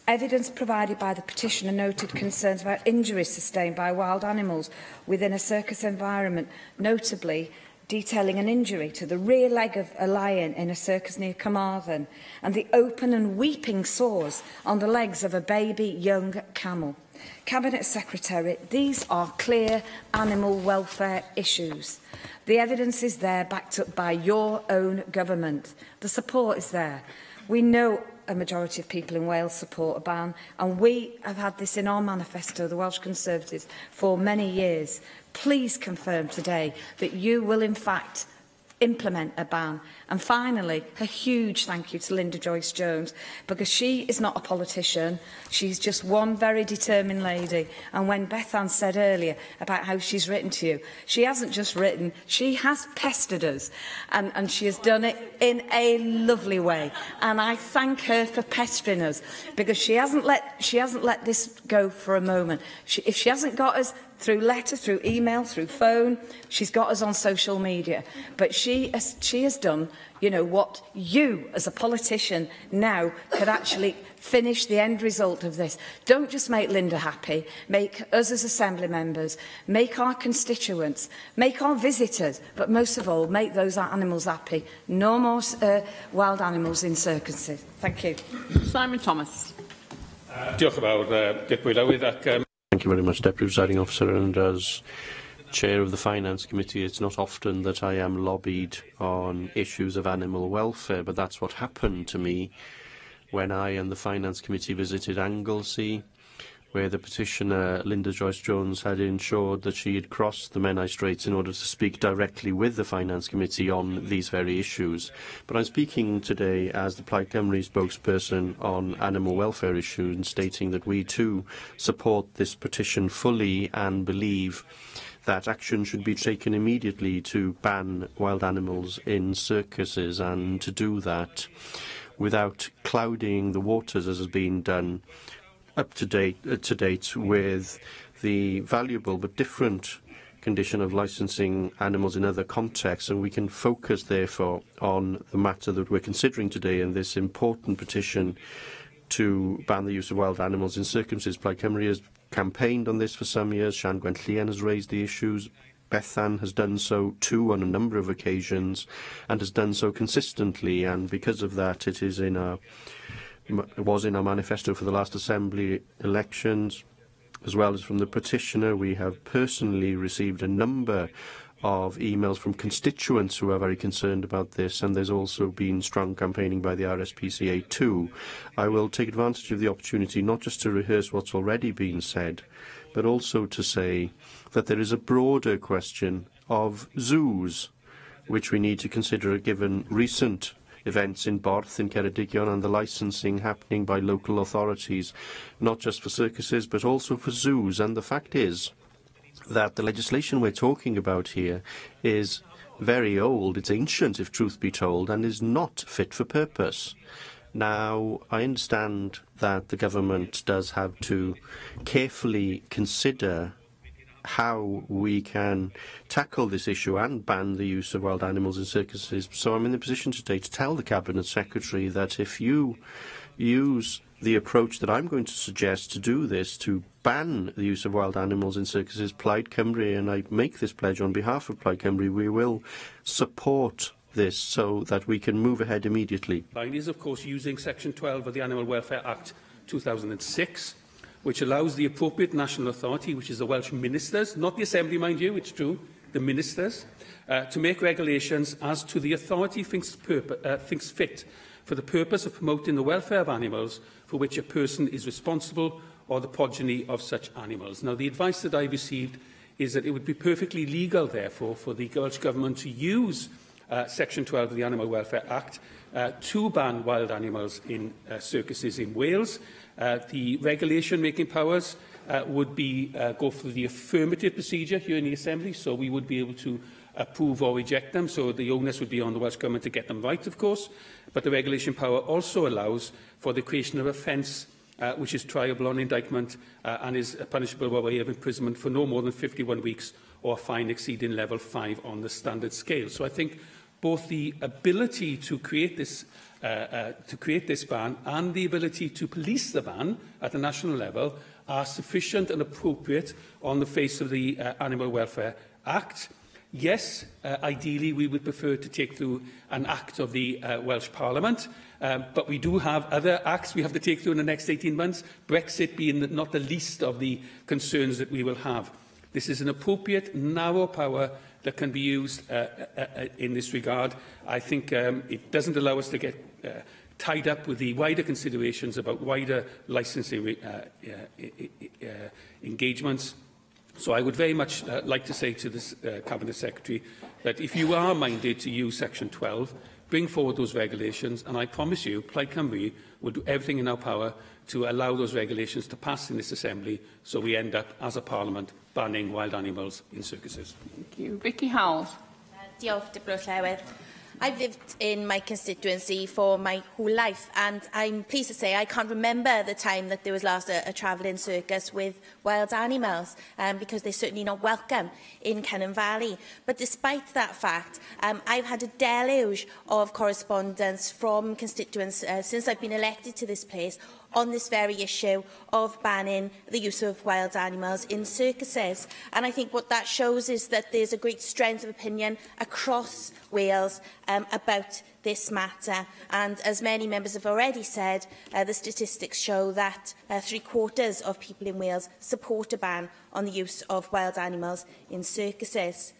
Evidence provided by the petitioner noted concerns about injuries sustained by wild animals within a circus environment, notably detailing an injury to the rear leg of a lion in a circus near Carmarthen and the open and weeping sores on the legs of a baby young camel. Cabinet Secretary, these are clear animal welfare issues. The evidence is there, backed up by your own government. The support is there. We know a majority of people in Wales support a ban, and we have had this in our manifesto, the Welsh Conservatives, for many years. Please confirm today that you will in fact implement a ban. And finally, a huge thank you to Linda Joyce-Jones, because she is not a politician. She's just one very determined lady. And when Beth Ann said earlier about how she's written to you, she hasn't just written, she has pestered us. And she has done it in a lovely way. And I thank her for pestering us, because she hasn't let this go for a moment. If she hasn't got us through letter, through email, through phone, she's got us on social media. But she has done, what you, as a politician, now could actually finish the end result of this. Don't just make Linda happy, make us as Assembly members, make our constituents, make our visitors, but most of all, make those animals happy. No more wild animals in circuses. Thank you. Simon Thomas. Diolch yn fawr, Dic Pwylywydd, ac Thank you very much, Deputy Presiding Officer, and as Chair of the Finance Committee, it's not often that I am lobbied on issues of animal welfare, but that's what happened to me when I and the Finance Committee visited Anglesey, where the petitioner, Linda Joyce-Jones, had ensured that she had crossed the Menai Straits in order to speak directly with the Finance Committee on these very issues. But I'm speaking today as the Plaid Cymru spokesperson on animal welfare issues, and stating that we too support this petition fully and believe that action should be taken immediately to ban wild animals in circuses, and to do that without clouding the waters, as has been done to date with the valuable but different condition of licensing animals in other contexts. And we can focus, therefore, on the matter that we're considering today in this important petition to ban the use of wild animals in circuses. Plaid Cymru has campaigned on this for some years. Sian Gwenllian has raised the issues. Bethan has done so too on a number of occasions, and has done so consistently. And because of that, it was in our manifesto for the last Assembly elections, as well as from the petitioner. We have personally received a number of emails from constituents who are very concerned about this, and there's also been strong campaigning by the RSPCA too. I will take advantage of the opportunity not just to rehearse what's already been said, but also to say that there is a broader question of zoos, which we need to consider given recent events in Borth, in Ceredigion, and the licensing happening by local authorities, not just for circuses but also for zoos. And the fact is that the legislation we're talking about here is very old, it's ancient if truth be told, and is not fit for purpose. Now, I understand that the government does have to carefully consider how we can tackle this issue and ban the use of wild animals in circuses. So I'm in the position today to tell the Cabinet Secretary that if you use the approach that I'm going to suggest to do this, to ban the use of wild animals in circuses, Plaid Cymru, and I make this pledge on behalf of Plaid Cymru, we will support this so that we can move ahead immediately. Line is, of course, using Section 12 of the Animal Welfare Act 2006, which allows the appropriate national authority, which is the Welsh ministers, not the Assembly, mind you, it's true, the ministers, to make regulations as to the authority thinks fit for the purpose of promoting the welfare of animals for which a person is responsible or the progeny of such animals. Now, the advice that I received is that it would be perfectly legal, therefore, for the Welsh Government to use Section 12 of the Animal Welfare Act to ban wild animals in circuses in Wales. The regulation-making powers would go through the affirmative procedure here in the Assembly, so we would be able to approve or reject them, so the onus would be on the Welsh Government to get them right, of course. But the regulation power also allows for the creation of offence which is triable on indictment and is punishable by way of imprisonment for no more than 51 weeks or a fine exceeding level 5 on the standard scale. So I think both the ability to create this ban and the ability to police the ban at the national level are sufficient and appropriate on the face of the Animal Welfare Act. Yes, ideally we would prefer to take through an act of the Welsh Parliament, but we do have other acts we have to take through in the next 18 months, Brexit being not the least of the concerns that we will have. This is an appropriate, narrow power that can be used in this regard. I think it doesn't allow us to get tied up with the wider considerations about wider licensing engagements. So I would very much like to say to this Cabinet Secretary that if you are minded to use Section 12, bring forward those regulations, and I promise you, Plaid Cymru will do everything in our power to allow those regulations to pass in this Assembly, so we end up, as a Parliament, banning wild animals in circuses. Thank you. Vicky Howells. Diolch, Deputy Llewer. I've lived in my constituency for my whole life, and I'm pleased to say I can't remember the time that there was last a travelling circus with wild animals, because they're certainly not welcome in Cynon Valley. But despite that fact, I've had a deluge of correspondence from constituents since I've been elected to this place on this very issue of banning the use of wild animals in circuses. And I think what that shows is that there's a great strength of opinion across Wales about this matter. And as many members have already said, the statistics show that 3/4 of people in Wales support a ban on the use of wild animals in circuses.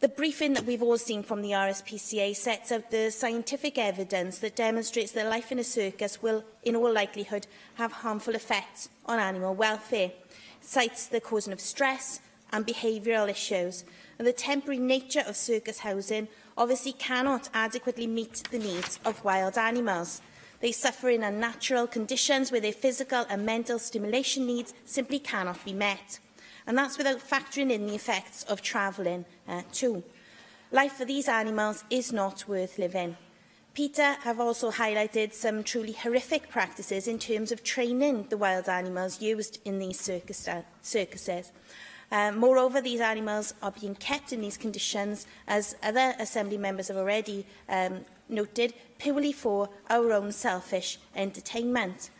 The briefing that we've all seen from the RSPCA sets out the scientific evidence that demonstrates that life in a circus will, in all likelihood, have harmful effects on animal welfare. It cites the causing of stress and behavioural issues. And the temporary nature of circus housing obviously cannot adequately meet the needs of wild animals. They suffer in unnatural conditions where their physical and mental stimulation needs simply cannot be met. and that's without factoring in the effects of travelling too. Life for these animals is not worth living. Peter have also highlighted some truly horrific practices in terms of training the wild animals used in these circuses. Moreover, these animals are being kept in these conditions, as other Assembly members have already noted, purely for our own selfish entertainment.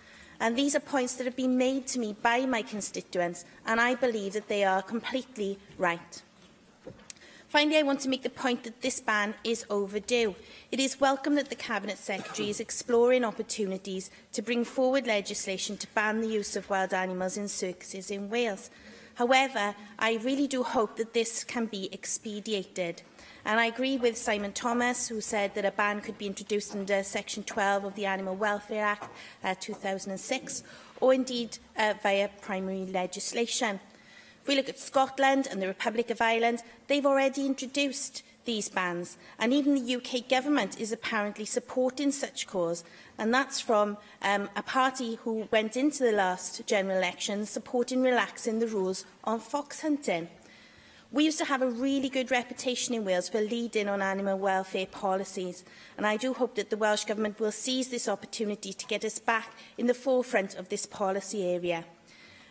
And these are points that have been made to me by my constituents, and I believe that they are completely right. Finally, I want to make the point that this ban is overdue. It is welcome that the Cabinet Secretary is exploring opportunities to bring forward legislation to ban the use of wild animals in circuses in Wales. However, I really do hope that this can be expedited. And I agree with Simon Thomas, who said that a ban could be introduced under Section 12 of the Animal Welfare Act 2006, or indeed via primary legislation. If we look at Scotland and the Republic of Ireland, they've already introduced these bans, and even the UK government is apparently supporting such cause, and that's from a party who went into the last general election supporting relaxing the rules on fox hunting. We used to have a really good reputation in Wales for leading on animal welfare policies, and I do hope that the Welsh Government will seize this opportunity to get us back in the forefront of this policy area.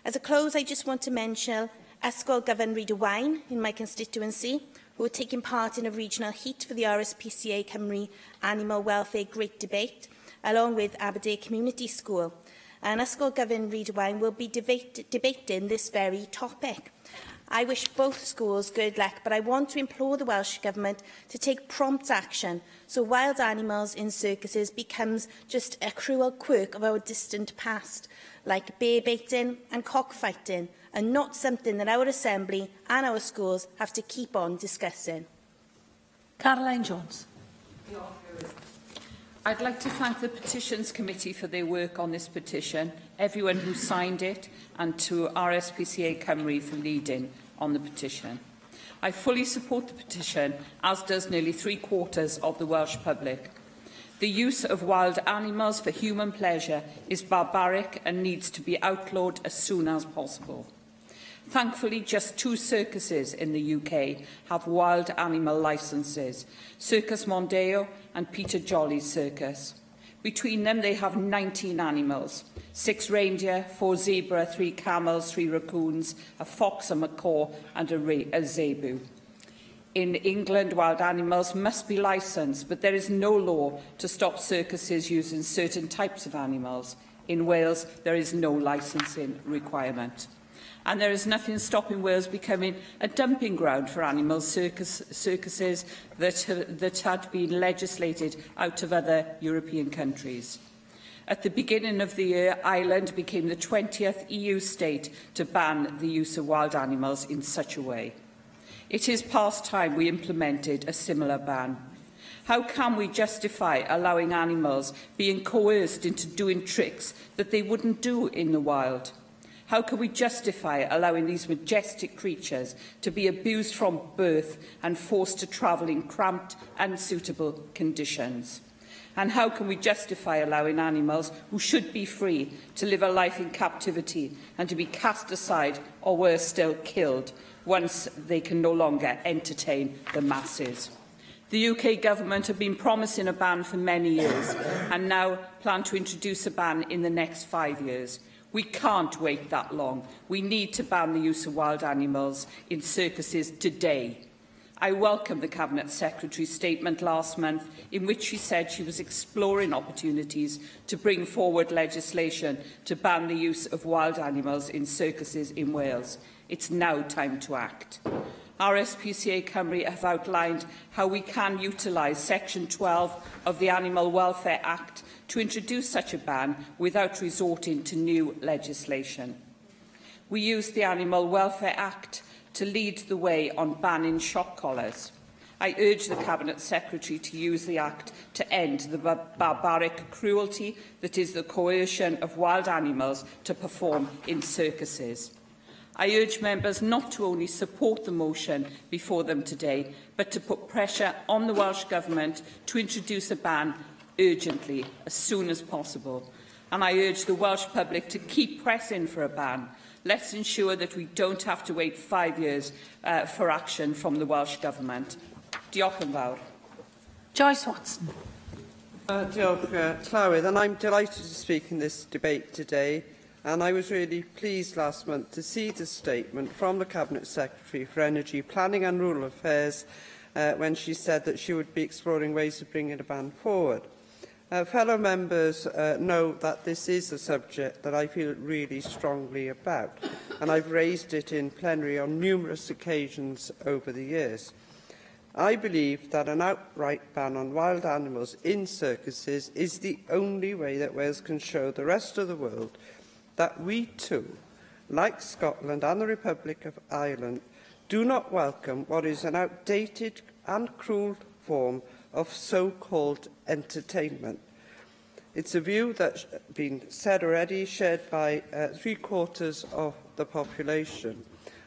As a close, I just want to mention Ysgol Gyfan Rhyd y Waun in my constituency, who are taking part in a regional heat for the RSPCA Cymru Animal Welfare Great Debate, along with Aberdare Community School. And Ysgol Gyfan Rhyd y Waun will be debating this very topic. I wish both schools good luck, but I want to implore the Welsh Government to take prompt action so wild animals in circuses becomes just a cruel quirk of our distant past, like bear baiting and cockfighting, and not something that our Assembly and our schools have to keep on discussing. Caroline Jones. I'd like to thank the Petitions Committee for their work on this petition, everyone who signed it, and to RSPCA Cymru for leading on the petition. I fully support the petition, as does nearly 3/4 of the Welsh public. The use of wild animals for human pleasure is barbaric and needs to be outlawed as soon as possible. Thankfully, just 2 circuses in the UK have wild animal licences, Circus Mondeo and Peter Jolly's Circus. Between them, they have 19 animals, 6 reindeer, 4 zebra, 3 camels, 3 raccoons, a fox, a macaw and a zebu. In England, wild animals must be licensed, but there is no law to stop circuses using certain types of animals. In Wales, there is no licensing requirement. And there is nothing stopping Wales becoming a dumping ground for animal circuses that had been legislated out of other European countries. At the beginning of the year, Ireland became the 20th EU state to ban the use of wild animals in such a way. It is past time we implemented a similar ban. How can we justify allowing animals being coerced into doing tricks that they wouldn't do in the wild? How can we justify allowing these majestic creatures to be abused from birth and forced to travel in cramped, unsuitable conditions? And how can we justify allowing animals who should be free to live a life in captivity and to be cast aside or, worse still, killed once they can no longer entertain the masses? The UK Government have been promising a ban for many years and now plan to introduce a ban in the next 5 years. We can't wait that long. We need to ban the use of wild animals in circuses today. I welcome the Cabinet Secretary's statement last month in which she said she was exploring opportunities to bring forward legislation to ban the use of wild animals in circuses in Wales. It's now time to act. RSPCA Cymru have outlined how we can utilise Section 12 of the Animal Welfare Act to introduce such a ban without resorting to new legislation. We used the Animal Welfare Act to lead the way on banning shock collars. I urge the Cabinet Secretary to use the Act to end the barbaric cruelty that is the coercion of wild animals to perform in circuses. I urge members not to only support the motion before them today, but to put pressure on the Welsh Government to introduce a ban urgently, as soon as possible. And I urge the Welsh public to keep pressing for a ban. let's ensure that we don't have to wait 5 years for action from the Welsh Government. Diolch yn fawr. Joyce Watson. Diolch, Llywydd, and I'm delighted to speak in this debate today. And I was really pleased last month to see the statement from the Cabinet Secretary for Energy, Planning and Rural Affairs when she said that she would be exploring ways of bringing a ban forward. Fellow members know that this is a subject that I feel really strongly about, and I've raised it in plenary on numerous occasions over the years. I believe that an outright ban on wild animals in circuses is the only way that Wales can show the rest of the world that we too, like Scotland and the Republic of Ireland, do not welcome what is an outdated and cruel form of so-called entertainment. It's a view that's been said already, shared by 3/4 of the population.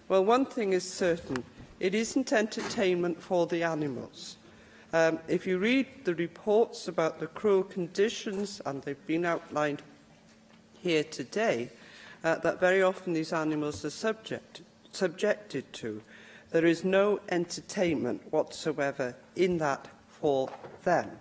Well, one thing is certain, it isn't entertainment for the animals. If you read the reports about the cruel conditions, and they've been outlined here today, that very often these animals are subjected to, there is no entertainment whatsoever in that for them.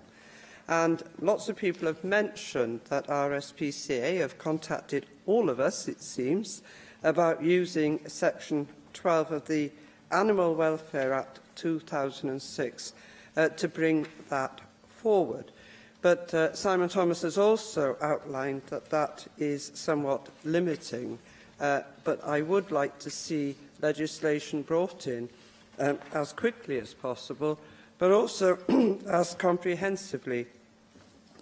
And lots of people have mentioned that RSPCA have contacted all of us, it seems, about using Section 12 of the Animal Welfare Act 2006 to bring that forward. But Simon Thomas has also outlined that that is somewhat limiting, but I would like to see legislation brought in as quickly as possible, but also as comprehensively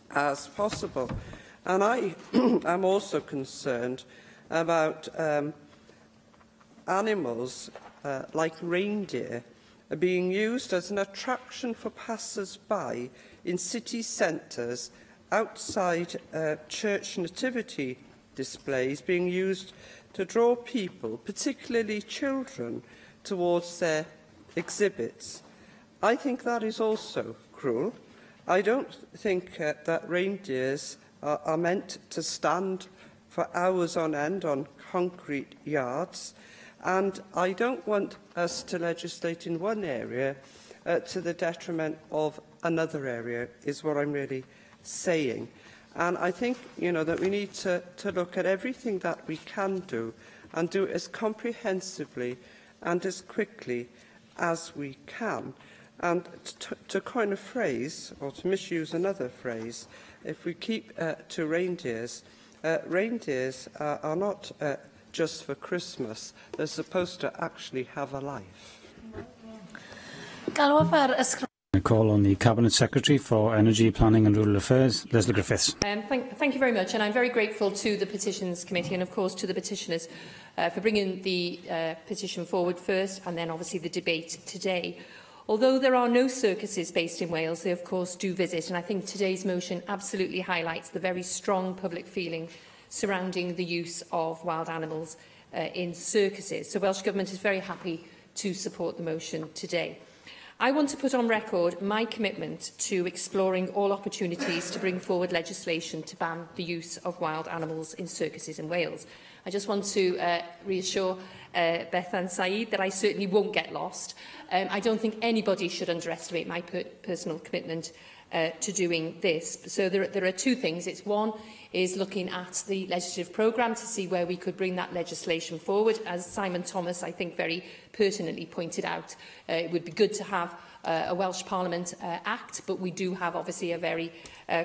as possible. And I am also concerned about animals like reindeer are being used as an attraction for passers-by in city centres, outside church nativity displays, being used to draw people, particularly children, towards their exhibits. I think that is also cruel. I don't think that reindeers are meant to stand for hours on end on concrete yards, and I don't want us to legislate in one area to the detriment of another area, is what I'm really saying. And I think, that we need to look at everything that we can do and do it as comprehensively and as quickly as we can. And to coin a phrase, or to misuse another phrase, if we keep to reindeers, reindeers are not just for Christmas. They're supposed to actually have a life. I call on the Cabinet Secretary for Energy, Planning and Rural Affairs, Lesley Griffiths. Thank you very much, and I'm very grateful to the Petitions Committee and, of course, to the petitioners for bringing the petition forward first, and then, obviously, the debate today. Although there are no circuses based in Wales, they, of course, do visit, and I think today's motion absolutely highlights the very strong public feeling surrounding the use of wild animals in circuses. So Welsh Government is very happy to support the motion today. I want to put on record my commitment to exploring all opportunities to bring forward legislation to ban the use of wild animals in circuses in Wales. I just want to reassure Bethan Said that I certainly won't get lost. I don't think anybody should underestimate my personal commitment to doing this. So there are two things. It's one is looking at the legislative programme to see where we could bring that legislation forward. As Simon Thomas, I think, very pertinently pointed out, it would be good to have a Welsh Parliament Act, but we do have, obviously, a very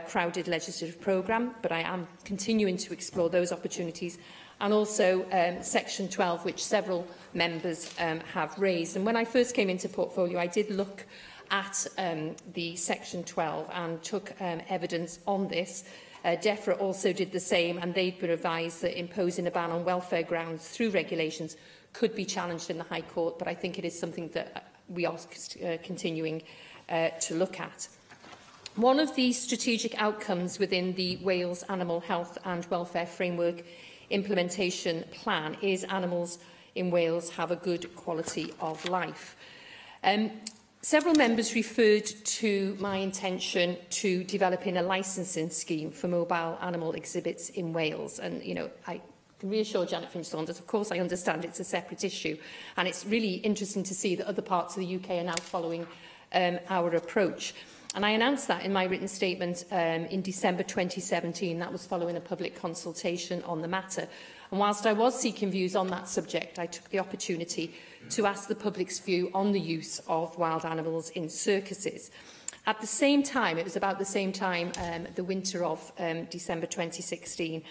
crowded legislative programme. But I am continuing to explore those opportunities. And also Section 12, which several members have raised. And when I first came into Portfolio, I did look at the Section 12 and took evidence on this. DEFRA also did the same, and they've been advised that imposing a ban on welfare grounds through regulations could be challenged in the High Court, but I think it is something that we are continuing to look at. One of the strategic outcomes within the Wales Animal Health and Welfare Framework Implementation Plan is animals in Wales have a good quality of life. Several members referred to my intention to developing a licensing scheme for mobile animal exhibits in Wales. And, I can reassure Janet Finch-Saunders, of course I understand it's a separate issue, and it's really interesting to see that other parts of the UK are now following our approach. And I announced that in my written statement in December 2017. That was following a public consultation on the matter. And whilst I was seeking views on that subject, I took the opportunity to ask the public's view on the use of wild animals in circuses. At the same time, it was about the same time, the winter of December 2016,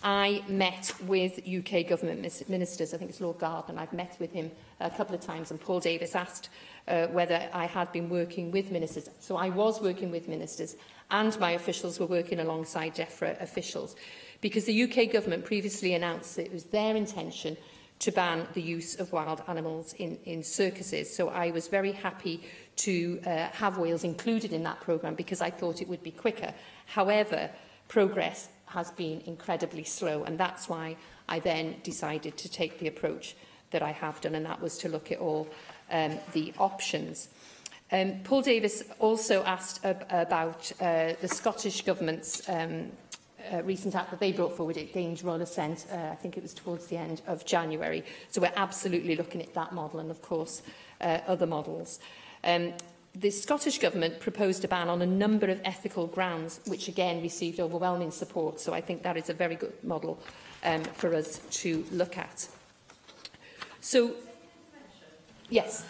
I met with UK government ministers. I think it's Lord Gardner. I've met with him a couple of times, and Paul Davis asked whether I had been working with ministers. So I was working with ministers, and my officials were working alongside DEFRA officials, because the UK government previously announced that it was their intention to ban the use of wild animals in circuses. So I was very happy to have Wales included in that programme, because I thought it would be quicker. However, progress has been incredibly slow, and that's why I then decided to take the approach that I have done, and that was to look at all the options. Paul Davis also asked about the Scottish Government's recent act that they brought forward. It gained royal assent, I think it was towards the end of January. So we're absolutely looking at that model and, of course, other models. The Scottish Government proposed a ban on a number of ethical grounds, which again received overwhelming support. So I think that is a very good model for us to look at. So, yes.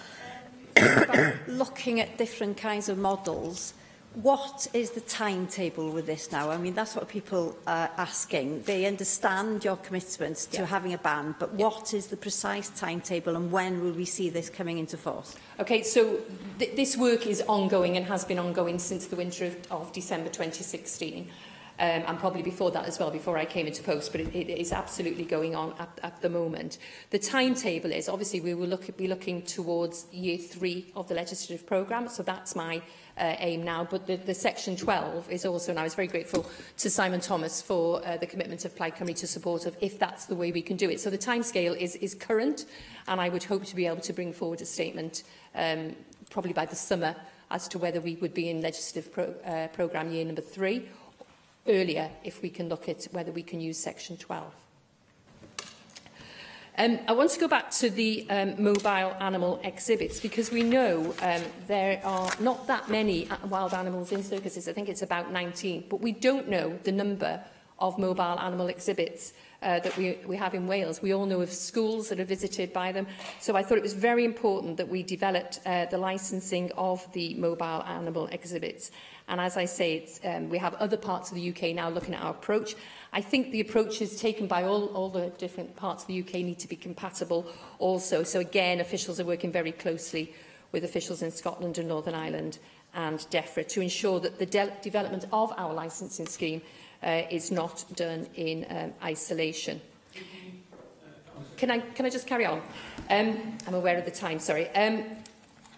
About looking at different kinds of models, what is the timetable with this now? I mean, that's what people are asking. They understand your commitment to having a ban, but what is the precise timetable, and when will we see this coming into force? Okay, so this work is ongoing and has been ongoing since the winter of December 2016. And probably before that as well, before I came into post, but it is absolutely going on at the moment. The timetable is, obviously, we will be looking towards year 3 of the legislative programme, so that's my aim now. But the Section 12 is also, and I was very grateful to Simon Thomas for the commitment of Plaid Cymru to support of, if that's the way we can do it. So the timescale is current, and I would hope to be able to bring forward a statement probably by the summer as to whether we would be in legislative programme year number 3, earlier if we can look at whether we can use Section 12. I want to go back to the mobile animal exhibits, because we know there are not that many wild animals in circuses. I think it's about 19, but we don't know the number of mobile animal exhibits that we have in Wales. We all know of schools that are visited by them. So I thought it was very important that we developed the licensing of the mobile animal exhibits. And as I say, we have other parts of the UK now looking at our approach. I think the approaches taken by all the different parts of the UK need to be compatible also. So again, officials are working very closely with officials in Scotland and Northern Ireland and DEFRA to ensure that the development of our licensing scheme is not done in isolation. Can I just carry on? I'm aware of the time, sorry.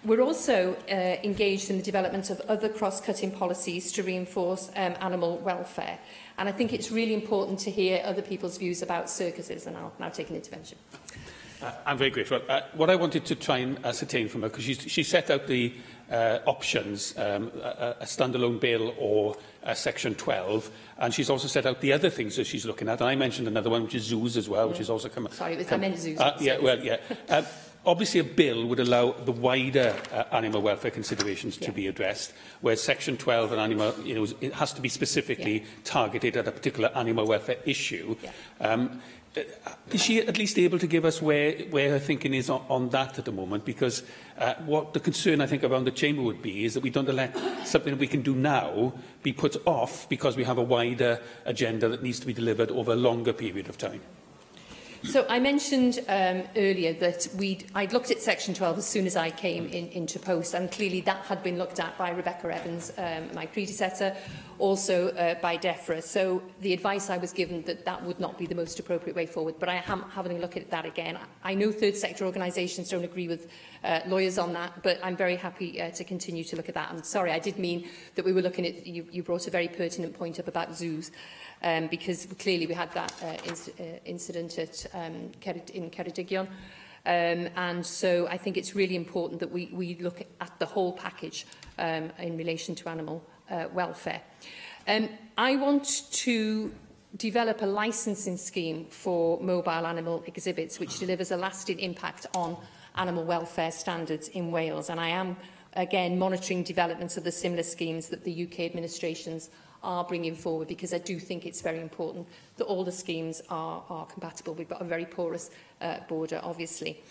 We're also engaged in the development of other cross-cutting policies to reinforce animal welfare. And I think it's really important to hear other people's views about circuses, and I'll now take an intervention. I'm very grateful. What I wanted to try and ascertain from her, because she set out the options, a standalone bill or Section 12, and she's also set out the other things that she's looking at. And I mentioned another one, which is zoos as well, which is also come. Sorry, I meant zoos. Obviously, a bill would allow the wider animal welfare considerations to be addressed, whereas Section 12 and animal, it has to be specifically targeted at a particular animal welfare issue. Is she at least able to give us where her thinking is on that at the moment? Because what the concern, I think, around the Chamber would be is that we don't let something that we can do now be put off because we have a wider agenda that needs to be delivered over a longer period of time. So I mentioned earlier that I'd looked at Section 12 as soon as I came into post, and clearly that had been looked at by Rebecca Evans, my predecessor, also by DEFRA. So the advice I was given that would not be the most appropriate way forward, but I am having a look at that again. I know third sector organisations don't agree with lawyers on that, but I'm very happy to continue to look at that. I'm sorry, I did mean that we were looking at, you brought a very pertinent point up about zoos. Because clearly we had that incident at, in Ceredigion. And so I think it's really important that we look at the whole package in relation to animal welfare. I want to develop a licensing scheme for mobile animal exhibits which delivers a lasting impact on animal welfare standards in Wales. And I am, again, monitoring developments of the similar schemes that the UK administrations are bringing forward, because I do think it's very important that all the schemes are compatible. We've got a very porous border, obviously.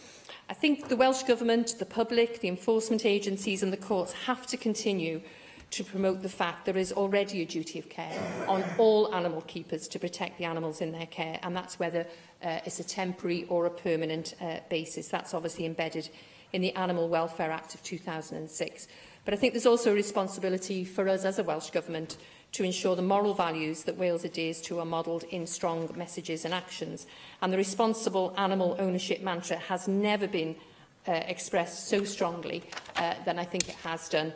I think the Welsh Government, the public, the enforcement agencies and the courts have to continue to promote the fact there is already a duty of care on all animal keepers to protect the animals in their care, and that's whether it's a temporary or a permanent basis. That's obviously embedded in the Animal Welfare Act of 2006. But I think there's also a responsibility for us as a Welsh Government to ensure the moral values that Wales adheres to are modelled in strong messages and actions. And the responsible animal ownership mantra has never been expressed so strongly than I think it has done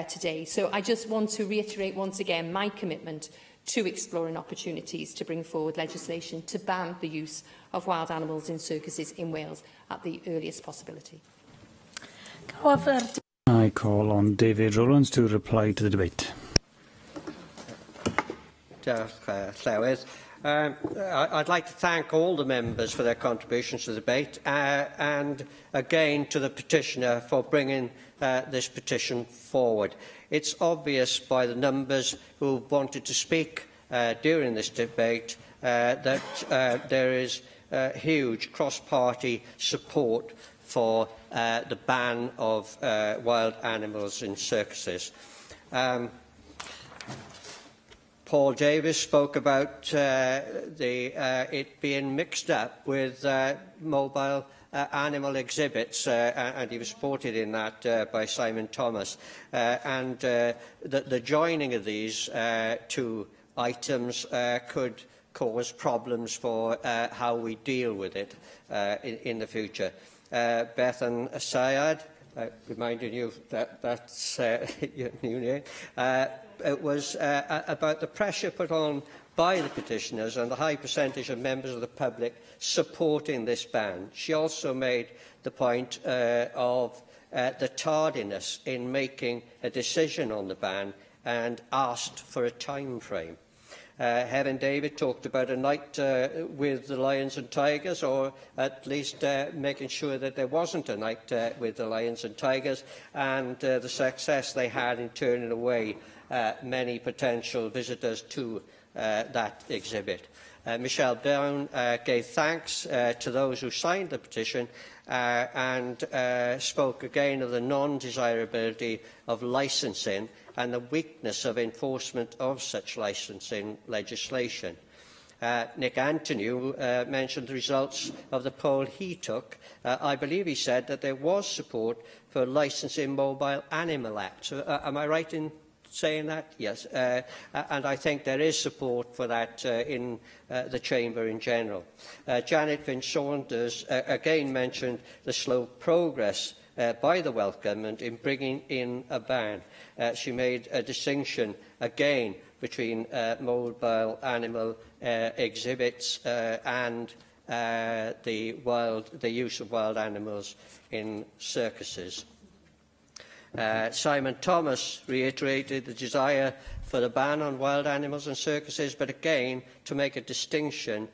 today. So I just want to reiterate once again my commitment to exploring opportunities to bring forward legislation to ban the use of wild animals in circuses in Wales at the earliest possibility. I call on David Rowlands to reply to the debate. I'd like to thank all the members for their contributions to the debate and again to the petitioner for bringing this petition forward. It's obvious by the numbers who wanted to speak during this debate that there is huge cross-party support for the ban of wild animals in circuses. Paul Davis spoke about it being mixed up with mobile animal exhibits, and he was supported in that by Simon Thomas. The joining of these two items could cause problems for how we deal with it in the future. Bethan Sayed, reminding you that that's your new name, it was about the pressure put on by the petitioners and the high percentage of members of the public supporting this ban. She also made the point of the tardiness in making a decision on the ban and asked for a time frame. Heaven David talked about a night with the Lions and Tigers, or at least making sure that there wasn't a night with the Lions and Tigers, and the success they had in turning away many potential visitors to that exhibit. Michelle Brown gave thanks to those who signed the petition and spoke again of the non-desirability of licensing and the weakness of enforcement of such licensing legislation. Nick Antoniou mentioned the results of the poll he took. I believe he said that there was support for licensing mobile animal acts. Am I right in saying that? Yes. And I think there is support for that in the Chamber in general. Janet Finn-Saunders again mentioned the slow progress by the Welsh Government in bringing in a ban. She made a distinction again between mobile animal exhibits and the use of wild animals in circuses. Simon Thomas reiterated the desire for the ban on wild animals in circuses, but again to make a distinction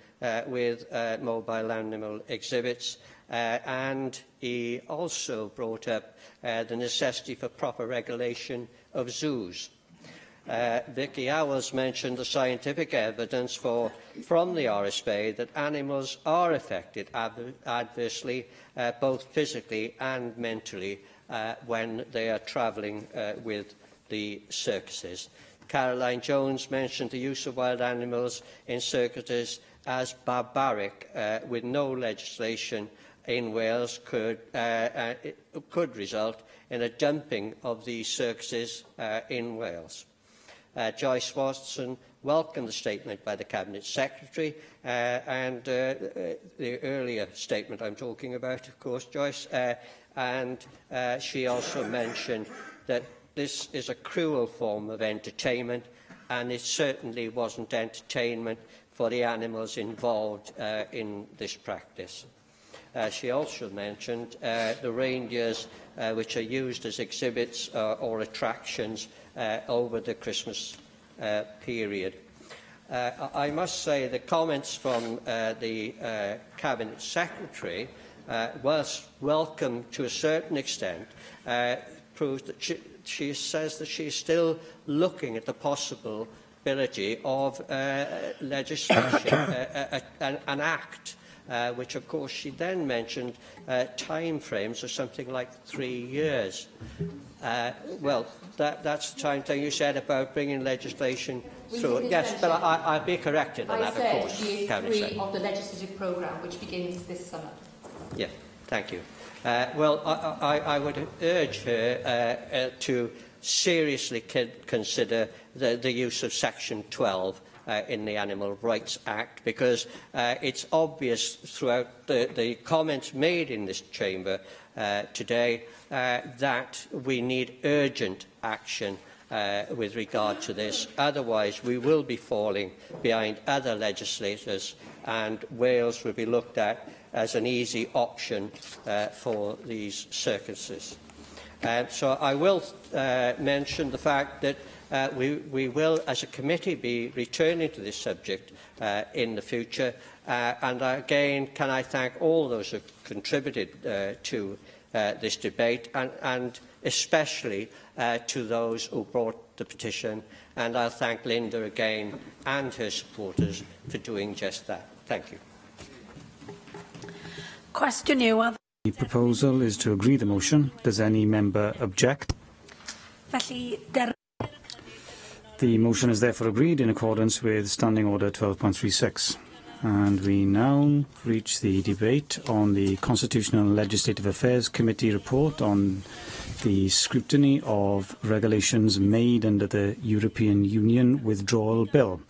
with mobile animal exhibits. And he also brought up the necessity for proper regulation of zoos. Vicky Owls mentioned the scientific evidence from the RSPA that animals are affected adversely, both physically and mentally, when they are travelling with the circuses. Caroline Jones mentioned the use of wild animals in circuses as barbaric, with no legislation in Wales could result in a dumping of these circuses in Wales. Joyce Watson welcomed the statement by the Cabinet Secretary and the earlier statement I'm talking about, of course, Joyce, and she also mentioned that this is a cruel form of entertainment, and it certainly wasn't entertainment for the animals involved in this practice. She also mentioned the reindeers which are used as exhibits or attractions over the Christmas period. I must say the comments from the Cabinet Secretary, whilst welcome to a certain extent, proves that she says that she is still looking at the possibility of legislation, an act, which of course she then mentioned time frames of something like 3 years. Well, that's the time thing you said about bringing legislation through. Yes, but I'll be corrected on that, of course. I said year 3 of the legislative programme, which begins this summer. Yeah, thank you. Well, I would urge her to seriously consider the use of Section 12 in the Animal Rights Act, because it's obvious throughout the comments made in this chamber today that we need urgent action with regard to this. Otherwise, we will be falling behind other legislators, and Wales will be looked at as an easy option for these circuses. So I will mention the fact that we will, as a committee, be returning to this subject in the future. And again, can I thank all those who contributed to this debate, and especially to those who brought the petition. And I'll thank Linda again and her supporters for doing just that. Thank you. Question you. The proposal is to agree the motion. Does any member object? The motion is therefore agreed in accordance with Standing Order 12.36. And we now reach the debate on the Constitutional and Legislative Affairs Committee report on the scrutiny of regulations made under the European Union Withdrawal Bill.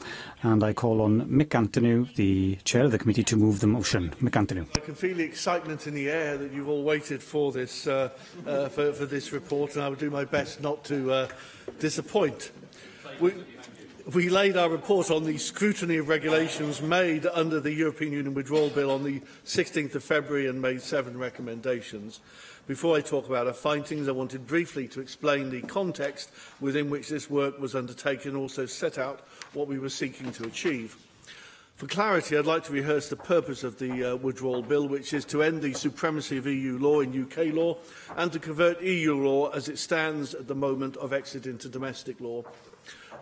And I call on Mick Antonew, the chair of the committee, to move the motion. Mick Antonew. I can feel the excitement in the air that you've all waited for this, for this report, and I will do my best not to disappoint. We laid our report on the scrutiny of regulations made under the European Union Withdrawal Bill on the 16th of February and made 7 recommendations. Before I talk about our findings, I wanted briefly to explain the context within which this work was undertaken and also set out what we were seeking to achieve. For clarity, I'd like to rehearse the purpose of the Withdrawal Bill, which is to end the supremacy of EU law in UK law and to convert EU law as it stands at the moment of exit into domestic law.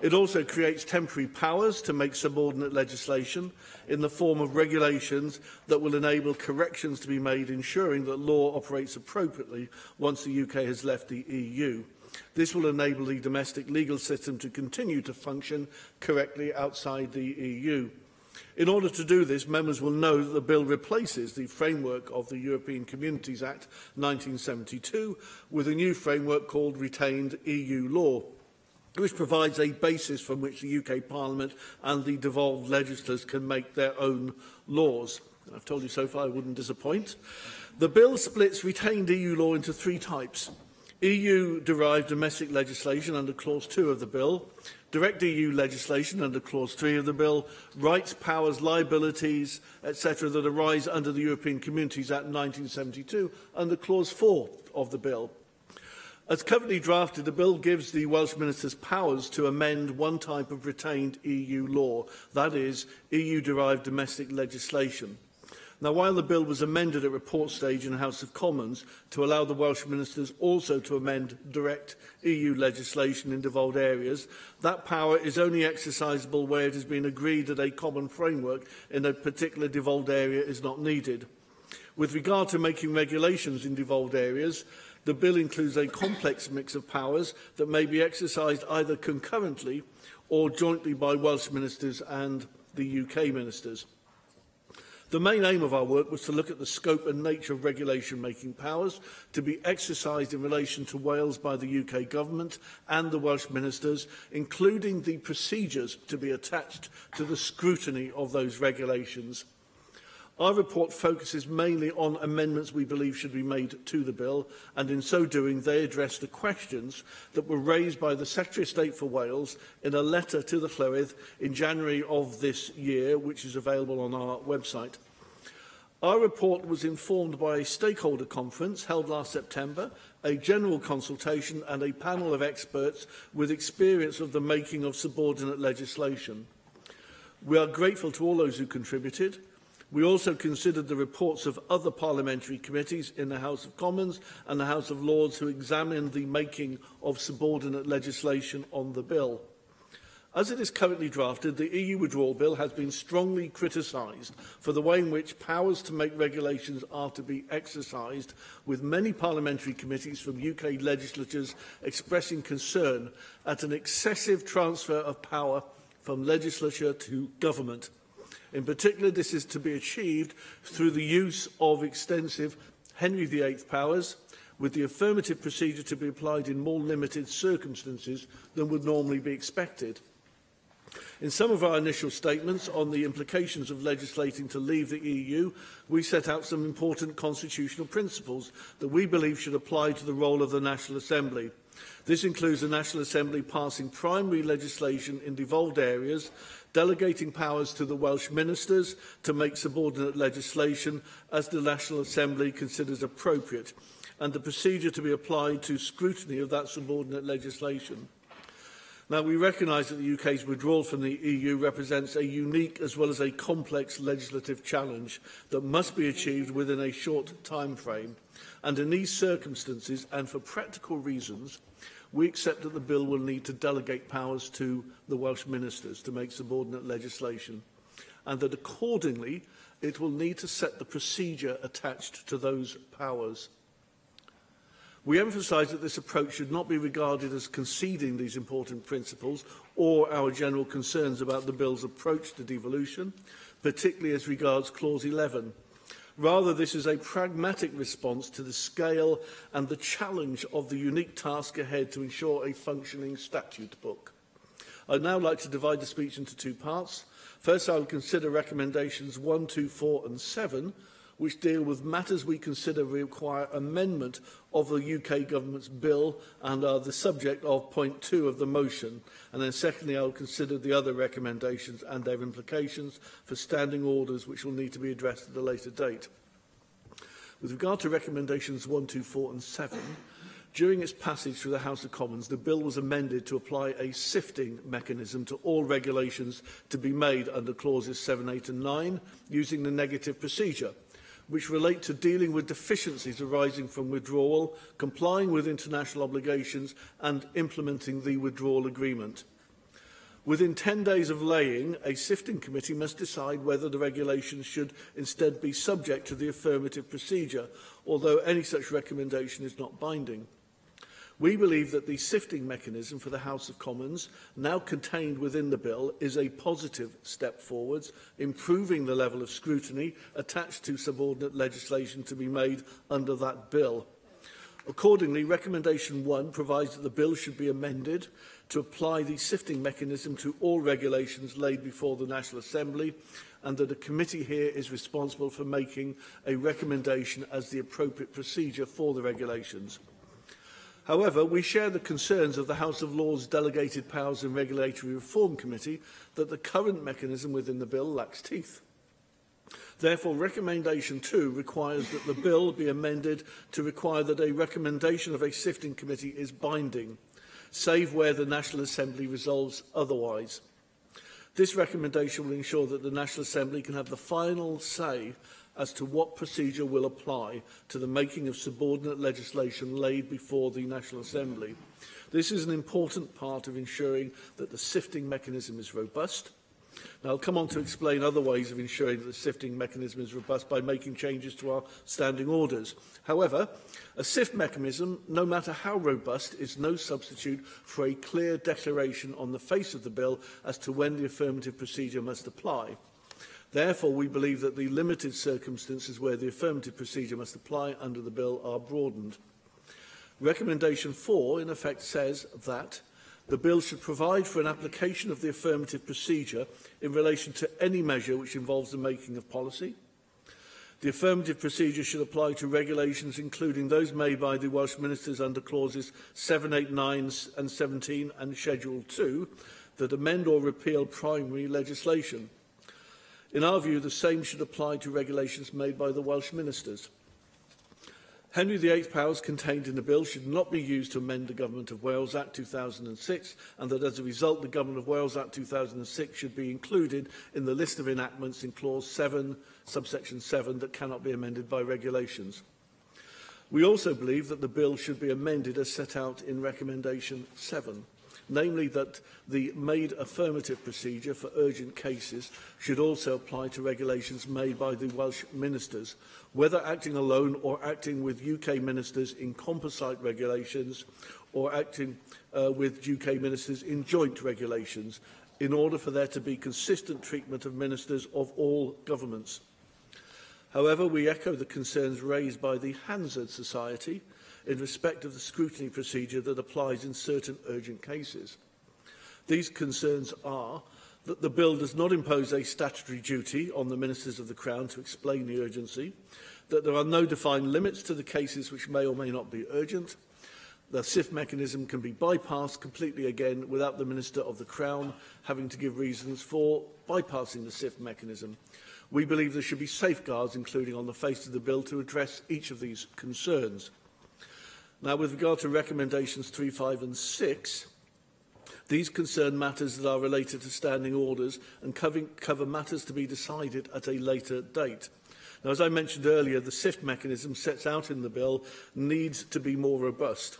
It also creates temporary powers to make subordinate legislation in the form of regulations that will enable corrections to be made, ensuring that law operates appropriately once the UK has left the EU. This will enable the domestic legal system to continue to function correctly outside the EU. In order to do this, members will know that the bill replaces the framework of the European Communities Act 1972 with a new framework called Retained EU Law, which provides a basis from which the UK Parliament and the devolved legislators can make their own laws. I've told you so far I wouldn't disappoint. The bill splits retained EU law into 3 types. EU-derived domestic legislation under Clause 2 of the bill, direct EU legislation under Clause 3 of the bill, rights, powers, liabilities, etc. that arise under the European Communities Act 1972 under Clause 4 of the bill. As currently drafted, the bill gives the Welsh Ministers powers to amend one type of retained EU law, that is, EU-derived domestic legislation. Now, while the bill was amended at report stage in the House of Commons to allow the Welsh Ministers also to amend direct EU legislation in devolved areas, that power is only exercisable where it has been agreed that a common framework in a particular devolved area is not needed. With regard to making regulations in devolved areas, the bill includes a complex mix of powers that may be exercised either concurrently or jointly by Welsh ministers and the UK ministers. The main aim of our work was to look at the scope and nature of regulation-making powers to be exercised in relation to Wales by the UK Government and the Welsh ministers, including the procedures to be attached to the scrutiny of those regulations. Our report focuses mainly on amendments we believe should be made to the bill, and in so doing they address the questions that were raised by the Secretary of State for Wales in a letter to the Llywydd in January of this year, which is available on our website. Our report was informed by a stakeholder conference held last September, a general consultation and a panel of experts with experience of the making of subordinate legislation. We are grateful to all those who contributed. We also considered the reports of other parliamentary committees in the House of Commons and the House of Lords who examined the making of subordinate legislation on the bill. As it is currently drafted, the EU Withdrawal Bill has been strongly criticised for the way in which powers to make regulations are to be exercised, with many parliamentary committees from UK legislatures expressing concern at an excessive transfer of power from legislature to government. In particular, this is to be achieved through the use of extensive Henry VIII powers, with the affirmative procedure to be applied in more limited circumstances than would normally be expected. In some of our initial statements on the implications of legislating to leave the EU, we set out some important constitutional principles that we believe should apply to the role of the National Assembly. This includes the National Assembly passing primary legislation in devolved areas, delegating powers to the Welsh ministers to make subordinate legislation as the National Assembly considers appropriate, and the procedure to be applied to scrutiny of that subordinate legislation. Now, we recognise that the UK's withdrawal from the EU represents a unique as well as a complex legislative challenge that must be achieved within a short time frame. And in these circumstances, and for practical reasons, we accept that the bill will need to delegate powers to the Welsh ministers to make subordinate legislation, and that accordingly it will need to set the procedure attached to those powers. We emphasise that this approach should not be regarded as conceding these important principles or our general concerns about the bill's approach to devolution, particularly as regards Clause 11. Rather, this is a pragmatic response to the scale and the challenge of the unique task ahead to ensure a functioning statute book. I'd now like to divide the speech into two parts. First, I will consider recommendations 1, 2, 4 and 7, which deal with matters we consider require amendment of the UK Government's bill and are the subject of point 2 of the motion. And then secondly, I will consider the other recommendations and their implications for standing orders which will need to be addressed at a later date. With regard to recommendations 1, 2, 4 and 7, during its passage through the House of Commons, the bill was amended to apply a sifting mechanism to all regulations to be made under clauses 7, 8 and 9 using the negative procedure, which relate to dealing with deficiencies arising from withdrawal, complying with international obligations and implementing the withdrawal agreement. Within 10 days of laying, a sifting committee must decide whether the regulations should instead be subject to the affirmative procedure, although any such recommendation is not binding. We believe that the sifting mechanism for the House of Commons, now contained within the bill, is a positive step forwards, improving the level of scrutiny attached to subordinate legislation to be made under that bill. Accordingly, Recommendation 1 provides that the bill should be amended to apply the sifting mechanism to all regulations laid before the National Assembly, and that a committee here is responsible for making a recommendation as the appropriate procedure for the regulations. However, we share the concerns of the House of Lords Delegated Powers and Regulatory Reform Committee that the current mechanism within the bill lacks teeth. Therefore, Recommendation 2 requires that the bill be amended to require that a recommendation of a sifting committee is binding, save where the National Assembly resolves otherwise. This recommendation will ensure that the National Assembly can have the final say as to what procedure will apply to the making of subordinate legislation laid before the National Assembly. This is an important part of ensuring that the sifting mechanism is robust. Now, I'll come on to explain other ways of ensuring that the sifting mechanism is robust by making changes to our standing orders. However, a sift mechanism, no matter how robust, is no substitute for a clear declaration on the face of the bill as to when the affirmative procedure must apply. Therefore, we believe that the limited circumstances where the affirmative procedure must apply under the bill are broadened. Recommendation 4, in effect, says that the bill should provide for an application of the affirmative procedure in relation to any measure which involves the making of policy. The affirmative procedure should apply to regulations including those made by the Welsh Ministers under clauses 7, 8, 9 and 17 and Schedule 2 that amend or repeal primary legislation. In our view, the same should apply to regulations made by the Welsh Ministers. Henry VIII powers contained in the bill should not be used to amend the Government of Wales Act 2006, and that as a result the Government of Wales Act 2006 should be included in the list of enactments in clause 7, subsection 7, that cannot be amended by regulations. We also believe that the bill should be amended as set out in recommendation 7. Namely that the made affirmative procedure for urgent cases should also apply to regulations made by the Welsh ministers, whether acting alone or acting with UK ministers in composite regulations or acting with UK ministers in joint regulations, in order for there to be consistent treatment of ministers of all governments. However, we echo the concerns raised by the Hansard Society in respect of the scrutiny procedure that applies in certain urgent cases. These concerns are that the bill does not impose a statutory duty on the Ministers of the Crown to explain the urgency, that there are no defined limits to the cases which may or may not be urgent, the SIFT mechanism can be bypassed completely again without the Minister of the Crown having to give reasons for bypassing the SIFT mechanism. We believe there should be safeguards, including on the face of the bill, to address each of these concerns. Now, with regard to recommendations 3, 5 and 6, these concern matters that are related to standing orders and cover matters to be decided at a later date. Now, as I mentioned earlier, the SIFT mechanism sets out in the bill needs to be more robust.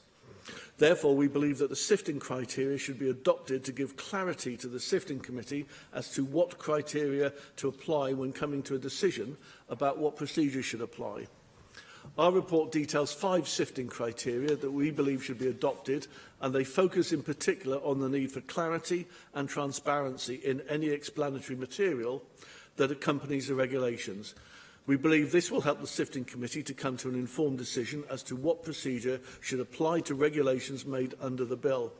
Therefore, we believe that the sifting criteria should be adopted to give clarity to the sifting committee as to what criteria to apply when coming to a decision about what procedure should apply. Our report details 5 sifting criteria that we believe should be adopted, and they focus in particular on the need for clarity and transparency in any explanatory material that accompanies the regulations. We believe this will help the sifting committee to come to an informed decision as to what procedure should apply to regulations made under the bill.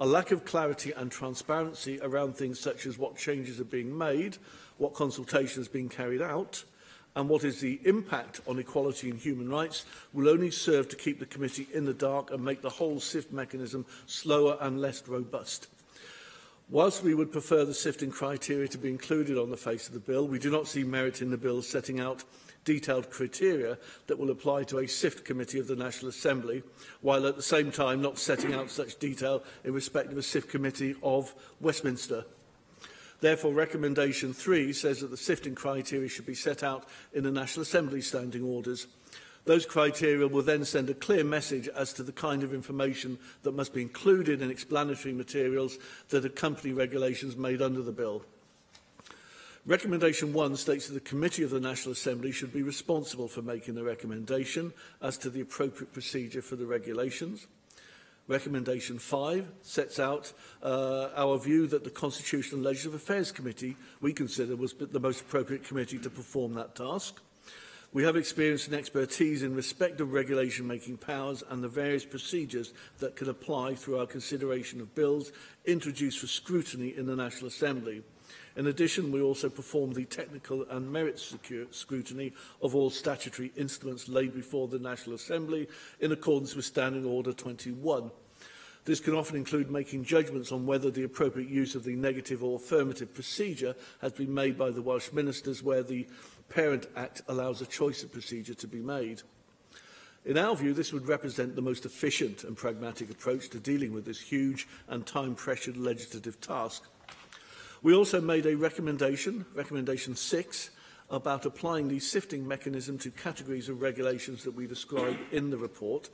A lack of clarity and transparency around things such as what changes are being made, what consultation is being carried out, and what is the impact on equality and human rights will only serve to keep the committee in the dark and make the whole SIFT mechanism slower and less robust. Whilst we would prefer the sifting criteria to be included on the face of the bill, we do not see merit in the bill setting out detailed criteria that will apply to a SIFT committee of the National Assembly, while at the same time not setting out such detail in respect of a SIFT committee of Westminster. Therefore, recommendation 3 says that the sifting criteria should be set out in the National Assembly standing orders. Those criteria will then send a clear message as to the kind of information that must be included in explanatory materials that accompany regulations made under the bill. Recommendation 1 states that the Committee of the National Assembly should be responsible for making the recommendation as to the appropriate procedure for the regulations. Recommendation 5 sets out our view that the Constitutional and Legislative Affairs Committee, we consider, was the most appropriate committee to perform that task. We have experience and expertise in respect of regulation-making powers and the various procedures that can apply through our consideration of bills introduced for scrutiny in the National Assembly. In addition, we also perform the technical and merit scrutiny of all statutory instruments laid before the National Assembly in accordance with Standing Order 21. This can often include making judgments on whether the appropriate use of the negative or affirmative procedure has been made by the Welsh ministers, where the Parent Act allows a choice of procedure to be made. In our view, this would represent the most efficient and pragmatic approach to dealing with this huge and time-pressured legislative task. We also made a recommendation, recommendation 6, about applying the sifting mechanism to categories of regulations that we describe in the report.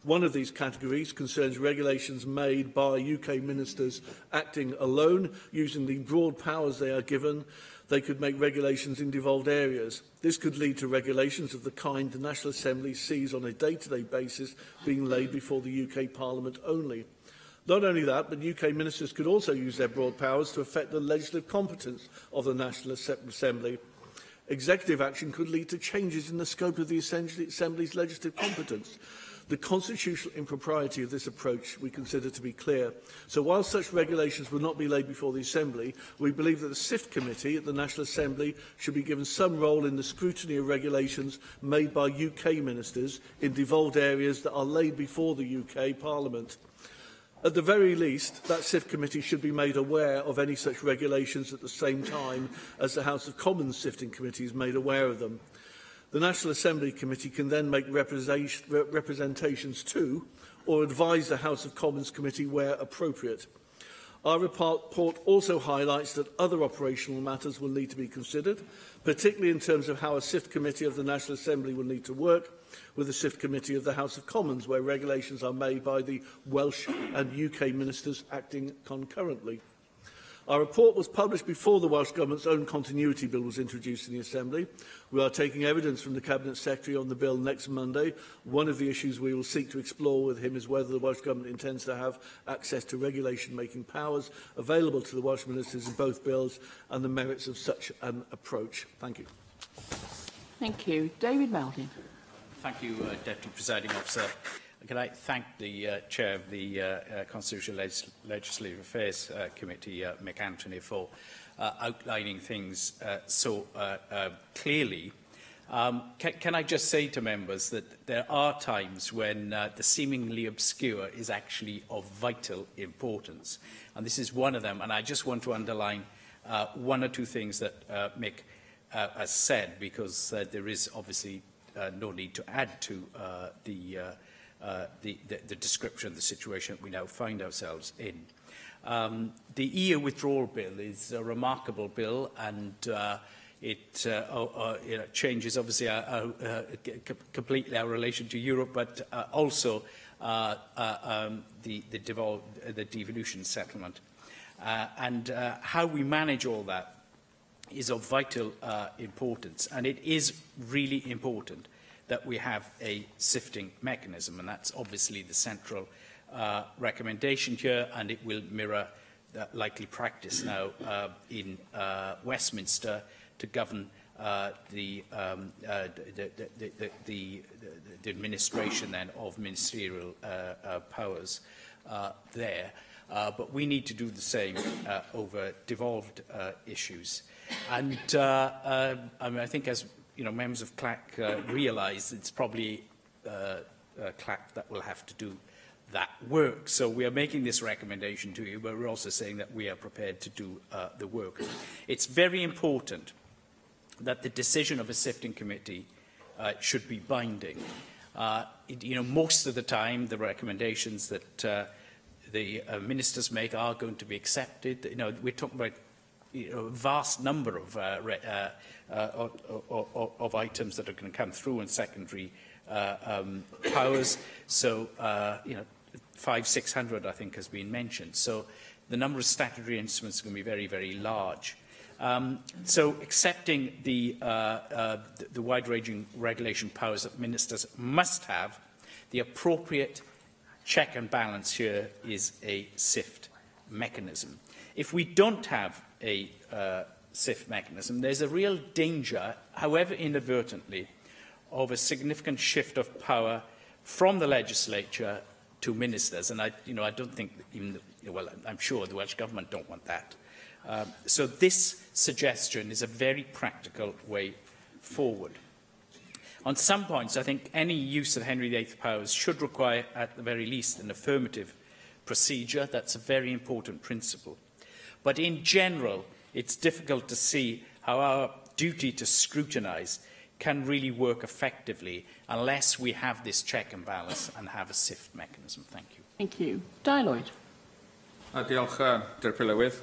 One of these categories concerns regulations made by UK ministers acting alone, using the broad powers they are given. They could make regulations in devolved areas. This could lead to regulations of the kind the National Assembly sees on a day-to-day basis being laid before the UK Parliament only. Not only that, but UK ministers could also use their broad powers to affect the legislative competence of the National Assembly. Executive action could lead to changes in the scope of the Assembly's legislative competence. The constitutional impropriety of this approach we consider to be clear. So while such regulations will not be laid before the Assembly, we believe that the SIFT Committee at the National Assembly should be given some role in the scrutiny of regulations made by UK ministers in devolved areas that are laid before the UK Parliament. At the very least, that SIFT Committee should be made aware of any such regulations at the same time as the House of Commons Sifting Committee is made aware of them. The National Assembly Committee can then make representations to or advise the House of Commons Committee where appropriate. Our report also highlights that other operational matters will need to be considered, particularly in terms of how a SIFT committee of the National Assembly will need to work with the SIFT committee of the House of Commons, where regulations are made by the Welsh and UK ministers acting concurrently. Our report was published before the Welsh Government's own continuity bill was introduced in the Assembly. We are taking evidence from the Cabinet Secretary on the bill next Monday. One of the issues we will seek to explore with him is whether the Welsh Government intends to have access to regulation-making powers available to the Welsh ministers in both bills and the merits of such an approach. Thank you. Thank you. David Melding. Thank you, Deputy Presiding Officer. Can I thank the Chair of the Constitutional Legislative Affairs Committee, Mick Anthony, for outlining things so clearly. Can I just say to members that there are times when the seemingly obscure is actually of vital importance, and this is one of them. And I just want to underline one or two things that Mick has said, because there is obviously no need to add to the description of the situation that we now find ourselves in. The EU withdrawal bill is a remarkable bill, and it changes obviously completely our relation to Europe, but also the devolution settlement. And how we manage all that is of vital importance, and it is really important that we have a sifting mechanism, and that's obviously the central recommendation here, and it will mirror the likely practice now in Westminster to govern the administration then of ministerial powers there. But we need to do the same over devolved issues. And I think, as members of CLAC realise, it's probably CLAC that will have to do that work. So we are making this recommendation to you, but we're also saying that we are prepared to do the work. It's very important that the decision of a sifting committee should be binding. Most of the time, the recommendations that the ministers make are going to be accepted. We're talking about a vast number of items that are going to come through in secondary powers. So, 500-600, I think, has been mentioned. So the number of statutory instruments is going to be very, very large. So accepting the wide-ranging regulation powers that ministers must have, the appropriate check and balance here is a SIFT mechanism. If we don't have a SIFT mechanism, there's a real danger, however inadvertently, of a significant shift of power from the legislature to ministers. And I don't think even, I'm sure the Welsh Government don't want that. So this suggestion is a very practical way forward. On some points, I think any use of Henry VIII powers should require, at the very least, an affirmative procedure. That's a very important principle. But in general, it's difficult to see how our duty to scrutinise can really work effectively unless we have this check and balance and have a SIFT mechanism. Thank you. Thank you. Di Lloyd. Diolch, Director Lewis.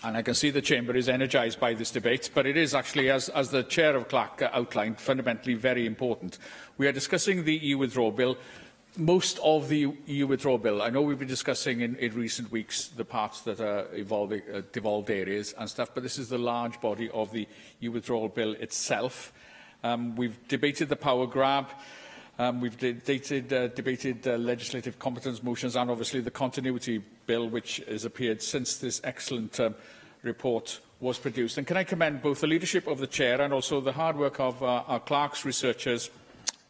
And I can see the Chamber is energised by this debate, but it is actually, as the Chair of CLAC outlined, fundamentally very important. We are discussing the EU withdrawal bill. Most of the EU withdrawal bill, I know we've been discussing in recent weeks the parts that are involving devolved areas and stuff, but this is the large body of the EU withdrawal bill itself. We've debated the power grab. We've debated legislative competence motions and obviously the continuity bill, which has appeared since this excellent report was produced. And can I commend both the leadership of the Chair and also the hard work of our clerks, researchers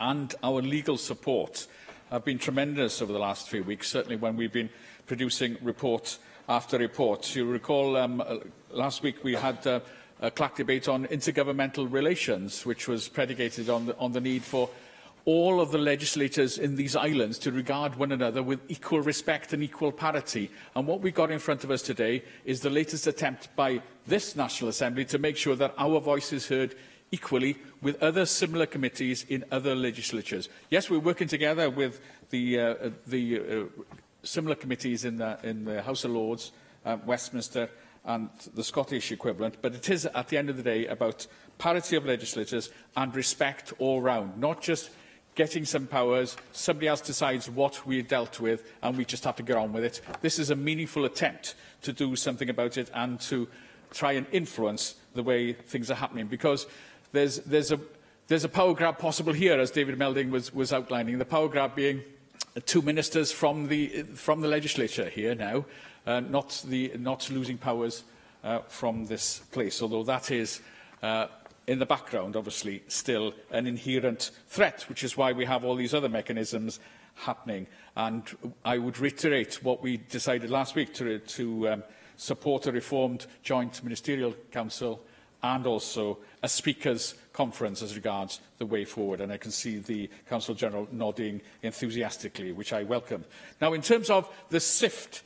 and our legal support have been tremendous over the last few weeks, certainly when we've been producing report after report. You recall last week we had a CLAC debate on intergovernmental relations, which was predicated on the need for all of the legislators in these islands to regard one another with equal respect and equal parity. And what we got in front of us today is the latest attempt by this National Assembly to make sure that our voice is heard equally with other similar committees in other legislatures. Yes, we're working together with the similar committees in the House of Lords, Westminster and the Scottish equivalent, but it is, at the end of the day, about parity of legislators and respect all round, not just getting some powers, somebody else decides what we dealt with, and we just have to get on with it. This is a meaningful attempt to do something about it and to try and influence the way things are happening, because there's a power grab possible here, as David Melding was outlining, the power grab being 2 ministers from the legislature here now, not losing powers from this place, although that is in the background, obviously, still an inherent threat, which is why we have all these other mechanisms happening. And I would reiterate what we decided last week to support a reformed Joint Ministerial Council and also a Speakers' Conference as regards the way forward. And I can see the Council General nodding enthusiastically, which I welcome. Now, in terms of the SIFT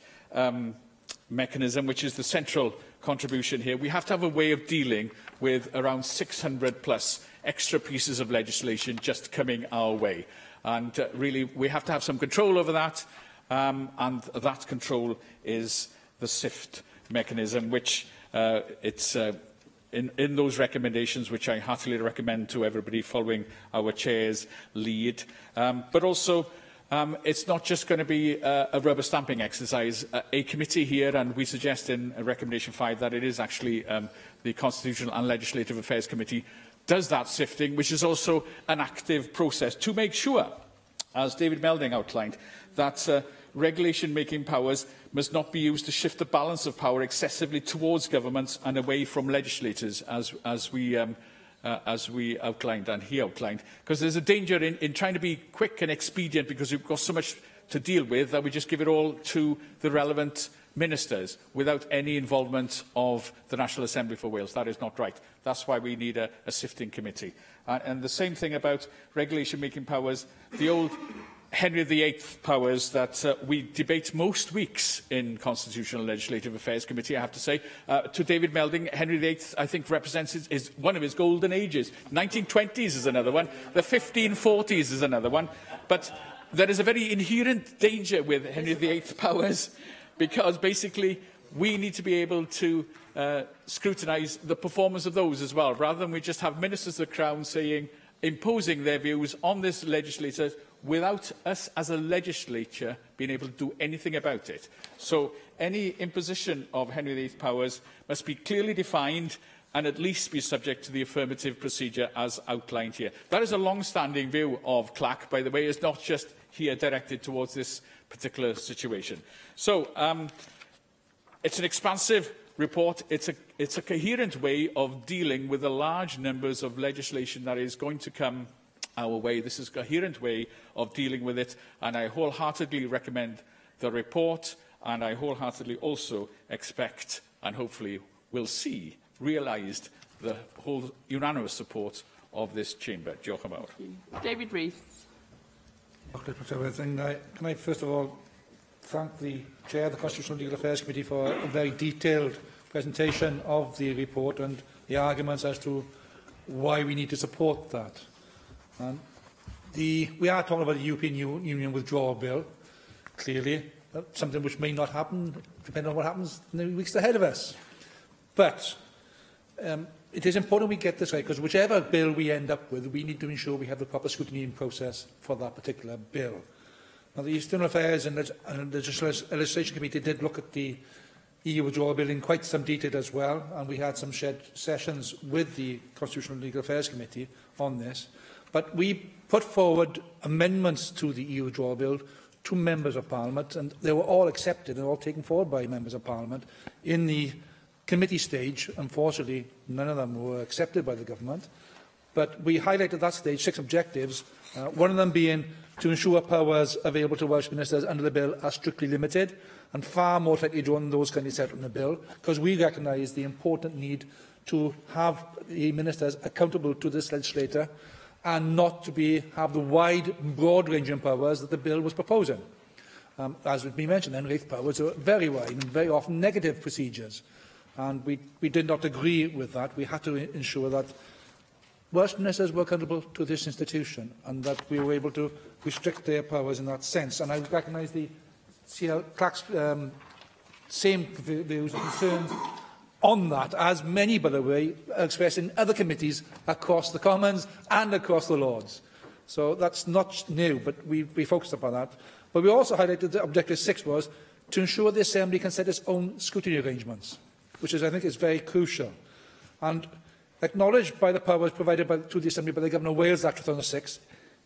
mechanism, which is the central contribution here, we have to have a way of dealing with around 600 plus extra pieces of legislation just coming our way. And really, we have to have some control over that, and that control is the SIFT mechanism, which in those recommendations, which I heartily recommend to everybody following our chair's lead. But also, it's not just going to be a rubber stamping exercise. A committee here, and we suggest in recommendation 5 that it is actually the Constitutional and Legislative Affairs Committee, does that sifting, which is also an active process to make sure, as David Melding outlined, that regulation-making powers must not be used to shift the balance of power excessively towards governments and away from legislators, as we outlined and he outlined. Because there's a danger in trying to be quick and expedient, because we've got so much to deal with, that we just give it all to the relevant ministers without any involvement of the National Assembly for Wales. That is not right. That's why we need a sifting committee. And the same thing about regulation-making powers. The old Henry VIII powers that we debate most weeks in Constitutional and Legislative Affairs Committee, I have to say. To David Melding, Henry VIII, I think, represents one of his golden ages. 1920s is another one. The 1540s is another one. But there is a very inherent danger with Henry VIII powers, because basically we need to be able to scrutinise the performance of those as well, rather than we just have ministers of the Crown imposing their views on this legislature without us as a legislature being able to do anything about it. So any imposition of Henry VIII powers must be clearly defined and at least be subject to the affirmative procedure as outlined here. That is a long-standing view of CLAC, by the way. It's not just here directed towards this particular situation. So it's an expansive report. It's a coherent way of dealing with the large numbers of legislation that is going to come our way. This is a coherent way of dealing with it, and I wholeheartedly recommend the report, and I wholeheartedly also expect, and hopefully will see, realised the whole unanimous support of this chamber. Diolch yn fawr. David Rees. Can I first of all thank the Chair of the Constitutional and Legal Affairs Committee for a very detailed presentation of the report and the arguments as to why we need to support that. We are talking about the European Union withdrawal bill, clearly, something which may not happen, depending on what happens in the weeks ahead of us. But it is important we get this right, because whichever bill we end up with, we need to ensure we have the proper scrutiny process for that particular bill. Now, the External Affairs and Legislation Committee did look at the EU withdrawal bill in quite some detail as well, and we had some shared sessions with the Constitutional and Legal Affairs Committee on this. But we put forward amendments to the EU withdrawal bill to members of Parliament, and they were all accepted and all taken forward by members of Parliament. In the committee stage, unfortunately, none of them were accepted by the government. But we highlighted at that stage 6 objectives, one of them being to ensure powers available to Welsh ministers under the bill are strictly limited and far more tightly drawn than those currently set in the bill, because we recognise the important need to have the ministers accountable to this legislator and not to have the wide, broad-ranging powers that the bill was proposing. As has been mentioned, Henry VIII powers are very wide and very often negative procedures. And we did not agree with that. We had to ensure that Welsh ministers were accountable to this institution, and that we were able to restrict their powers in that sense. And I recognise the CL Clark's same views and concerns on that, as many, by the way, are expressed in other committees across the Commons and across the Lords. So that's not new, but we focused upon that. But we also highlighted that Objective 6 was to ensure the Assembly can set its own scrutiny arrangements, which I think is very crucial. And acknowledged by the powers provided to the Assembly by the Governor of Wales Act 2006,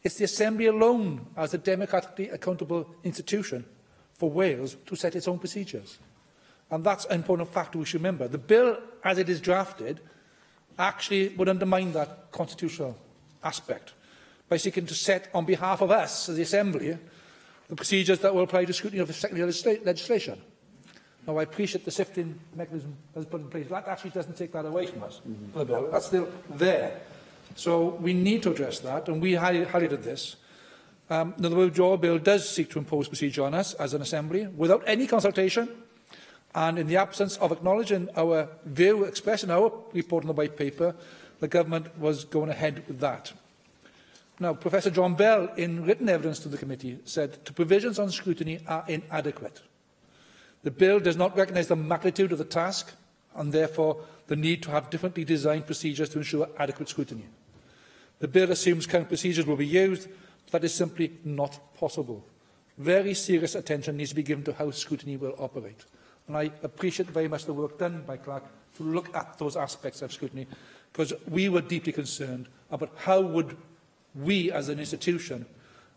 it's the Assembly alone, as a democratically accountable institution for Wales, to set its own procedures. And that's an important factor we should remember. The bill, as it is drafted, actually would undermine that constitutional aspect by seeking to set, on behalf of us, as the Assembly, the procedures that will apply to scrutiny of secondary legislation. Now, I appreciate the sifting mechanism that's put in place. That actually doesn't take that away from us, the bill. That's still there. So we need to address that, and we highlighted this. Now, the withdrawal bill does seek to impose procedure on us as an Assembly without any consultation, and in the absence of acknowledging our view expressed in our report on the White Paper, the Government was going ahead with that. Now, Professor John Bell, in written evidence to the committee, said the provisions on scrutiny are inadequate. The bill does not recognise the magnitude of the task and therefore the need to have differently designed procedures to ensure adequate scrutiny. The bill assumes current procedures will be used, but that is simply not possible. Very serious attention needs to be given to how scrutiny will operate. And I appreciate very much the work done by Clark to look at those aspects of scrutiny, because we were deeply concerned about how would we, as an institution,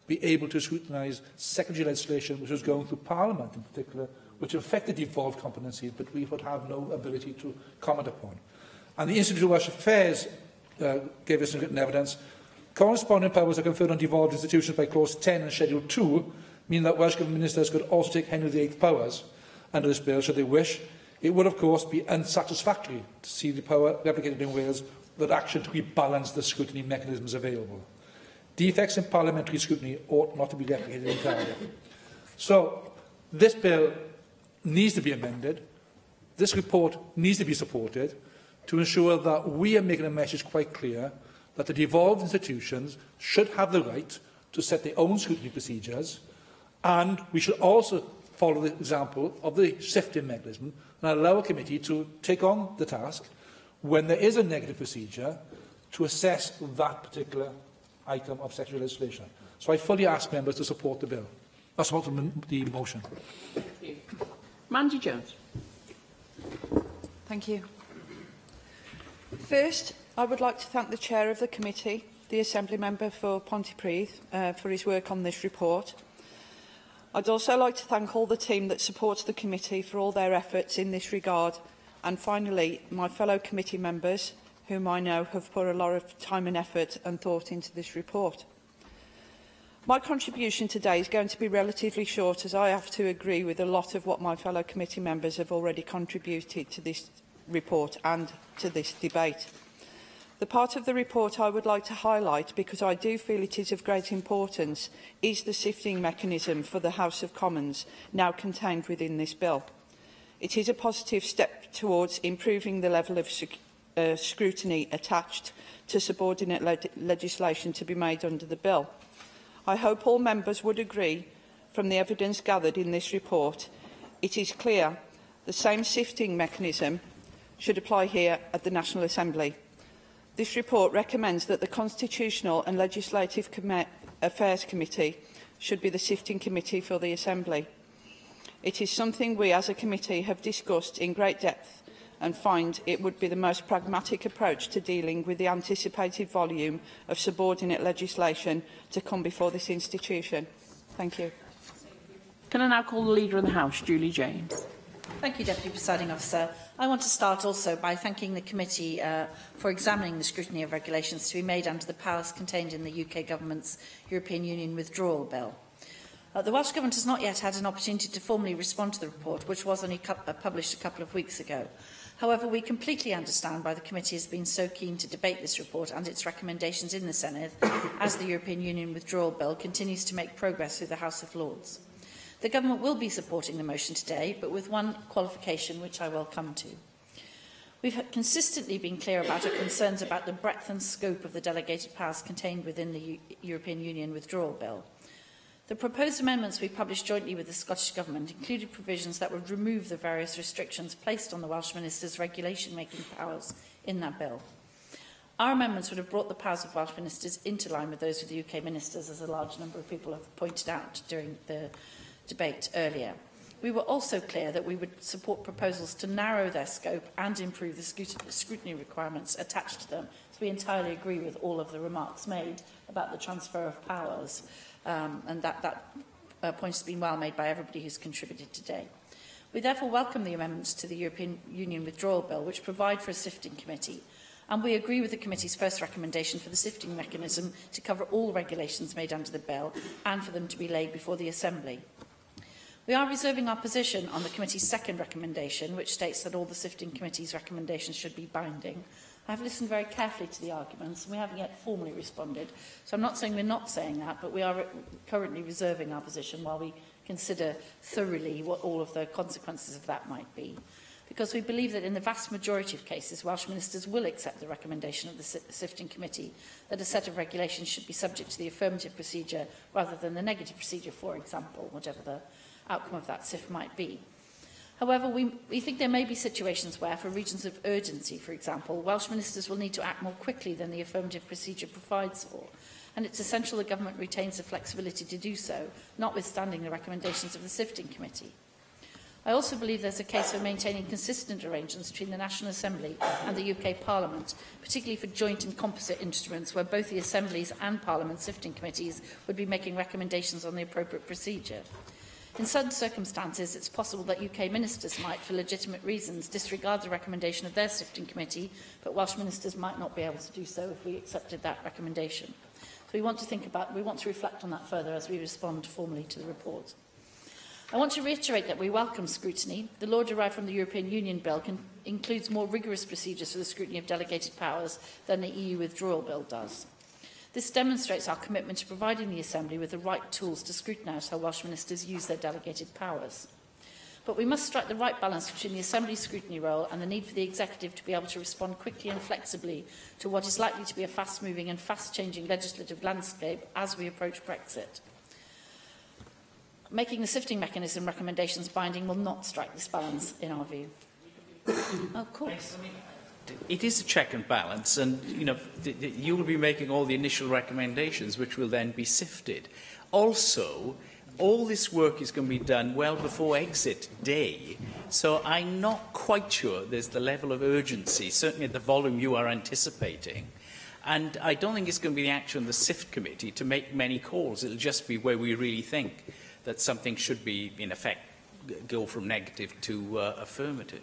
be able to scrutinise secondary legislation which was going through Parliament in particular, which affected devolved competencies, but we would have no ability to comment upon. And the Institute of Welsh Affairs gave us some written evidence. Corresponding powers are conferred on devolved institutions by Clause 10 and Schedule 2, meaning that Welsh Government ministers could also take Henry VIII powers under this bill, should they wish. It would, of course, be unsatisfactory to see the power replicated in Wales with action to rebalance the scrutiny mechanisms available. Defects in parliamentary scrutiny ought not to be replicated entirely. So, this bill needs to be amended. This report needs to be supported to ensure that we are making a message quite clear that the devolved institutions should have the right to set their own scrutiny procedures, and we should also follow the example of the sifting mechanism and allow a committee to take on the task when there is a negative procedure to assess that particular item of secondary legislation. So I fully ask members to support the bill. Support the motion. Thank you. Mandy Jones. Thank you. First, I would like to thank the Chair of the Committee, the Assembly Member for Pontypridd, for his work on this report. I'd also like to thank all the team that supports the committee for all their efforts in this regard. And finally, my fellow committee members, whom I know have put a lot of time and effort and thought into this report. My contribution today is going to be relatively short, as I have to agree with a lot of what my fellow committee members have already contributed to this report and to this debate. The part of the report I would like to highlight, because I do feel it is of great importance, is the sifting mechanism for the House of Commons, now contained within this bill. It is a positive step towards improving the level of scrutiny attached to subordinate legislation to be made under the bill. I hope all members would agree, from the evidence gathered in this report, it is clear the same sifting mechanism should apply here at the National Assembly. This report recommends that the Constitutional and Legislative Affairs Committee should be the sifting committee for the Assembly. It is something we as a committee have discussed in great depth and find it would be the most pragmatic approach to dealing with the anticipated volume of subordinate legislation to come before this institution. Thank you. Can I now call the Leader of the House, Julie James? Thank you, Deputy Presiding Officer. I want to start also by thanking the committee for examining the scrutiny of regulations to be made under the powers contained in the UK Government's European Union Withdrawal Bill. The Welsh Government has not yet had an opportunity to formally respond to the report, which was only published a couple of weeks ago. However, we completely understand why the committee has been so keen to debate this report and its recommendations in the Senedd, as the European Union Withdrawal Bill continues to make progress through the House of Lords. The Government will be supporting the motion today, but with one qualification which I will come to. We've consistently been clear about our concerns about the breadth and scope of the delegated powers contained within the European Union Withdrawal Bill. The proposed amendments we published jointly with the Scottish Government included provisions that would remove the various restrictions placed on the Welsh Minister's regulation-making powers in that bill. Our amendments would have brought the powers of Welsh Ministers into line with those of the UK Ministers, as a large number of people have pointed out during the debate earlier. We were also clear that we would support proposals to narrow their scope and improve the scrutiny requirements attached to them. So we entirely agree with all of the remarks made about the transfer of powers, and that point has been well made by everybody who's contributed today. We therefore welcome the amendments to the European Union Withdrawal Bill, which provide for a sifting committee, and we agree with the committee's first recommendation for the sifting mechanism to cover all regulations made under the bill and for them to be laid before the Assembly. We are reserving our position on the committee's second recommendation, which states that all the sifting committee's recommendations should be binding. I have listened very carefully to the arguments, and we haven't yet formally responded. So I'm not saying we're not saying that, but we are currently reserving our position while we consider thoroughly what all of the consequences of that might be. Because we believe that in the vast majority of cases, Welsh Ministers will accept the recommendation of the sifting committee that a set of regulations should be subject to the affirmative procedure rather than the negative procedure, for example, whatever the outcome of that SIF might be. However, we think there may be situations where, for reasons of urgency, for example, Welsh Ministers will need to act more quickly than the affirmative procedure provides for, and it's essential the Government retains the flexibility to do so, notwithstanding the recommendations of the sifting committee. I also believe there's a case for maintaining consistent arrangements between the National Assembly and the UK Parliament, particularly for joint and composite instruments where both the Assembly's and Parliament's sifting committees would be making recommendations on the appropriate procedure. In some circumstances, it's possible that UK ministers might, for legitimate reasons, disregard the recommendation of their sifting committee, but Welsh ministers might not be able to do so if we accepted that recommendation. So we want to reflect on that further as we respond formally to the report. I want to reiterate that we welcome scrutiny. The law derived from the European Union Bill includes more rigorous procedures for the scrutiny of delegated powers than the EU Withdrawal Bill does. This demonstrates our commitment to providing the Assembly with the right tools to scrutinise how Welsh Ministers use their delegated powers. But we must strike the right balance between the Assembly's scrutiny role and the need for the Executive to be able to respond quickly and flexibly to what is likely to be a fast-moving and fast-changing legislative landscape as we approach Brexit. Making the sifting mechanism recommendations binding will not strike this balance, in our view. Of course. It is a check and balance, and you will be making all the initial recommendations, which will then be sifted. Also, all this work is going to be done well before exit day, so I'm not quite sure there's the level of urgency, certainly at the volume you are anticipating. And I don't think it's going to be the action of the SIFT committee to make many calls. It'll just be where we really think that something should be, in effect, go from negative to affirmative.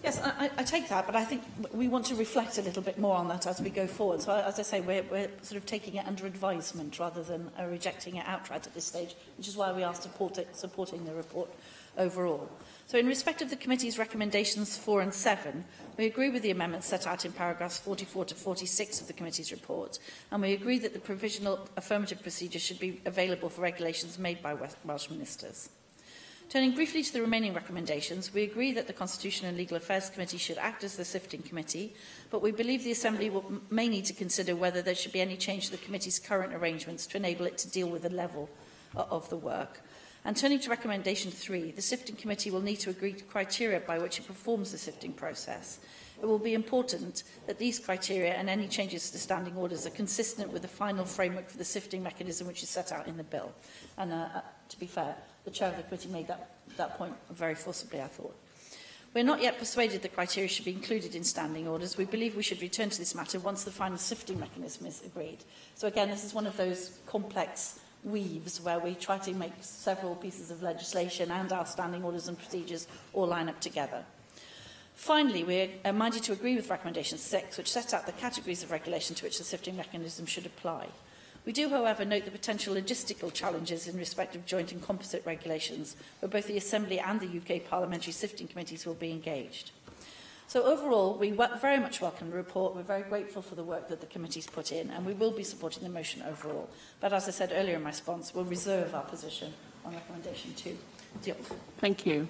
Yes, I take that, but I think we want to reflect a little bit more on that as we go forward. So, as I say, we're sort of taking it under advisement rather than rejecting it outright at this stage, which is why we are supporting the report overall. So, in respect of the committee's recommendations 4 and 7, we agree with the amendments set out in paragraphs 44 to 46 of the committee's report, and we agree that the provisional affirmative procedure should be available for regulations made by Welsh Ministers. Turning briefly to the remaining recommendations, we agree that the Constitution and Legal Affairs Committee should act as the sifting committee, but we believe the Assembly may need to consider whether there should be any change to the committee's current arrangements to enable it to deal with the level of the work. And turning to recommendation 3, the sifting committee will need to agree to criteria by which it performs the sifting process. It will be important that these criteria and any changes to the standing orders are consistent with the final framework for the sifting mechanism which is set out in the bill. And to be fair, the chair of the committee made that point very forcibly, I thought. We are not yet persuaded that criteria should be included in standing orders. We believe we should return to this matter once the final sifting mechanism is agreed. So again, this is one of those complex weaves where we try to make several pieces of legislation and our standing orders and procedures all line up together. Finally, we are minded to agree with recommendation 6, which sets out the categories of regulation to which the sifting mechanism should apply. We do, however, note the potential logistical challenges in respect of joint and composite regulations, where both the Assembly and the UK Parliamentary Sifting Committees will be engaged. So overall, we very much welcome the report. We're very grateful for the work that the committee's put in, and we will be supporting the motion overall. But as I said earlier in my response, we'll reserve our position on recommendation 2. Thank you.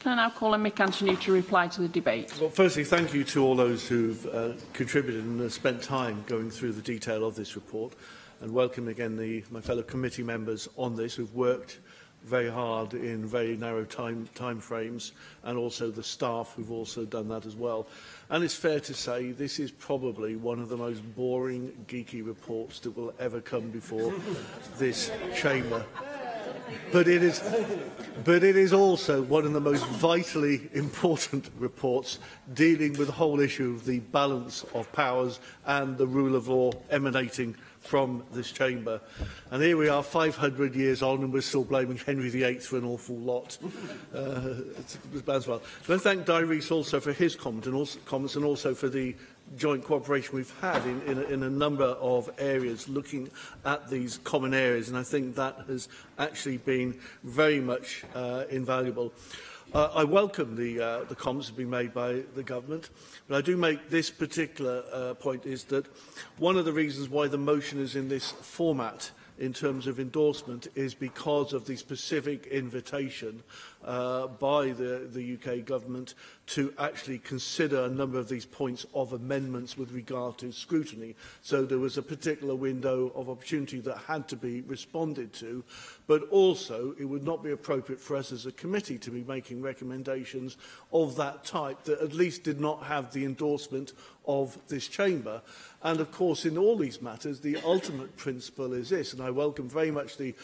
Can I now call on Mick Anthony to reply to the debate? Well, firstly, thank you to all those who've contributed and spent time going through the detail of this report, and welcome again my fellow committee members on this who've worked very hard in very narrow time frames, and also the staff who've also done that as well. And it's fair to say this is probably one of the most boring, geeky reports that will ever come before this chamber. But it is also one of the most vitally important reports dealing with the whole issue of the balance of powers and the rule of law emanating from this chamber. And here we are 500 years on and we're still blaming Henry VIII for an awful lot. It's as well. So I thank Di Rees also for his comments and also for the joint cooperation we've had in a number of areas looking at these common areas, and I think that has actually been very much invaluable. I welcome the comments that have been made by the government, but I do make this particular point, is that one of the reasons why the motion is in this format in terms of endorsement is because of the specific invitation by the UK government to actually consider a number of these points of amendments with regard to scrutiny. So there was a particular window of opportunity that had to be responded to, but also it would not be appropriate for us as a committee to be making recommendations of that type that at least did not have the endorsement of this chamber. And of course, in all these matters, the ultimate principle is this, and I welcome very much the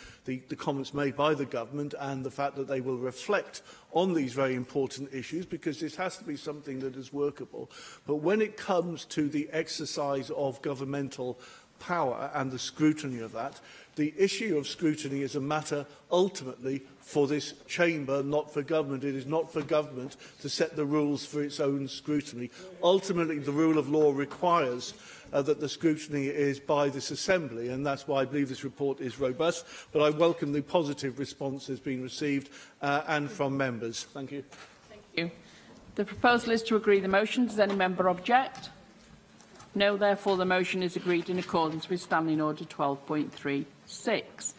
comments made by the government and the fact that they will reflect on these very important issues, because this has to be something that is workable. But when it comes to the exercise of governmental power and the scrutiny of that, the issue of scrutiny is a matter ultimately for this chamber, not for government. It is not for government to set the rules for its own scrutiny. Ultimately, the rule of law requires that the scrutiny is by this Assembly, and that's why I believe this report is robust. But I welcome the positive response that's been received and from members. Thank you. Thank you. The proposal is to agree the motion. Does any member object? No, therefore the motion is agreed in accordance with Standing Order 12.36.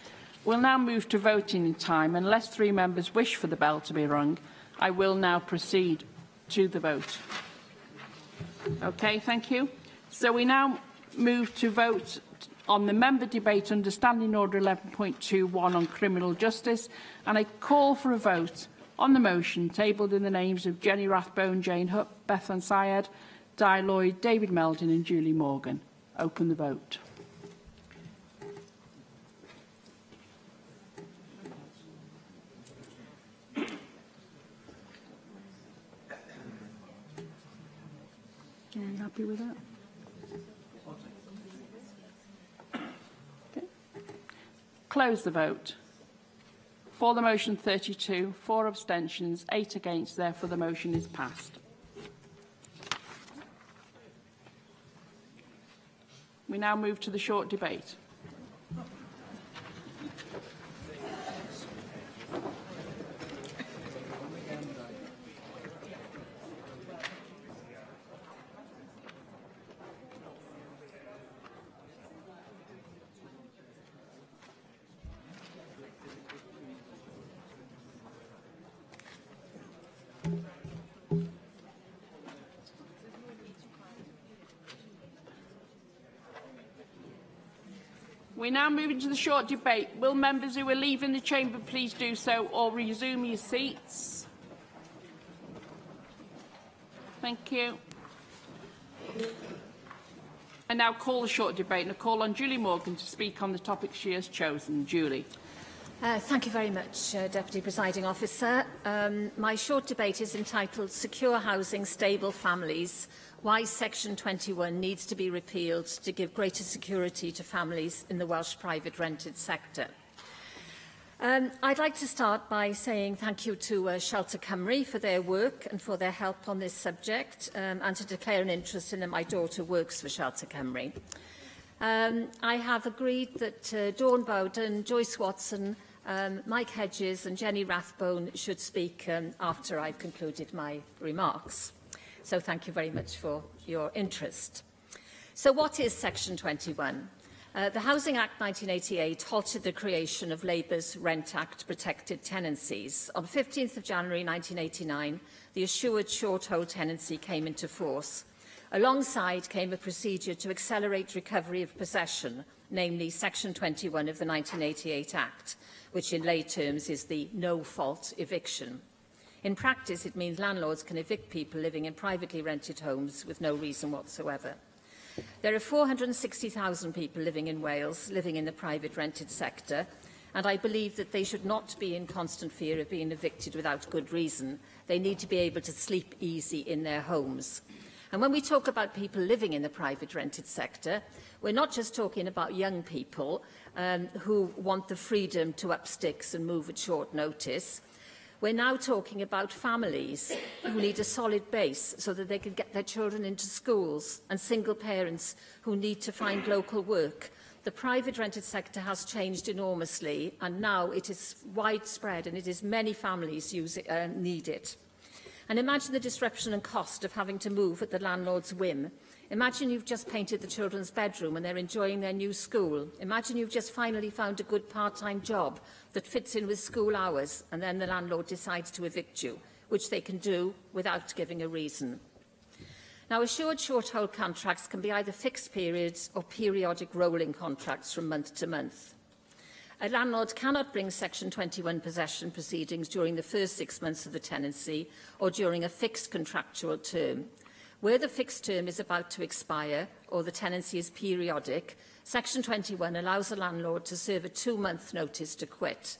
We'll now move to voting in time. Unless 3 members wish for the bell to be rung, I will now proceed to the vote. Okay, thank you. So we now move to vote on the member debate under Standing Order 11.21 on criminal justice, and I call for a vote on the motion tabled in the names of Jenny Rathbone, Jane Hutt, Bethan Syed, Di Lloyd, David Meldon and Julie Morgan. Open the vote. Are you happy with that? Okay. Close the vote. For the motion 32, 4 abstentions, 8 against, therefore the motion is passed. We now move to the short debate. We now move into the short debate. Will members who are leaving the chamber please do so or resume your seats? Thank you. I now call the short debate and I call on Julie Morgan to speak on the topic she has chosen. Julie. Thank you very much, Deputy Presiding Officer. My short debate is entitled Secure Housing, Stable Families, Why Section 21 Needs to be Repealed to Give Greater Security to Families in the Welsh Private Rented Sector. I'd like to start by saying thank you to Shelter Cymru for their work and for their help on this subject, and to declare an interest in that my daughter works for Shelter Cymru. I have agreed that Dawn Bowden, Joyce Watson, Mike Hedges and Jenny Rathbone should speak after I've concluded my remarks. So thank you very much for your interest. So what is Section 21? The Housing Act 1988 halted the creation of Labour's Rent Act protected tenancies. On 15th of January 1989, the assured short-hold tenancy came into force. Alongside came a procedure to accelerate recovery of possession, namely Section 21 of the 1988 Act, which in lay terms is the no-fault eviction. In practice, it means landlords can evict people living in privately rented homes with no reason whatsoever. There are 460,000 people living in Wales, living in the private rented sector, and I believe that they should not be in constant fear of being evicted without good reason. They need to be able to sleep easy in their homes. And when we talk about people living in the private rented sector, we're not just talking about young people who want the freedom to up sticks and move at short notice. We're now talking about families who need a solid base so that they can get their children into schools, and single parents who need to find local work. The private rented sector has changed enormously, and now it is widespread, and it is many families need it. And imagine the disruption and cost of having to move at the landlord's whim. Imagine you've just painted the children's bedroom and they're enjoying their new school. Imagine you've just finally found a good part-time job that fits in with school hours, and then the landlord decides to evict you, which they can do without giving a reason. Now, assured short-hold contracts can be either fixed periods or periodic rolling contracts from month to month. A landlord cannot bring Section 21 possession proceedings during the first 6 months of the tenancy or during a fixed contractual term. Where the fixed term is about to expire or the tenancy is periodic, Section 21 allows a landlord to serve a 2-month notice to quit.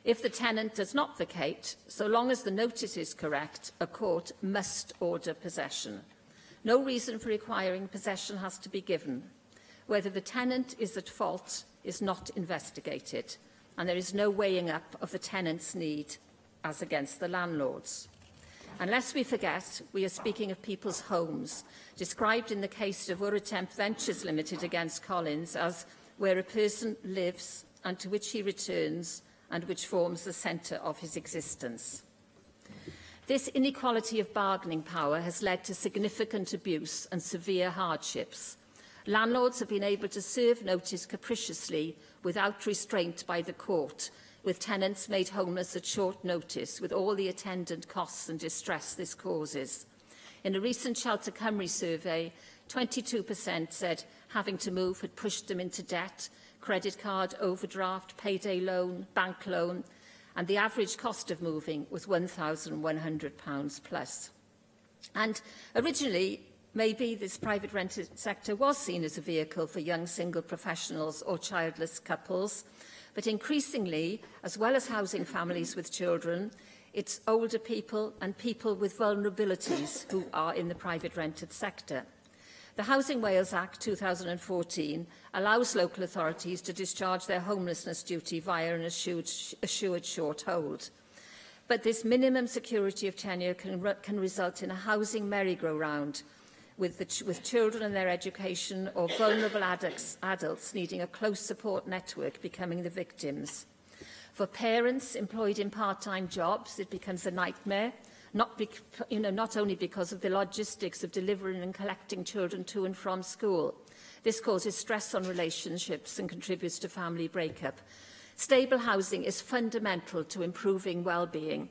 If the tenant does not vacate, so long as the notice is correct, a court must order possession. No reason for requiring possession has to be given. Whether the tenant is at fault is not investigated, and there is no weighing up of the tenant's need as against the landlord's. And lest we forget, we are speaking of people's homes, described in the case of Uratemp Ventures Limited against Collins as where a person lives and to which he returns and which forms the centre of his existence. This inequality of bargaining power has led to significant abuse and severe hardships. Landlords have been able to serve notice capriciously without restraint by the court, with tenants made homeless at short notice, with all the attendant costs and distress this causes. In a recent Shelter Cymru survey, 22% said having to move had pushed them into debt, credit card, overdraft, payday loan, bank loan, and the average cost of moving was £1,100 plus. And originally, maybe this private rented sector was seen as a vehicle for young single professionals or childless couples, but increasingly, as well as housing families with children, it's older people and people with vulnerabilities who are in the private rented sector. The Housing Wales Act 2014 allows local authorities to discharge their homelessness duty via an assured short hold. But this minimum security of tenure can result in a housing merry-go-round, with children and their education or vulnerable adults needing a close support network becoming the victims. For parents employed in part-time jobs, it becomes a nightmare, not only because of the logistics of delivering and collecting children to and from school. This causes stress on relationships and contributes to family breakup. Stable housing is fundamental to improving well-being,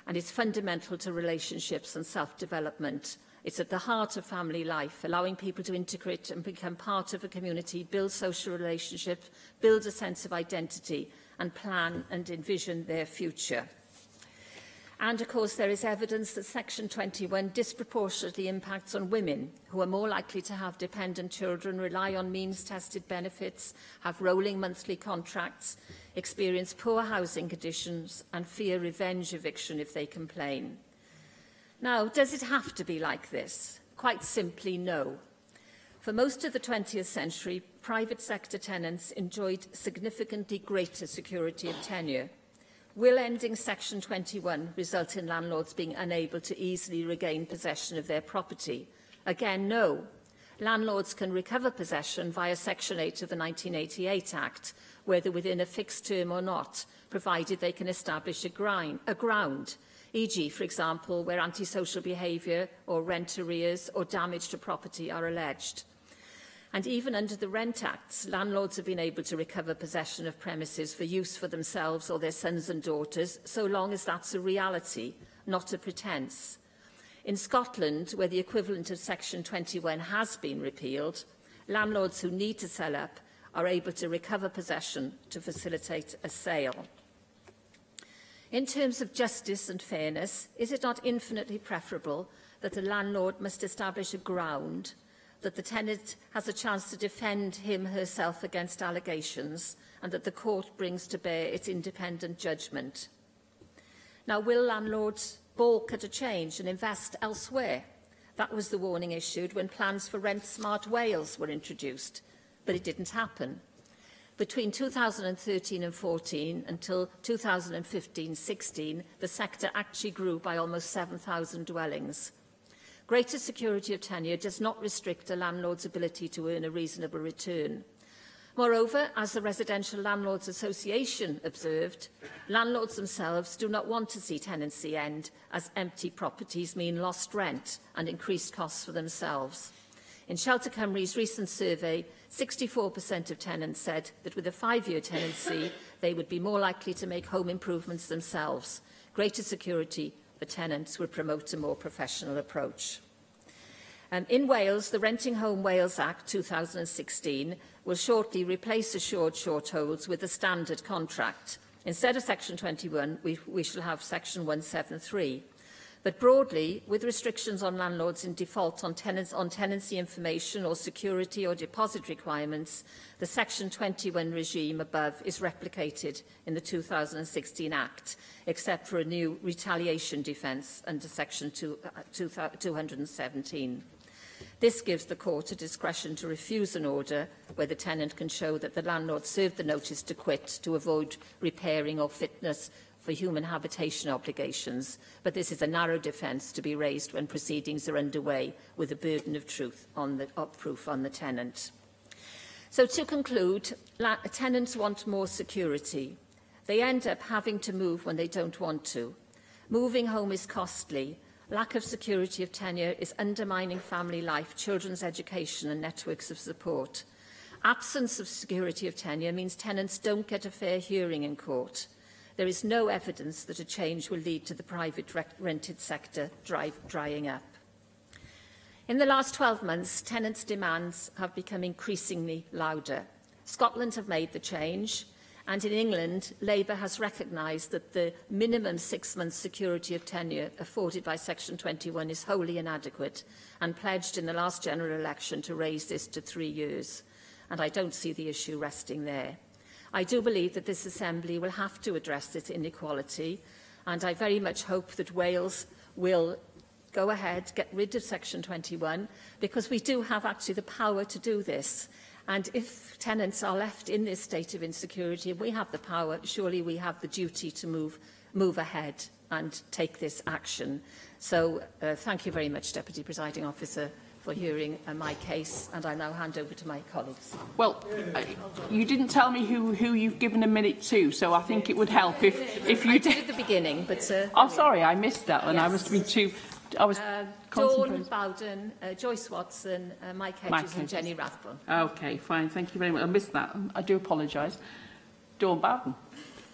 and it's fundamental to relationships and self-development. It's at the heart of family life, allowing people to integrate and become part of a community, build social relationships, build a sense of identity, and plan and envision their future. And, of course, there is evidence that Section 21 disproportionately impacts on women, who are more likely to have dependent children, rely on means-tested benefits, have rolling monthly contracts, experience poor housing conditions, and fear revenge eviction if they complain. Now, does it have to be like this? Quite simply, no. For most of the 20th century, private sector tenants enjoyed significantly greater security of tenure. Will ending Section 21 result in landlords being unable to easily regain possession of their property? Again, no. Landlords can recover possession via Section 8 of the 1988 Act, whether within a fixed term or not, provided they can establish a ground, e.g., for example, where antisocial behaviour or rent arrears or damage to property are alleged. And even under the Rent Acts, landlords have been able to recover possession of premises for use for themselves or their sons and daughters, so long as that's a reality, not a pretence. In Scotland, where the equivalent of Section 21 has been repealed, landlords who need to sell up are able to recover possession to facilitate a sale. In terms of justice and fairness, is it not infinitely preferable that the landlord must establish a ground, that the tenant has a chance to defend him herself against allegations, and that the court brings to bear its independent judgment? Now, will landlords balk at a change and invest elsewhere? That was the warning issued when plans for Rent Smart Wales were introduced, but it didn't happen. Between 2013 and 14 until 2015-16, the sector actually grew by almost 7,000 dwellings. Greater security of tenure does not restrict a landlord's ability to earn a reasonable return. Moreover, as the Residential Landlords Association observed, landlords themselves do not want to see tenancy end, as empty properties mean lost rent and increased costs for themselves. In Shelter Cymru's recent survey, 64% of tenants said that with a 5-year tenancy, they would be more likely to make home improvements themselves. Greater security for tenants would promote a more professional approach. In Wales, the Renting Home Wales Act 2016 will shortly replace assured short holds with a standard contract. Instead of Section 21, we shall have Section 173. But broadly, with restrictions on landlords in default on tenancy information or security or deposit requirements, the Section 21 regime above is replicated in the 2016 Act, except for a new retaliation defence under Section 217. This gives the court a discretion to refuse an order where the tenant can show that the landlord served the notice to quit to avoid repairing or fitness for human habitation obligations, but this is a narrow defence to be raised when proceedings are underway with a burden of proof on the tenant. So to conclude, tenants want more security. They end up having to move when they don't want to. Moving home is costly. Lack of security of tenure is undermining family life, children's education and networks of support. Absence of security of tenure means tenants don't get a fair hearing in court. There is no evidence that a change will lead to the private rented sector drying up. In the last 12 months, tenants' demands have become increasingly louder. Scotland have made the change, and in England, Labour has recognised that the minimum 6-month security of tenure afforded by Section 21 is wholly inadequate and pledged in the last general election to raise this to 3 years. And I don't see the issue resting there. I do believe that this Assembly will have to address this inequality, and I very much hope that Wales will go ahead, get rid of Section 21, because we do have actually the power to do this. And if tenants are left in this state of insecurity, and we have the power, surely we have the duty to move ahead and take this action. So thank you very much, Deputy Presiding Officer, for hearing my case, and I now hand over to my colleagues. Well, you didn't tell me who you've given a minute to, so I think it would help if you did at the beginning, but oh, sorry, I missed that one. Yes. I must have been too. I was Dawn Bowden, Joyce Watson, Mike Hedges and Jenny Rathbone. Okay, fine. Thank you very much. I missed that. I do apologise. Dawn Bowden.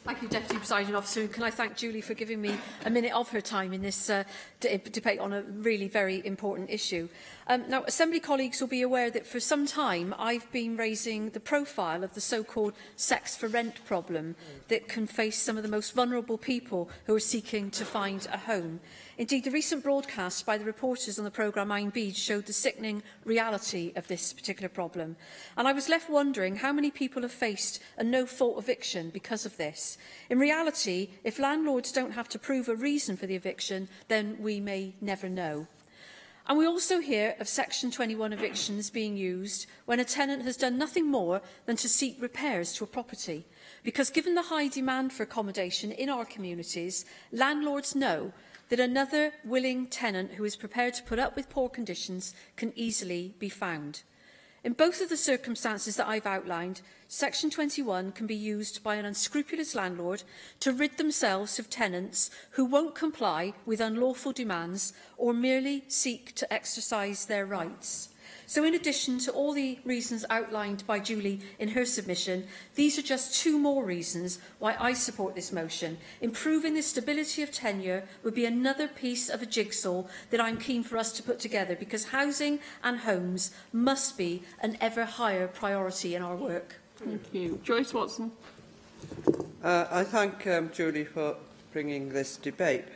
Thank you, Deputy Presiding Officer. And can I thank Julie for giving me a minute of her time in this debate on a really very important issue. Now, Assembly colleagues will be aware that for some time I've been raising the profile of the so-called sex for rent problem that can face some of the most vulnerable people who are seeking to find a home. Indeed, the recent broadcast by the reporters on the programme Iron Beads showed the sickening reality of this particular problem. And I was left wondering how many people have faced a no-fault eviction because of this. In reality, if landlords don't have to prove a reason for the eviction, then we may never know. And we also hear of Section 21 evictions being used when a tenant has done nothing more than to seek repairs to a property. Because given the high demand for accommodation in our communities, landlords know that another willing tenant who is prepared to put up with poor conditions can easily be found. In both of the circumstances that I've outlined, Section 21 can be used by an unscrupulous landlord to rid themselves of tenants who won't comply with unlawful demands or merely seek to exercise their rights. So in addition to all the reasons outlined by Julie in her submission, these are just 2 more reasons why I support this motion. Improving the stability of tenure would be another piece of a jigsaw that I'm keen for us to put together, because housing and homes must be an ever higher priority in our work. Thank you. Joyce Watson. I thank Julie for bringing this debate.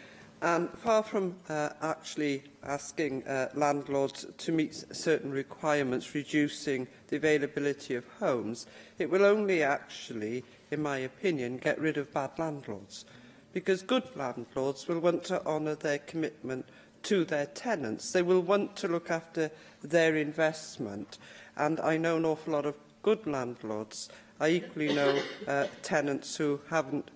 And far from actually asking landlords to meet certain requirements, reducing the availability of homes, it will only actually, in my opinion, get rid of bad landlords. Because good landlords will want to honour their commitment to their tenants. They will want to look after their investment. And I know an awful lot of good landlords. I equally know tenants who haven't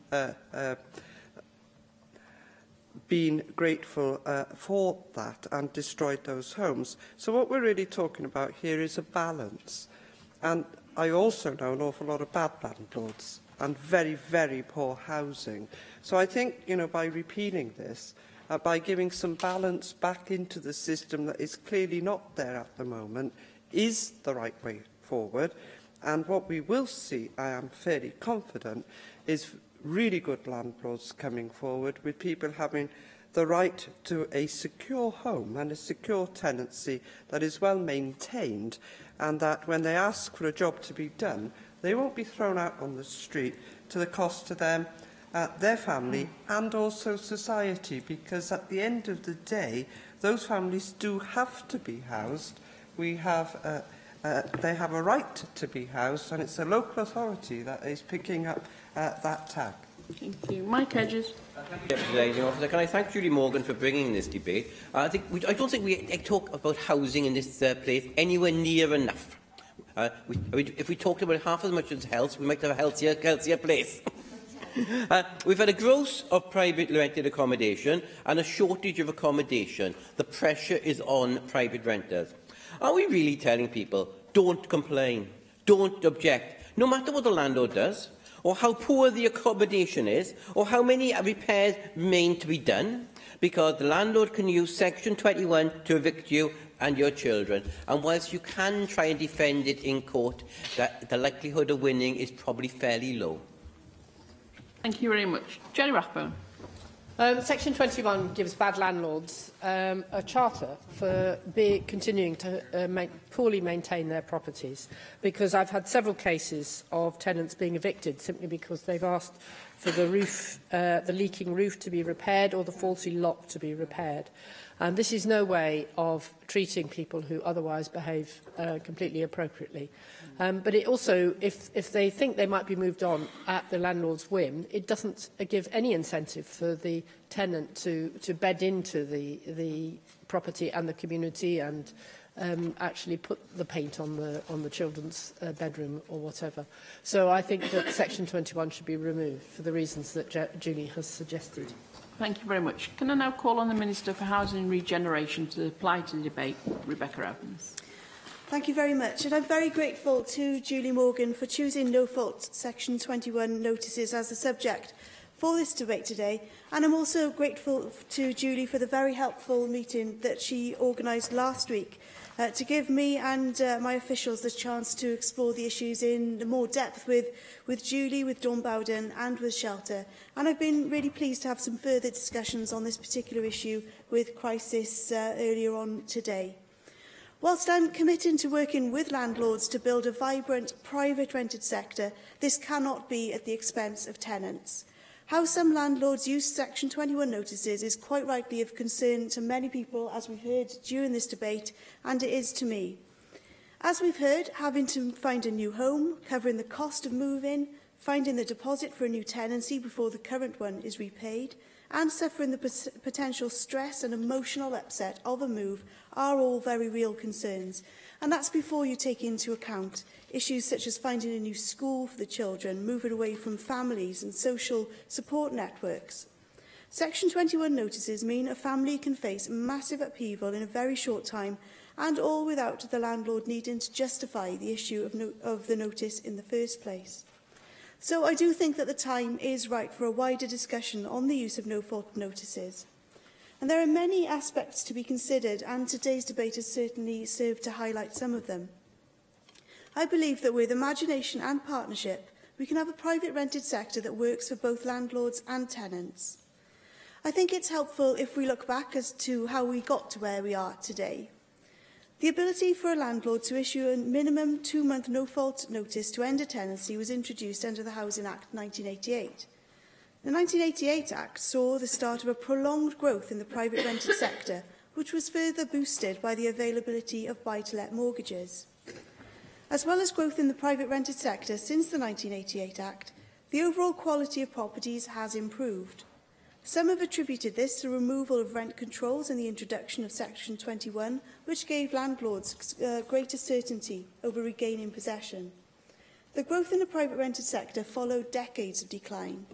been grateful for that and destroyed those homes. So what we're really talking about here is a balance. And I also know an awful lot of bad landlords and very, very poor housing. So I think, by repealing this, by giving some balance back into the system that is clearly not there at the moment, is the right way forward. And what we will see, I am fairly confident, is really good landlords coming forward, with people having the right to a secure home and a secure tenancy that is well maintained, and that when they ask for a job to be done, they won't be thrown out on the street to the cost to them, their family and also society, because at the end of the day, those families do have to be housed. They have a right to be housed, and it's a local authority that is picking up that tab. Thank you. Mike Hedges. Thank you, Presiding Officer. Can I thank Julie Morgan for bringing this debate? I don't think we talk about housing in this place anywhere near enough. If we talked about half as much as health, we might have a healthier place. We've had a growth of private rented accommodation and a shortage of accommodation. The pressure is on private renters. Are we really telling people, don't complain, don't object, no matter what the landlord does, or how poor the accommodation is, or how many repairs remain to be done, because the landlord can use Section 21 to evict you and your children. And whilst you can try and defend it in court, the likelihood of winning is probably fairly low. Thank you very much. Jenny Rathbone. Section 21 gives bad landlords a charter for continuing to poorly maintain their properties, because I've had several cases of tenants being evicted simply because they've asked for the roof, the leaking roof to be repaired, or the faulty lock to be repaired. And this is no way of treating people who otherwise behave completely appropriately. But it also, if they think they might be moved on at the landlord's whim, it doesn't give any incentive for the tenant to bed into the property and the community and actually put the paint on the children's bedroom or whatever. So I think that Section 21 should be removed for the reasons that Julie has suggested. Thank you very much. Can I now call on the Minister for Housing and Regeneration to reply to the debate, Rebecca Evans? Thank you very much, and I'm very grateful to Julie Morgan for choosing no-fault Section 21 notices as the subject for this debate today, and I'm also grateful to Julie for the very helpful meeting that she organised last week to give me and my officials the chance to explore the issues in more depth with Julie, with Dawn Bowden and with Shelter. And I've been really pleased to have some further discussions on this particular issue with Crisis earlier on today. Whilst I'm committed to working with landlords to build a vibrant private rented sector, this cannot be at the expense of tenants. How some landlords use Section 21 notices is quite rightly of concern to many people, as we've heard during this debate, and it is to me. As we've heard, having to find a new home, covering the cost of moving, finding the deposit for a new tenancy before the current one is repaid, and suffering the potential stress and emotional upset of a move are all very real concerns. And that's before you take into account issues such as finding a new school for the children, moving away from families and social support networks. Section 21 notices mean a family can face massive upheaval in a very short time, and all without the landlord needing to justify the issue of the notice in the first place. So I do think that the time is right for a wider discussion on the use of no-fault notices. And there are many aspects to be considered, and today's debate has certainly served to highlight some of them. I believe that with imagination and partnership, we can have a private rented sector that works for both landlords and tenants. I think it's helpful if we look back as to how we got to where we are today. The ability for a landlord to issue a minimum 2-month no-fault notice to end a tenancy was introduced under the Housing Act 1988. The 1988 Act saw the start of a prolonged growth in the private rented sector, which was further boosted by the availability of buy-to-let mortgages. As well as growth in the private rented sector since the 1988 Act, the overall quality of properties has improved. Some have attributed this to the removal of rent controls and the introduction of Section 21, which gave landlords greater certainty over regaining possession. The growth in the private rented sector followed decades of decline.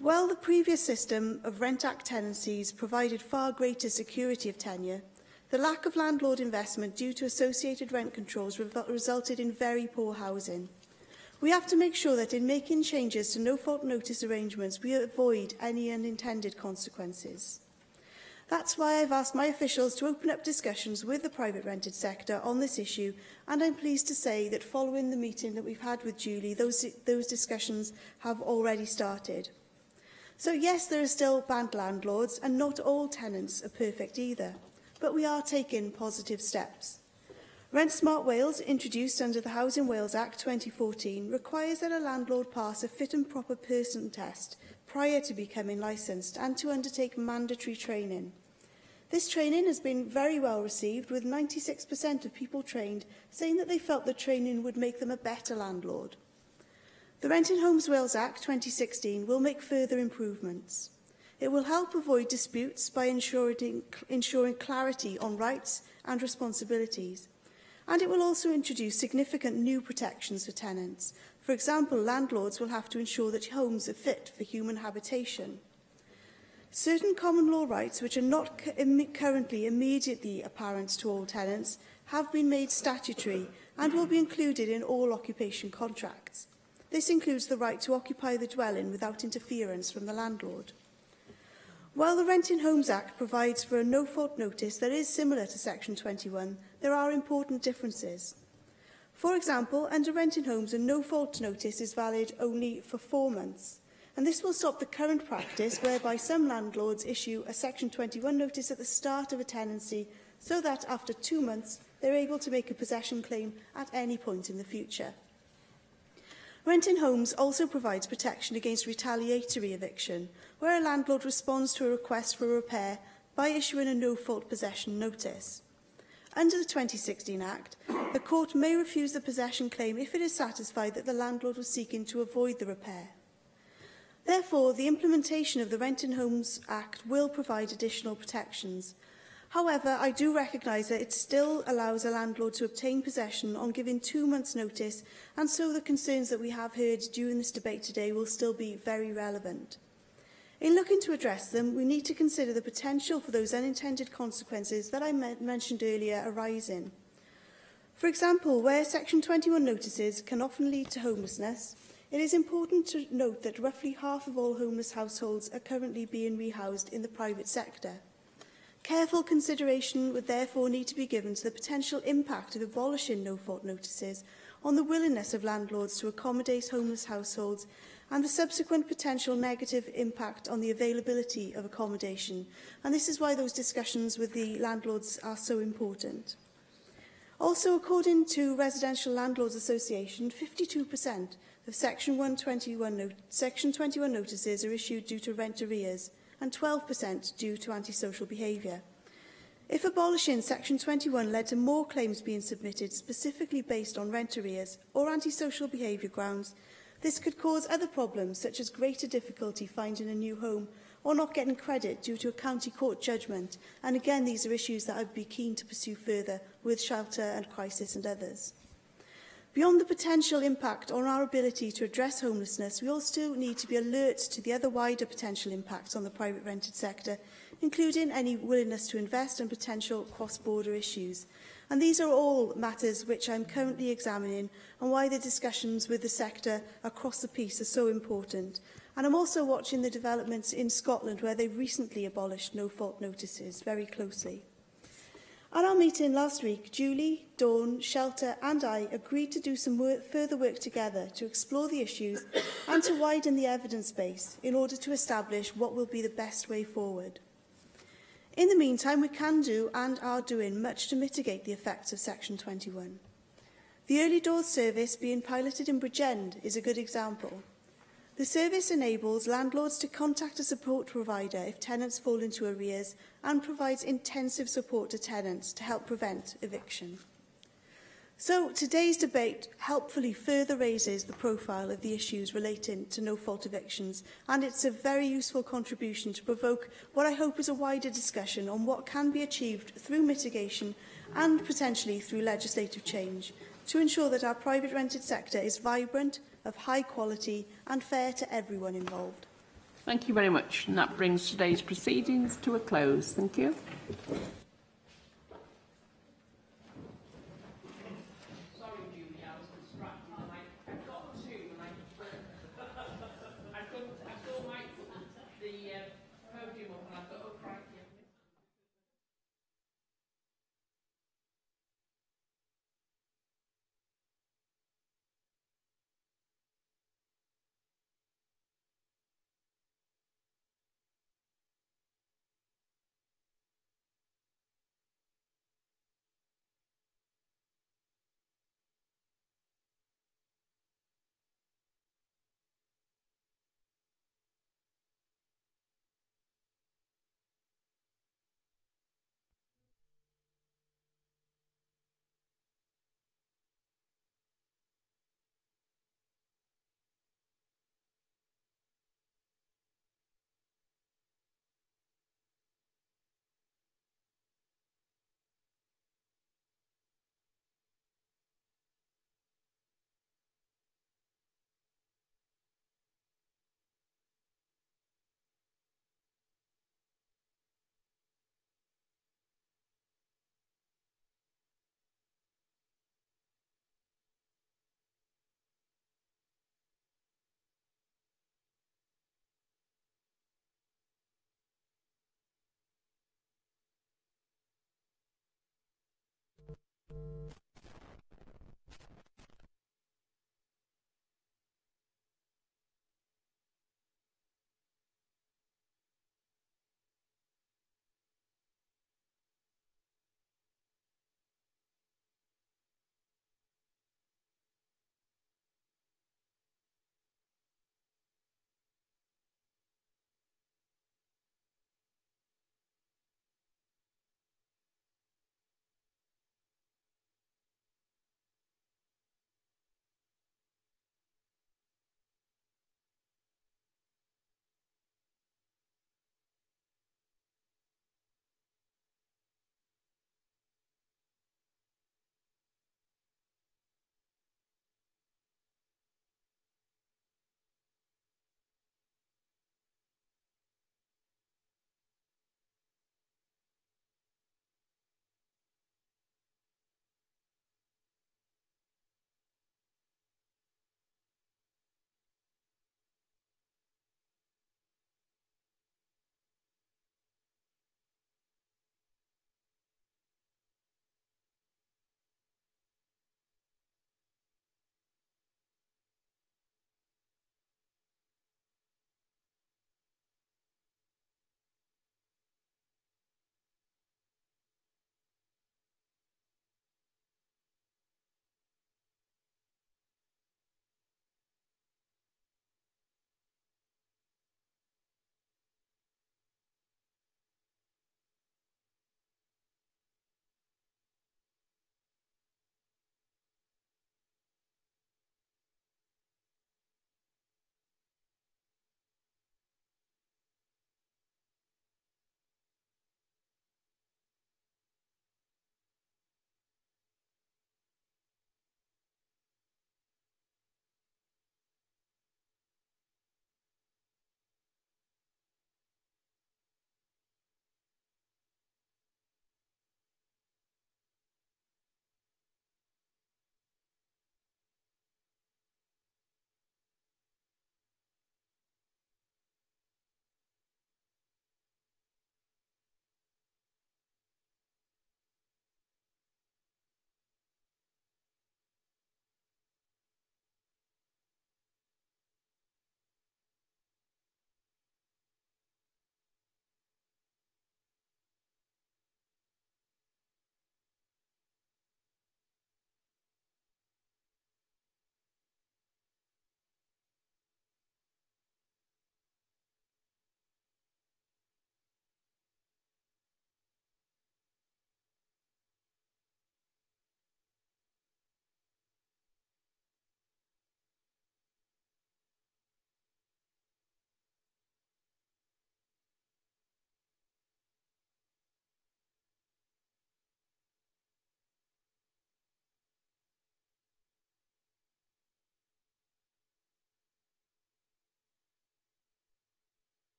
While the previous system of Rent Act tenancies provided far greater security of tenure, the lack of landlord investment due to associated rent controls resulted in very poor housing. We have to make sure that in making changes to no-fault notice arrangements, we avoid any unintended consequences. That's why I've asked my officials to open up discussions with the private rented sector on this issue, and I'm pleased to say that following the meeting that we've had with Julie, those discussions have already started. So yes, there are still bad landlords, and not all tenants are perfect either, but we are taking positive steps. Rent Smart Wales, introduced under the Housing Wales Act 2014, requires that a landlord pass a fit and proper person test prior to becoming licensed and to undertake mandatory training. This training has been very well received, with 96% of people trained saying that they felt the training would make them a better landlord. The Renting Homes Wales Act 2016 will make further improvements. It will help avoid disputes by ensuring clarity on rights and responsibilities. And it will also introduce significant new protections for tenants. For example, landlords will have to ensure that homes are fit for human habitation. Certain common law rights, which are not currently immediately apparent to all tenants, have been made statutory and will be included in all occupation contracts. This includes the right to occupy the dwelling without interference from the landlord. While the Renting Homes Act provides for a no-fault notice that is similar to Section 21, there are important differences. For example, under Renting Homes, a no-fault notice is valid only for 4 months, and this will stop the current practice whereby some landlords issue a Section 21 notice at the start of a tenancy so that after 2 months they're able to make a possession claim at any point in the future. Renting Homes also provides protection against retaliatory eviction, where a landlord responds to a request for a repair by issuing a no-fault possession notice. Under the 2016 Act, the court may refuse the possession claim if it is satisfied that the landlord was seeking to avoid the repair. Therefore, the implementation of the Renting Homes Act will provide additional protections. However, I do recognise that it still allows a landlord to obtain possession on giving 2 months' notice, and so the concerns that we have heard during this debate today will still be very relevant. In looking to address them, we need to consider the potential for those unintended consequences that I mentioned earlier arising. For example, where Section 21 notices can often lead to homelessness, it is important to note that roughly half of all homeless households are currently being rehoused in the private sector. Careful consideration would therefore need to be given to the potential impact of abolishing no-fault notices on the willingness of landlords to accommodate homeless households and the subsequent potential negative impact on the availability of accommodation. And this is why those discussions with the landlords are so important. Also, according to Residential Landlords Association, 52% of Section 21 notices are issued due to rent arrears, and 12% due to antisocial behaviour. If abolishing Section 21 led to more claims being submitted specifically based on rent arrears or antisocial behaviour grounds, this could cause other problems such as greater difficulty finding a new home or not getting credit due to a county court judgment. And again, these are issues that I'd be keen to pursue further with Shelter and Crisis and others. Beyond the potential impact on our ability to address homelessness, we also need to be alert to the other wider potential impacts on the private rented sector, including any willingness to invest and potential cross-border issues. And these are all matters which I'm currently examining, and why the discussions with the sector across the piece are so important. And I'm also watching the developments in Scotland, where they recently abolished no-fault notices, very closely. At our meeting last week, Julie, Dawn, Shelter and I agreed to do some further work together to explore the issues and to widen the evidence base in order to establish what will be the best way forward. In the meantime, we can do and are doing much to mitigate the effects of Section 21. The Early Doors service being piloted in Bridgend is a good example. The service enables landlords to contact a support provider if tenants fall into arrears and provides intensive support to tenants to help prevent eviction. So today's debate helpfully further raises the profile of the issues relating to no-fault evictions, and it's a very useful contribution to provoke what I hope is a wider discussion on what can be achieved through mitigation and potentially through legislative change to ensure that our private rented sector is vibrant, of high quality and fair to everyone involved. Thank you very much. And that brings today's proceedings to a close. Thank you.